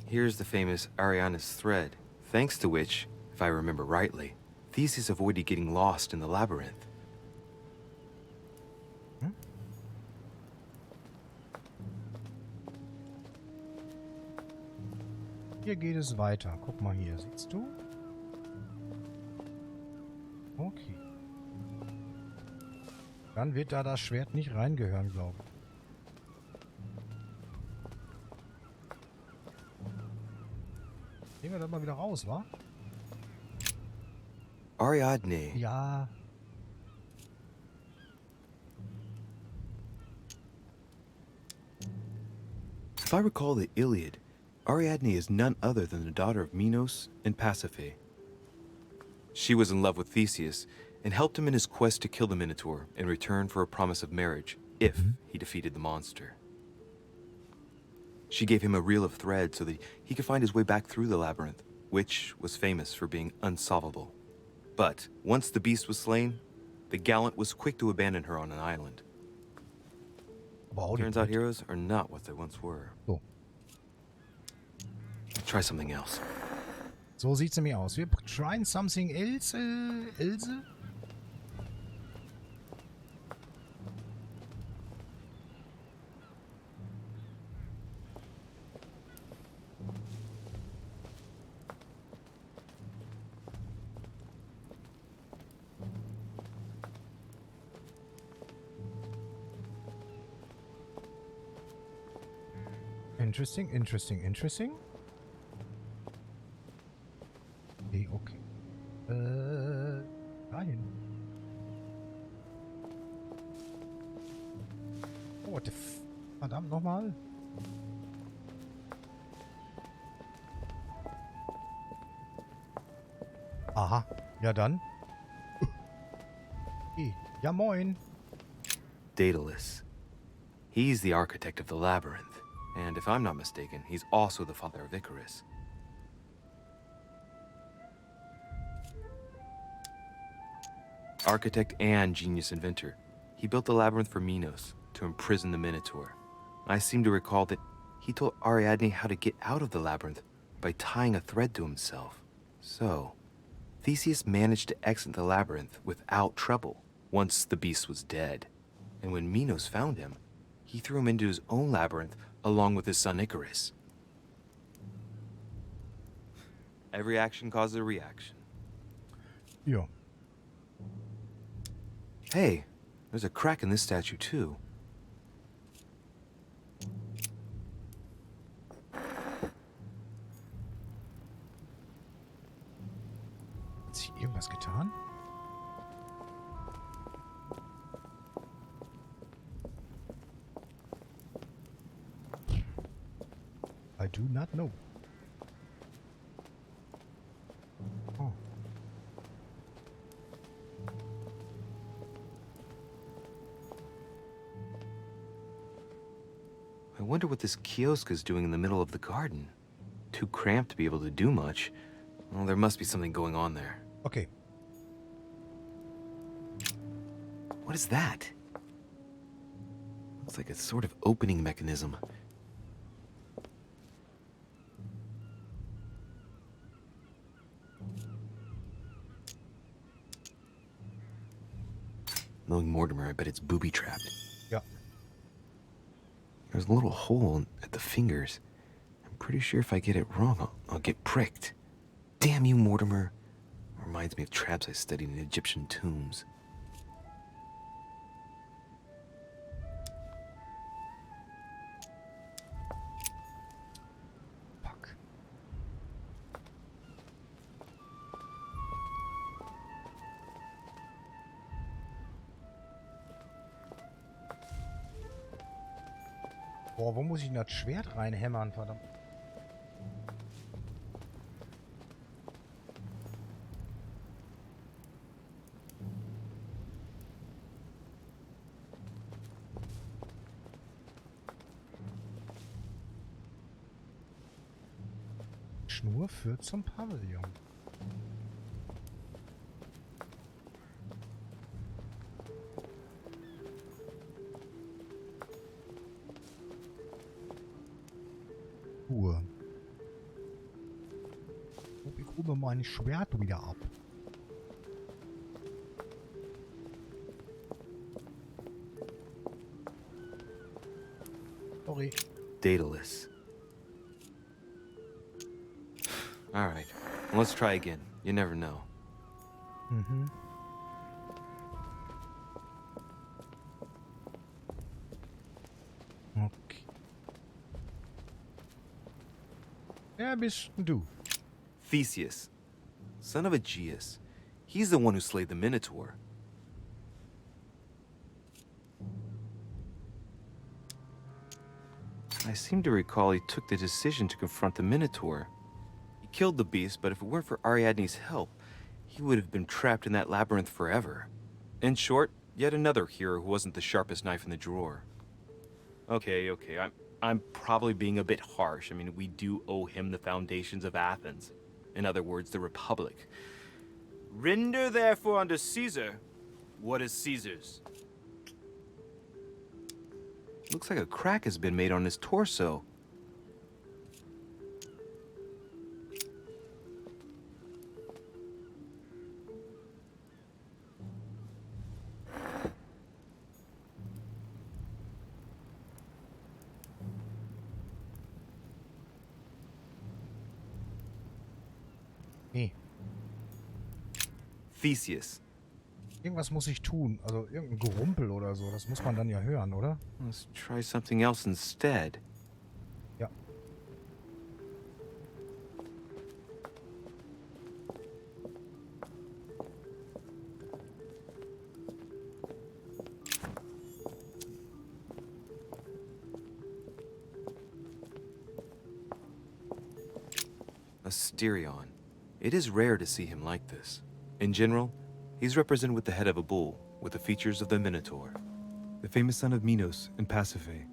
Here's the famous Ariadne's thread, thanks to which, if I remember rightly, Theseus avoided getting lost in the labyrinth. Hier geht es weiter. Guck mal hier, siehst du? Okay. Dann wird da das Schwert nicht reingehören, glaube ich. Gehen wir da mal wieder raus, wa? Ariadne. Ja. If I recall the Iliad, Ariadne is none other than the daughter of Minos and Pasiphae. She was in love with Theseus and helped him in his quest to kill the Minotaur in return for a promise of marriage if he defeated the monster. She gave him a reel of thread so that he could find his way back through the labyrinth, which was famous for being unsolvable. But once the beast was slain, the gallant was quick to abandon her on an island. Turns out heroes are not what they once were. So. Try something else. So sieht's nämlich aus. Wir trying something else, Ilse? interesting, interesting, interesting. Okay, okay. Dahin. Oh, what the verdammt nochmal. Aha, ja dann. Hey, ja moin. Daedalus. He's the architect of the labyrinth, and if I'm not mistaken, he's also the father of Icarus. Architect and genius inventor, he built the labyrinth for Minos to imprison the Minotaur. I seem to recall that he told Ariadne how to get out of the labyrinth by tying a thread to himself. So, Theseus managed to exit the labyrinth without trouble once the beast was dead. And when Minos found him, he threw him into his own labyrinth along with his son Icarus. Every action causes a reaction. Ja. Hey, there's a crack in this statue too. Hat sie irgendwas getan? I do not know. Oh. I wonder what this kiosk is doing in the middle of the garden. Too cramped to be able to do much. Well, there must be something going on there. Okay. What is that? Looks like a sort of opening mechanism. Knowing Mortimer, I bet it's booby-trapped. Yeah. There's a little hole at the fingers. I'm pretty sure if I get it wrong, I'll get pricked. Damn you, Mortimer. Reminds me of traps I studied in Egyptian tombs. Fuck. Boah, wo muss ich denn das Schwert reinhämmern, verdammt? Schnur führt zum Pavillon. Ruhe. Ich hole mein Schwert wieder ab. Sorry. Daedalus. All right, let's try again. You never know. Mhm. Okay. Wer bist du? Theseus, son of Aegeus. He's the one who slayed the Minotaur. I seem to recall he took the decision to confront the Minotaur. He killed the beast, but if it weren't for Ariadne's help, he would have been trapped in that labyrinth forever. In short, yet another hero who wasn't the sharpest knife in the drawer. Okay, I'm probably being a bit harsh. I mean, we do owe him the foundations of Athens. In other words, the Republic. Render therefore unto Caesar what is Caesar's. Looks like a crack has been made on his torso. Nee. Theseus. Irgendwas muss ich tun. Also irgendein Gerumpel oder so. Das muss man dann ja hören, oder? Let's try something else instead. Ja. Asterion. It is rare to see him like this. In general, he's represented with the head of a bull, with the features of the Minotaur. The famous son of Minos and Pasiphae.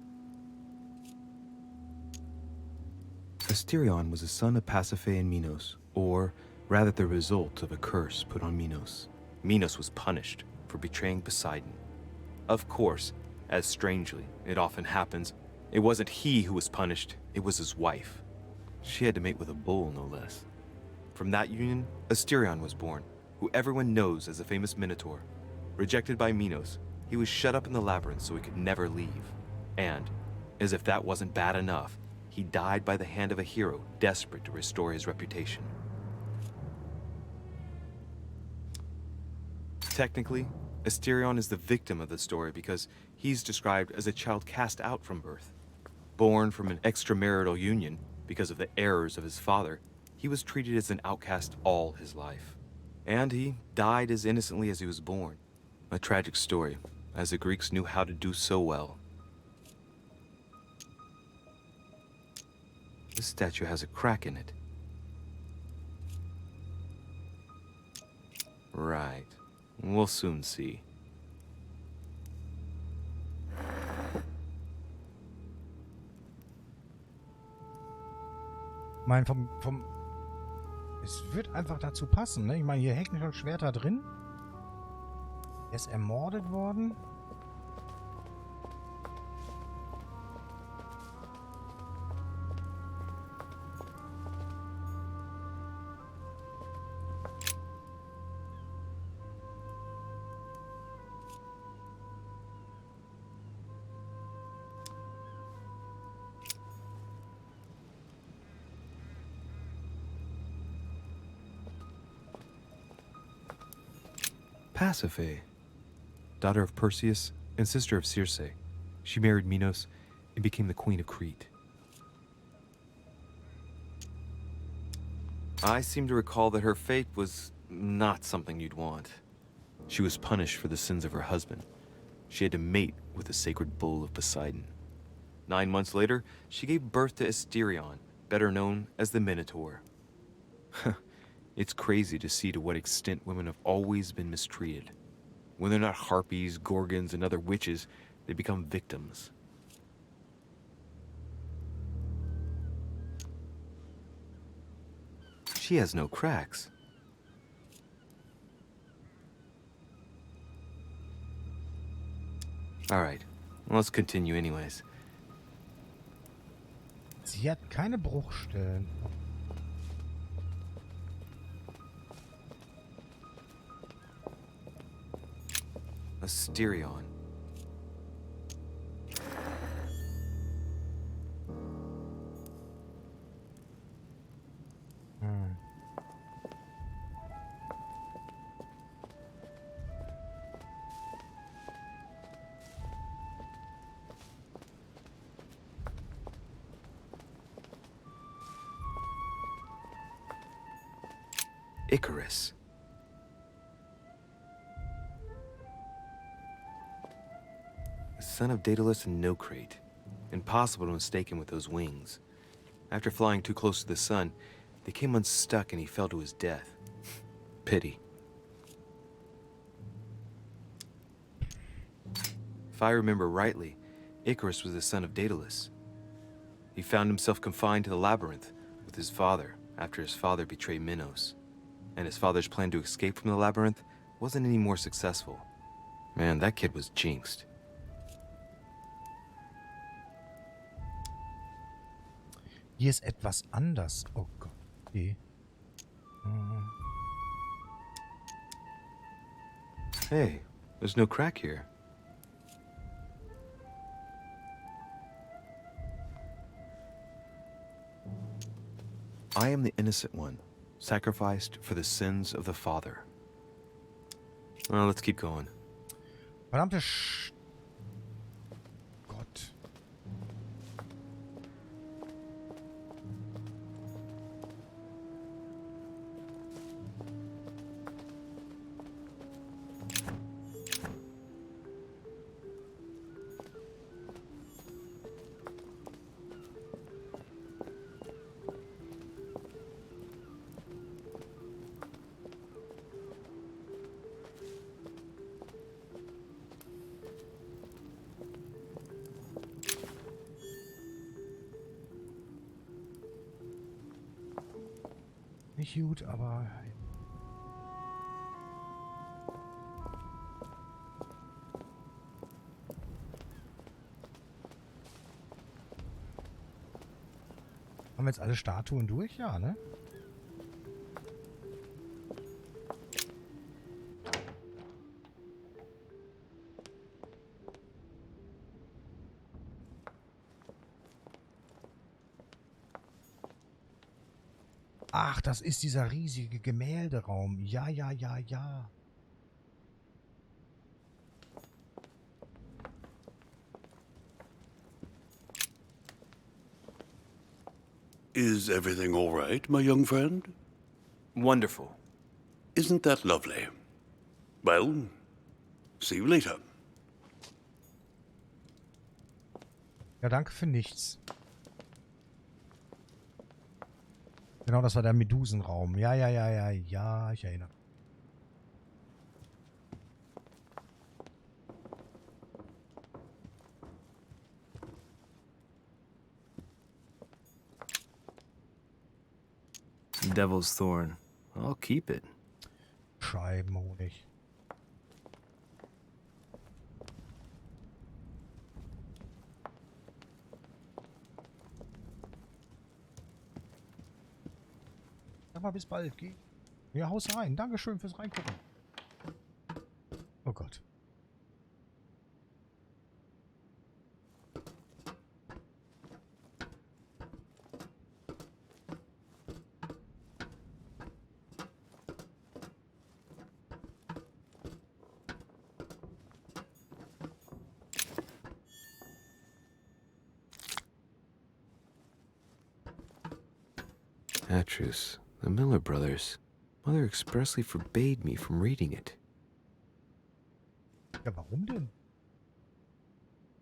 Asterion was a son of Pasiphae and Minos, or rather the result of a curse put on Minos. Minos was punished for betraying Poseidon. Of course, as strangely it often happens, it wasn't he who was punished, it was his wife. She had to mate with a bull, no less. From that union, Asterion was born, who everyone knows as the famous Minotaur. Rejected by Minos, he was shut up in the labyrinth so he could never leave. And, as if that wasn't bad enough, he died by the hand of a hero desperate to restore his reputation. Technically, Asterion is the victim of the story because he's described as a child cast out from birth. Born from an extramarital union because of the errors of his father, he was treated as an outcast all his life. And he died as innocently as he was born. A tragic story, as the Greeks knew how to do so well. This statue has a crack in it. Right. We'll soon see. Ich meine, es wird einfach dazu passen, ne? Ich meine, hier hängt ein Schwerter drin. Er ist ermordet worden. Pasiphae, daughter of Perseus and sister of Circe, she married Minos and became the queen of Crete. I seem to recall that her fate was not something you'd want. She was punished for the sins of her husband. She had to mate with the sacred bull of Poseidon. 9 months later, she gave birth to Asterion, better known as the Minotaur. It's crazy to see to what extent women have always been mistreated. When they're not harpies, gorgons, and other witches, they become victims. She has no cracks. All right, let's continue anyways. Sie hat keine Bruchstellen. Asterion. Icarus. The son of Daedalus and Nocrate. Impossible to mistake him with those wings. After flying too close to the sun, they came unstuck and he fell to his death. Pity. If I remember rightly, Icarus was the son of Daedalus. He found himself confined to the labyrinth with his father after his father betrayed Minos. And his father's plan to escape from the labyrinth wasn't any more successful. Man, that kid was jinxed. Hier ist etwas anders. Oh Gott. Okay. Hey, there's no crack here. I am the innocent one, sacrificed for the sins of the father. Well, let's keep going. Verdammte Gott. nicht gut, aber... Haben wir jetzt alle Statuen durch? Ja, ne? Ach, das ist dieser riesige Gemälderaum. Ja, ja, ja, ja. Is everything all right, my young friend? Wonderful. Isn't that lovely? Well, see you later. Ja, danke für nichts. Genau, das war der Medusenraum. Ja, ja, ja, ja, ja, ich erinnere. Devil's Thorn. I'll keep it. Scheibenhonig. Sag mal, bis bald. Geh. Ja, haus rein. Dankeschön fürs Reingucken. Oh Gott. Atrus, the Miller brothers. Mother expressly forbade me from reading it. Ja, warum denn?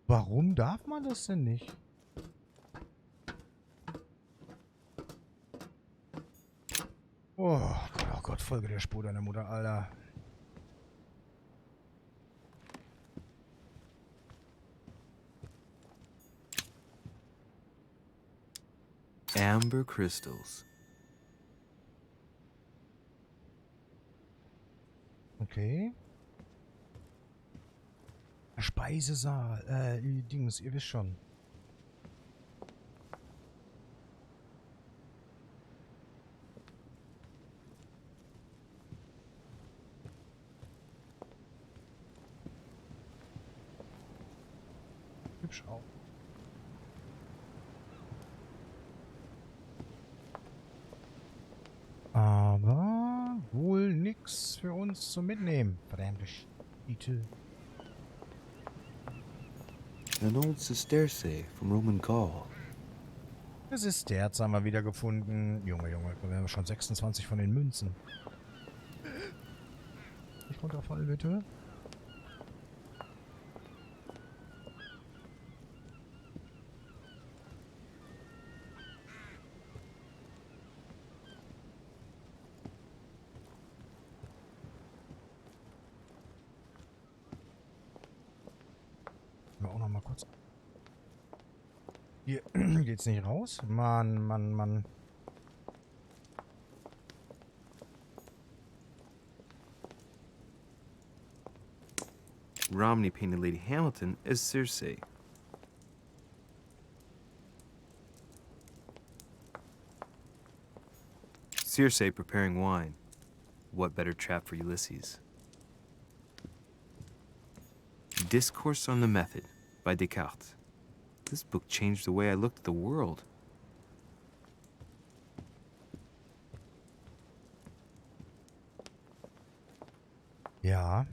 Warum darf man das denn nicht? Oh Gott, Folge der Spur deiner Mutter, Alter. Amber crystals. Okay. Speisesaal. Dings, ihr wisst schon. Hübsch auch. Aber wohl nix für uns zum Mitnehmen. Verdammte Schiete. An old sesterce from Roman Gaul. Das ist der, haben wir wieder gefunden. Junge, Junge, wir haben schon 26 von den Münzen. Nicht runterfallen, bitte. Wir auch noch mal kurz. Hier geht's nicht raus. Mann, Mann, Mann. Romney painted Lady Hamilton as Circe. Circe preparing wine. What better trap for Ulysses? Discourse on the Method by Descartes. This book changed the way I looked at the world. Ja.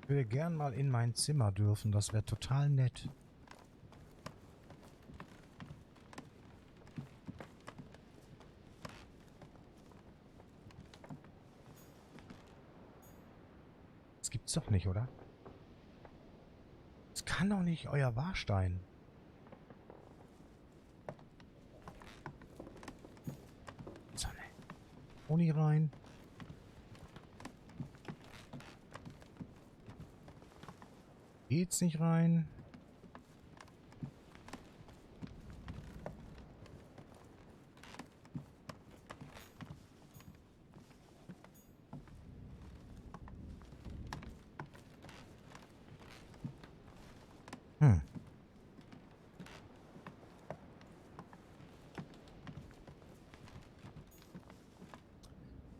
Ich würde gern mal in mein Zimmer dürfen, das wäre total nett. gibt's doch nicht, oder? Das kann doch nicht euer Warstein. So, ne. Uni rein. Geht's nicht rein?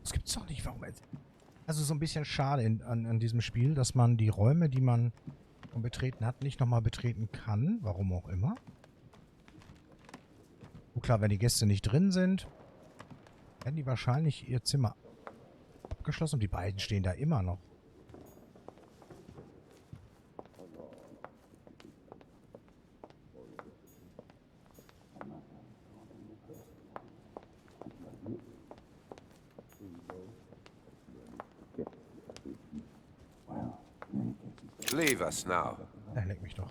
Das gibt's doch nicht. Warum? Also so ein bisschen schade an diesem Spiel, dass man die Räume, die man schon betreten hat, nicht nochmal betreten kann. Warum auch immer. So klar, wenn die Gäste nicht drin sind, werden die wahrscheinlich ihr Zimmer abgeschlossen und die beiden stehen da immer noch. Leave us now. Leck mich doch.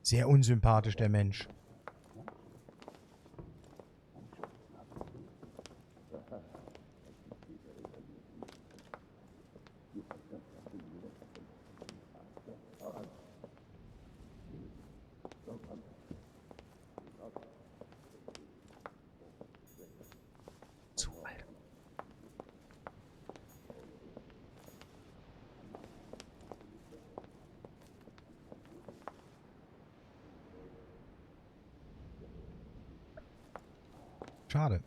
Sehr unsympathisch, der Mensch. Zu alt. Schade.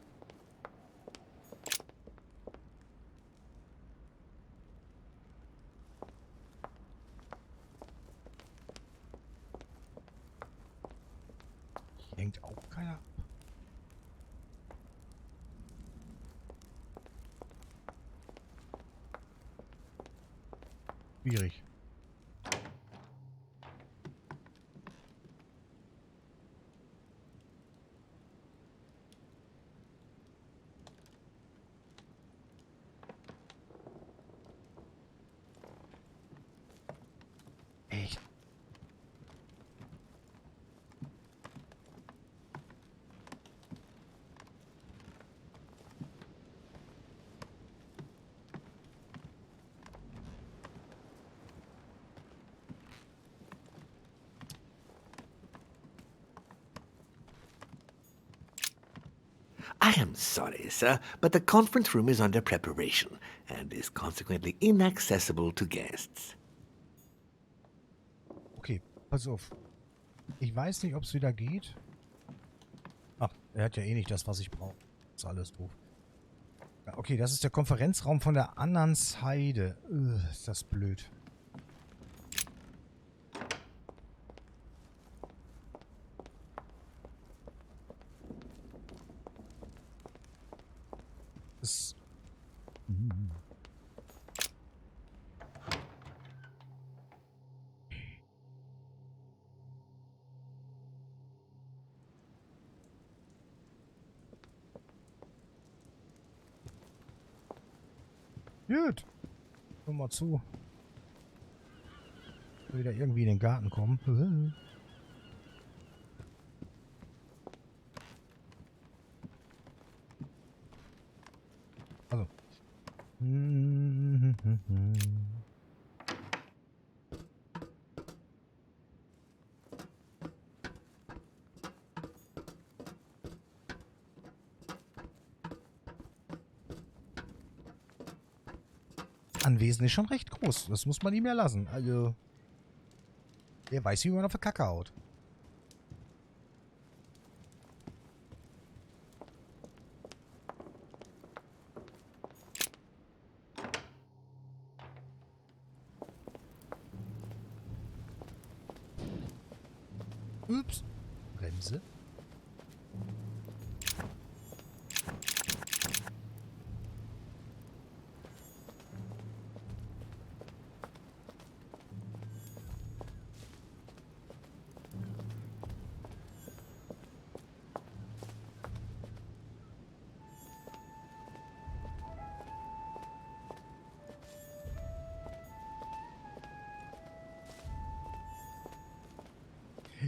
Hier hängt auch keiner ab. Schwierig. Echt? I am sorry, sir, but the conference room is under preparation and is consequently inaccessible to guests. Okay, pass auf. Ich weiß nicht, ob es wieder geht. Ach, er hat ja eh nicht das, was ich brauche. Ist alles doof. Ja, okay, das ist der Konferenzraum von der anderen Seite. Ist das blöd. Ist... Gut. Hör mal zu. Wieder irgendwie in den Garten kommen. Also. Anwesen ist schon recht groß. Das muss man ihm ja lassen. Also, der weiß, wie man auf der Kacke haut. Ups. Bremse.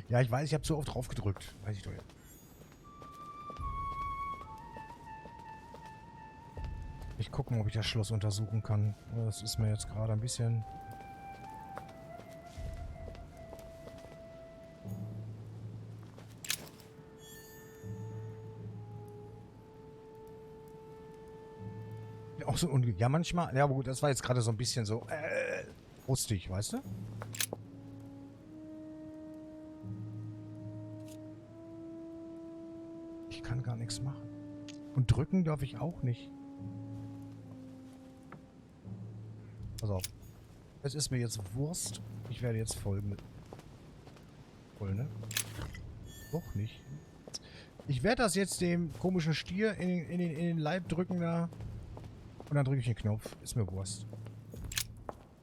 Ja, ich weiß, ich habe zu oft drauf gedrückt. Weiß ich doch jetzt. Ich gucke mal, ob ich das Schloss untersuchen kann. Das ist mir jetzt gerade ein bisschen... Auch so ja, manchmal... Ja, aber gut, das war jetzt gerade so ein bisschen so... rustig, weißt du? Ich kann gar nichts machen. Und drücken darf ich auch nicht. Pass auf. Es ist mir jetzt Wurst. Ich werde jetzt folgen. Voll, ne? Doch nicht. Ich werde das jetzt dem komischen Stier in den Leib drücken da. Und dann drücke ich den Knopf. Ist mir Wurst.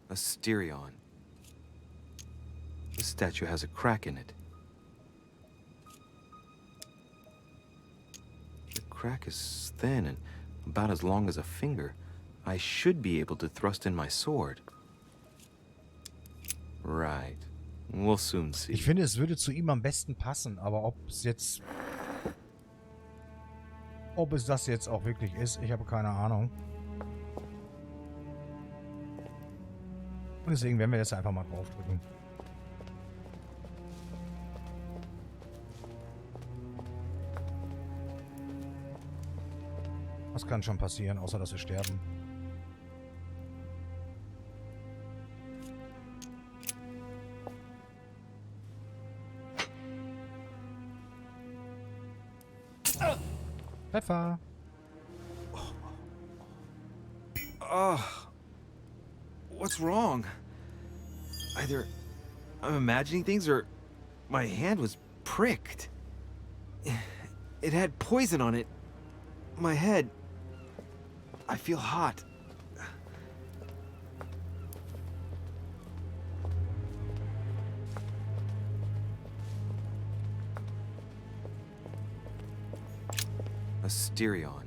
Asterion. This statue has a crack in it. The crack is thin and about as long as a finger. I should be able to thrust in my sword. Right. We'll soon see. Ich finde, es würde zu ihm am besten passen, aber ob es jetzt... Ob es das jetzt auch wirklich ist, ich habe keine Ahnung. Und deswegen werden wir jetzt einfach mal draufdrücken. Was kann schon passieren, außer dass wir sterben? Pfeffer. What's wrong? Either I'm imagining things or my hand was pricked. It had poison on it. My head. I feel hot. Asterion.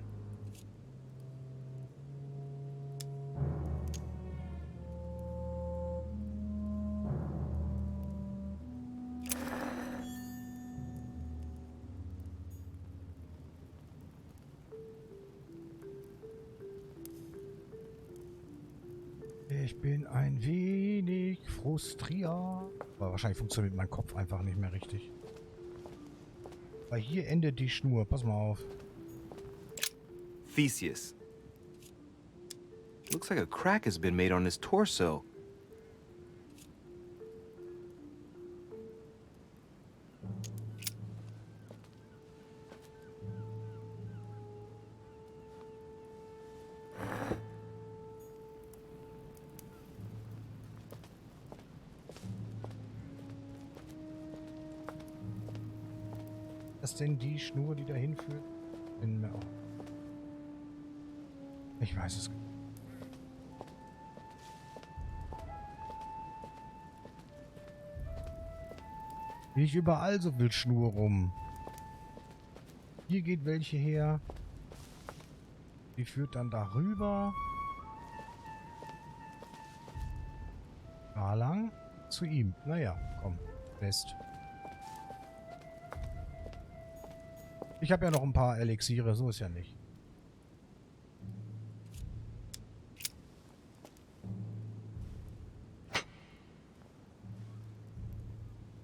Ich bin ein wenig frustriert. Aber wahrscheinlich funktioniert mein Kopf einfach nicht mehr richtig. Weil hier endet die Schnur. Pass mal auf. Theseus. Looks like a crack has been made on his torso. Ist denn die Schnur, die dahin führt? Ich weiß es nicht. Wie ich überall so will Schnur rum. Hier geht welche her. Die führt dann darüber. Da lang. Zu ihm. Naja, komm. Best. Ich habe ja noch ein paar Elixiere, so ist ja nicht.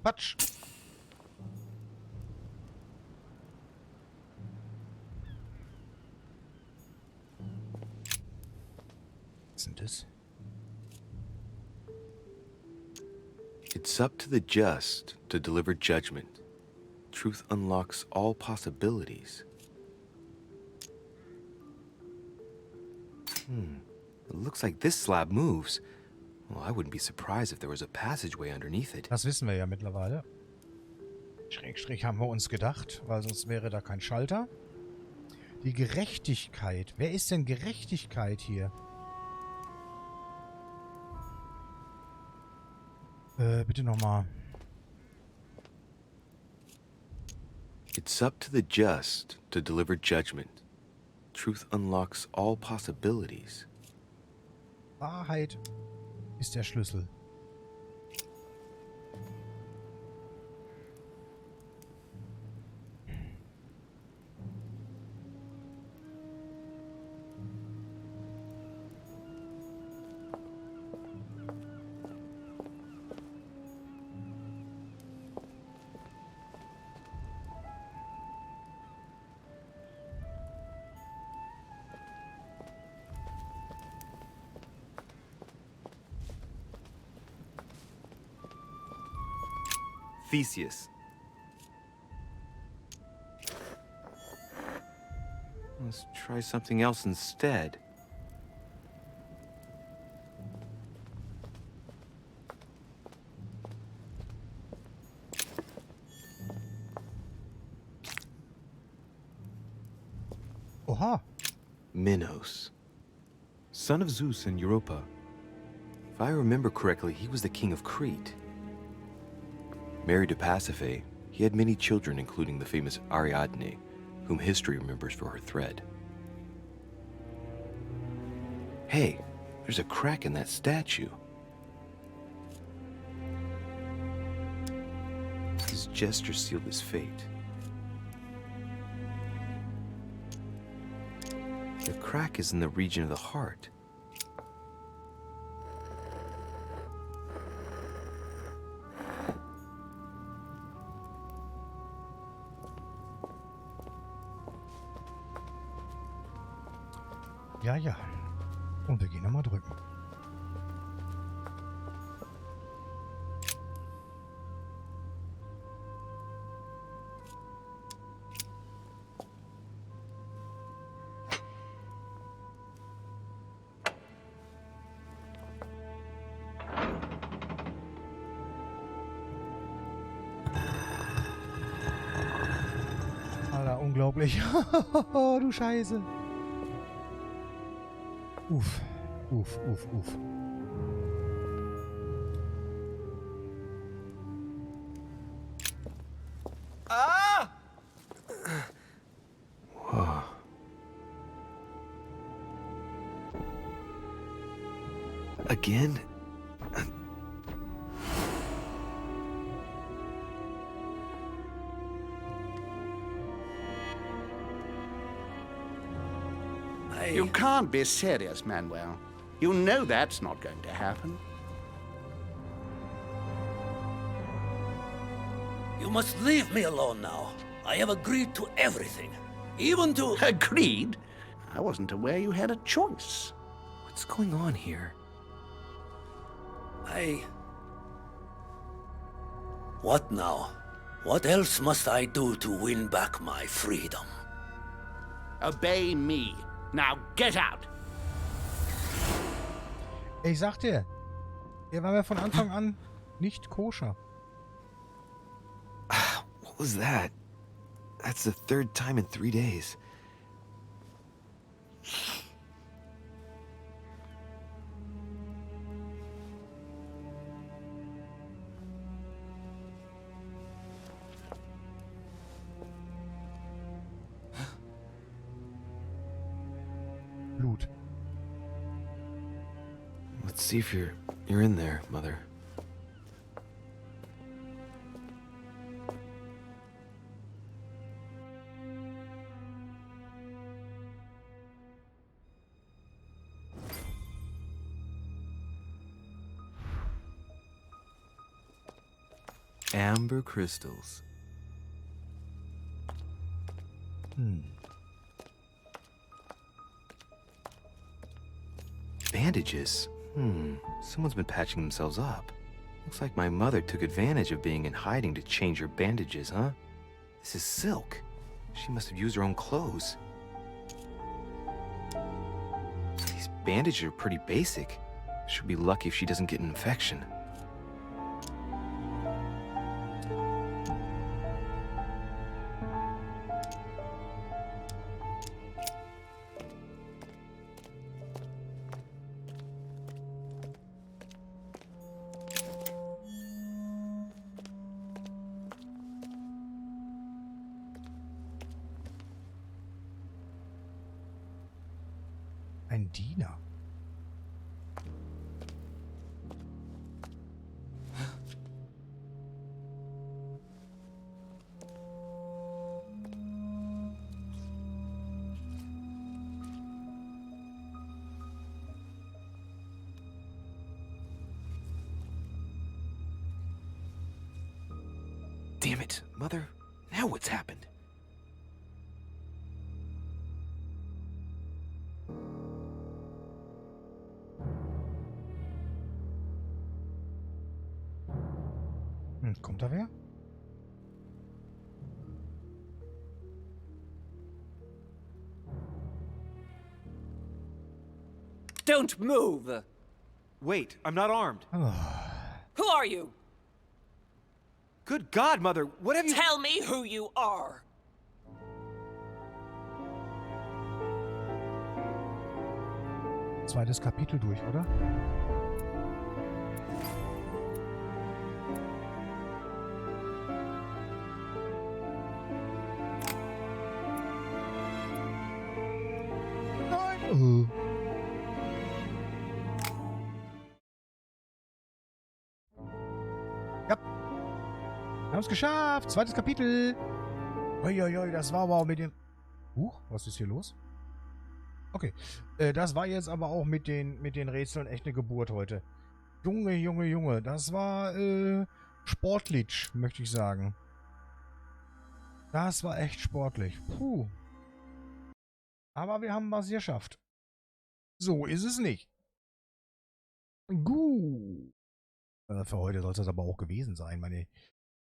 Patsch. Was sind das? It's up to the just to deliver judgment. Truth unlocks all possibilities. It looks like this slab moves. Well, I wouldn't be surprised if there was a passageway underneath it. Das wissen wir ja mittlerweile. Schrägstrich haben wir uns gedacht, weil sonst wäre da kein Schalter. Die Gerechtigkeit. Wer ist denn Gerechtigkeit hier? Bitte nochmal. It's up to the just to deliver judgment. Truth unlocks all possibilities. Wahrheit ist der Schlüssel. Theseus. Let's try something else instead. Oha. Minos, son of Zeus and Europa. If I remember correctly, he was the king of Crete. Married to Pasiphae, he had many children, including the famous Ariadne, whom history remembers for her thread. Hey, there's a crack in that statue. His gesture sealed his fate. The crack is in the region of the heart. Ja, ja. Und wir gehen nochmal drücken. Alter, unglaublich. Du Scheiße. Uff, uff, uff, uff. Ah! Whoa. Again? You can't be serious, Manuel. You know that's not going to happen. You must leave me alone now. I have agreed to everything. Even to... Agreed? I wasn't aware you had a choice. What's going on here? What now? What else must I do to win back my freedom? Obey me. Now get out! Ich sag dir, der war mir von Anfang an nicht koscher. What was that? That's the third time in 3 days. Blut. Let's see if you're in there, Mother. Amber crystals. Bandages? Someone's been patching themselves up. Looks like my mother took advantage of being in hiding to change her bandages, huh? This is silk. She must have used her own clothes. These bandages are pretty basic. She'll be lucky if she doesn't get an infection. Ein Diener. Damn it, Mother. Now what's happened? Kommt da wer? Don't move! Wait, I'm not armed. Who are you? Good God, Mother, what have you— Tell me who you are! Zweites Kapitel durch, oder? Nein! Ja. Wir haben es geschafft! Zweites Kapitel! Uiuiui, das war aber auch mit dem... was ist hier los? Okay, das war jetzt aber auch mit den Rätseln echt eine Geburt heute. Junge, Junge, Junge, das war sportlich, möchte ich sagen. Das war echt sportlich. Puh. Aber wir haben was geschafft. So ist es nicht. Gut. Für heute soll es das aber auch gewesen sein, meine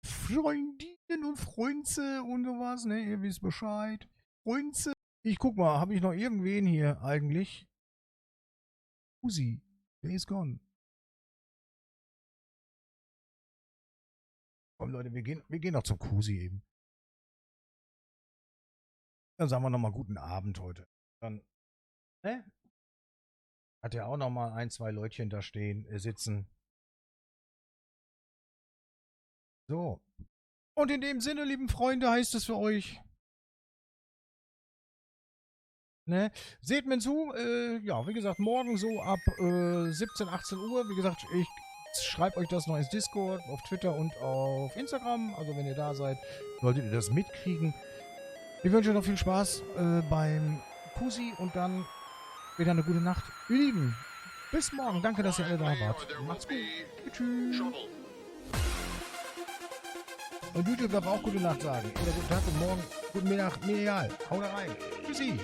Freundinnen und Freunde und sowas, ne? Ihr wisst Bescheid. Freunde. Ich guck mal, habe ich noch irgendwen hier eigentlich? Kusi, der ist gone. Komm Leute, wir gehen noch zum Kusi eben. Dann sagen wir nochmal guten Abend heute. Dann, ne? Hat er auch nochmal 1, 2 Leutchen da stehen, sitzen. So. Und in dem Sinne, lieben Freunde, heißt es für euch... Ne? Seht mir zu, ja, wie gesagt, morgen so ab 17, 18 Uhr. Wie gesagt, ich schreibe euch das noch ins Discord, auf Twitter und auf Instagram. Also wenn ihr da seid, solltet ihr das mitkriegen. Ich wünsche euch noch viel Spaß beim Kusi und dann wieder eine gute Nacht. Ihr Lieben, bis morgen. Danke, dass ihr alle da wart. Macht's gut. Tschüss. Und YouTube darf auch gute Nacht sagen. Oder guten Tag, guten Morgen, guten Mittag, mir egal. Haut rein. Tschüssi.